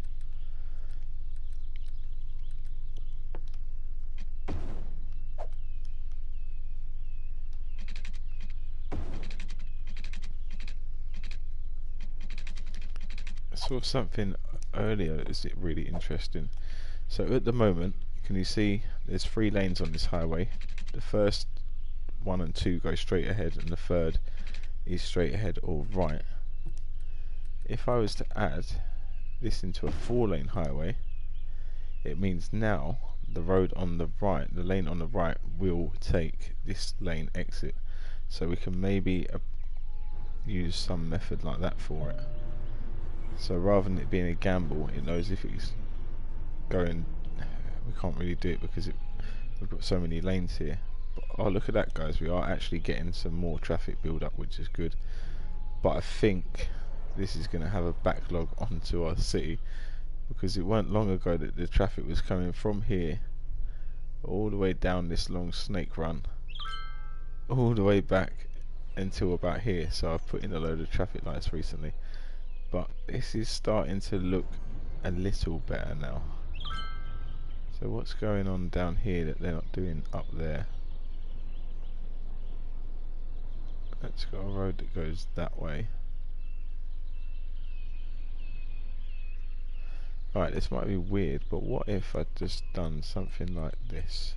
I saw something earlier that's really interesting. So at the moment, can you see there's 3 lanes on this highway? The first 1 and 2 go straight ahead, and the third is straight ahead or right. If I was to add this into a 4-lane highway, it means now the road on the right, the lane on the right, will take this lane exit. So we can maybe use some method like that for it. So rather than it being a gamble, it knows if it's going. We can't really do it because we've got so many lanes here. But, oh, look at that, guys! We are actually getting some more traffic build up, which is good. But I think this is going to have a backlog onto our city, because it weren't long ago that the traffic was coming from here all the way down this long snake run, all the way back until about here. So I've put in a load of traffic lights recently, but this is starting to look a little better now. So what's going on down here that they're not doing up there? Let's got a road that goes that way. Alright, this might be weird, but what if I'd just done something like this?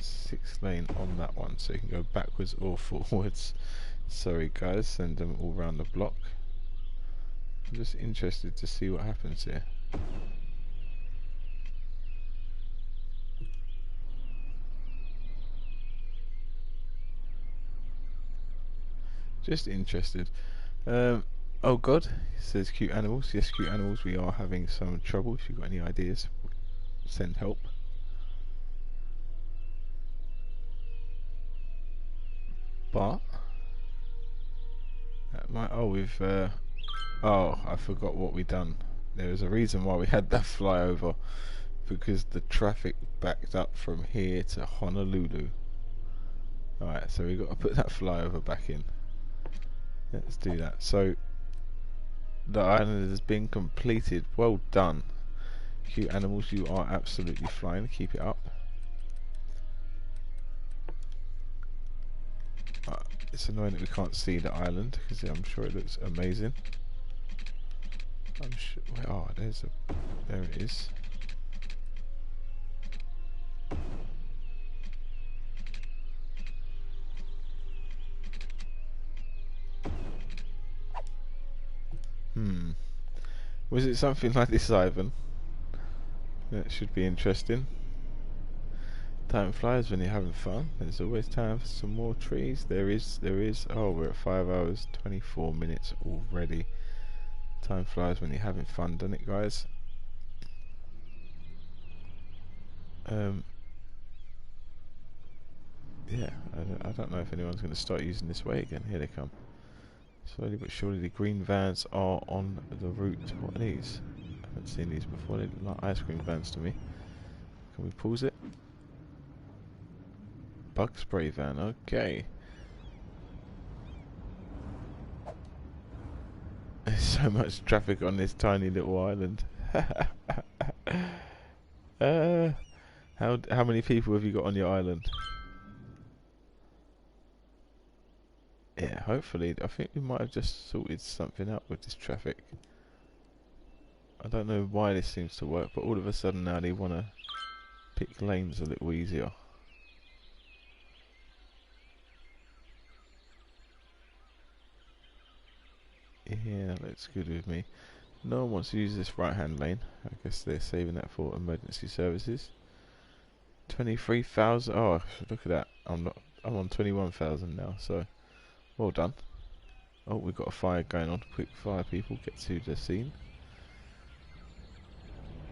6 lane on that one, so you can go backwards or forwards. Sorry guys, send them all around the block. I'm just interested to see what happens here. Just interested. Oh god, it says cute animals. Yes, cute animals, we are having some trouble. If you've got any ideas, send help. But that might, oh, I forgot what we done. There was a reason why we had that flyover, because the traffic backed up from here to Honolulu. Alright, so we've got to put that flyover back in. Let's do that. So the island has been completed. Well done, cute animals, you are absolutely flying. Keep it up. It's annoying that we can't see the island, because I'm sure it looks amazing. I'm sure. Oh, there it is. Was it something like this, Ivan? That should be interesting. Time flies when you're having fun. There's always time for some more trees. There is. Oh, we're at 5 hours, 24 minutes already. Time flies when you're having fun, doesn't it, guys? Yeah, I don't know if anyone's going to start using this way again. Here they come. Slowly but surely the green vans are on the route. What are these? I haven't seen these before. They look like ice cream vans to me. Can we pause it? Bug spray van, okay. There's so much traffic on this tiny little island. How many people have you got on your island? Yeah, hopefully. I think we might have just sorted something out with this traffic. I don't know why this seems to work, but all of a sudden now they want to pick lanes a little easier. Yeah, that looks good with me. No one wants to use this right hand lane. I guess they're saving that for emergency services. 23,000. Oh, look at that. I'm on 21,000 now, so well done. Oh, we've got a fire going on. Quick fire people, get to the scene.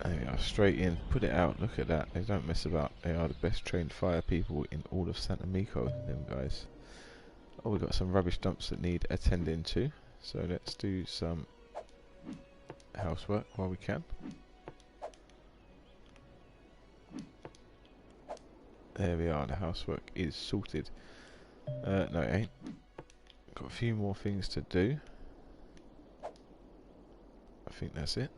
There we are, straight in, put it out. Look at that, they don't mess about. They are the best trained fire people in all of Santa Meko, them guys. Oh, we've got some rubbish dumps that need attending to, so let's do some housework while we can. There we are, the housework is sorted. No it ain't. Got a few more things to do. I think that's it.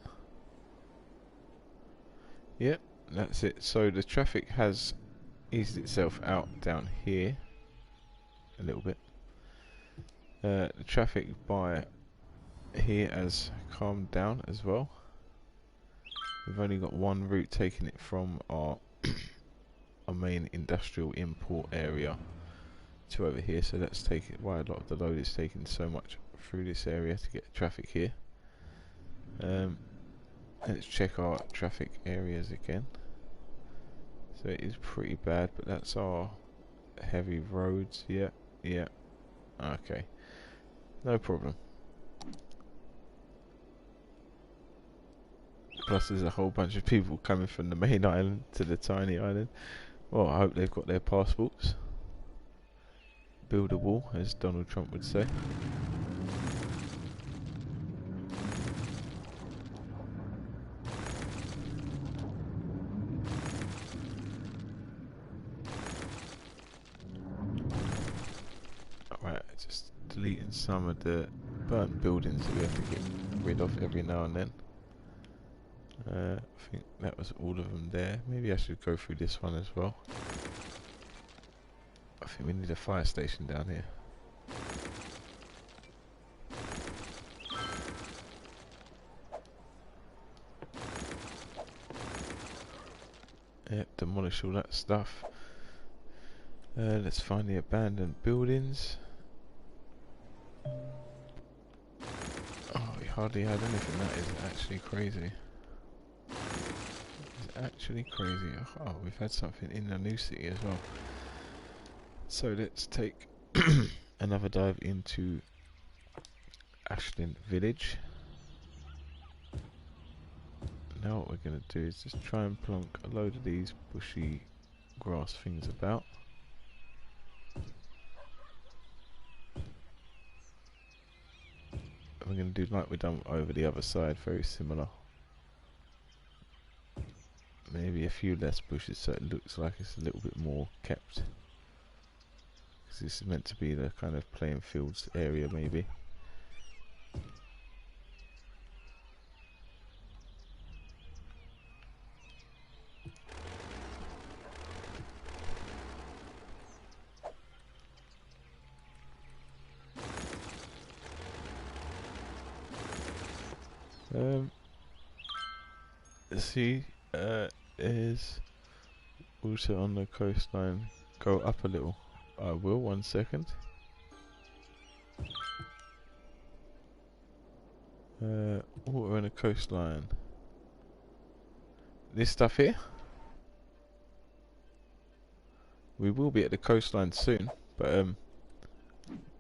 Yep, that's it. So the traffic has eased itself out down here a little bit. The traffic by here has calmed down as well. We've only got one route taking it from our our main industrial import area to over here, so that's taking why a lot of the load is taking so much through this area to get traffic here. Let's check our traffic areas again. So it is pretty bad, but that's our heavy roads. Yeah, yeah. Okay, no problem. Plus there's a whole bunch of people coming from the main island to the tiny island. Well, I hope they've got their passports. Build a wall, as Donald Trump would say. Alright, just deleting some of the burnt buildings that we have to get rid of every now and then. I think that was all of them there. Maybe I should go through this one as well. I think we need a fire station down here. Yep, demolish all that stuff. Let's find the abandoned buildings. Oh, we hardly had anything. That is actually crazy. It's actually crazy. Oh, we've had something in the new city as well. So let's take another dive into Ashland Village. Now what we're going to do is just try and plonk a load of these bushy grass things about. We're going to do like we've done over the other side, very similar. Maybe a few less bushes so it looks like it's a little bit more kept. Because this is meant to be the kind of playing fields area maybe. See, is also on the coastline. Go up a little. I will, 1 second. Water on the coastline. This stuff here? We will be at the coastline soon, but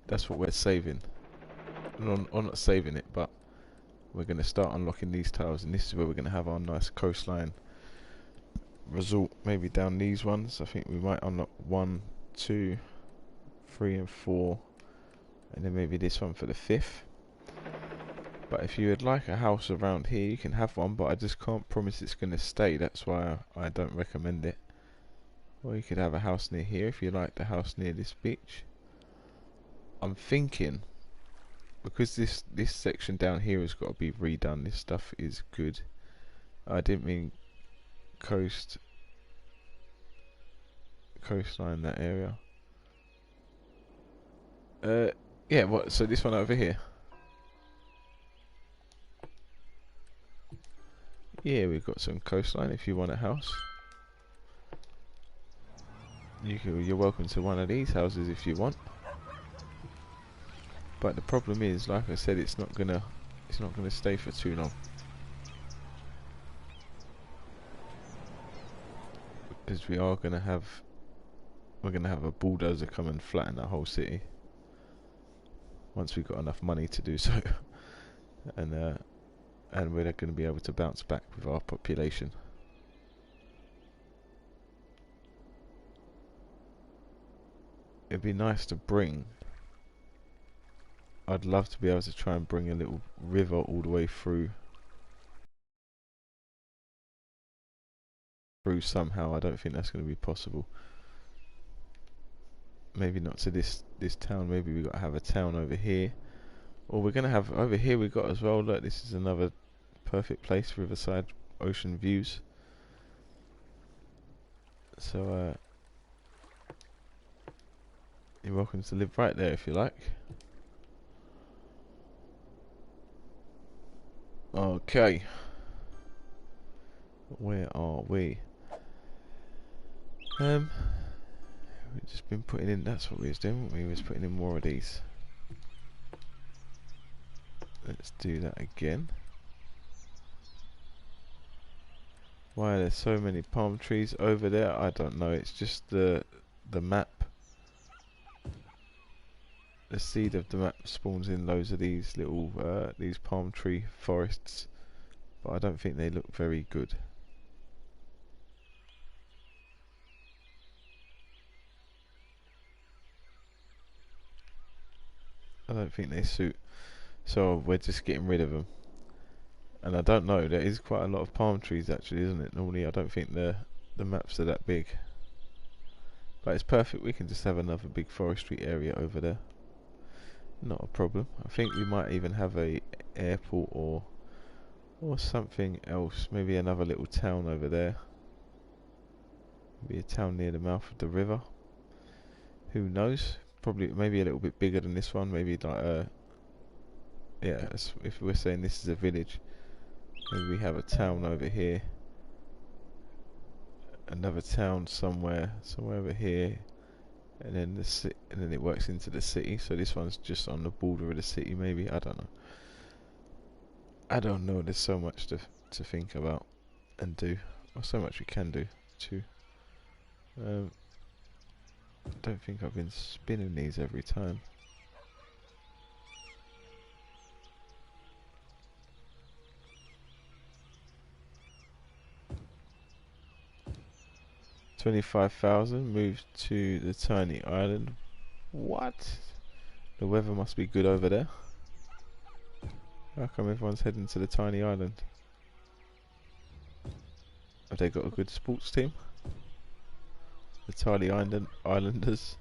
that's what we're saving. Or not saving it, but we're going to start unlocking these tiles, and this is where we're going to have our nice coastline resort. Maybe down these ones. I think we might unlock 1, 2, 3 and 4, and then maybe this one for the 5th. But if you would like a house around here, you can have one, but I just can't promise it's going to stay. That's why I don't recommend it. Or you could have a house near here if you like the house near this beach. I'm thinking, because this section down here has got to be redone. This stuff is good. I didn't mean coastline, that area. Yeah, what, so this one over here? Yeah, we've got some coastline if you want a house. You're welcome to one of these houses if you want. But the problem is, like I said, it's not gonna stay for too long. Because we're gonna have a bulldozer come and flatten that whole city. Once we've got enough money to do so. And we're going to be able to bounce back with our population. It'd be nice to bring I'd love to be able to try and bring a little river all the way through somehow. I don't think that's going to be possible. Maybe not to this town. Maybe we got to have a town over here, or we're going to have over here. We got as well. Look, this is another perfect place, riverside, ocean views. So you're welcome to live right there if you like. Okay, where are we? We've just been putting in. That's what we was doing. We was putting in more of these. Let's do that again. Why are there so many palm trees over there? I don't know. It's just the map. The seed of the map spawns in loads of these little these palm tree forests, but I don't think they look very good. I don't think they suit, so we're just getting rid of them. And I don't know, there is quite a lot of palm trees actually, isn't it? Normally I don't think the maps are that big, but it's perfect. We can just have another big forestry area over there, not a problem. I think we might even have a airport or something else, maybe another little town over there, maybe a town near the mouth of the river, who knows. Probably maybe a little bit bigger than this one, maybe like yeah, if we're saying this is a village, maybe we have a town over here, another town somewhere over here, and then and then it works into the city. So this one's just on the border of the city, maybe. I don't know. There's so much to think about and do, or so much we can do too. I don't think I've been spinning these every time. $25,000 moved to the tiny island. What? The weather must be good over there. How come everyone's heading to the tiny island? Have they got a good sports team? The tiny islanders.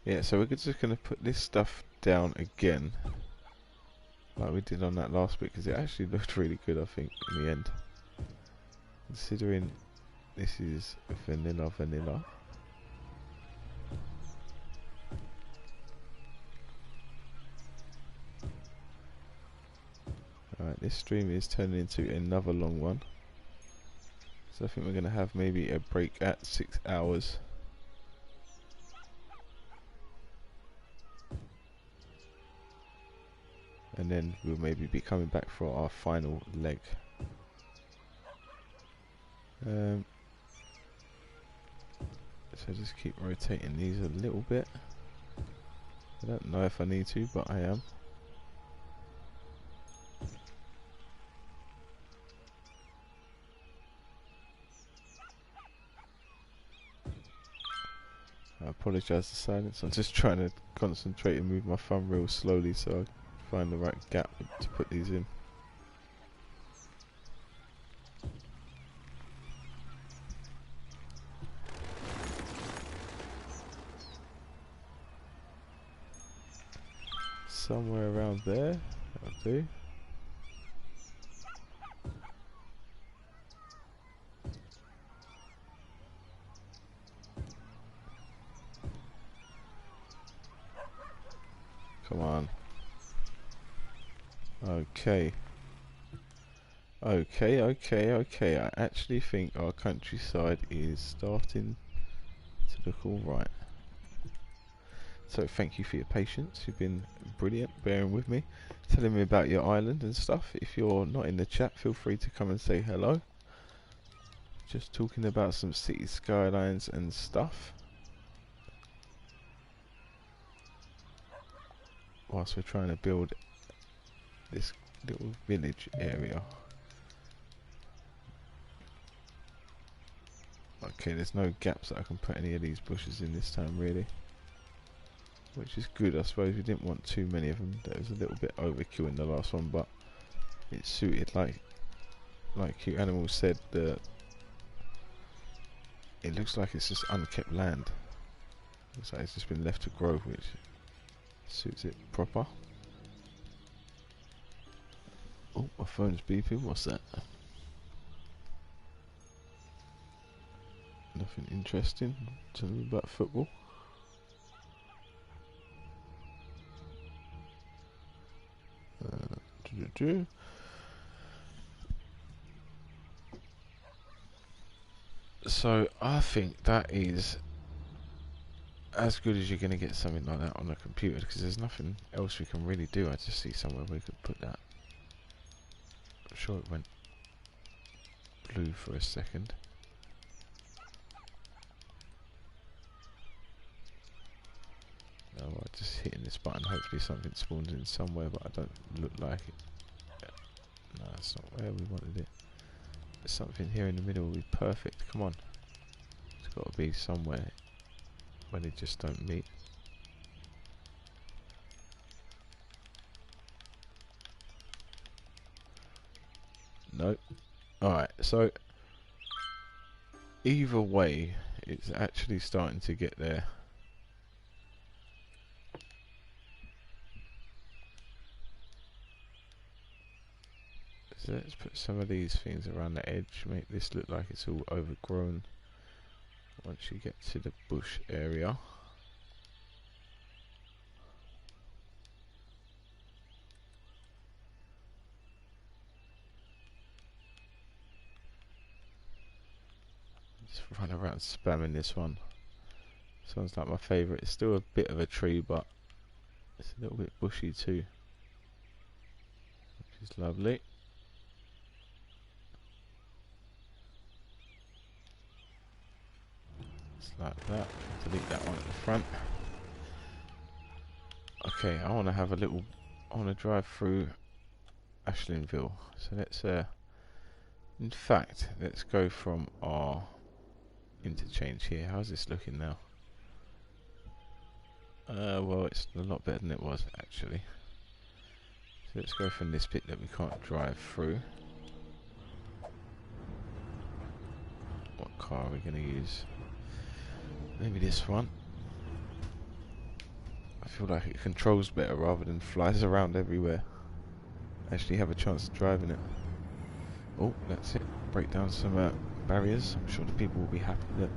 Yeah, so we're just going to put this stuff down again, like we did on that last bit, because it actually looked really good, I think, in the end. Considering this is vanilla. Alright, this stream is turning into another long one. So I think we're going to have maybe a break at 6 hours. And then we'll maybe be coming back for our final leg. So just keep rotating these a little bit. I don't know if I need to, but I am. I apologise for silence. I'm just trying to concentrate and move my thumb real slowly so I find the right gap to put these in. Somewhere around there, that'll do. Come on. Okay. Okay. I actually think our countryside is starting to look alright. So thank you for your patience. You've been brilliant, bearing with me, telling me about your island and stuff. If you're not in the chat, feel free to come and say hello. Just talking about some city skylines and stuff, whilst we're trying to build this little village area. Okay, there's no gaps that I can put any of these bushes in this time really, which is good. I suppose we didn't want too many of them. That was a little bit overkill in the last one, but it suited. Like Cute Animal said, it looks like it's just unkept land. Looks like it's just been left to grow, which suits it proper. Oh, my phone's beeping. What's that? Nothing interesting. Tell me about football. So I think that is as good as you're going to get something like that on a computer, because there's nothing else we can really do. I just see somewhere we could put that. I'm sure it went blue for a second. No, I'm just hitting this button. Hopefully something spawns in somewhere, but I don't look like it. No, that's not where we wanted it. Something here in the middle will be perfect. Come on. It's got to be somewhere where they just don't meet. Nope. Alright, so either way, it's actually starting to get there. So let's put some of these things around the edge, make this look like it's all overgrown. Once you get to the bush area. Just run around spamming this one. This one's like my favourite. It's still a bit of a tree, but it's a little bit bushy too, which is lovely. Just like that. Delete that one at the front. Okay, I want to have a little. I want to drive through Ashlinville. So let's. In fact, let's go from our interchange here. How's this looking now? Well, it's a lot better than it was actually. So let's go from this bit that we can't drive through. What car are we going to use? Maybe this one. I feel like it controls better rather than flies around everywhere. Actually have a chance of driving it. Oh, that's it. Break down some barriers. I'm sure the people will be happy that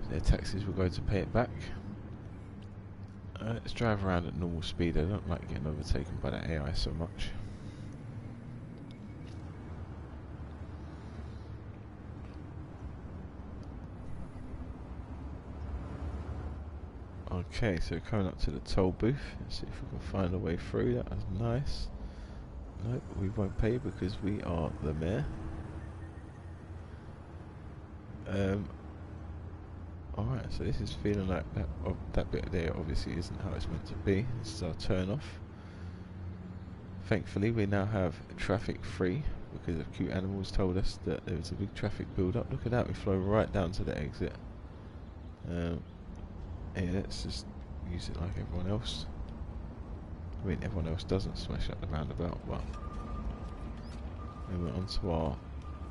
their taxis will go to pay it back. Let's drive around at normal speed. I don't like getting overtaken by the AI so much. Okay, so coming up to the toll booth. Let's see if we can find a way through. That was nice. Nope, we won't pay because we are the mayor. Alright, so this is feeling like that bit there obviously isn't how it's meant to be. This is our turn off. Thankfully we now have traffic free because of Cute Animals told us that there was a big traffic build up. Look at that, we flow right down to the exit. Yeah, let's just use it like everyone else. I mean, everyone else doesn't smash up the roundabout, but then we're onto our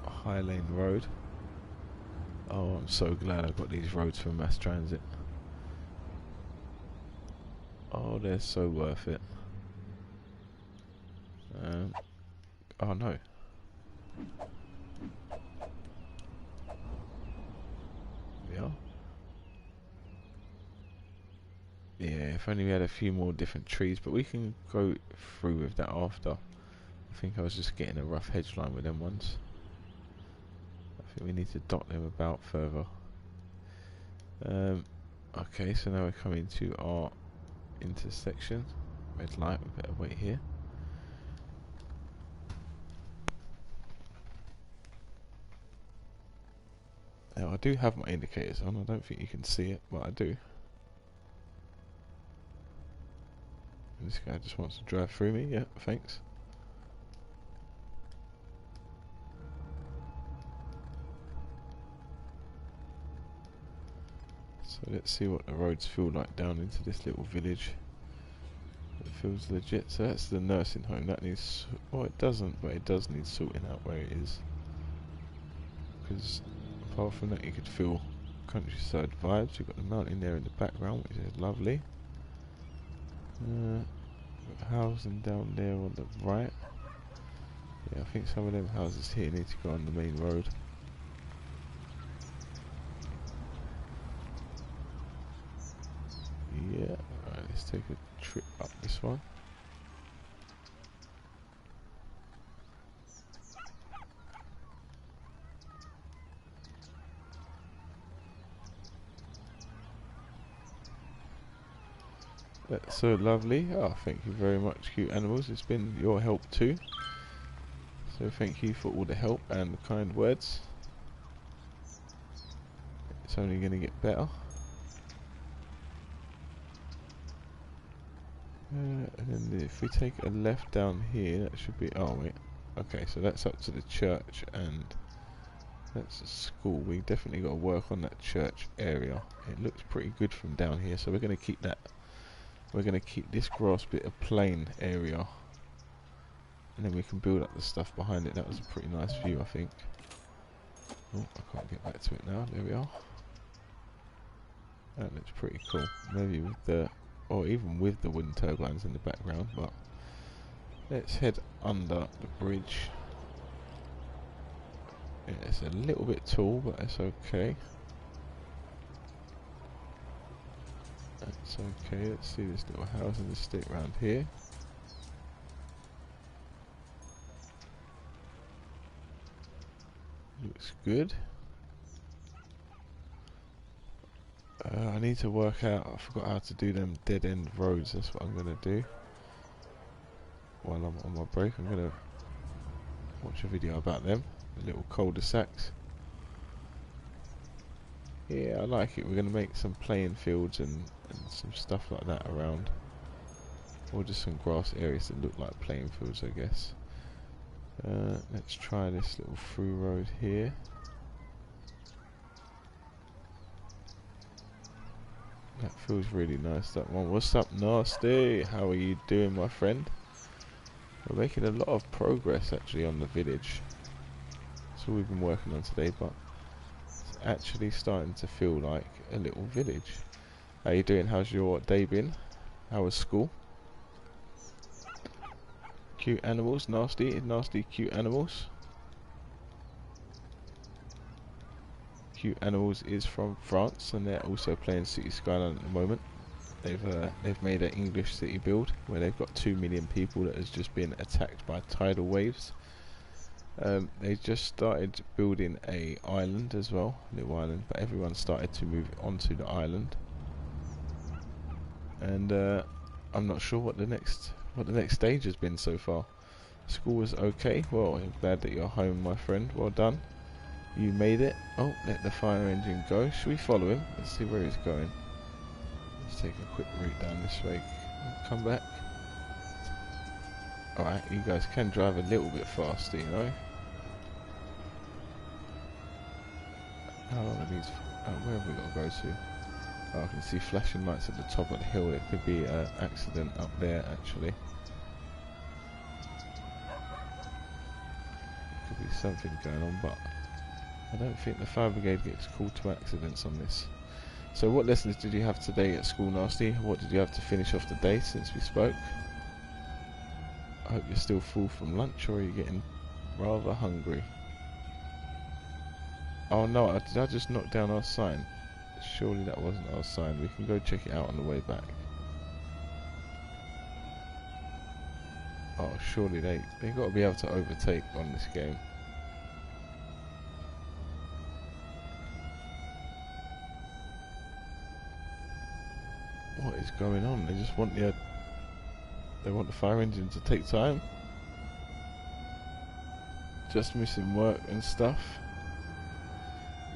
high lane road. Oh, I'm so glad I got these roads for mass transit. Oh, they're so worth it. Oh no. We are. Yeah, if only we had a few more different trees, but we can go through with that after. I think I was just getting a rough hedge line with them ones. I think we need to dot them about further. Okay, so now we're coming to our intersection. Red light, we better wait here. Now I do have my indicators on, I don't think you can see it, but I do. And this guy just wants to drive through me, yeah, thanks. So let's see what the roads feel like down into this little village. It feels legit. So that's the nursing home. That needs, well, it doesn't, but it does need sorting out where it is. Because apart from that, you could feel countryside vibes. You've got the mountain there in the background, which is lovely. Got housing down there on the right. Yeah, I think some of them houses here need to go on the main road. Yeah, alright, let's take a trip up this one. That's so lovely. Oh, thank you very much, cute animals. It's been your help too. So thank you for all the help and the kind words. It's only going to get better. And then if we take a left down here, that should be... Oh, wait. Okay, so that's up to the church and that's a school. We definitely got to work on that church area. It looks pretty good from down here, so we're going to keep that. We're going to keep this grass bit a plain area. And then we can build up the stuff behind it. That was a pretty nice view, I think. Oh, I can't get back to it now. There we are. That looks pretty cool. Maybe with the... or even with the wind turbines in the background, but let's head under the bridge. Yeah, it's a little bit tall, but it's okay. That's okay. Let's see this little housing estate around here. Looks good. I need to work out, I forgot how to do them dead end roads. That's what I'm going to do while I'm on my break. I'm going to watch a video about them, the little cul-de-sacs. Yeah, I like it. We're going to make some playing fields and some stuff like that around, or just some grass areas that look like playing fields, I guess. Let's try this little through road here. That feels really nice, that one. What's up, Nasty? How are you doing, my friend? We're making a lot of progress actually on the village. That's all we've been working on today, but it's actually starting to feel like a little village. How you doing? How's your day been? How was school? Cute animals, nasty, cute animals. Cute Animals is from France, and they're also playing City Skyline at the moment. They've made an English city build where they've got 2 million people that has just been attacked by tidal waves. They just started building a island as well, little island, but everyone started to move onto the island. And I'm not sure what the next stage has been so far. School was okay. Well, I'm glad that you're home, my friend. Well done. You made it. Oh, let the fire engine go. Should we follow him? Let's see where he's going. Let's take a quick route down this way. Come back. Alright, you guys can drive a little bit faster, you know. How long are these? Where have we got to go to? Oh, I can see flashing lights at the top of the hill. There could be an accident up there, actually. Could be something going on, but I don't think the fire brigade gets called to accidents on this. So what lessons did you have today at school, Nasty? What did you have to finish off the day since we spoke? I hope you're still full from lunch, or are you getting rather hungry? Oh no, did I just knock down our sign? Surely that wasn't our sign. We can go check it out on the way back. Oh, surely they got to be able to overtake on this game. What is going on? They just want they want the fire engine to take time. Just missing work and stuff.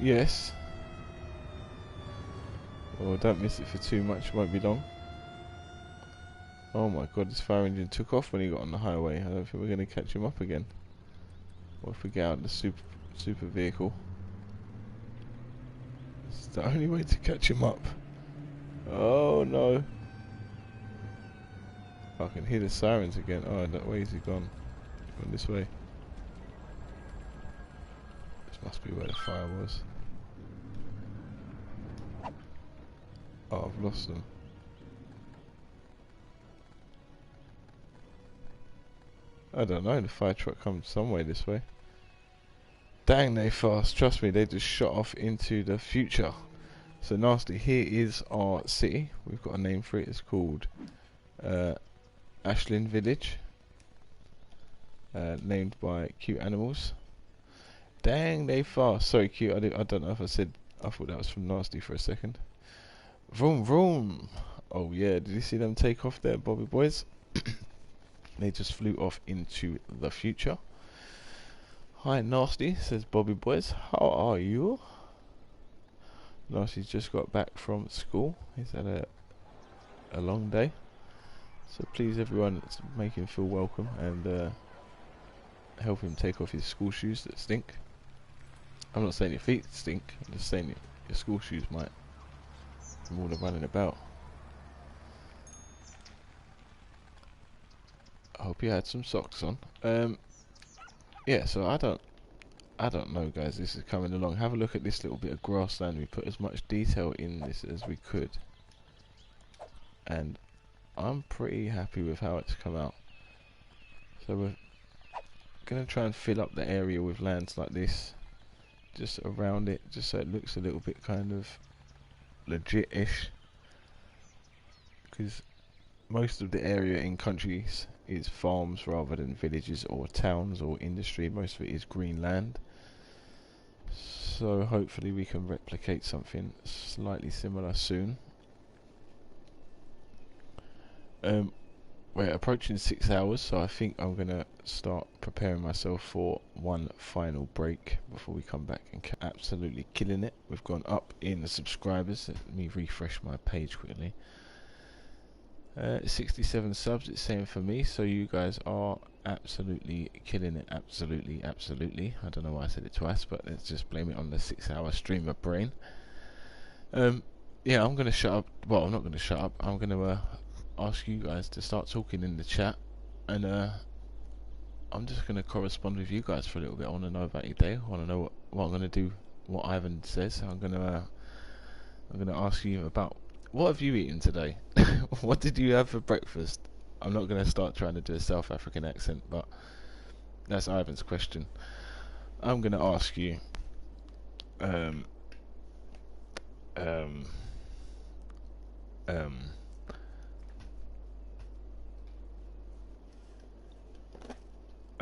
Yes. Well, don't miss it for too much. It won't be long. Oh my god, this fire engine took off when he got on the highway. I don't think we're going to catch him up again. What if we get out of the super vehicle? It's the only way to catch him up. no. I can hear the sirens again. Oh, that way is he gone? Gone this way. This must be where the fire was. Oh, I've lost them. I don't know, the fire truck comes some way this way. Dang, they fast. Trust me, they just shot off into the future. So nasty, here is our city. We've got a name for it. It's called Ashland Village. Named by Cute Animals. Dang, they fast. Sorry, Cute, I don't know if I said, I thought that was from Nasty for a second. Vroom, vroom. Oh yeah, did you see them take off there, Bobby boys? They just flew off into the future. Hi Nasty, says Bobby boys. How are you? Nasty's just got back from school. He's had a long day. So please everyone, make him feel welcome and help him take off his school shoes that stink. I'm not saying your feet stink, I'm just saying your school shoes might. From all the running about. I hope you had some socks on. Yeah, so I don't know guys, this is coming along. Have a look at this little bit of grassland. We put as much detail in this as we could. And I'm pretty happy with how it's come out. So we're gonna try and fill up the area with lands like this. Just around it, just so it looks a little bit kind of legit-ish. Because most of the area in countries is farms rather than villages or towns or industry. Most of it is green land. So hopefully we can replicate something slightly similar soon. We're approaching 6 hours, so I think I'm gonna start preparing myself for one final break before we come back and absolutely killing it. We've gone up in the subscribers. Let me refresh my page quickly. 67 subs it's saying for me, so you guys are absolutely killing it. Absolutely. I don't know why I said it twice, but let's just blame it on the 6 hour streamer brain. Yeah, I'm gonna shut up. Well, I'm not gonna shut up. I'm gonna ask you guys to start talking in the chat, and I'm just gonna correspond with you guys for a little bit. I want to know about your day. I want to know what I'm gonna do, what Ivan says. I'm gonna ask you about what have you eaten today. What did you have for breakfast? I'm not gonna start trying to do a South African accent, but that's Ivan's question. I'm gonna ask you I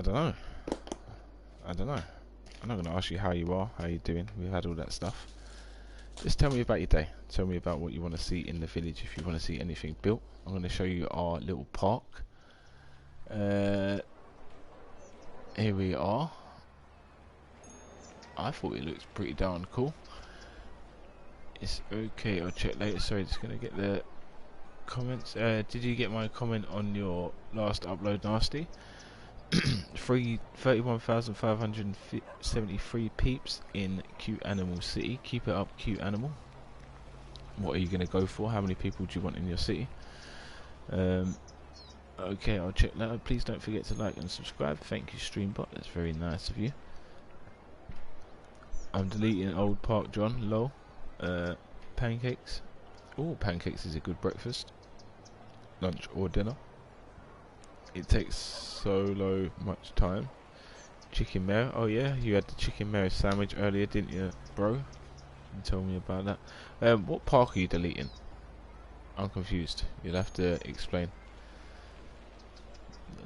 don't know. I'm not going to ask you how you are, how you doing. We've had all that stuff. Just tell me about your day. Tell me about what you want to see in the village. If you want to see anything built, I'm going to show you our little park. Here we are. I thought it looked pretty darn cool. It's okay, I'll check later. Sorry, just going to get the comments. Did you get my comment on your last upload, Nasty? 31,573 peeps in Cute Animal City. Keep it up, Cute Animal. What are you going to go for? How many people do you want in your city? Okay, I'll check later. Please don't forget to like and subscribe. Thank you, Streambot. That's very nice of you. I'm deleting old Park John. Lol. Pancakes. Oh, pancakes is a good breakfast, lunch or dinner. It takes so much time. Chicken mayo. Oh yeah, you had the chicken mayo sandwich earlier, didn't you, bro? You told me about that. What park are you deleting? I'm confused. You'll have to explain.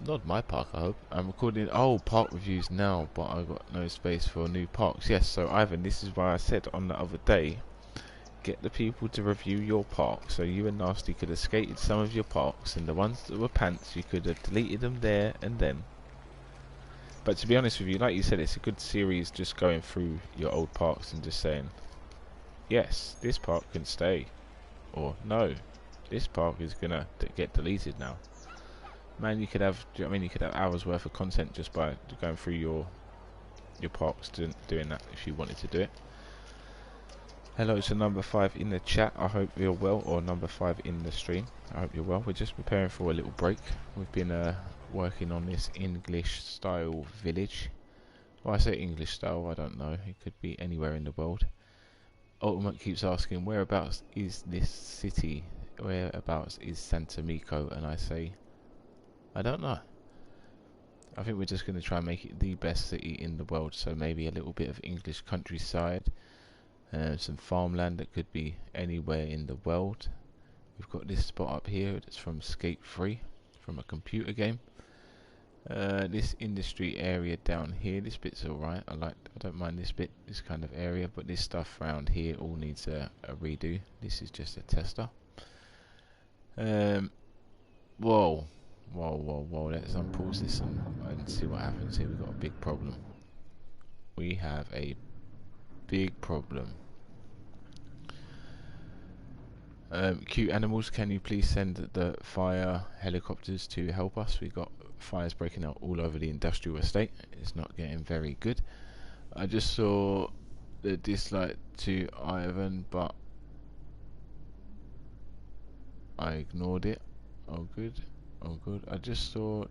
Not my park, I hope. I'm recording park reviews now, but I've got no space for new parks. Yes, so Ivan, this is why I said on the other day, get the people to review your park. So you and Nasty could have skated some of your parks, and the ones that were pants, you could have deleted them there and then. But to be honest with you, like you said, it's a good series just going through your old parks and just saying, yes, this park can stay, or no, this park is gonna get deleted now. Man, you could have, do you know what I mean, you could have hours worth of content just by going through your parks, doing that if you wanted to do it. Hello to number 5 in the chat. I hope you're well, or number 5 in the stream. I hope you're well. We're just preparing for a little break. We've been working on this English style village. Well, I say English style, I don't know. It could be anywhere in the world. Ultimate keeps asking, whereabouts is this city? Whereabouts is Santa Meko? And I say, I don't know. I think we're just going to try and make it the best city in the world. So maybe a little bit of English countryside. Some farmland that could be anywhere in the world. We've got this spot up here that's from Skate 3, from a computer game. This industry area down here, this bit's alright. I don't mind this bit, this kind of area, but this stuff around here all needs a redo. This is just a tester. Whoa, let's unpause this and see what happens here. We've got a big problem. We have a big problem. Cute animals, can you please send the fire helicopters to help us? We've got fires breaking out all over the industrial estate. It's not getting very good. I just saw the dislike to Ivan, but I ignored it. Oh good. I just saw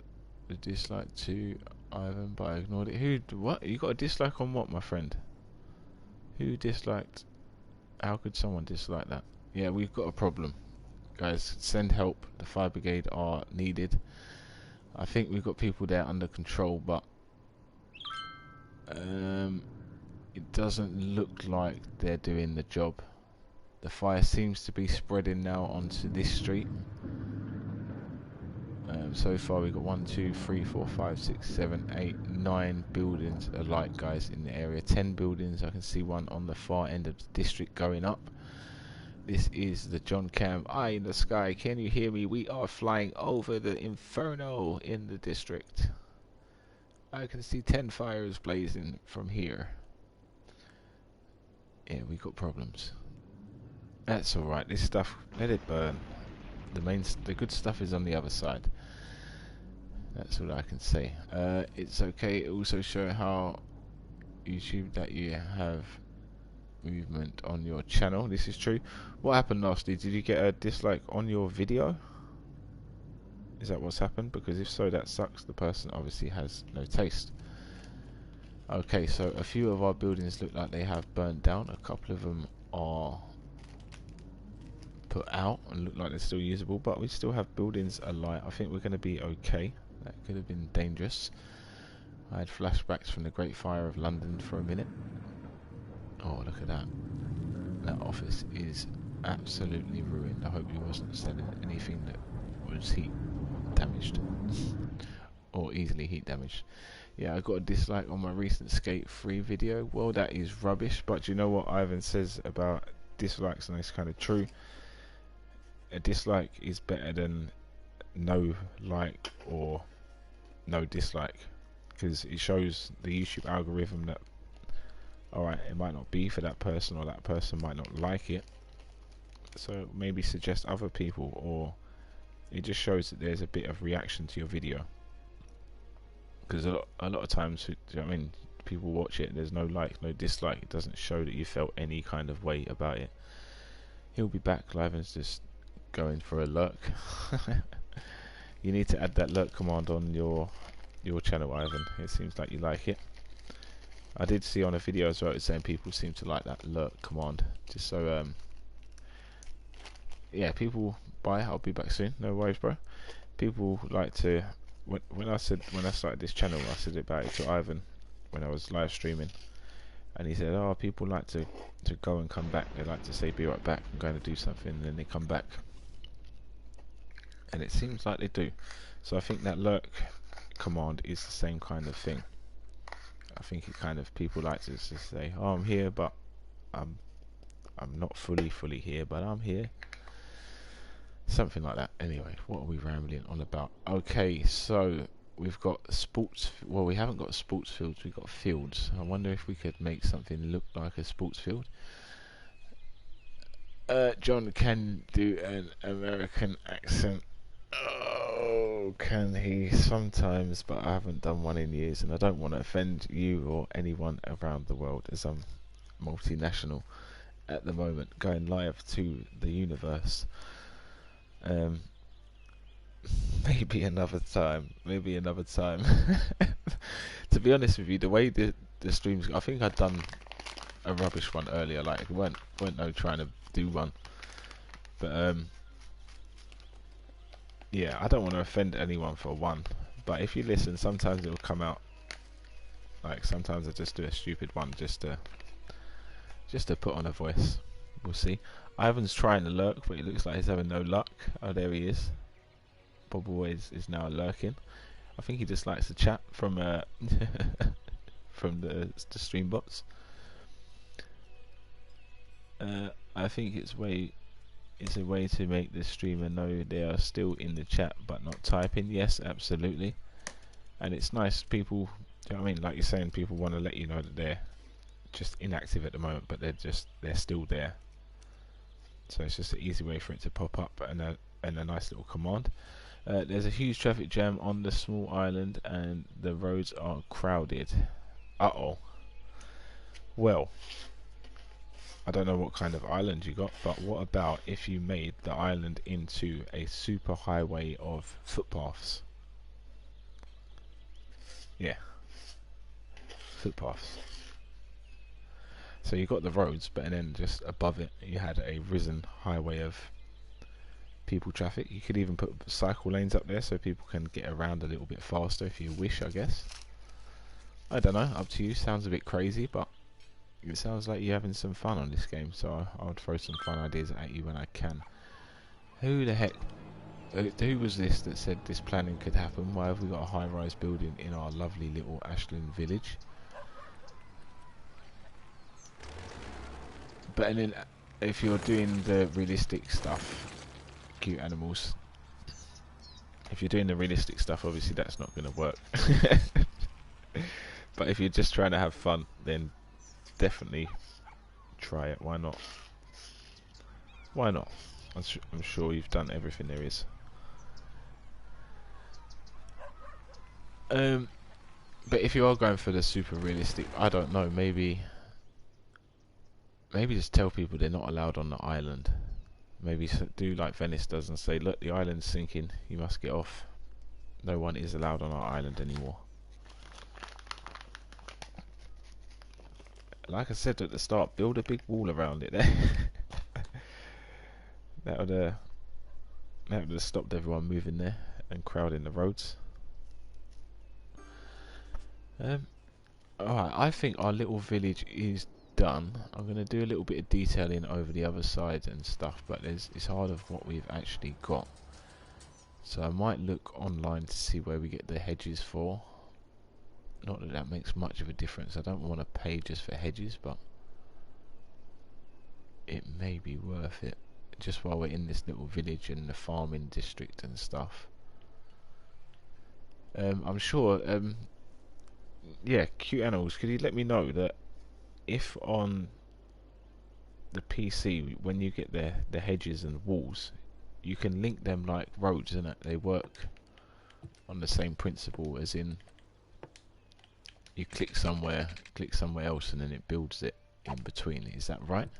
the dislike to Ivan, but I ignored it. What? You got a dislike on what, my friend? Who disliked? How could someone dislike that? Yeah, we've got a problem. Guys, send help. The fire brigade are needed. I think we've got people there under control, but it doesn't look like they're doing the job. The fire seems to be spreading now onto this street. So far we've got 1, 2, 3, 4, 5, 6, 7, 8, 9 buildings alight, guys, in the area. 10 buildings. I can see one on the far end of the district going up. This is the John Cam Eye in the sky. Can you hear me? We are flying over the inferno in the district. I can see 10 fires blazing from here. Yeah, we got problems. That's alright. This stuff, let it burn. The good stuff is on the other side. That's all I can say. It's okay. It also show how YouTube that you have movement on your channel. This is true. What happened lastly? Did you get a dislike on your video? Is that what's happened? Because if so, that sucks. The person obviously has no taste. Okay, so a few of our buildings look like they have burnt down. A couple of them are put out and look like they're still usable, but we still have buildings alight. I think we're going to be okay. That could have been dangerous. I had flashbacks from the Great Fire of London for a minute. Oh, look at that. That office is absolutely ruined. I hope he wasn't selling anything that was heat damaged or easily heat damaged. Yeah, I got a dislike on my recent Skate 3 video. Well, that is rubbish, but you know what Ivan says about dislikes, and it's kind of true. A dislike is better than no like or no dislike, because it shows the YouTube algorithm that alright, it might not be for that person, or that person might not like it, so maybe suggest other people, or it just shows that there's a bit of reaction to your video. Because a lot of times, you know what I mean, people watch it, there's no like, no dislike, it doesn't show that you felt any kind of way about it. He'll be back. Liven's just going for a lurk. You need to add that lurk command on your channel, Ivan. It seems like you like it. I did see on a video as well, it's saying people seem to like that lurk command. Just so yeah, people buy. I'll be back soon. No worries, bro. People like to. When I started this channel, I said about it to Ivan when I was live streaming, and he said, "Oh, people like to go and come back. They like to say, be right back. I'm going to do something," and then they come back. And it seems like they do. So I think that lurk command is the same kind of thing. I think it kind of, people like to just say, "Oh, I'm here, but I'm not fully here, but I'm here." Something like that. Anyway, what are we rambling on about? Okay, so we've got sports. Well, we haven't got sports fields. We've got fields. I wonder if we could make something look like a sports field. John can do an American accent. Oh, can he? Sometimes, but I haven't done one in years, and I don't want to offend you or anyone around the world, as I'm multinational at the moment, going live to the universe. Um, maybe another time. Maybe another time. To be honest with you, the way the streams, I think I'd done a rubbish one earlier. Like, weren't no trying to do one, but yeah, I don't want to offend anyone for one. But if you listen, sometimes it'll come out. Like, sometimes I just do a stupid one just to put on a voice. We'll see. Ivan's trying to lurk, but it looks like he's having no luck. Oh, there he is. Bob Boys is now lurking. I think he just likes to chat from from the stream bots. I think it's a way to make the streamer know they are still in the chat but not typing. Yes, absolutely. And it's nice, people, do you know what I mean? Like you're saying, people want to let you know that they're just inactive at the moment, but they're still there. So it's just an easy way for it to pop up, and a nice little command. There's a huge traffic jam on the small island and the roads are crowded. Uh-oh. Well, I don't know what kind of island you got, but what about if you made the island into a super highway of footpaths? Yeah. Footpaths. So you got the roads, but then just above it you had a risen highway of people traffic. You could even put cycle lanes up there so people can get around a little bit faster if you wish, I guess. I don't know, up to you. Sounds a bit crazy, but it sounds like you're having some fun on this game, so I'll throw some fun ideas at you when I can. Who the heck, who was this that said this planning could happen? Why have we got a high-rise building in our lovely little Ashland village? But then, if you're doing the realistic stuff, cute animals, if you're doing the realistic stuff, obviously that's not going to work. But if you're just trying to have fun, then definitely try it. Why not? Why not? I'm sure you've done everything there is. But if you are going for the super realistic, I don't know, maybe just tell people they're not allowed on the island. Maybe do like Venice does and say, look, the island's sinking, you must get off. No one is allowed on our island anymore. Like I said at the start, build a big wall around it there. that would have stopped everyone moving there and crowding the roads. Alright, I think our little village is done. I'm going to do a little bit of detailing over the other side and stuff, but it's hard of what we've actually got. So I might look online to see where we get the hedges for. Not that that makes much of a difference. I don't want to pay just for hedges, but it may be worth it just while we're in this little village and the farming district and stuff. I'm sure, yeah, cute animals, could you let me know that if on the PC, when you get the hedges and walls, you can link them like roads, and they work on the same principle, as in you click somewhere else and then it builds it in between. Is that right?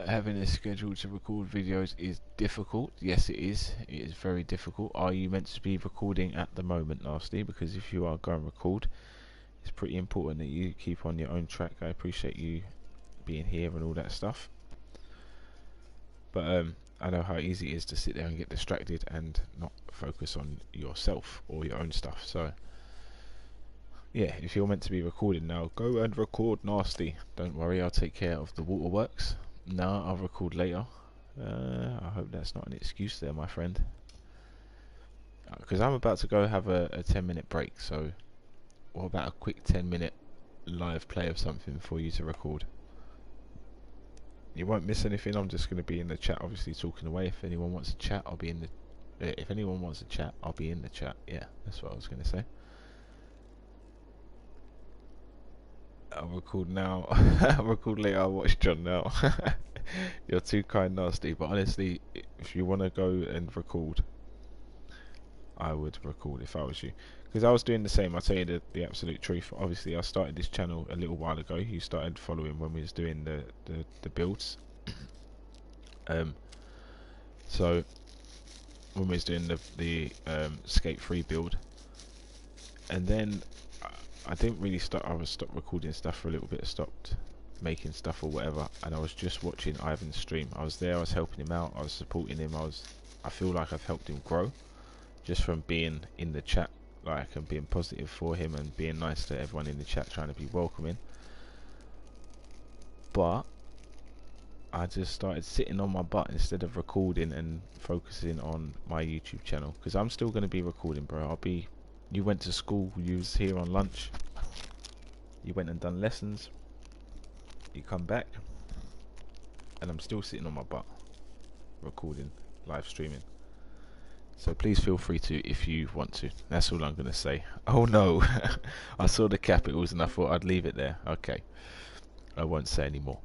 Having a schedule to record videos is difficult. Yes, it is. It is very difficult. Are you meant to be recording at the moment, Nasty? Because if you are going to record, it's pretty important that you keep on your own track. I appreciate you being here and all that stuff. But I know how easy it is to sit there and get distracted and not focus on yourself or your own stuff. So yeah, if you're meant to be recording now, go and record, Nasty. Don't worry, I'll take care of the waterworks. No, I'll record later. I hope that's not an excuse there, my friend. Because I'm about to go have a 10-minute break, so what about a quick 10-minute live play of something for you to record? You won't miss anything. I'm just going to be in the chat, obviously talking away. If anyone wants to chat, I'll be in the... if anyone wants to chat, I'll be in the chat. Yeah, that's what I was going to say. I'll record now. I'll record later. I'll watch John now. You're too kind, Nasty. But honestly, if you want to go and record, I would record if I was you. Because I was doing the same. I'll tell you the absolute truth. Obviously, I started this channel a little while ago. You started following when we was doing the builds. So when we was doing the Skate 3 build, and then I didn't really stop. I was stopped recording stuff for a little bit. Stopped making stuff or whatever, and I was just watching Ivan's stream. I was there. I was helping him out. I was supporting him. I feel like I've helped him grow just from being in the chat, like, and being positive for him and being nice to everyone in the chat, trying to be welcoming. But I just started sitting on my butt instead of recording and focusing on my YouTube channel, because I'm still going to be recording, bro. You went to school, you was here on lunch, you went and done lessons, you come back, and I'm still sitting on my butt recording, live streaming. So please feel free to if you want to. That's all I'm going to say. Oh no, I saw the capitals and I thought I'd leave it there. Okay, I won't say any more.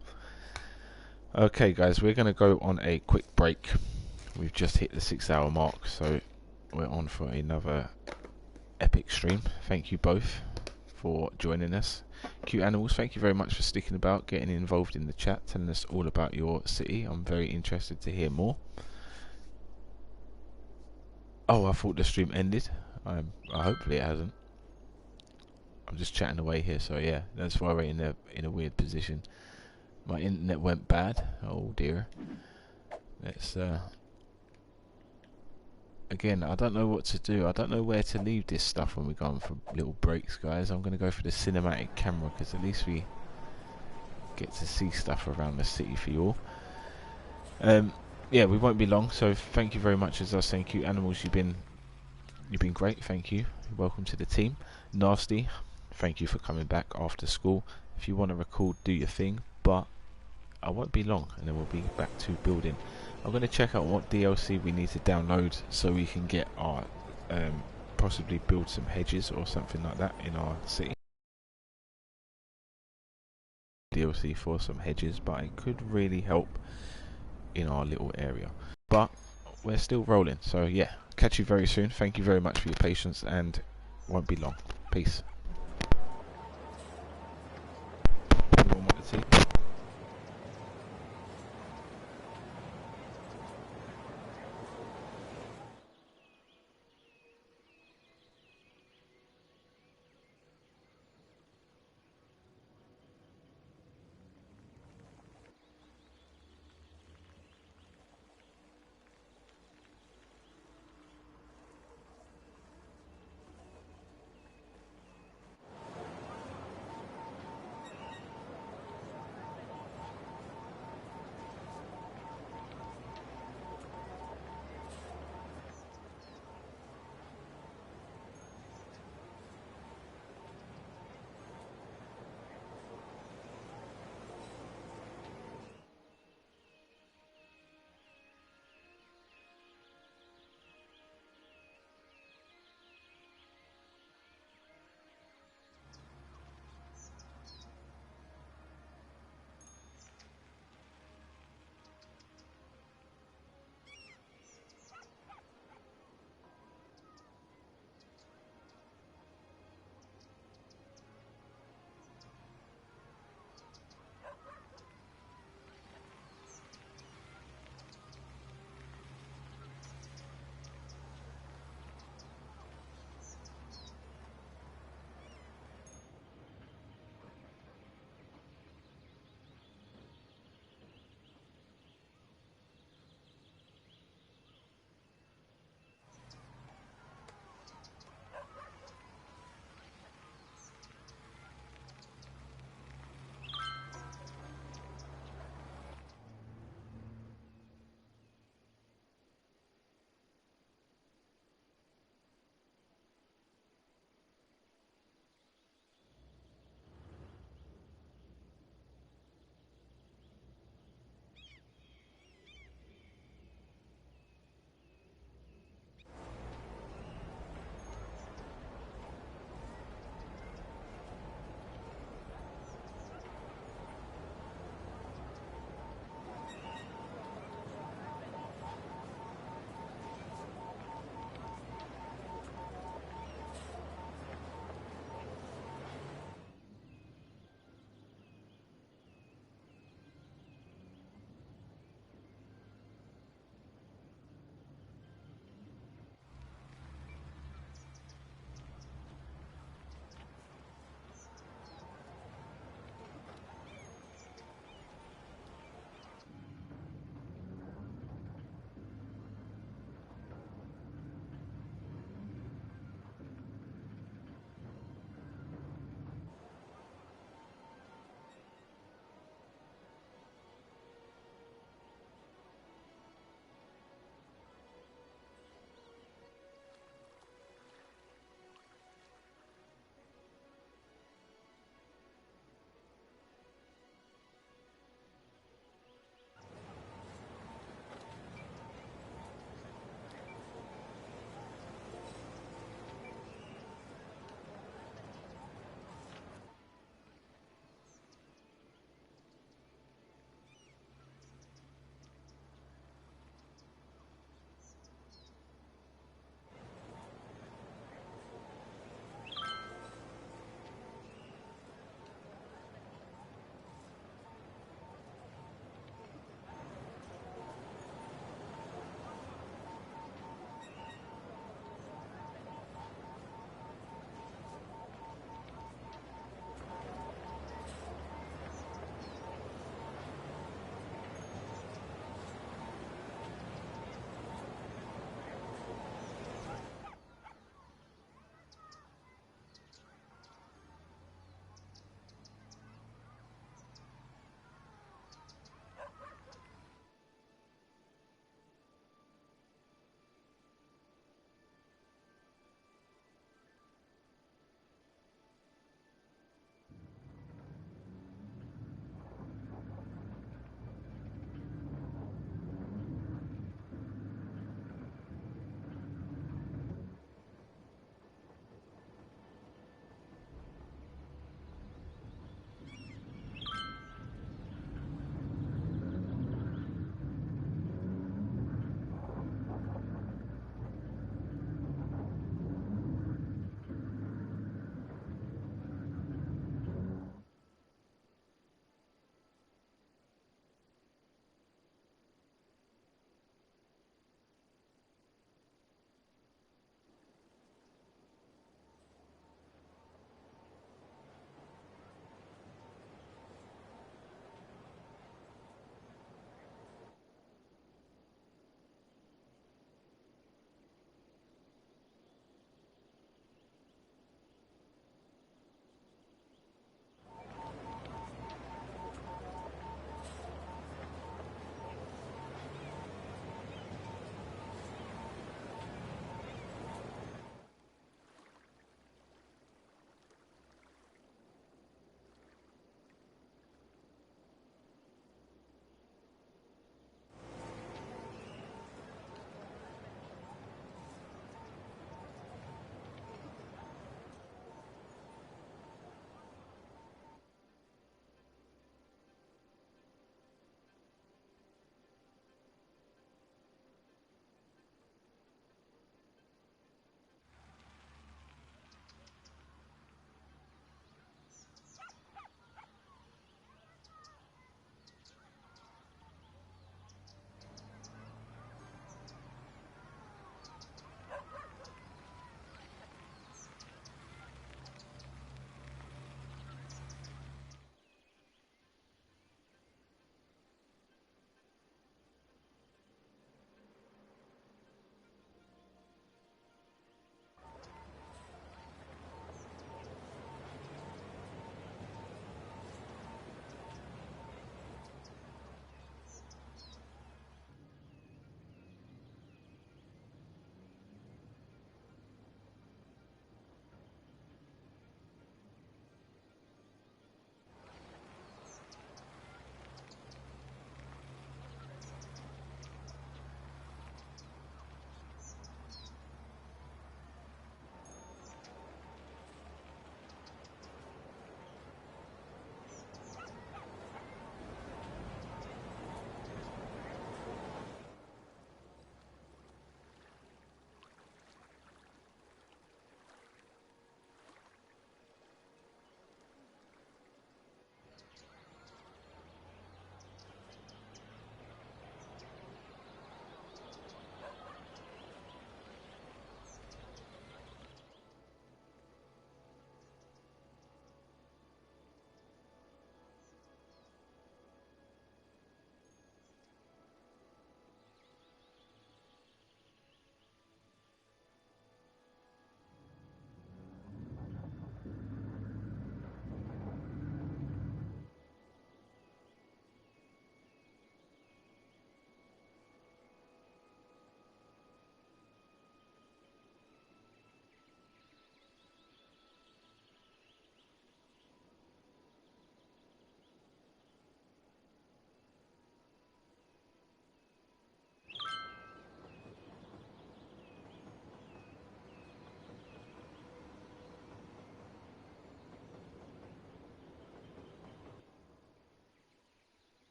Okay guys, we're going to go on a quick break. We've just hit the 6-hour mark, so we're on for another epic stream. Thank you both for joining us. Cute Animals, thank you very much for sticking about, getting involved in the chat, telling us all about your city. I'm very interested to hear more. Oh, I thought the stream ended. Hopefully it hasn't. I'm just chatting away here, so yeah, that's why we're in a weird position. My internet went bad. Oh dear. Let's again, I don't know what to do. I don't know where to leave this stuff when we're going for little breaks, guys. I'm going to go for the cinematic camera, because at least we get to see stuff around the city for you all. Yeah, we won't be long, so thank you very much. As I was saying, Cute Animals, you've been great. Thank you. Welcome to the team. Nasty, thank you for coming back after school. If you want to record, do your thing, but I won't be long, and then we'll be back to building. I'm going to check out what DLC we need to download so we can get our possibly build some hedges or something like that in our city. DLC for some hedges, but it could really help in our little area. But we're still rolling, so yeah, catch you very soon. Thank you very much for your patience, and won't be long. Peace. Anyone want to tea?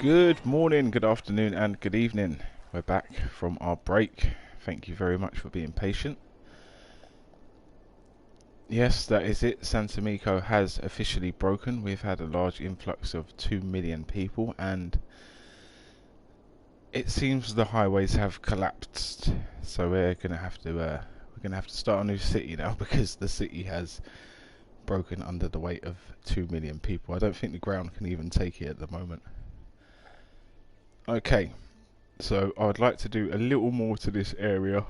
Good morning, good afternoon, and good evening. We're back from our break. Thank you very much for being patient. Yes, that is it. Santa Meko has officially broken. We've had a large influx of 2 million people, and it seems the highways have collapsed. So we're gonna have to start a new city now because the city has broken under the weight of 2 million people. I don't think the ground can even take it at the moment. Okay, so I would like to do a little more to this area,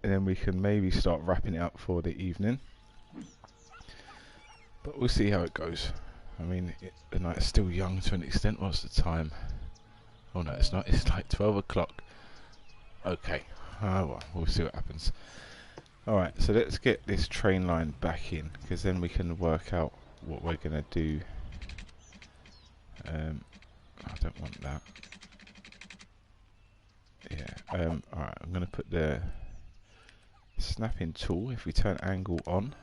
and then we can maybe start wrapping it up for the evening. But we'll see how it goes. I mean, the night's still young to an extent. What's the time? Oh no, it's not. It's like 12 o'clock. Okay. Well, we'll see what happens. Alright, so let's get this train line back in, because then we can work out what we're going to do. I don't want that. Yeah, alright, I'm going to put the snapping tool. If we turn angle on,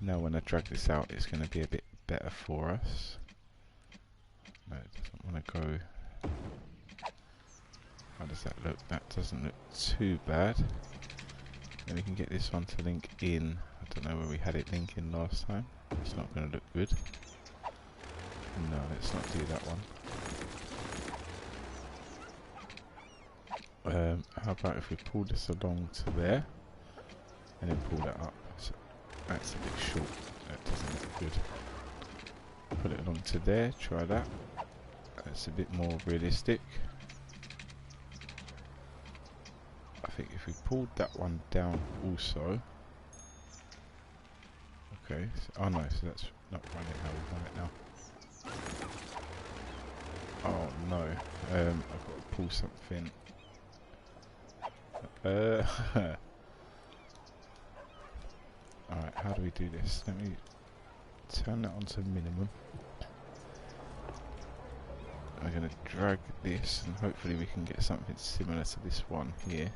now when I drag this out, it's going to be a bit better for us. No, it doesn't want to go. How does that look? That doesn't look too bad. Then we can get this one to link in. I don't know where we had it linking last time. It's not going to look good. No, let's not do that one. How about if we pull this along to there, and then pull that up? So that's a bit short. That doesn't look good. Put it along to there. Try that. That's a bit more realistic. I think if we pulled that one down also. Okay. So, oh no, so that's not running how we want it now. Oh no. I've got to pull something. Alright, how do we do this? Let me turn that on to minimum. I'm going to drag this and hopefully we can get something similar to this one here.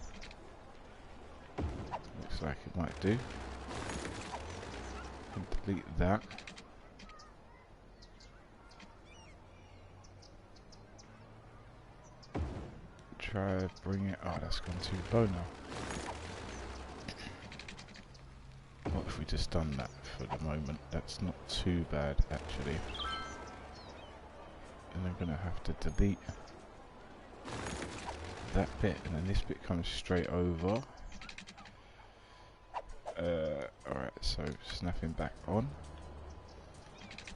Looks like it might do. And delete that. Try bring it. Oh, that's gone too low now. What if we just done that for the moment? That's not too bad actually. And I'm gonna have to delete that bit, and then this bit comes straight over. Alright, so snapping back on.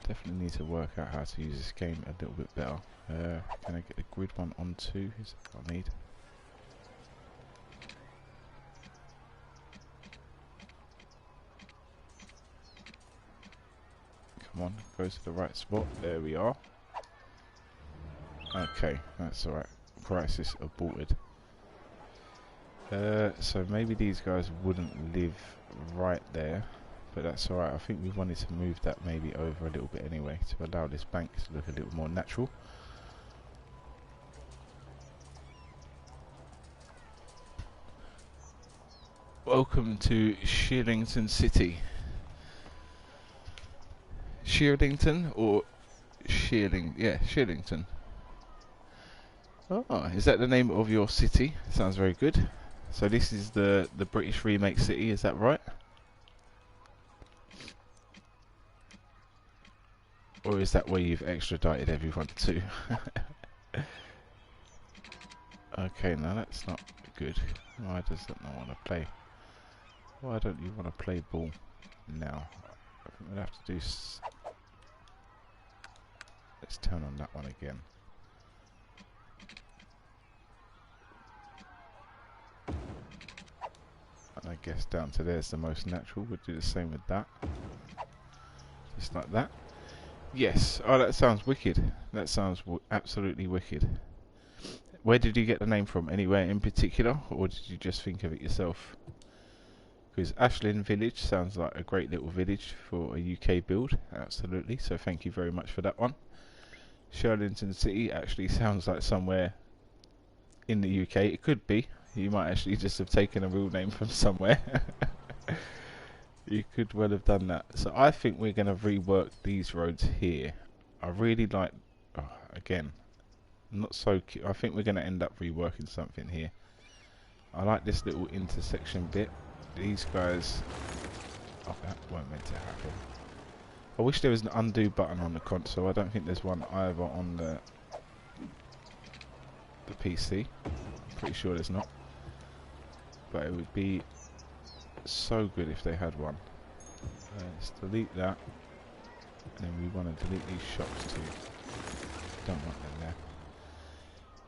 Definitely need to work out how to use this game a little bit better. Can I get the grid one on too? Is that what I need? Come on, go to the right spot. There we are. Okay, that's alright. Crisis aborted. So maybe these guys wouldn't live right there, but that's alright. I think we wanted to move that maybe over a little bit anyway, to allow this bank to look a little more natural. Welcome to Shirlington City. Shirlington or Shirling? Yeah, Shirlington. Oh, is that the name of your city? Sounds very good. So this is the British remake city, is that right? Or is that where you've extradited everyone to? Okay, now that's not good. Why does that not want to play? Why don't you want to play ball now? I think we'll have to do... Let's turn on that one again. And I guess down to there's the most natural. We'll do the same with that. Just like that. Yes. Oh, that sounds wicked. That sounds absolutely wicked. Where did you get the name from? Anywhere in particular? Or did you just think of it yourself? Because Ashland Village sounds like a great little village for a UK build. Absolutely. So thank you very much for that one. Shirlington City actually sounds like somewhere in the UK. It could be. You might actually just have taken a real name from somewhere. You could well have done that. So I think we're going to rework these roads here. I really like, again, not so I think we're going to end up reworking something here. I like this little intersection bit. These guys, oh, that weren't meant to happen. I wish there was an undo button on the console. I don't think there's one either on the PC. I'm pretty sure there's not. But it would be so good if they had one. Let's delete that. And then we want to delete these shops too. Don't want them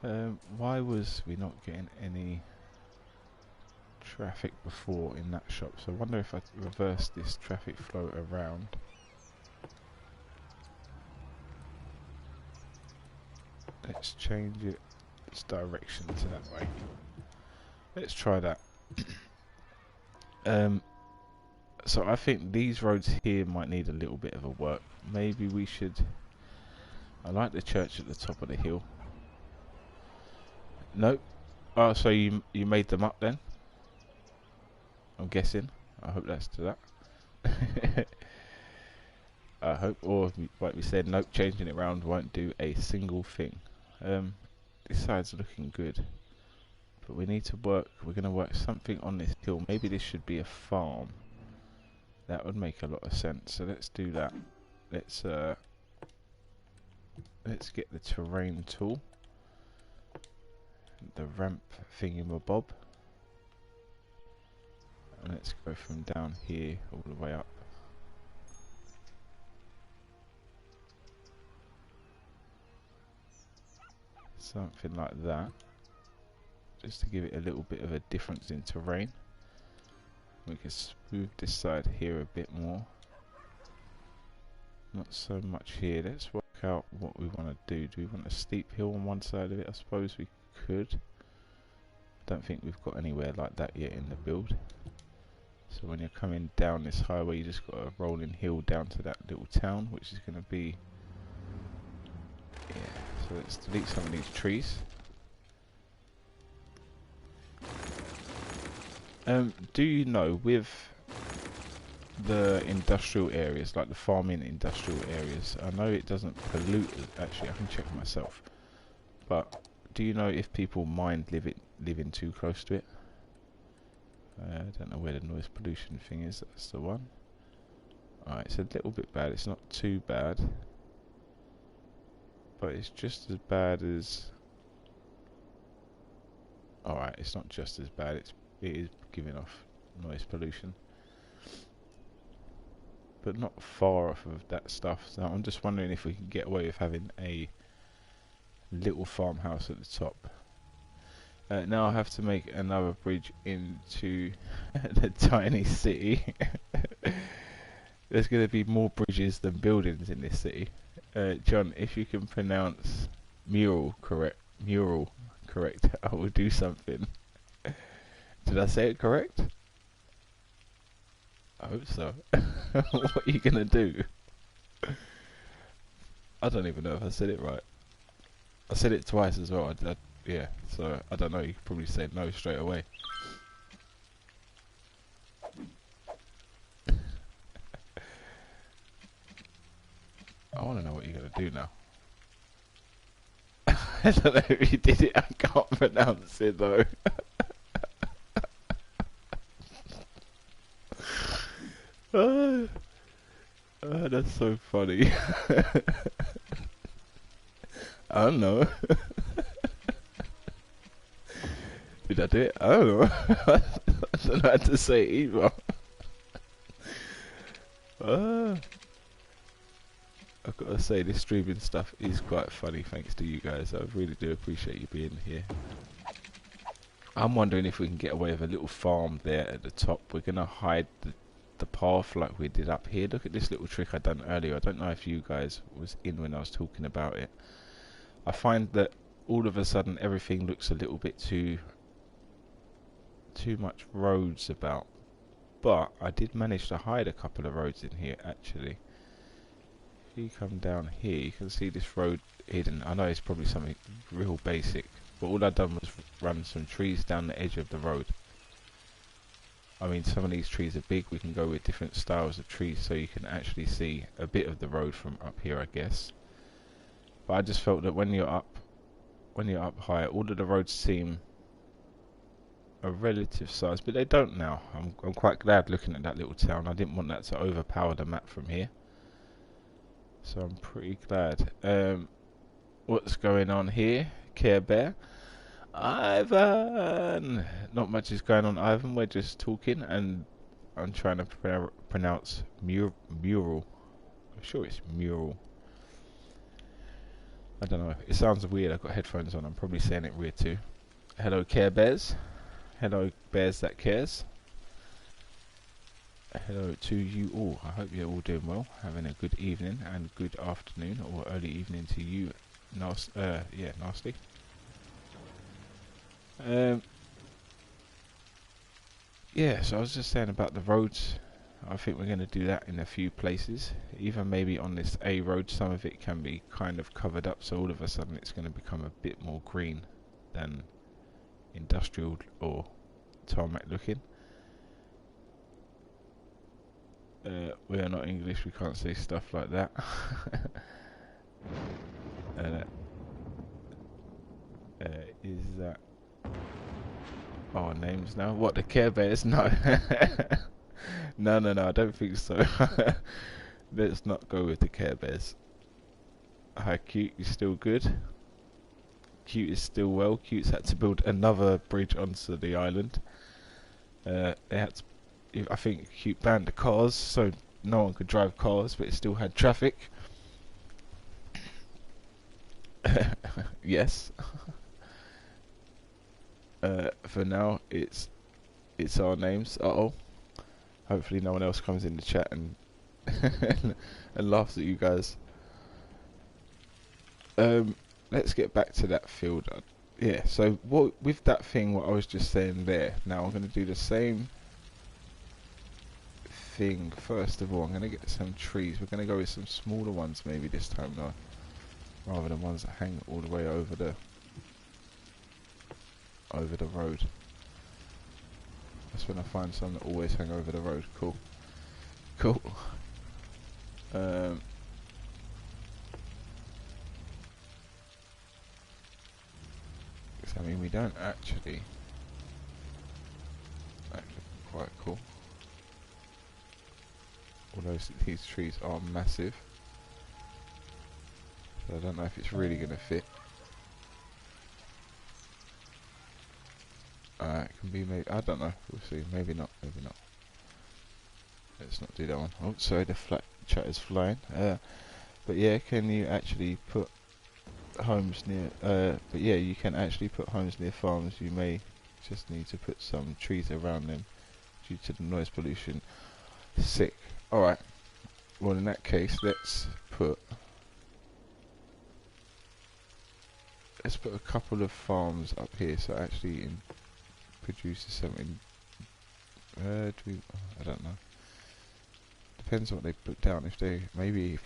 there. Why was we not getting any traffic before in that shop? So I wonder if I reverse this traffic flow around. Let's change its direction to that way. Let's try that. So I think these roads here might need a little bit of a work. Maybe we should... I like the church at the top of the hill. Nope. Oh, so you made them up then? I'm guessing. I hope that's to that. I hope, or like we said, nope, changing it around won't do a single thing. This side's looking good. But we need to work, we're going to work something on this hill. Maybe this should be a farm. That would make a lot of sense. So let's do that. Let's get the terrain tool. The ramp thingamabob. And let's go from down here all the way up. Something like that. Just to give it a little bit of a difference in terrain. We can smooth this side here a bit more. Not so much here. Let's work out what we want to do. Do we want a steep hill on one side of it? I suppose we could. Don't think we've got anywhere like that yet in the build. So when you're coming down this highway, you just got a rolling hill down to that little town, which is going to be... yeah, so let's delete some of these trees. Do you know, with the industrial areas, like the farming industrial areas, I know it doesn't pollute, actually I can check myself, but do you know if people mind living too close to it? I don't know where the noise pollution thing is. That's the one. Alright, it's a little bit bad. It's not too bad, but it's just as bad as... alright, it's not just as bad. It is giving off noise pollution, but not far off of that stuff. So I'm just wondering if we can get away with having a little farmhouse at the top. Now I have to make another bridge into the tiny city. There's going to be more bridges than buildings in this city. John, if you can pronounce mural correct, I will do something. Did I say it correct? I hope so. What are you gonna do? I don't even know if I said it right. I said it twice as well. Yeah, so I don't know. You could probably say no straight away. I want to know what you're gonna do now. I don't know if you did it. I can't pronounce it though. That's so funny. I don't know. Did I do it? I don't know. I don't know how to say it either. I've got to say, this streaming stuff is quite funny thanks to you guys. I really do appreciate you being here. I'm wondering if we can get away with a little farm there at the top. We're going to hide the path like we did up here. Look at this little trick I done earlier. I don't know if you guys was in when I was talking about it. I find that all of a sudden everything looks a little bit too much roads about, but I did manage to hide a couple of roads in here actually. If you come down here you can see this road hidden. I know it's probably something real basic, but all I've done was run some trees down the edge of the road. I mean, some of these trees are big. We can go with different styles of trees so you can actually see a bit of the road from up here, I guess. But I just felt that when you're up high, all of the roads seem a relative size, but they don't now. I'm quite glad looking at that little town. I didn't want that to overpower the map from here, so I'm pretty glad. What's going on here? Care Bear, Ivan. Not much is going on, Ivan. We're just talking, and I'm trying to pronounce mural. I'm sure it's mural. I don't know. It sounds weird. I've got headphones on. I'm probably saying it weird too. Hello, Care Bears. Hello, Bears that cares. Hello to you all. I hope you're all doing well. Having a good evening and good afternoon or early evening to you. Nasty. Yeah, so I was just saying about the roads. I think we're going to do that in a few places. Even maybe on this A road, some of it can be kind of covered up, so all of a sudden it's going to become a bit more green than industrial or tarmac looking. We are not English, we can't say stuff like that. Is that our names now? What, the Care Bears? No. No, I don't think so. Let's not go with the Care Bears. Hi, Cute, you still good? Cute is still well. Cute's had to build another bridge onto the island. They had to, I think Cute banned the cars, so no one could drive cars, but it still had traffic. Yes. For now, it's our names. Uh-oh. Hopefully no one else comes in the chat and and laughs at you guys. Let's get back to that field. Yeah, so with that thing, what I was just saying there, now I'm going to do the same thing. First of all, I'm going to get some trees. We're going to go with some smaller ones maybe this time though, rather than ones that hang all the way over the road. That's when I find some that always hang over the road. Cool. I mean, we don't actually quite cool. Although these trees are massive, so I don't know if it's really going to fit. It can be maybe, I don't know, we'll see, maybe not. Let's not do that one. Oh, sorry, the flat chat is flying. But yeah, can you actually put homes near, but yeah, you can actually put homes near farms. You may just need to put some trees around them due to the noise pollution. Sick. Alright, well in that case, let's put a couple of farms up here, so actually produces something. I don't know. Depends what they put down. If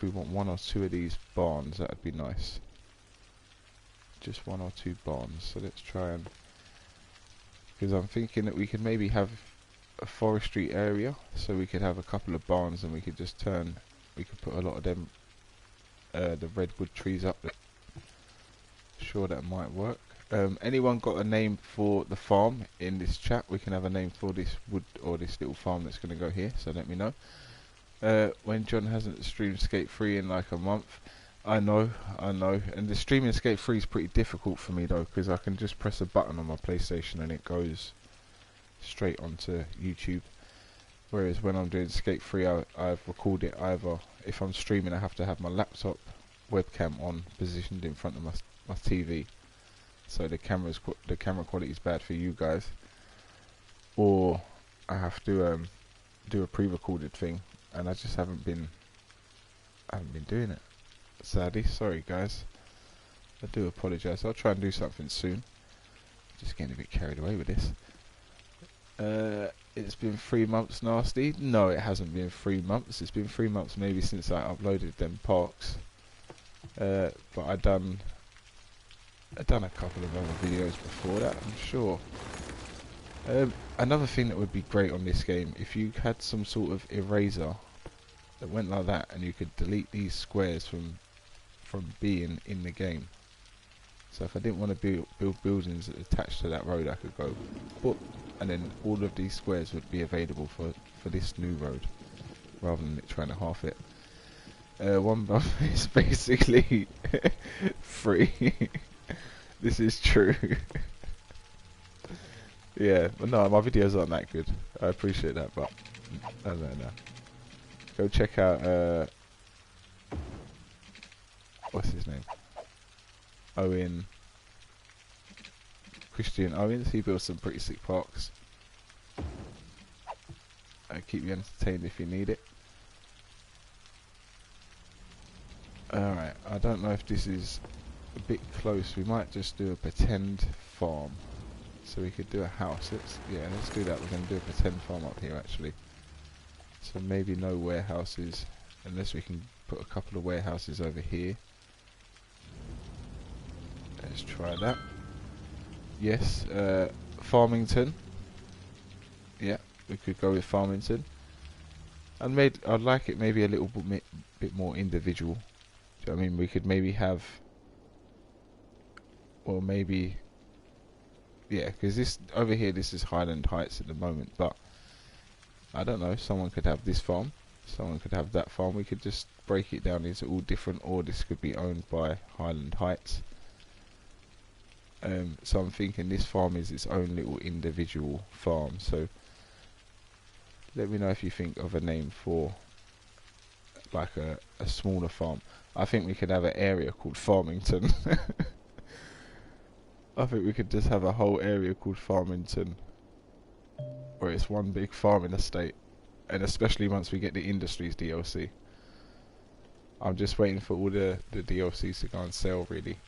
we want one or two of these barns, that'd be nice. Just one or two barns. So let's try and, because I'm thinking that we could maybe have a forestry area, so we could have a couple of barns, and we could just we could put a lot of them, the redwood trees up there. Sure, that might work. Anyone got a name for the farm in this chat? We can have a name for this wood or this little farm that's going to go here, so let me know. When John hasn't streamed Skate 3 in like a month. I know, and the streaming Skate 3 is pretty difficult for me though, because I can just press a button on my PlayStation and it goes straight onto YouTube. Whereas when I'm doing Skate 3, I've recorded it either, if I'm streaming I have to have my laptop webcam on, positioned in front of my TV, so the camera quality is bad for you guys, or I have to do a pre-recorded thing, and I just haven't been doing it, sadly. Sorry guys, I do apologise. I'll try and do something soon. Just getting a bit carried away with this. It's been 3 months, Nasty. No, it hasn't been 3 months. It's been 3 months maybe since I uploaded them parks. But I done a couple of other videos before that, I'm sure. Another thing that would be great on this game, if you had some sort of eraser that went like that, and you could delete these squares from being in the game. So if I didn't want to build buildings attached to that road, I could go boop, and then all of these squares would be available for this new road, rather than it trying to half it. One bump is basically free. This is true. Yeah, but no, my videos aren't that good. I appreciate that, but I don't know. Go check out what's his name? Christian Owens. He built some pretty sick parks. Keep you entertained if you need it. Alright, I don't know if this is a bit close. We might just do a pretend farm. So we could do a house. Let's do that. We're going to do a pretend farm up here actually. So maybe no warehouses, unless we can put a couple of warehouses over here. Let's try that. Yes, Farmington. Yeah, we could go with Farmington. And I'd like it maybe a little bit more individual. Do you know what I mean? We could maybe have, or maybe, yeah, because this over here, this is Highland Heights at the moment, but I don't know, someone could have this farm, someone could have that farm. We could just break it down into all different, or this could be owned by Highland Heights. So I'm thinking this farm is its own little individual farm. So let me know if you think of a name for like a smaller farm. I think we could have an area called Farmington. I think we could just have a whole area called Farmington, where it's one big farming estate, and especially once we get the Industries DLC. I'm just waiting for all the DLCs to go on sale really.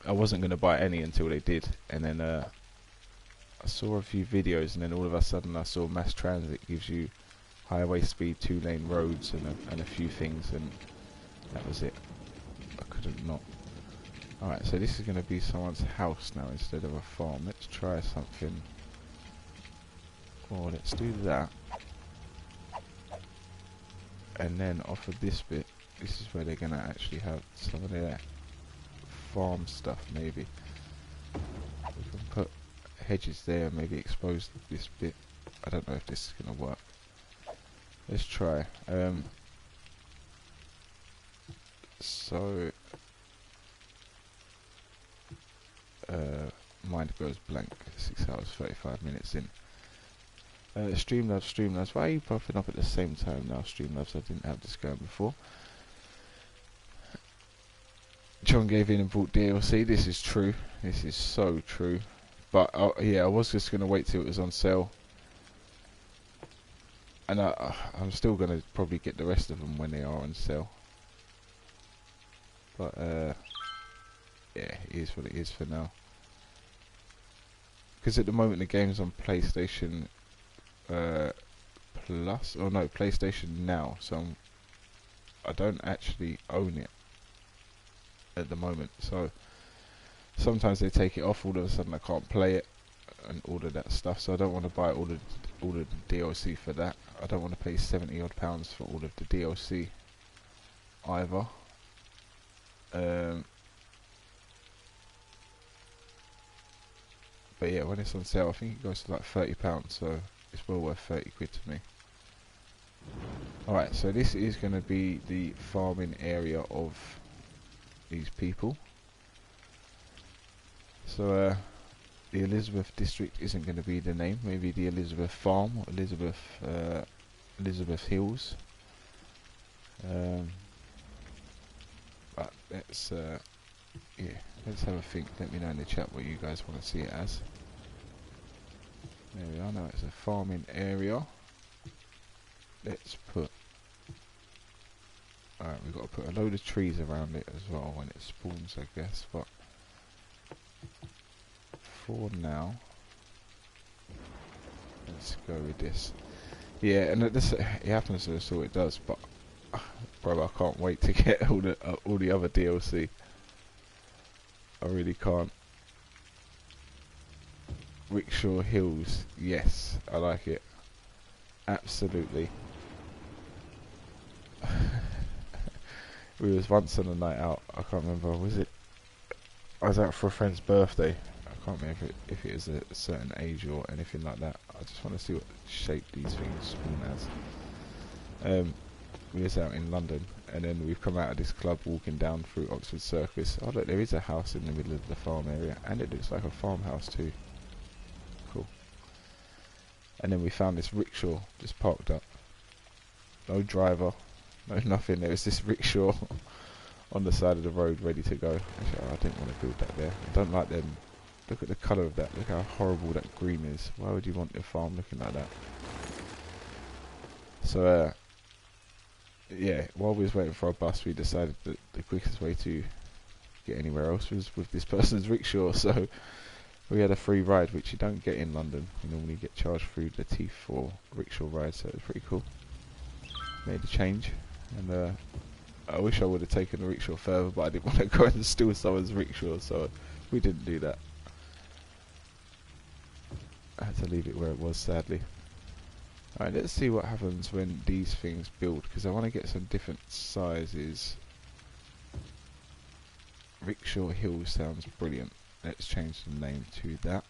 I wasn't going to buy any until they did, and then I saw a few videos, and then all of a sudden I saw mass transit gives you highway speed 2-lane roads and a few things, and that was it. I couldn't not. Alright, so this is going to be someone's house now instead of a farm. Let's try something. Oh, let's do that. And then off of this bit, this is where they're going to actually have some of their farm stuff maybe. We can put hedges there, maybe expose this bit. I don't know if this is going to work. Let's try. So mind goes blank. 6 hours 35 minutes in. Streamlabs, why are you popping up at the same time now? Streamlabs, I didn't have this going before. John gave in and bought DLC. This is true. This is so true. But yeah, I was just going to wait till it was on sale. And I'm still going to probably get the rest of them when they are on sale. But yeah, it is what it is for now. Because at the moment the game's on PlayStation Plus, or no, PlayStation Now. So I don't actually own it at the moment. So sometimes they take it off. All of a sudden I can't play it and all of that stuff. So I don't want to buy all of the DLC for that. I don't want to pay £70 odd for all of the DLC either. But yeah, when it's on sale, I think it goes to like £30, so it's well worth 30 quid to me. Alright, so this is going to be the farming area of these people. So the Elizabeth district isn't going to be the name. Maybe the Elizabeth Farm, or Elizabeth Hills. But let's yeah, let's have a think. Let me know in the chat what you guys want to see it as. There we are. Now it's a farming area. Let's put. Alright, we've got to put a load of trees around it as well when it spawns, I guess. But for now, let's go with this. Yeah, and this it happens to us all. It does, but bro, I can't wait to get all the other DLC. I really can't. Rickshaw Hills, yes, I like it. Absolutely. We was once on a night out. I can't remember. Was it? I was out for a friend's birthday. I can't remember if it is a certain age or anything like that. I just want to see what shape these things spawn as. We was out in London, and then we've come out of this club walking down through Oxford Circus. Oh look, there is a house in the middle of the farm area, and it looks like a farmhouse too. Cool. And then we found this rickshaw just parked up. No driver, no nothing. There was this rickshaw on the side of the road ready to go. Actually, I didn't want to build that there. I don't like them. Look at the colour of that. Look how horrible that green is. Why would you want your farm looking like that? So yeah, while we was waiting for our bus, we decided that the quickest way to get anywhere else was with this person's rickshaw. So we had a free ride, which you don't get in London. You normally get charged through the teeth for rickshaw rides, so it was pretty cool. Made a change, and I wish I would have taken the rickshaw further, but I didn't want to go and steal someone's rickshaw, so we didn't do that. I had to leave it where it was, sadly. Alright, let's see what happens when these things build, because I want to get some different sizes. Rickshaw Hill sounds brilliant. Let's change the name to that.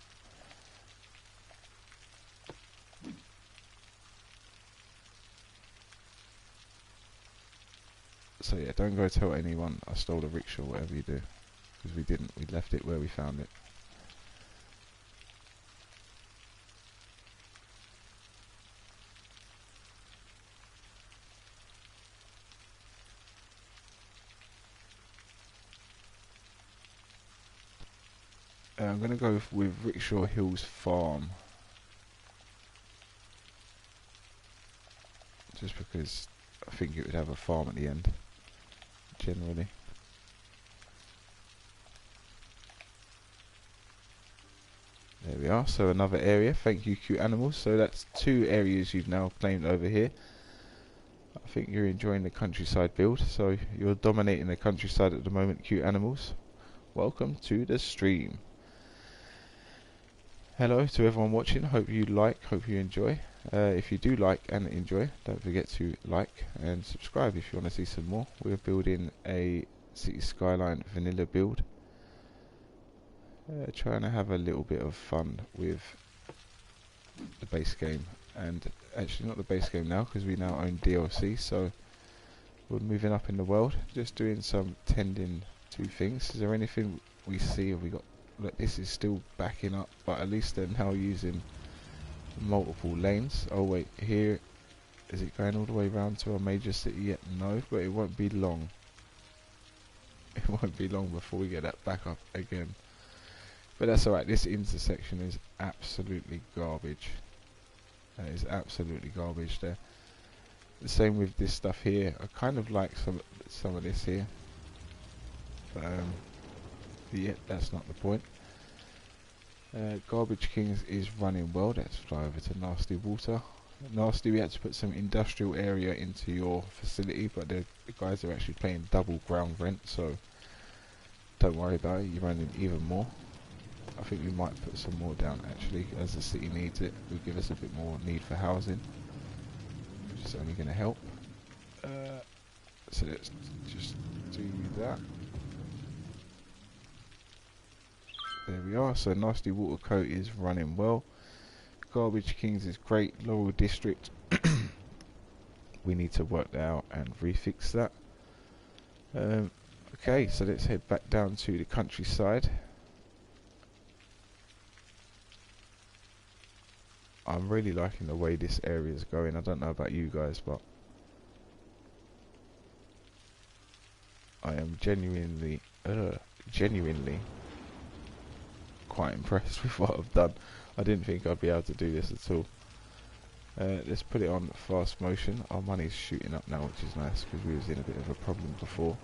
So yeah, don't go tell anyone I stole a rickshaw, whatever you do, because we didn't. We left it where we found it. I'm going to go with Rickshaw Hills Farm, just because I think it would have a farm at the end, generally. There we are, so another area. Thank you, cute animals. So that's 2 areas you've now claimed over here. I think you're enjoying the countryside build, so you're dominating the countryside at the moment, cute animals. Welcome to the stream. Hello to everyone watching. Hope you hope you enjoy. If you do like and enjoy, don't forget to like and subscribe if you want to see some more. We're building a City Skyline vanilla build. Trying to have a little bit of fun with the base game, and actually not the base game now, because we now own DLC, so we're moving up in the world. Just doing some tending to things. Is there anything we see? Have we got? Look, this is still backing up, but at least they're now using multiple lanes. Oh wait, here, is it going all the way around to our major city yet? No, but it won't be long. It won't be long before we get that back up again. But that's alright, this intersection is absolutely garbage. That is absolutely garbage there. The same with this stuff here. I kind of like some of this here. But yeah, that's not the point. Garbage Kings is running well. Let's fly over to Nasty Water. Nasty, we had to put some industrial area into your facility, but the guys are actually paying double ground rent, so don't worry about it. You're running even more. I think we might put some more down actually, as the city needs it. Will give us a bit more need for housing, which is only going to help. So let's just do that. There we are. So Nasty Water Co is running well. Garbage Kings is great. Laurel District, we need to work that out and refix that. Okay, so let's head back down to the countryside. I'm really liking the way this area is going. I don't know about you guys, but I am genuinely quite impressed with what I've done. I didn't think I'd be able to do this at all. Let's put it on fast motion. Our money's shooting up now, which is nice, because we was in a bit of a problem before.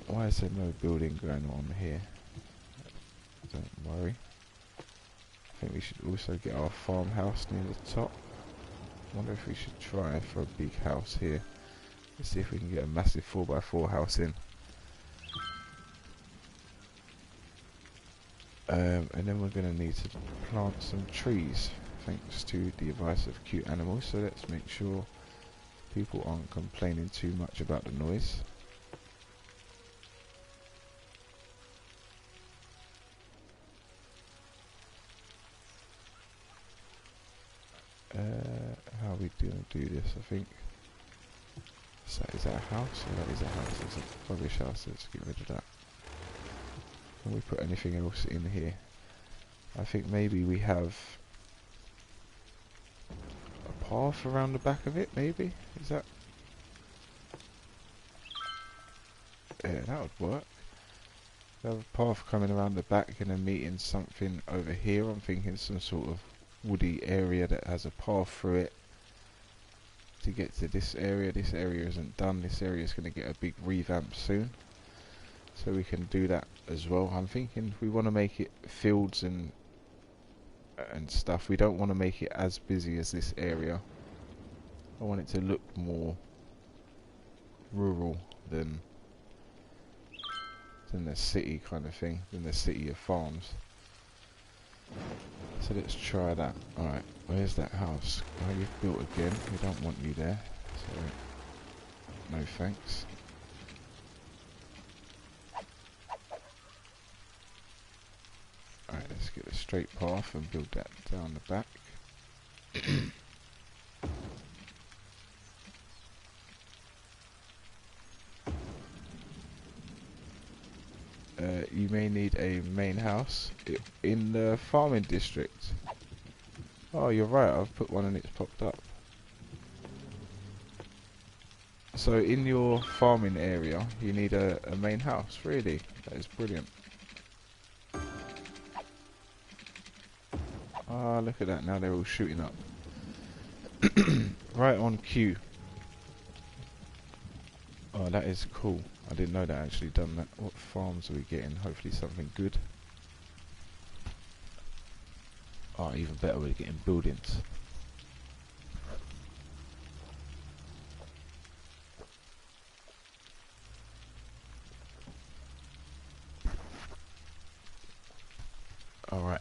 Why is there no building going on here? Don't worry. I think we should also get our farmhouse near the top. I wonder if we should try for a big house here. Let's see if we can get a massive 4x4 house in. And then we're going to need to plant some trees, thanks to the advice of cute animals. So let's make sure People aren't complaining too much about the noise. How are we going to do this? I think. So is that a house? Yeah, that is a house. It's a rubbish house. Let's get rid of that. Can we put anything else in here? I think maybe we have a path around the back of it, maybe? Is that... Yeah, that would work. We have a path coming around the back and then meeting something over here. I'm thinking some sort of woody area that has a path through it to get to this area. This area isn't done. This area is going to get a big revamp soon. So we can do that as well. I'm thinking we want to make it fields and stuff. We don't want to make it as busy as this area. I want it to look more rural than the city kind of thing, than the city of farms. So let's try that. Alright, where's that house? Oh, you've built again. We don't want you there. So, no thanks. Alright, let's get a straight path and build that down the back. You may need a main house in the farming district. Oh, you're right, I've put one and it's popped up. So in your farming area, you need a main house, really? That is brilliant. Ah, look at that, now they're all shooting up. Right on cue. Oh, that is cool. I didn't know that actually done that. What farms are we getting? Hopefully something good. Oh, even better, we're getting buildings. Alright.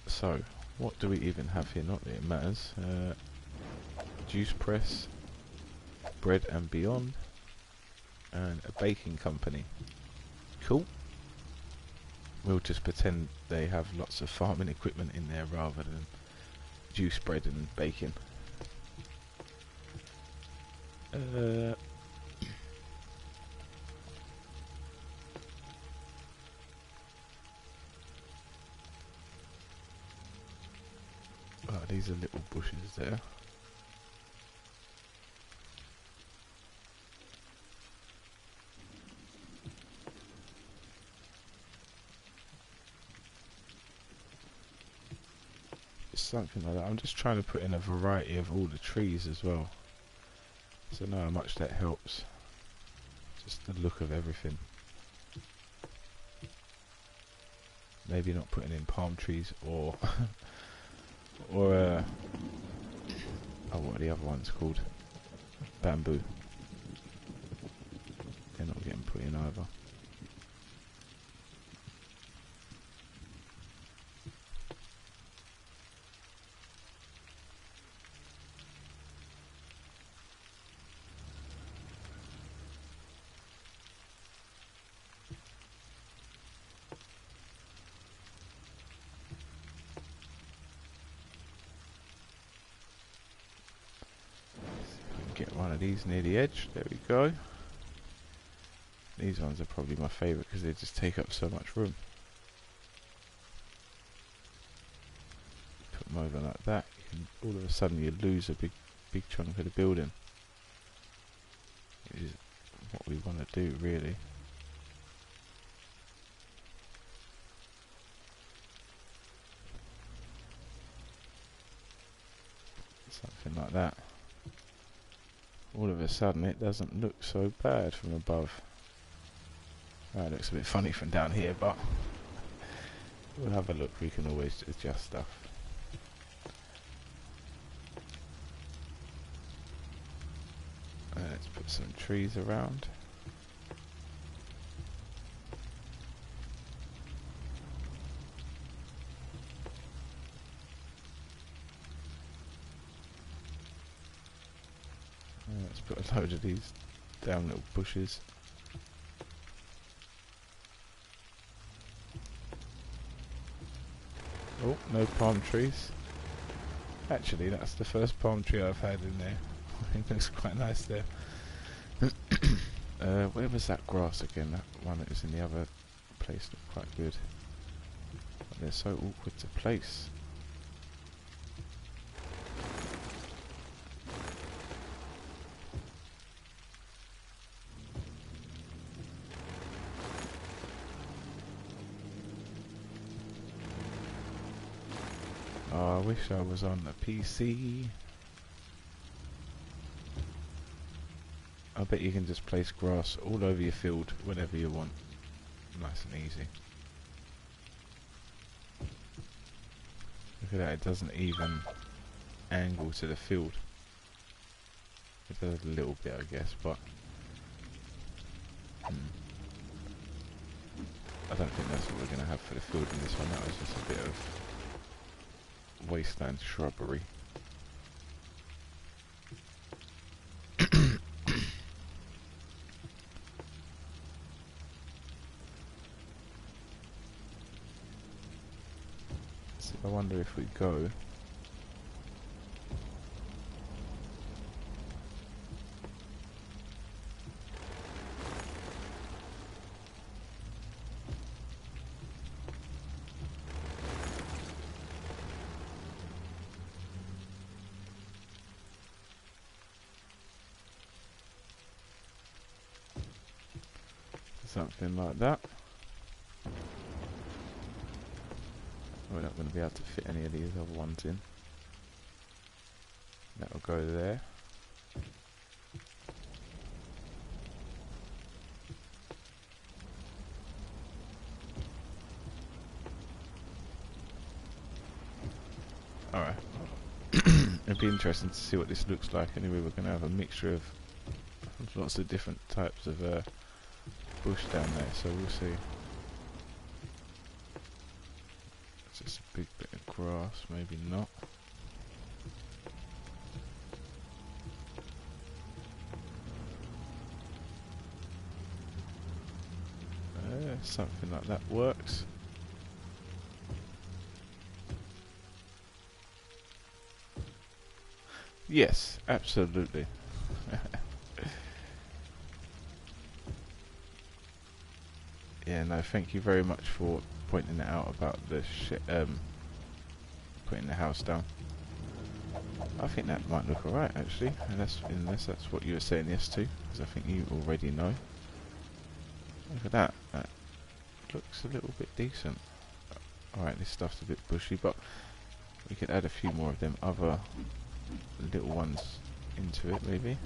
So, what do we even have here? Not that it matters. Juice press, bread and beyond, and a baking company. Cool. We'll just pretend they have lots of farming equipment in there rather than juice, bread and baking. Oh, these are little bushes there. Something like that. I'm just trying to put in a variety of all the trees as well, so know how much that helps. Just the look of everything. Maybe not putting in palm trees or or oh, what are the other ones called? Bamboo. They're not getting put in either. Get one of these near the edge. There we go. These ones are probably my favourite because they just take up so much room. Put them over like that. All of a sudden you lose a big chunk of the building. Which is what we want to do, really. Something like that. All of a sudden it doesn't look so bad from above. It looks a bit funny from down here, but we'll have a look. We can always adjust stuff. Let's put some trees around. Let's put a load of these down little bushes. Oh, no palm trees. Actually, that's the first palm tree I've had in there. It looks quite nice there. Where was that grass again? That one that was in the other place looked quite good. But they're so awkward to place. Oh, I wish I was on the PC. I bet you can just place grass all over your field whenever you want. Nice and easy. Look at that, it doesn't even angle to the field. It does a little bit, I guess, but I don't think that's what we're going to have for the field in this one. That was just a bit of wasteland shrubbery. So I wonder if we go something like that. We're not going to be able to fit any of these other ones in. That'll go there. Alright. It'd be interesting to see what this looks like. Anyway, we're going to have a mixture of lots of different types of bush down there, so we'll see. It's just a big bit of grass, maybe not. Something like that works. Yes, absolutely. Yeah, no, thank you very much for pointing it out about the putting the house down. I think that might look alright actually, unless that's what you were saying yes to, because I think you already know. Look at that, that looks a little bit decent. Alright, this stuff's a bit bushy, but we could add a few more of them other little ones into it maybe.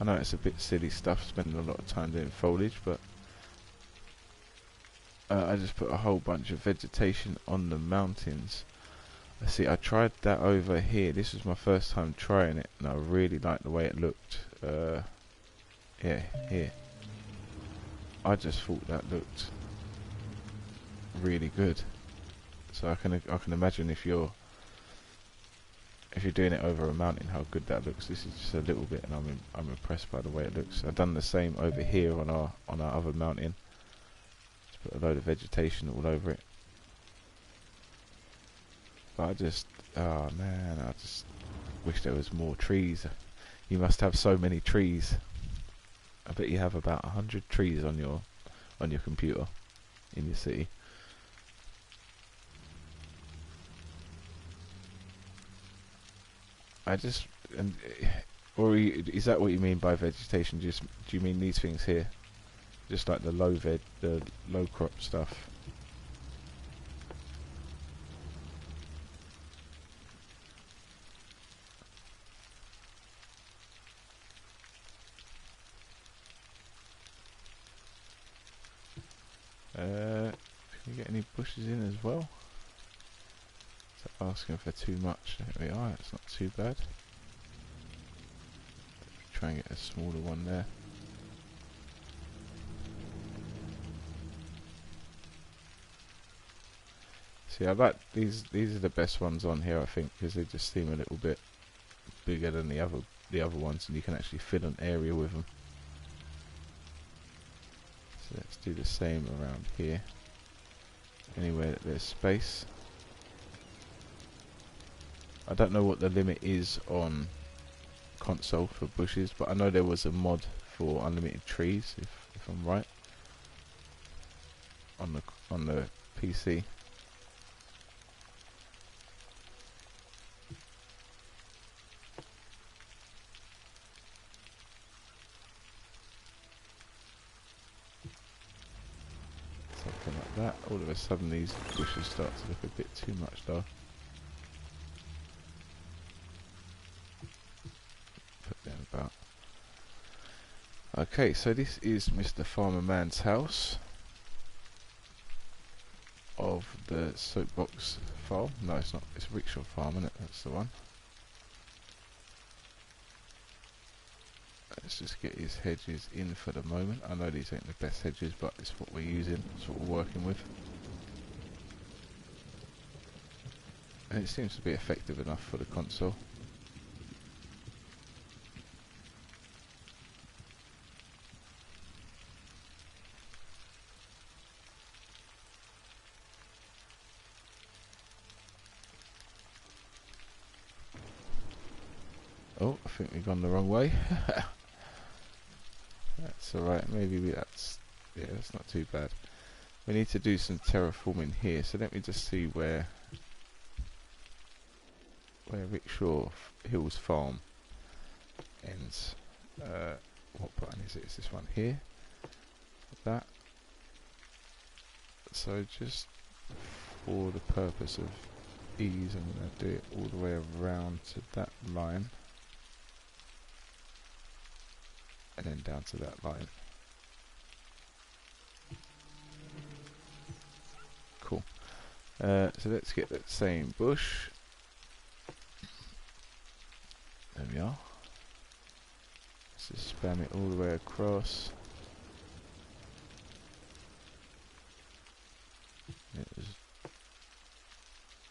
I know it's a bit silly stuff, spending a lot of time doing foliage, but I just put a whole bunch of vegetation on the mountains. See, I tried that over here. This was my first time trying it, and I really liked the way it looked. Yeah, here. I just thought that looked really good. So I can imagine if you're doing it over a mountain, how good that looks. This is just a little bit, and I'm impressed by the way it looks. I've done the same over here on our other mountain. Just put a load of vegetation all over it. But I just, oh man, I just wish there was more trees. You must have so many trees. I bet you have about 100 trees on your computer in your city. Or is that what you mean by vegetation? Do you mean these things here? Just like the low crop stuff? Can we get any bushes in as well? Is that asking for too much? There we are, it's not too bad. Try and get a smaller one there. See, I like these are the best ones on here, I think, because they just seem a little bit bigger than the other the other ones, and you can actually fill an area with them. So let's do the same around here. Anywhere that there's space. I don't know what the limit is on console for bushes, but I know there was a mod for unlimited trees, if I'm right, on the PC. Something like that. All of a sudden these bushes start to look a bit too much though. Put them about. Okay, so this is Mr. Farmer Man's house of the Soapbox farm. No, it's not. It's Rickshaw Farm, isn't it? That's the one. Let's just get his hedges in for the moment. I know these ain't the best hedges, but it's what we're using. It's what we're working with. And it seems to be effective enough for the console. Oh, I think we've gone the wrong way. That's alright, maybe that's not too bad. We need to do some terraforming here, so let me just see where Rickshaw Hills Farm ends. What button is it? It's this one here. That. So just for the purpose of ease, I'm going to do it all the way around to that line. And then down to that line. Cool. So let's get that same bush. There we are. Let's just spam it all the way across.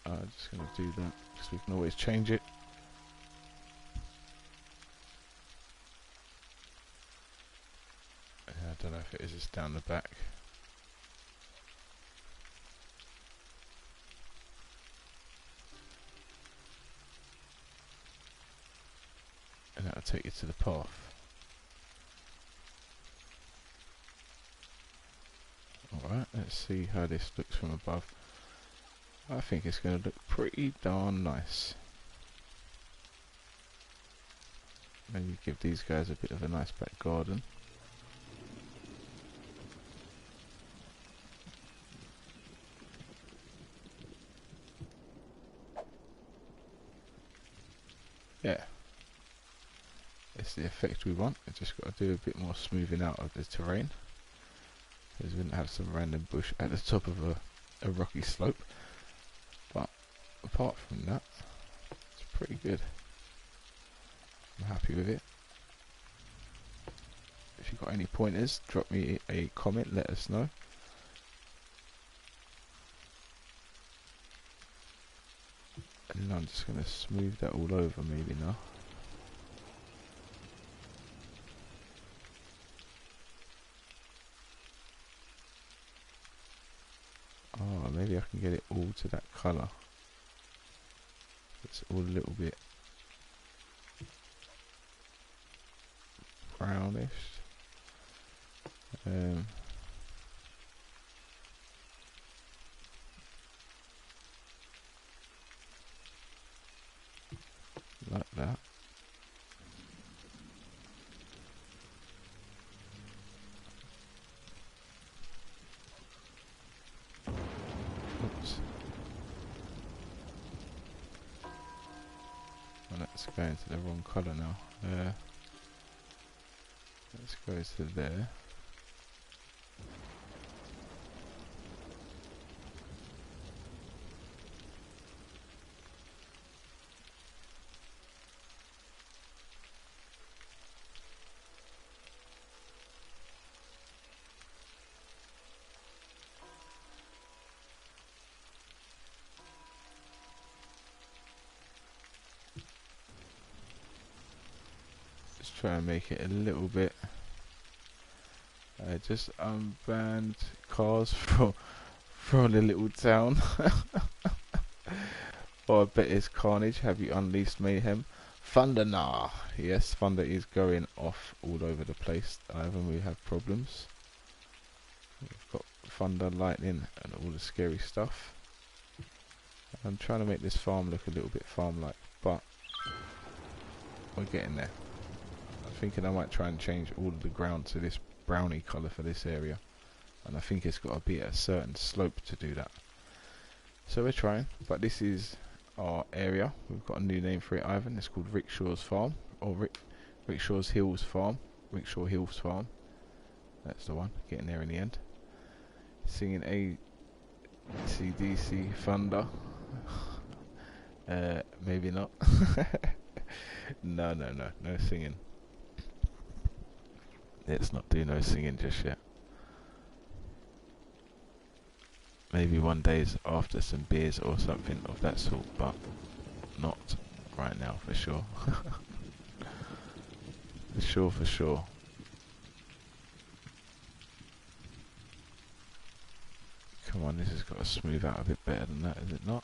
I'm just going to do that because we can always change it. I don't know if it is just down the back. And that'll take you to the path. Alright, let's see how this looks from above. I think it's going to look pretty darn nice. Maybe give these guys a bit of a nice back garden. Yeah, it's the effect we want. I just got to do a bit more smoothing out of the terrain, because we didn't have some random bush at the top of a rocky slope. But apart from that, it's pretty good. I'm happy with it. If you've got any pointers, drop me a comment, let us know. And I'm just going to smooth that all over maybe now. Oh, maybe I can get it all to that colour. It's all a little bit brownish. Like that. Oops. Well, that's going to the wrong colour now. Let's go to there. try and make it a little bit. Just unbanned cars from the little town. Oh, I bet it's carnage. Have you unleashed mayhem? Thunder, nah. Yes, thunder is going off all over the place. Ivan, we have problems. We've got thunder, lightning, and all the scary stuff. I'm trying to make this farm look a little bit farm-like, but we're getting there. I'm thinking I might try and change all of the ground to this brownie colour for this area, and I think it's got to be at a certain slope to do that. So we're trying, but this is our area. We've got a new name for it, Ivan. It's called Rickshaw's Farm, or Rickshaw's Hills Farm. Rickshaw Hills Farm. That's the one. Getting there in the end. Singing AC/DC Thunder. Maybe not. No singing. Let's not do no singing just yet. Maybe one day's after some beers or something of that sort, but not right now for sure. For sure. Come on, this has got to smooth out a bit better than that, is it not?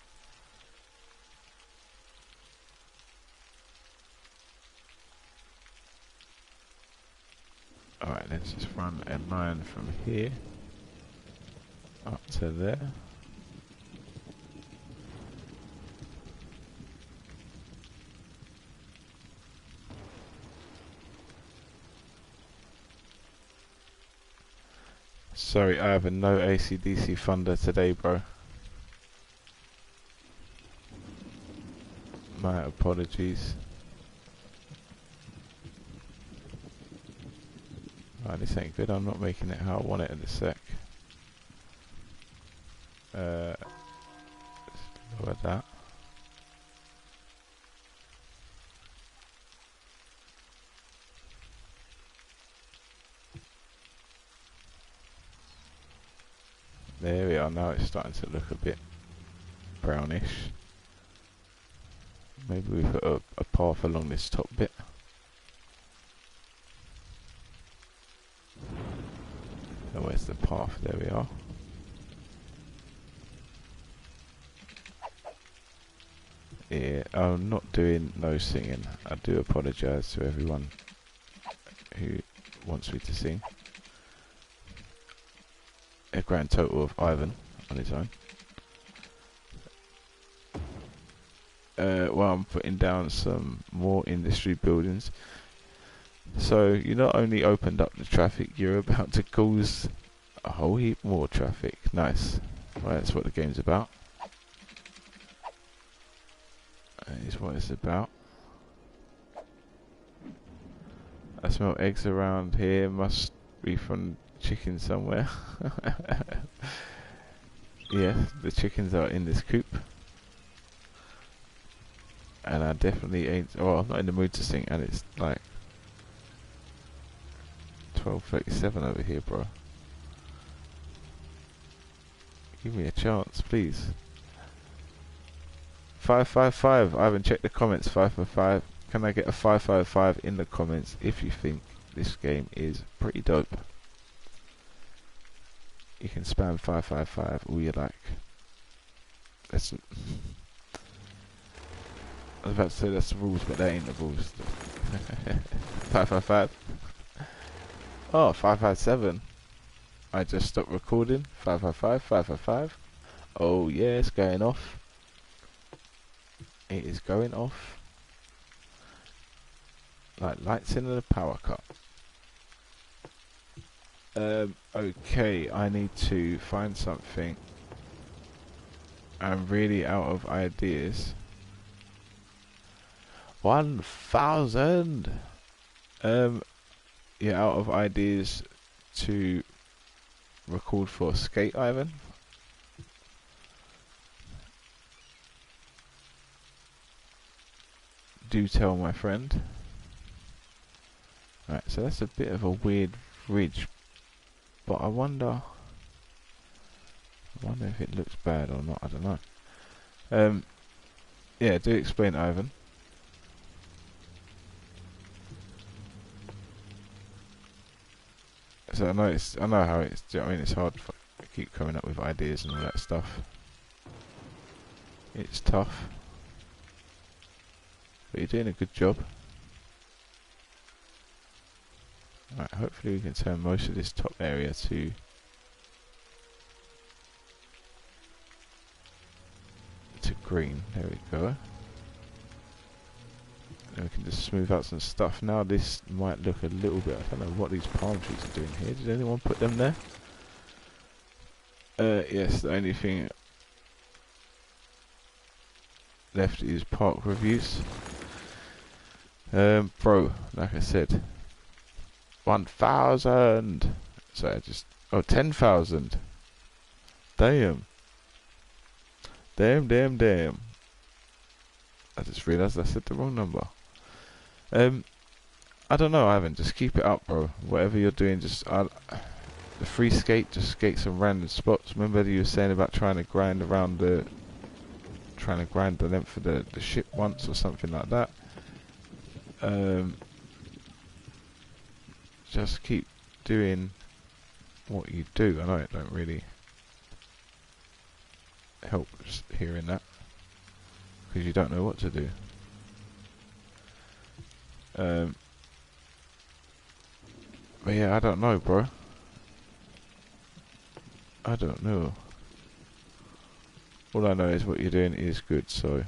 Alright, let's just run a line from here up to there. Sorry, I have no AC/DC Thunder today, bro. My apologies. Oh, this ain't good. I'm not making it how I want it in a sec. Let's lower that. There we are. Now it's starting to look a bit brownish. Maybe we put a path along this top bit. Oh, where's the path? There we are. Yeah, I'm not doing no singing. I do apologise to everyone who wants me to sing. A grand total of Ivan on his own. Well, I'm putting down some more industry buildings. So you not only opened up the traffic, you're about to cause a whole heap more traffic. Nice. Well, that's what the game's about. That is what it's about. I smell eggs around here. Must be from chicken somewhere. Yeah, the chickens are in this coop. And I definitely ain't... Oh, I'm not in the mood to sing, and it's like 12:37 over here, bro. Give me a chance, please. 555. I haven't checked the comments. 555. Can I get a 555 in the comments if you think this game is pretty dope? You can spam 555 all you like. That's... I was about to say that's the rules, but that ain't the rules. 555. Oh, 557. I just stopped recording. 555, 555. Oh yeah, it's going off. It is going off. Like lights in a power cut. Okay, I need to find something. I'm really out of ideas. 1,000. Yeah, out of ideas to record for Skate, Ivan. Do tell my friend. Right, so that's a bit of a weird ridge, but I wonder if it looks bad or not. I don't know. Yeah, do explain, Ivan. So I know how it's. Do you know what I mean? It's hard to keep coming up with ideas and all that stuff. It's tough, but you're doing a good job. Right, hopefully we can turn most of this top area to green. There we go. And we can just smooth out some stuff. Now this might look a little bit. I don't know what these palm trees are doing here. Did anyone put them there? Yes. The only thing left is park reviews. Bro, like I said, 1,000. So I just 10,000. Damn. Damn. I just realised I said the wrong number. I don't know, Ivan. Just keep it up, bro. Whatever you're doing, just the free skate. Just skate some random spots. Remember you were saying about trying to grind the length of the ship once or something like that. Just keep doing what you do. I know it don't really help hearing that because you don't know what to do. But yeah, I don't know, bro. I don't know. All I know is what you're doing is good, so.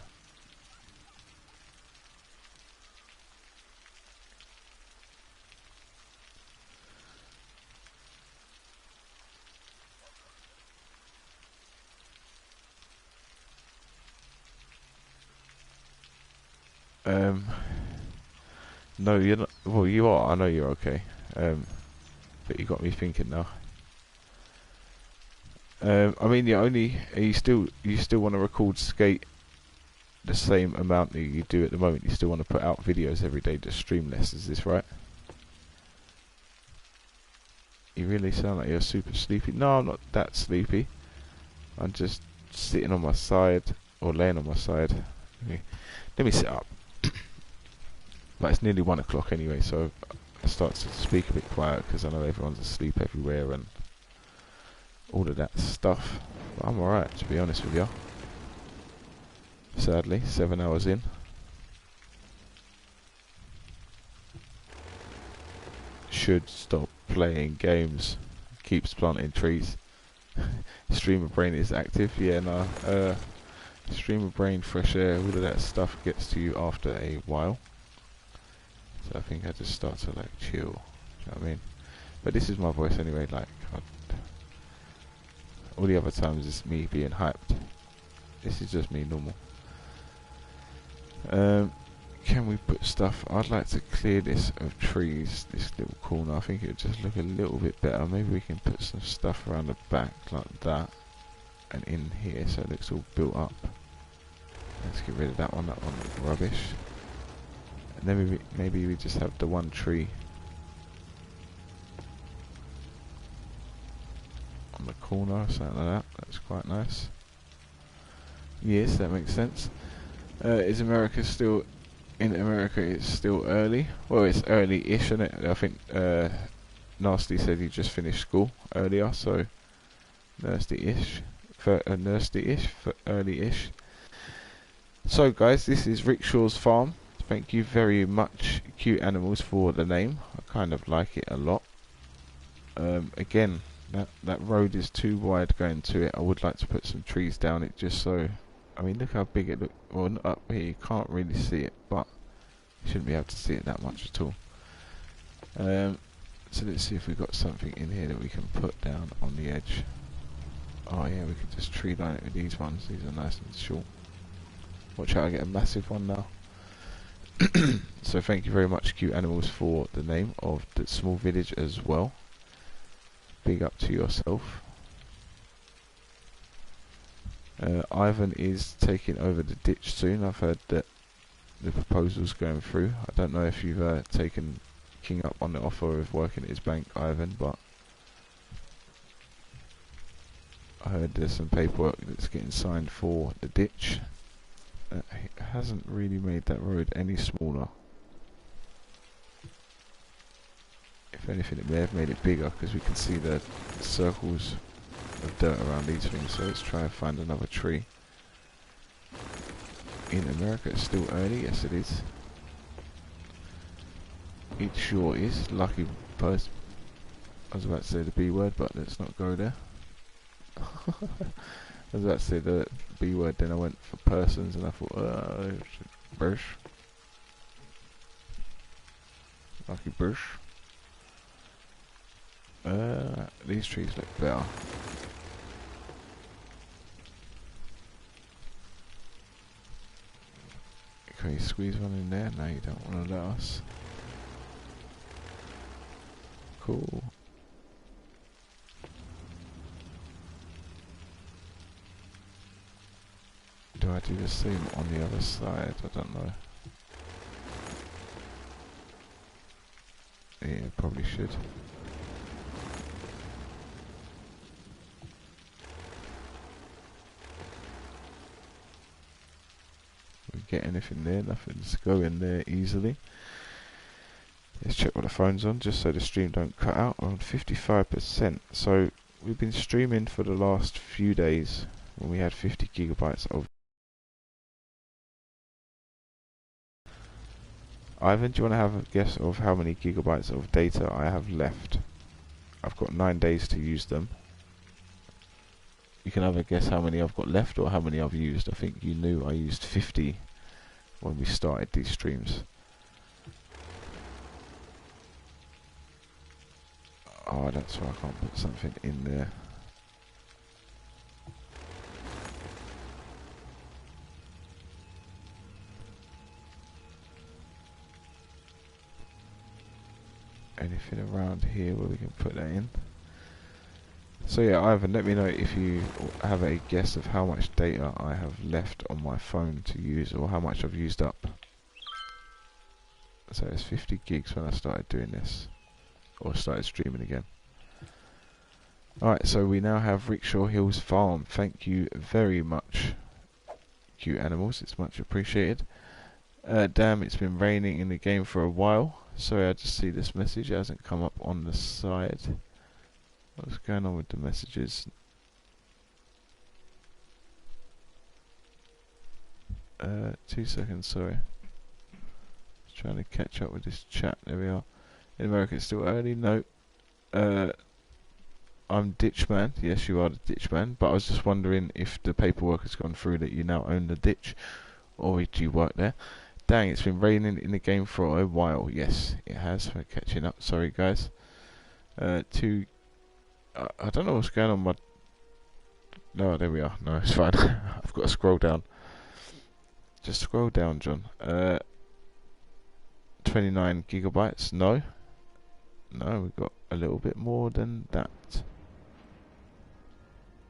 No, you're not. Well, you are. I know you're okay. But you got me thinking now. I mean, you still want to record skate the same amount that you do at the moment. You still want to put out videos every day, just stream less. Is this right? You really sound like you're super sleepy. No, I'm not that sleepy. I'm just sitting on my side or laying on my side. Okay. Let me sit up. But it's nearly 1 o'clock anyway, so I start to speak a bit quiet because I know everyone's asleep everywhere and all of that stuff. But I'm alright, to be honest with you. Sadly, 7 hours in. Should stop playing games. Keeps planting trees. Streamer brain is active. Yeah, no. Streamer brain, fresh air, all of that stuff gets to you after a while. So I think I just start to like chill. Do you know what I mean? But this is my voice anyway. Like all the other times it's me being hyped. This is just me normal. Can we put stuff? I'd like to clear this of trees, this little corner. I think it would just look a little bit better. Maybe we can put some stuff around the back like that and in here so it looks all built up. Let's get rid of that one. That one looks rubbish. And then maybe we just have the one tree on the corner or something like that. That's quite nice. Yes, that makes sense. Is America still... In America it's still early? Well, it's early-ish, isn't it? I think Nasty said he just finished school earlier, so... Nasty-ish. Nasty-ish, for early-ish. So guys, this is Rickshaw's farm. Thank you very much, Cute Animals, for the name. I kind of like it a lot. Again, that road is too wide going to it. I would like to put some trees down it just so... I mean, look how big it looks. Well, not up here, you can't really see it, but you shouldn't be able to see it that much at all. So let's see if we've got something in here that we can put down on the edge. Oh yeah, we can just tree line it with these ones. These are nice and short. Watch out, I get a massive one now. So thank you very much, Cute Animals, for the name of the small village as well. Big up to yourself. Ivan is taking over the ditch soon. I've heard that the proposal's going through. I don't know if you've taken King up on the offer of working at his bank, Ivan, but I heard there's some paperwork that's getting signed for the ditch. It hasn't really made that road any smaller, if If anything, it may have made it bigger because we can see the circles of dirt around these things. So let's try and find another tree. In America, it's still early. Yes, it is. It sure is. Lucky person. I was about to say the B word, but let's not go there. I was about to say the B word, then I went for persons, and I thought, Bush. Lucky Bush. These trees look better. Can you squeeze one in there? No, you don't want to let us. Cool. Do I do the same on the other side? I don't know. Yeah, probably should. We get anything there? Nothing's going there easily. Let's check what the phone's on, just so the stream don't cut out. We're on 55%. So we've been streaming for the last few days when we had 50 gigabytes of. Ivan, do you want to have a guess of how many gigabytes of data I have left? I've got 9 days to use them. You can either guess how many I've got left or how many I've used. I think you knew I used 50 when we started these streams. Oh, that's why I can't put something in there. Anything around here where we can put that in? So yeah, Ivan, let me know if you have a guess of how much data I have left on my phone to use, or how much I've used up. So it's 50 gigs when I started doing this, or started streaming again. Alright, so we now have Rickshaw Hills Farm. Thank you very much, cute animals, it's much appreciated. Damn, it's been raining in the game for a while. Sorry, I just see this message, it hasn't come up on the side. What's going on with the messages? 2 seconds, sorry. Just trying to catch up with this chat. There we are. In America it's still early. No. I'm Ditchman. Yes, you are the Ditchman. But I was just wondering if the paperwork has gone through that you now own the ditch, or do you work there? Dang, it's been raining in the game for a while. Yes, it has. We're catching up. Sorry, guys. I don't know what's going on. No, there we are. No, it's fine. I've got to scroll down. Just scroll down, John. 29 gigabytes. No, we've got a little bit more than that.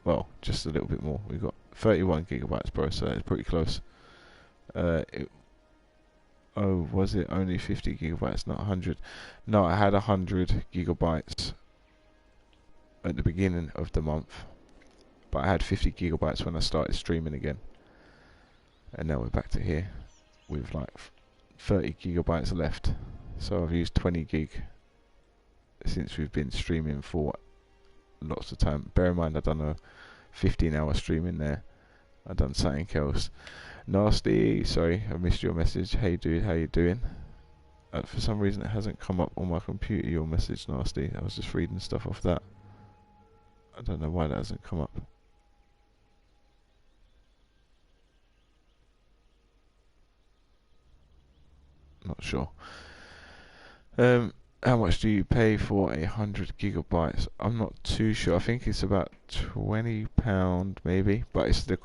Well, just a little bit more. We've got 31 gigabytes, bro. So it's pretty close. Oh, was it only 50 gigabytes, not 100? No, I had 100 gigabytes at the beginning of the month, but I had 50 gigabytes when I started streaming again, and now we're back to here with like 30 gigabytes left. So I've used 20 gig since we've been streaming for lots of time. Bear in mind, I've done a 15-hour streaming there. I've done something else. Nasty, sorry, I missed your message. Hey dude, how you doing? For some reason it hasn't come up on my computer, your message, Nasty. I was just reading stuff off that. I don't know why that hasn't come up. Not sure. How much do you pay for 100 gigabytes? I'm not too sure. I think it's about £20 maybe, but it's the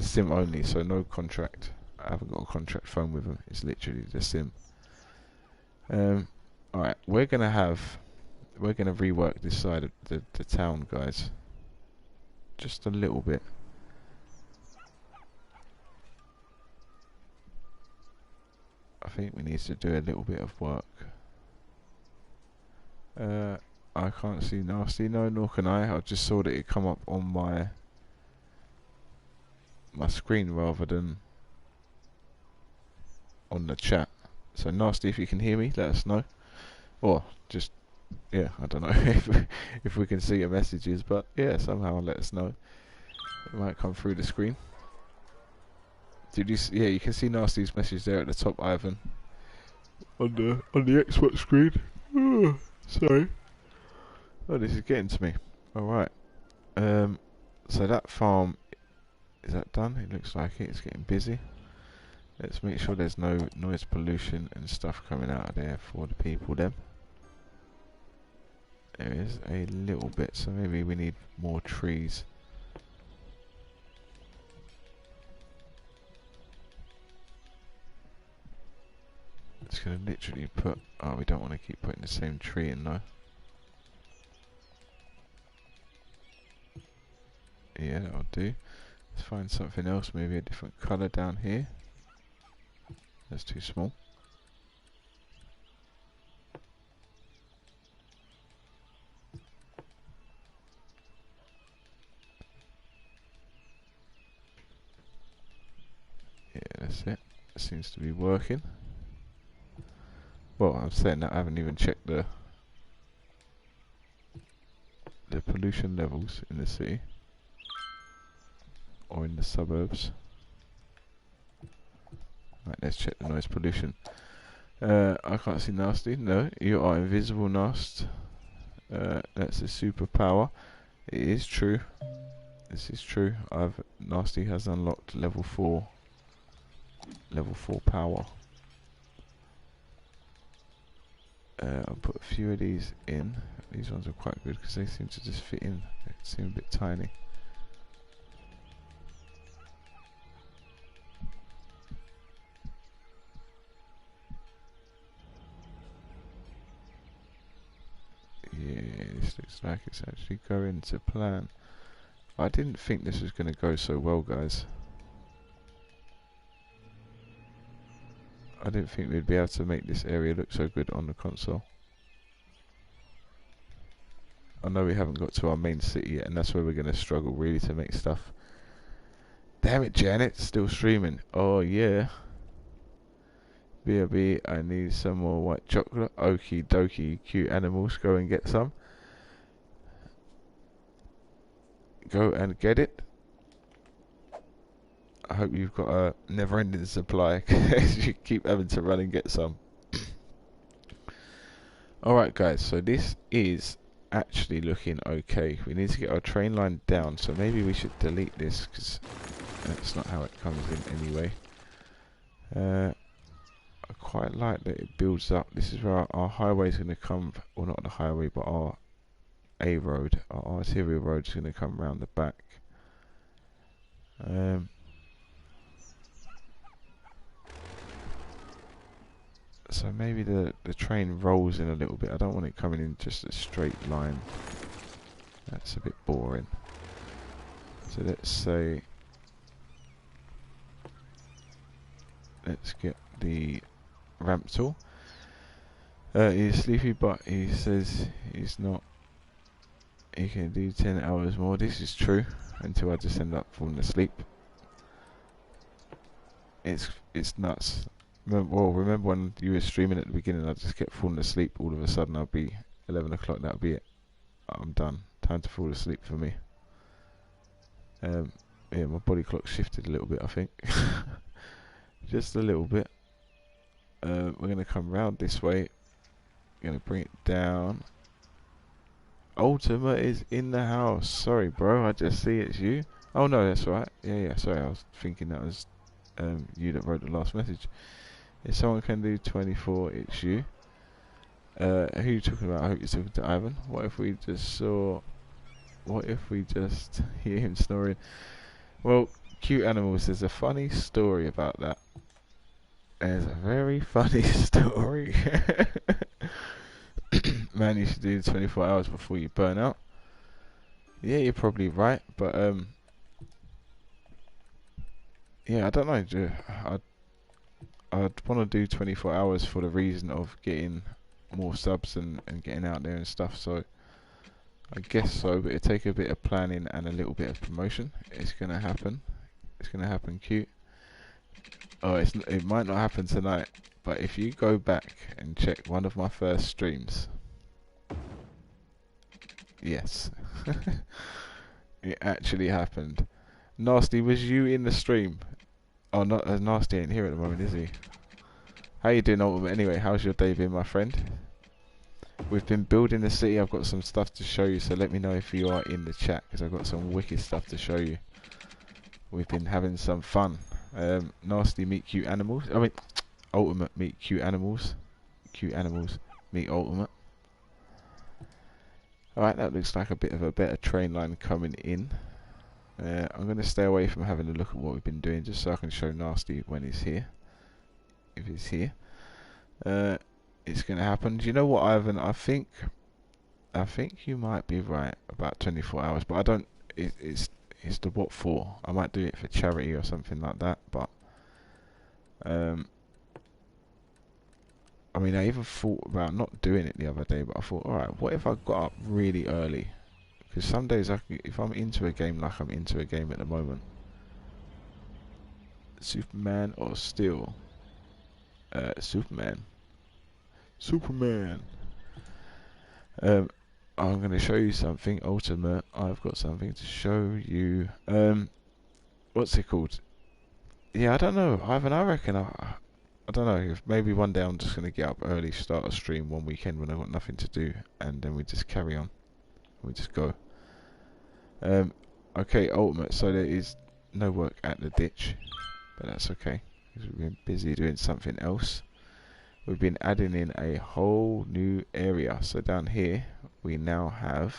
SIM only, so no contract. I haven't got a contract phone with them. It's literally the SIM. Alright, we're gonna rework this side of the town, guys. Just a little bit. I think we need to do a little bit of work. I can't see Nasty, no, nor can I. I just saw that it come up on my screen rather than on the chat. So Nasty, if you can hear me, let us know. Or just yeah, I don't know if we can see your messages, but yeah, somehow let us know. It might come through the screen. Did you? Yeah, you can see Nasty's message there at the top, Ivan. On the Xbox screen. Oh, sorry. Oh, this is getting to me. All right. So that farm, is that done? It looks like it. It's getting busy. Let's make sure there's no noise pollution and stuff coming out of there for the people then. There is a little bit, so maybe we need more trees. It's going to literally put... Oh, we don't want to keep putting the same tree in though. Yeah, that'll do. Let's find something else, maybe a different colour down here. That's too small. Yeah, that's it. It seems to be working. Well, I'm saying that I haven't even checked the pollution levels in the city or in the suburbs. Right, let's check the noise pollution. I can't see Nasty. No, you are invisible, Nast. That's a superpower. It is true. This is true. Nasty has unlocked level 4 power. I'll put a few of these in. These ones are quite good because they seem to just fit in. They seem a bit tiny. Yeah, this looks like it's actually going to plan. I didn't think this was going to go so well, guys. I didn't think we'd be able to make this area look so good on the console. I know we haven't got to our main city yet, and that's where we're going to struggle really to make stuff. Damn it, Janet, still streaming. Oh yeah. BRB, I need some more white chocolate. Okie dokie, cute animals, go and get some. Go and get it. I hope you've got a never-ending supply because you keep having to run and get some. Alright guys, so this is actually looking okay. We need to get our train line down, so maybe we should delete this because that's not how it comes in anyway. I quite like that it builds up. This is where our highway is going to come, or not the highway, but our A road, our arterial road is going to come round the back. So maybe the train rolls in a little bit. I don't want it coming in just a straight line. That's a bit boring. So let's say, let's get the ramp tool. He's sleepy, but he says he's not. He can do 10 hours more. This is true until I just end up falling asleep. It's nuts. Remember when you were streaming at the beginning? I just kept falling asleep. All of a sudden, I'll be 11 o'clock. That'll be it. I'm done. Time to fall asleep for me. Yeah, my body clock shifted a little bit. I think just a little bit. We're gonna come round this way. Gonna bring it down. Ultima is in the house. Sorry, bro. I just see it's you. Oh no, that's right. Yeah. Sorry, I was thinking that was you that wrote the last message. If someone can do 24, it's you. Who are you talking about? I hope you're talking to Ivan. What if we just hear him snoring? Well, cute animals. There's a funny story about that. There's a very funny story. Man, you should do 24 hours before you burn out. Yeah, you're probably right, but yeah, I don't know. I'd want to do 24 hours for the reason of getting more subs and getting out there and stuff. So I guess so, but it'd take a bit of planning and a little bit of promotion. It's gonna happen. It's gonna happen, cute. Oh, it might not happen tonight, but if you go back and check one of my first streams, Yes. It actually happened. Nasty, was you in the stream? Oh, not Nasty ain't here at the moment, is he? How you doing, Ultimate? Anyway, how's your day been, my friend? We've been building the city. I've got some stuff to show you, so let me know if you are in the chat, because I've got some wicked stuff to show you. We've been having some fun. Nasty meet cute animals. I mean, Ultimate meet cute animals. Cute animals meet Ultimate. Alright, that looks like a bit of a better train line coming in. I'm going to stay away from having a look at what we've been doing, just so I can show Nasty when he's here. If he's here. It's going to happen. Do you know what, Ivan? I think you might be right about 24 hours, but I don't... It's the what for? I might do it for charity or something like that, but... I mean, I even thought about not doing it the other day, but I thought, alright, what if I got up really early? Because some days, if I'm into a game like I'm into a game at the moment, Superman or Steel? Superman. Superman. I'm going to show you something, Ultimate. I've got something to show you. What's it called? Yeah, I don't know, Ivan. I reckon I don't know, if maybe one day I'm just going to get up early, start a stream one weekend when I've got nothing to do, and then we just carry on. We just go. Okay, Ultimate, so there is no work at the ditch, but that's okay, because we've been busy doing something else. We've been adding in a whole new area. So down here, we now have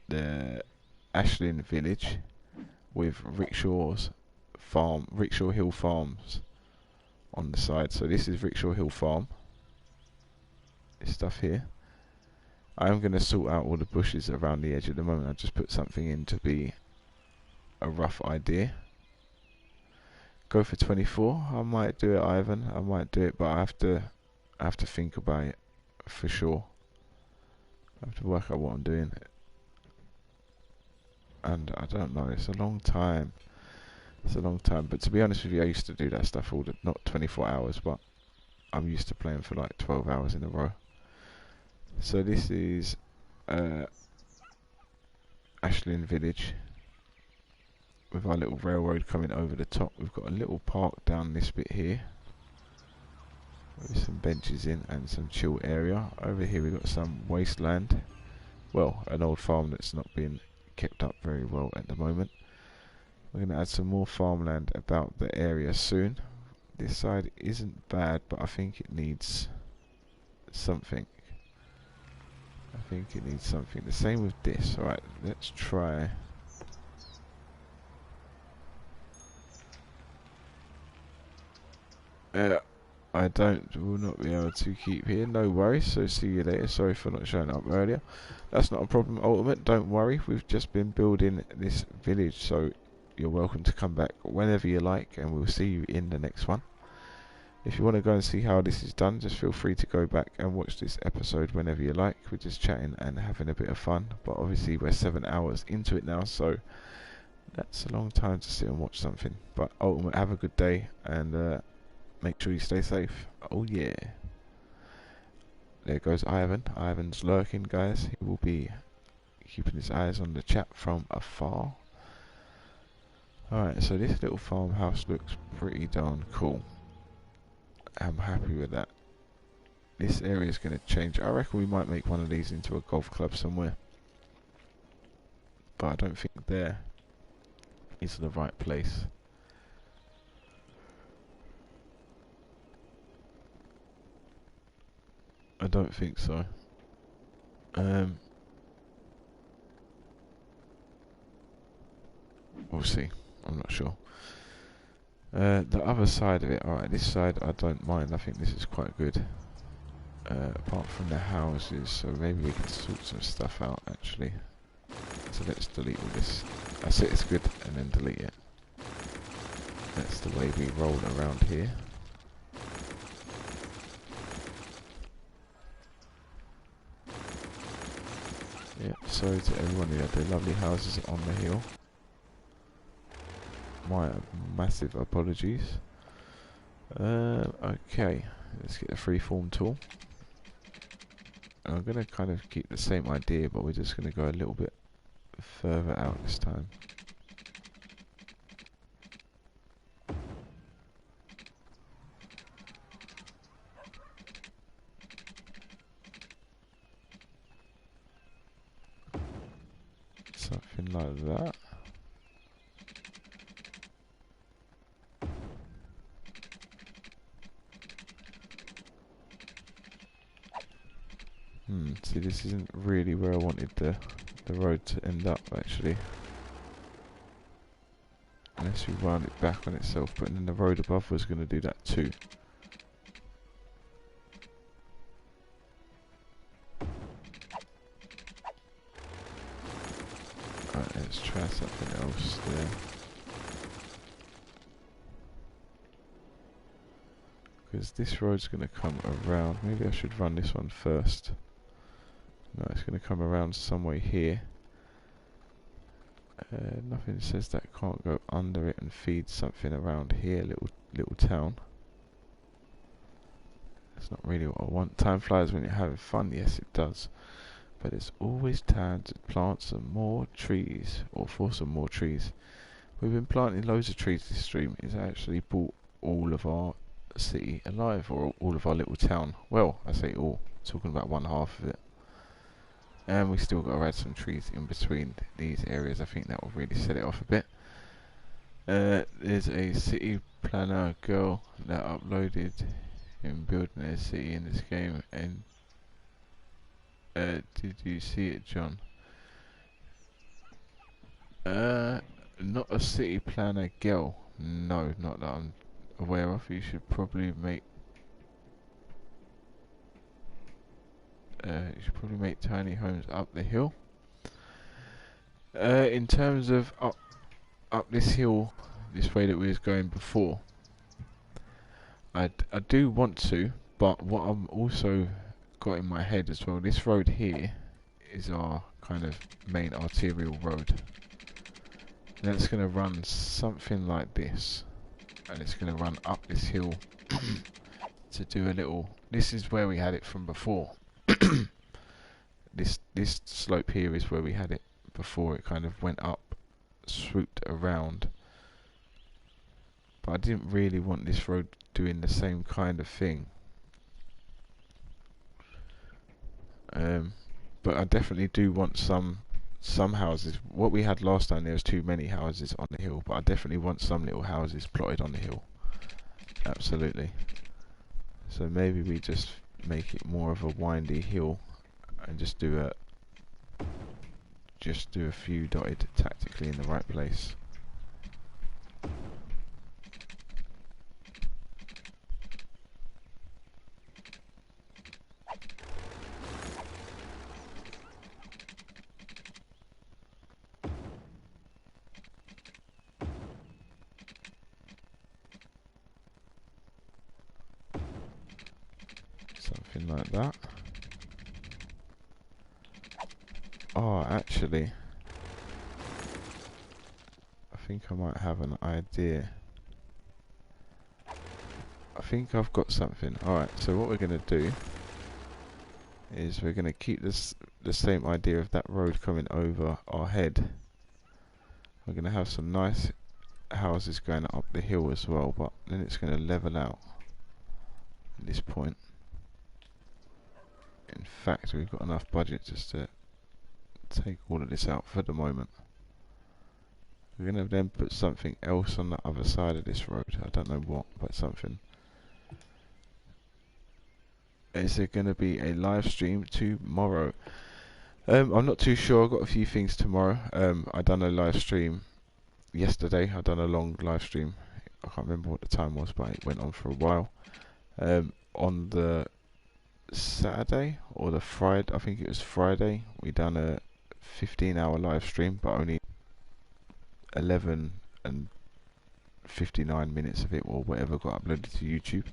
the Ashland Village with Rickshaw Hill Farms on the side. So this is Rickshaw Hill Farm. This stuff here. I'm going to sort out all the bushes around the edge at the moment. I just put something in to be a rough idea. Go for 24. I might do it, Ivan. I might do it, but I have to think about it for sure. I have to work out what I'm doing. And I don't know. It's a long time. It's a long time, but to be honest with you, I used to do that stuff all the, not 24 hours, but I'm used to playing for like 12 hours in a row. So this is Ashland Village with our little railroad coming over the top. We've got a little park down this bit here with some benches in and some chill area. Over here we've got some wasteland. Well, an old farm that's not being kept up very well at the moment. We're going to add some more farmland about the area soon. This side isn't bad, but I think it needs something. I think it needs something. The same with this. Alright, let's try. I will not be able to keep here. No worries, so see you later. Sorry for not showing up earlier. That's not a problem, Ultimate. Don't worry. We've just been building this village, so you're welcome to come back whenever you like, and we'll see you in the next one. If you want to go and see how this is done, just feel free to go back and watch this episode whenever you like. We're just chatting and having a bit of fun, but obviously we're 7 hours into it now, so that's a long time to sit and watch something. But Ultimate, have a good day, and make sure you stay safe. Oh yeah. There goes Ivan. Ivan's lurking, guys. He will be keeping his eyes on the chat from afar. Alright, so this little farmhouse looks pretty darn cool. I'm happy with that. This area is going to change. I reckon we might make one of these into a golf club somewhere. But I don't think there is the right place. I don't think so. We'll see. I'm not sure. The other side of it, alright, this side I don't mind. I think this is quite good. Apart from the houses, so maybe we can sort some stuff out actually. So let's delete all this. I say it's good and then delete it. That's the way we roll around here. Yep, sorry to everyone who had their lovely houses on the hill. My massive apologies. Okay, let's get the freeform tool. I'm going to kind of keep the same idea, but we're just going to go a little bit further out this time. Something like that. See, this isn't really where I wanted the road to end up, actually. Unless we round it back on itself, but then the road above was going to do that too. Alright, let's try something else there. Because this road's going to come around. Maybe I should run this one first. No, it's going to come around some way here. Nothing says that can't go under it and feed something around here, little town. That's not really what I want. Time flies when you're having fun. Yes, it does. But it's always time to plant some more trees, or for some more trees. We've been planting loads of trees this stream. It's actually brought all of our city alive, or all of our little town. Well, I say all, talking about one half of it. And we still got to add some trees in between these areas. I think that will really set it off a bit. There's a city planner girl that uploaded him building a city in this game, and did you see it, John? Not a city planner girl. No, not that I'm aware of. You should probably make tiny homes up the hill. In terms of up this hill, this way that we was going before, I do want to, but what I'm also got in my head as well, this road here is our kind of main arterial road. And it's going to run something like this, and it's going to run up this hill to do a little. This is where we had it from before. This slope here is where we had it before. It kind of went up, swooped around. But I didn't really want this road doing the same kind of thing. But I definitely do want some houses. What we had last time, there was too many houses on the hill, but I definitely want some little houses plotted on the hill. Absolutely. So maybe we just make it more of a windy hill and just do a few dotted tactically in the right place. Something like that. Oh, actually, I think I might have an idea. I think I've got something. Alright, so what we're going to do is we're going to keep the same idea of that road coming over our head. We're going to have some nice houses going up the hill as well, but then it's going to level out at this point. In fact, we've got enough budget just to take all of this out for the moment. We're going to then put something else on the other side of this road. I don't know what, but something. Is there going to be a live stream tomorrow? I'm not too sure. I've got a few things tomorrow. I done a live stream yesterday. I done a long live stream. I can't remember what the time was, but it went on for a while. On the Saturday or the Friday, I think it was Friday, we done a 15-hour live stream, but only 11 and 59 minutes of it or whatever got uploaded to YouTube.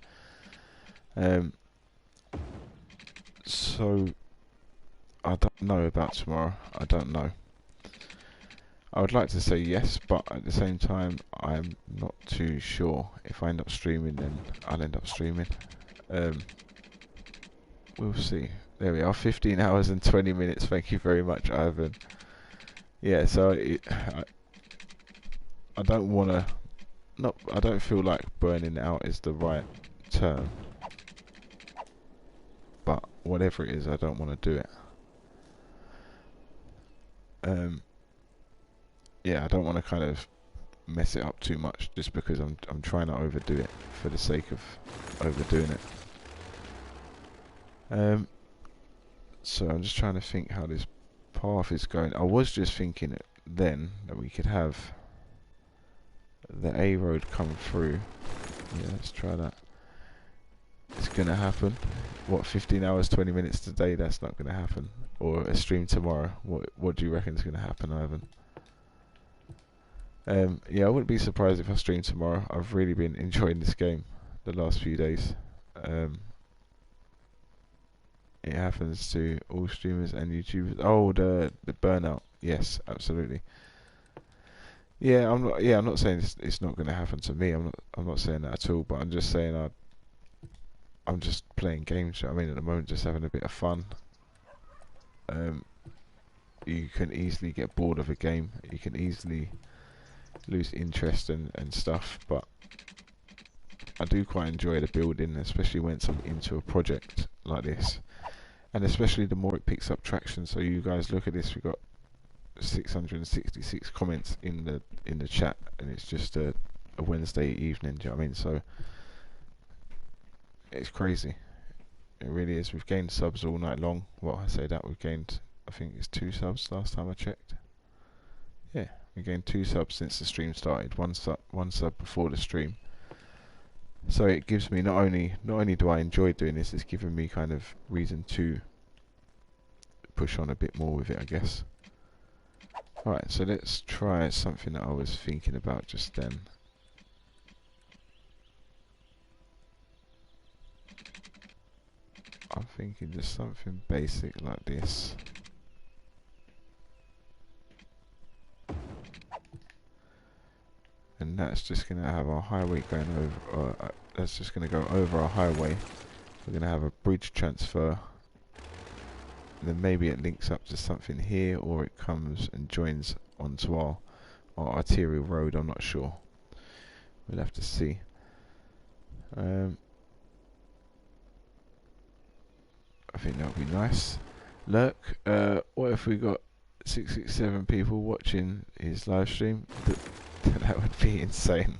So I don't know about tomorrow. I don't know. I would like to say yes, but at the same time I'm not too sure. If I end up streaming, then I'll end up streaming. We'll see. There we are, 15 hours and 20 minutes. Thank you very much, Ivan. Yeah, so I don't want to, not, I don't feel like burning out is the right term, but whatever it is, I don't want to do it. Yeah, I don't want to kind of mess it up too much just because I'm trying to overdo it for the sake of overdoing it. So I'm just trying to think how this path is going. I was just thinking then that we could have the A road come through. Yeah, let's try that. It's gonna happen. What, 15 hours 20 minutes today? That's not gonna happen. Or a stream tomorrow. What do you reckon is gonna happen, Ivan? Yeah, I wouldn't be surprised if I stream tomorrow. I've really been enjoying this game the last few days. It happens to all streamers and YouTubers. Oh, the burnout. Yes, absolutely. Yeah, I'm not saying it's not going to happen to me. I'm not saying that at all. But I'm just saying I'm just playing games. You know what I mean, at the moment, just having a bit of fun. You can easily get bored of a game. You can easily lose interest and stuff. But I do quite enjoy the building, especially when I'm into a project like this. And especially the more it picks up traction. So you guys look at this, we've got 666 comments in the chat, and it's just a Wednesday evening. Do you know what I mean? So it's crazy. It really is. We've gained subs all night long. Well, I say that we've gained, I think it's 2 subs last time I checked. Yeah, we gained 2 subs since the stream started. One sub before the stream. So it gives me not only do I enjoy doing this, it's given me kind of reason to push on a bit more with it, I guess. Alright, so let's try something that I was thinking about just then. I'm thinking just something basic like this. And that's just going to have our highway going over, that's just going to go over our highway. We're going to have a bridge transfer. Then maybe it links up to something here, or it comes and joins onto our arterial road. I'm not sure. We'll have to see. I think that would be nice. Look, what if we got 667 people watching his live stream? That would be insane.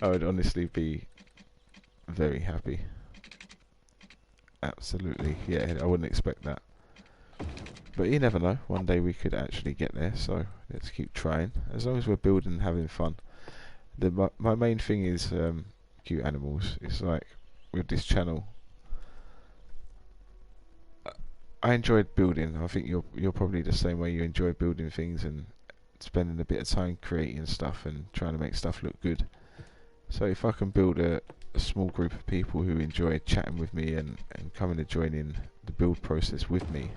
I would honestly be very happy. Absolutely, yeah, I wouldn't expect that. But you never know, one day we could actually get there, so let's keep trying. As long as we're building and having fun. My main thing is cute animals. It's like, with this channel, I enjoyed building. I think you're probably the same way. You enjoy building things and spending a bit of time creating stuff and trying to make stuff look good. So if I can build a small group of people who enjoy chatting with me and coming to join in the build process with me,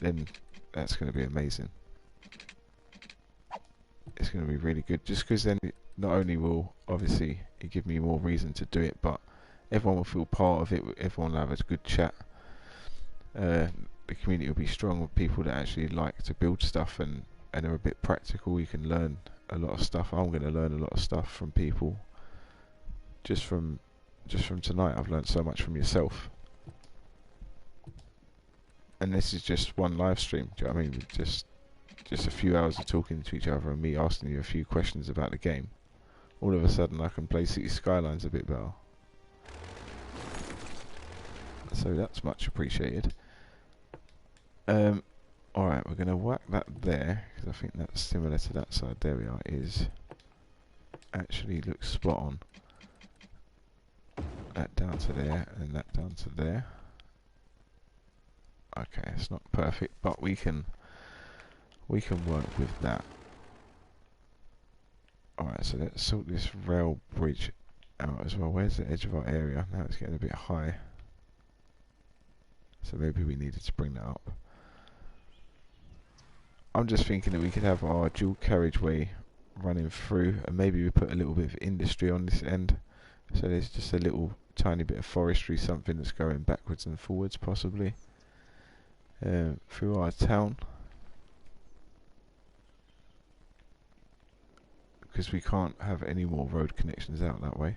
then that's going to be amazing. It's going to be really good, just because then not only will obviously it give me more reason to do it, but everyone will feel part of it. Everyone will have a good chat. The community will be strong with people that actually like to build stuff and are a bit practical. You can learn a lot of stuff. I'm going to learn a lot of stuff from people. Just from tonight, I've learned so much from yourself. And this is just one live stream. Do you know what I mean? Just a few hours of talking to each other and me asking you a few questions about the game. All of a sudden, I can play City Skylines a bit better. So that's much appreciated. Alright, we're going to whack that there, because I think that's similar to that side. There we are. Is actually looks spot on. That down to there, and that down to there. Okay, it's not perfect, but we can work with that. Alright, so let's sort this rail bridge out as well. Where's the edge of our area? Now it's getting a bit high. So maybe we needed to bring that up. I'm just thinking that we could have our dual carriageway running through, and maybe we put a little bit of industry on this end, So there's just a little tiny bit of forestry, something that's going backwards and forwards possibly through our town, because we can't have any more road connections out that way.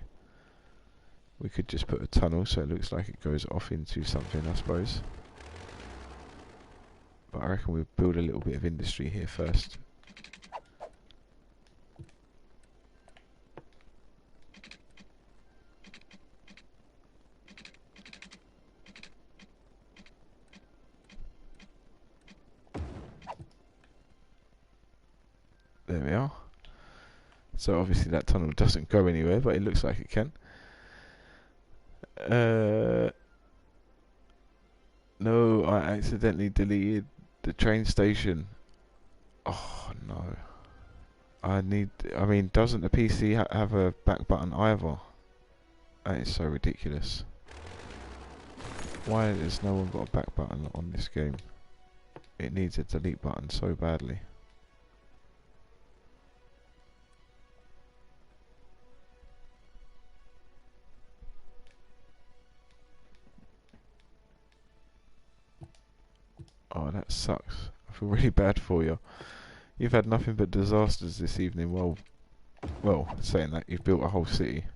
We could just put a tunnel so it looks like it goes off into something, I suppose. But I reckon we'll build a little bit of industry here first. There we are. So obviously that tunnel doesn't go anywhere, but it looks like it can. No, I accidentally deleted the train station. Oh no. I mean, doesn't the PC have a back button either? That is so ridiculous. Why has no one got a back button on this game? It needs a delete button so badly. Oh, that sucks. I feel really bad for you. You've had nothing but disasters this evening. Well, saying that, you've built a whole city.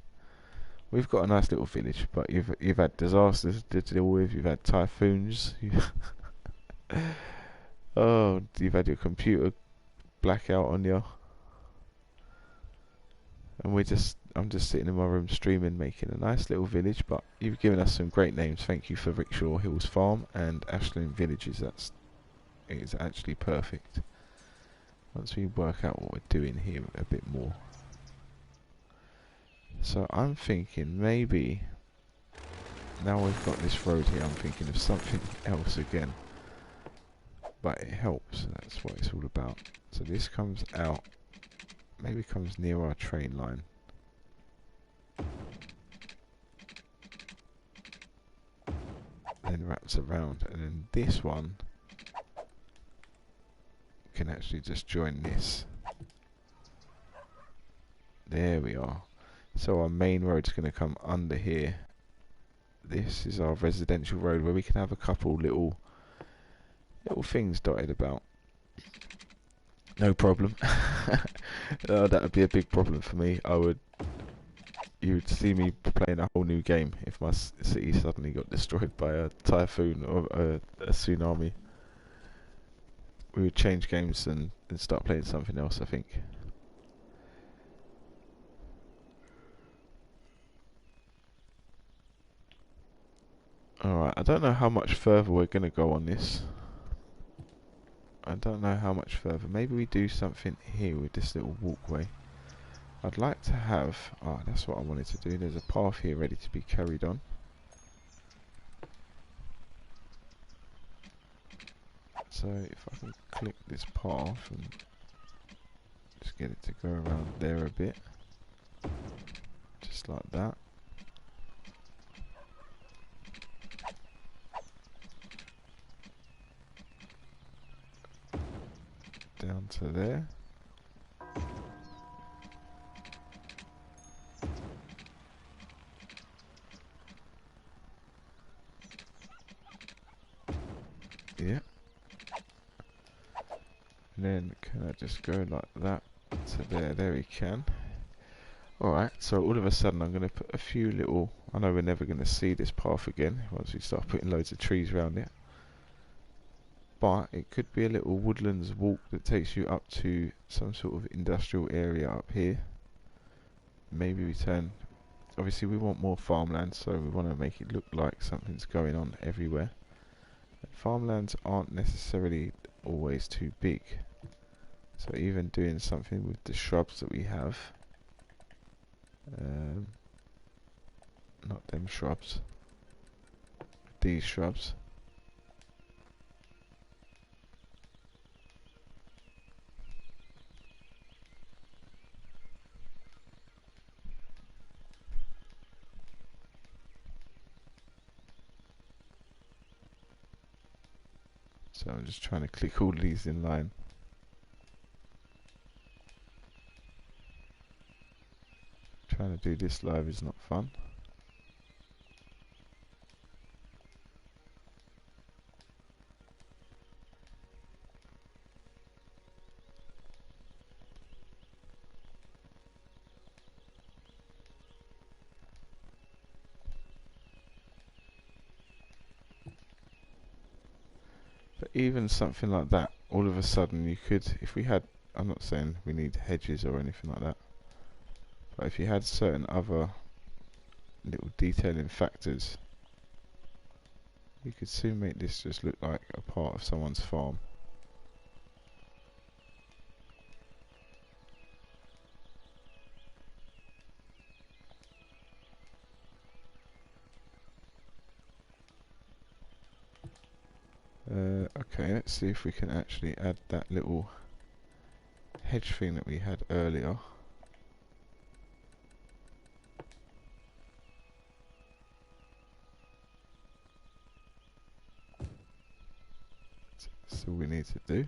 We've got a nice little village, but you've had disasters to deal with. You've had typhoons. Oh, you've had your computer blackout on you. And I'm just sitting in my room streaming, making a nice little village. But you've given us some great names. Thank you for Rickshaw Hills Farm and Ashland Villages. It's actually perfect. Once we work out what we're doing here a bit more. So I'm thinking maybe, now we've got this road here, I'm thinking of something else again. But it helps, that's what it's all about. So this comes out, maybe comes near our train line. Then wraps around, and then this one can actually just join this. There we are. So our main road's going to come under here. This is our residential road where we can have a couple little things dotted about. No problem. That would be a big problem for me. You would see me playing a whole new game if my city suddenly got destroyed by a typhoon or a tsunami. We would change games and start playing something else, I think. Alright, I don't know how much further we're going to go on this. I don't know how much further. Maybe we do something here with this little walkway. I'd like to have... Oh, that's what I wanted to do. There's a path here ready to be carried on. So if I can click this path and just get it to go around there a bit. Just like that. Down to there. Yeah. And then can I just go like that to there? There we can. Alright, so all of a sudden I'm going to put a few little... I know we're never going to see this path again once we start putting loads of trees around it. But it could be a little woodlands walk that takes you up to some sort of industrial area up here. Maybe we turn... Obviously we want more farmland, so we want to make it look like something's going on everywhere. And farmlands aren't necessarily always too big. So even doing something with the shrubs that we have... not them shrubs. These shrubs. So I'm just trying to click all these in line. Trying to do this live is not fun. But even something like that, all of a sudden you could, if we had, I'm not saying we need hedges or anything like that, but if you had certain other little detailing factors, you could soon make this just look like a part of someone's farm. Okay, let's see if we can actually add that little hedge thing that we had earlier. That's all we need to do.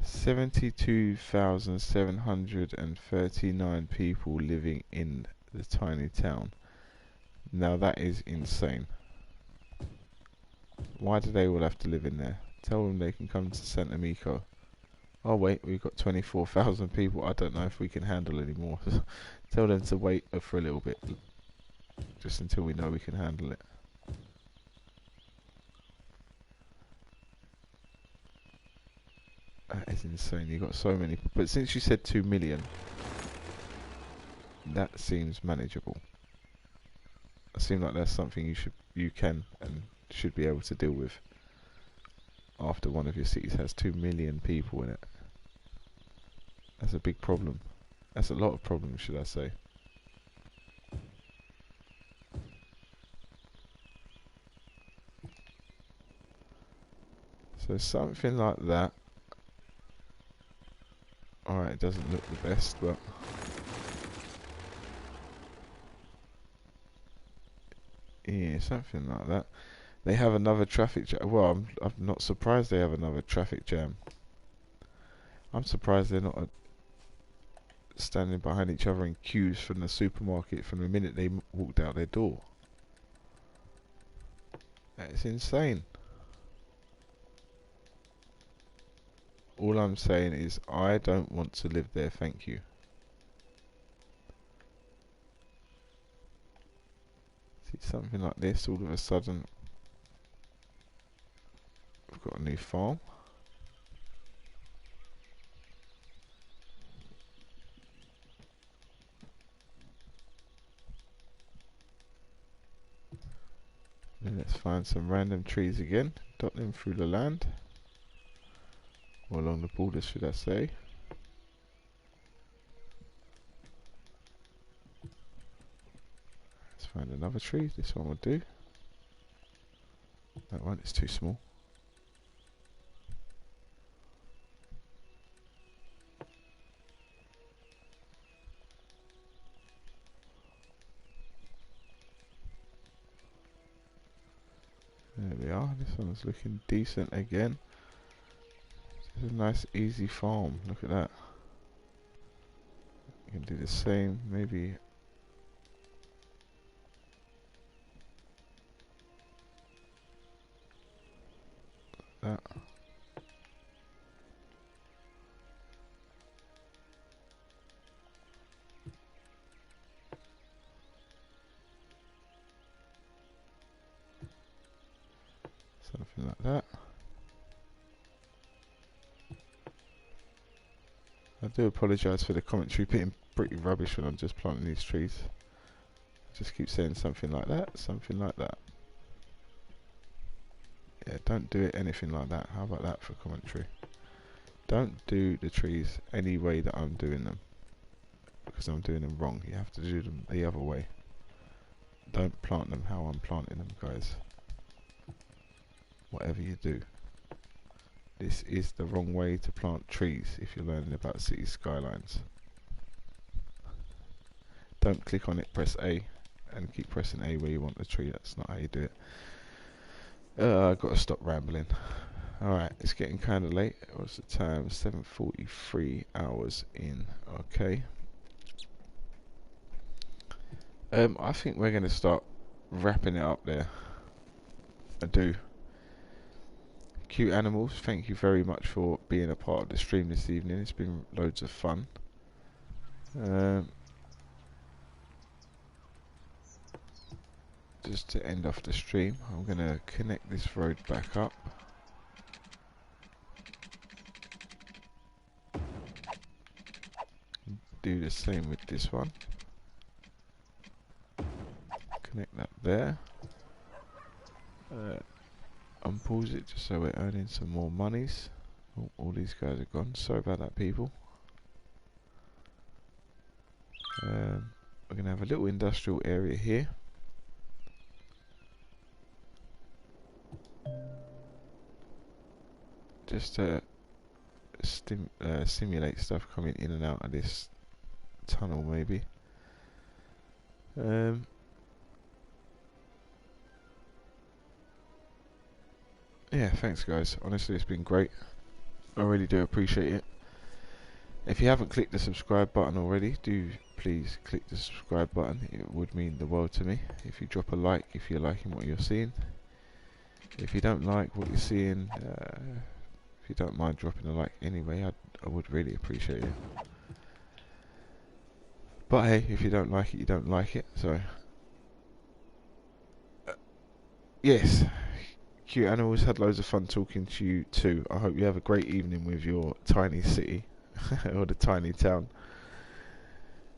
$72,739 people living in the tiny town. Now that is insane. Why do they all have to live in there? Tell them they can come to Santa Meko. Oh wait, we've got 24,000 people. I don't know if we can handle any more. Tell them to wait for a little bit, just until we know we can handle it. That is insane. You got so many, but since you said 2 million, that seems manageable. It seems like that's something you can and should be able to deal with. After one of your cities has 2 million people in it, that's a big problem. That's a lot of problems, should I say. So something like that. Alright, it doesn't look the best, but yeah, something like that. They have another traffic jam. Well, I'm not surprised they have another traffic jam. I'm surprised they're not standing behind each other in queues from the supermarket from the minute they walked out their door. That's insane. All I'm saying is I don't want to live there, thank you. See, something like this, all of a sudden we've got a new farm. Then let's find some random trees again, dot them through the land, or along the borders, should I say. Let's find another tree. This one will do. That one is too small. There we are. This one's looking decent again. This is a nice easy farm. Look at that. You can do the same, maybe. That. Something like that. I do apologise for the commentary being pretty rubbish when I'm just planting these trees. I just keep saying something like that, something like that. Yeah, don't do it anything like that. How about that for commentary? Don't do the trees any way that I'm doing them, because I'm doing them wrong. You have to do them the other way. Don't plant them how I'm planting them, guys. Whatever you do, this is the wrong way to plant trees if you're learning about city skylines. Don't click on it, press A and keep pressing A where you want the tree. That's not how you do it. I've got to stop rambling. Alright, it's getting kind of late. What's the time? 7:43 hours in. Okay. I think we're going to start wrapping it up there. I do. Cute animals, thank you very much for being a part of the stream this evening. It's been loads of fun. Just to end off the stream, I'm going to connect this road back up. Do the same with this one. Connect that there. Unpause it just so we're earning some more monies. Oh, all these guys are gone. Sorry about that, people. We're going to have a little industrial area here. Just to simulate stuff coming in and out of this tunnel, maybe. Yeah, thanks guys. Honestly, it's been great. I really do appreciate it. If you haven't clicked the subscribe button already, do please click the subscribe button. It would mean the world to me. If you drop a like if you're liking what you're seeing. If you don't like what you're seeing, if you don't mind dropping a like anyway, I would really appreciate it. But hey, if you don't like it, you don't like it. So, yes. Cute animals, had loads of fun talking to you too. I hope you have a great evening with your tiny city or the tiny town.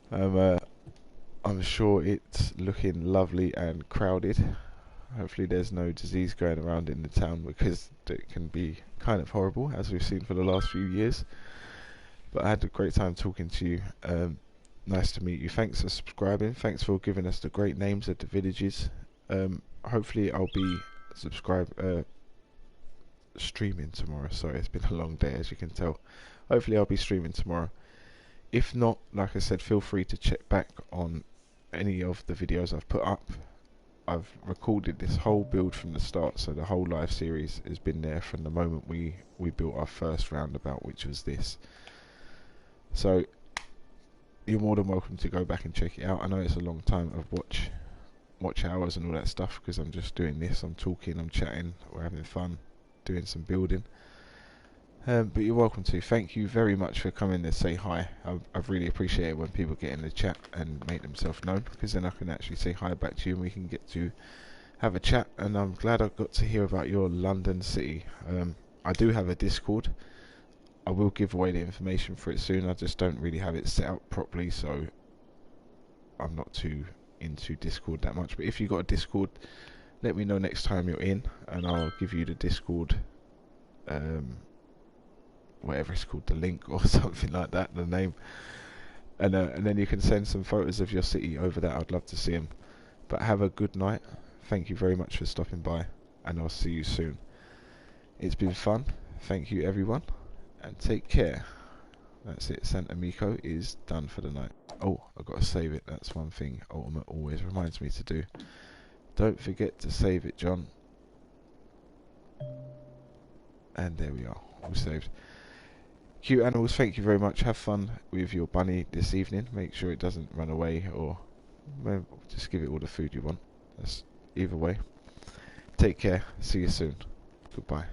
I'm sure it's looking lovely and crowded. Hopefully there's no disease going around in the town, because it can be kind of horrible, as we've seen for the last few years. But I had a great time talking to you. Nice to meet you. Thanks for subscribing. Thanks for giving us the great names of the villages. Hopefully I'll be streaming tomorrow. Sorry, it's been a long day, as you can tell. Hopefully I'll be streaming tomorrow. If not, like I said, feel free to check back on any of the videos I've put up. I've recorded this whole build from the start, so the whole live series has been there from the moment we built our first roundabout, which was this. So you're more than welcome to go back and check it out. I know it's a long time of watch hours and all that stuff, because I'm just doing this, I'm talking, I'm chatting, we're having fun, doing some building. But you're welcome to. Thank you very much for coming to say hi. I've really appreciated when people get in the chat and make themselves known, because then I can actually say hi back to you and we can get to have a chat. And I'm glad I got to hear about your London city. I do have a Discord. I will give away the information for it soon. I just don't really have it set up properly, so I'm not too into Discord that much. But if you've got a Discord, let me know next time you're in and I'll give you the Discord, whatever it's called, the link or something like that, the name, and then you can send some photos of your city over there. I'd love to see them. But have a good night. Thank you very much for stopping by, and I'll see you soon. It's been fun. Thank you everyone, and take care. That's it. Santa Meko is done for the night. Oh, I've got to save it. That's one thing Ultimate always reminds me to do. Don't forget to save it, John. And there we are, all saved. Cute animals, thank you very much. Have fun with your bunny this evening. Make sure it doesn't run away, or just give it all the food you want. That's either way. Take care. See you soon. Goodbye.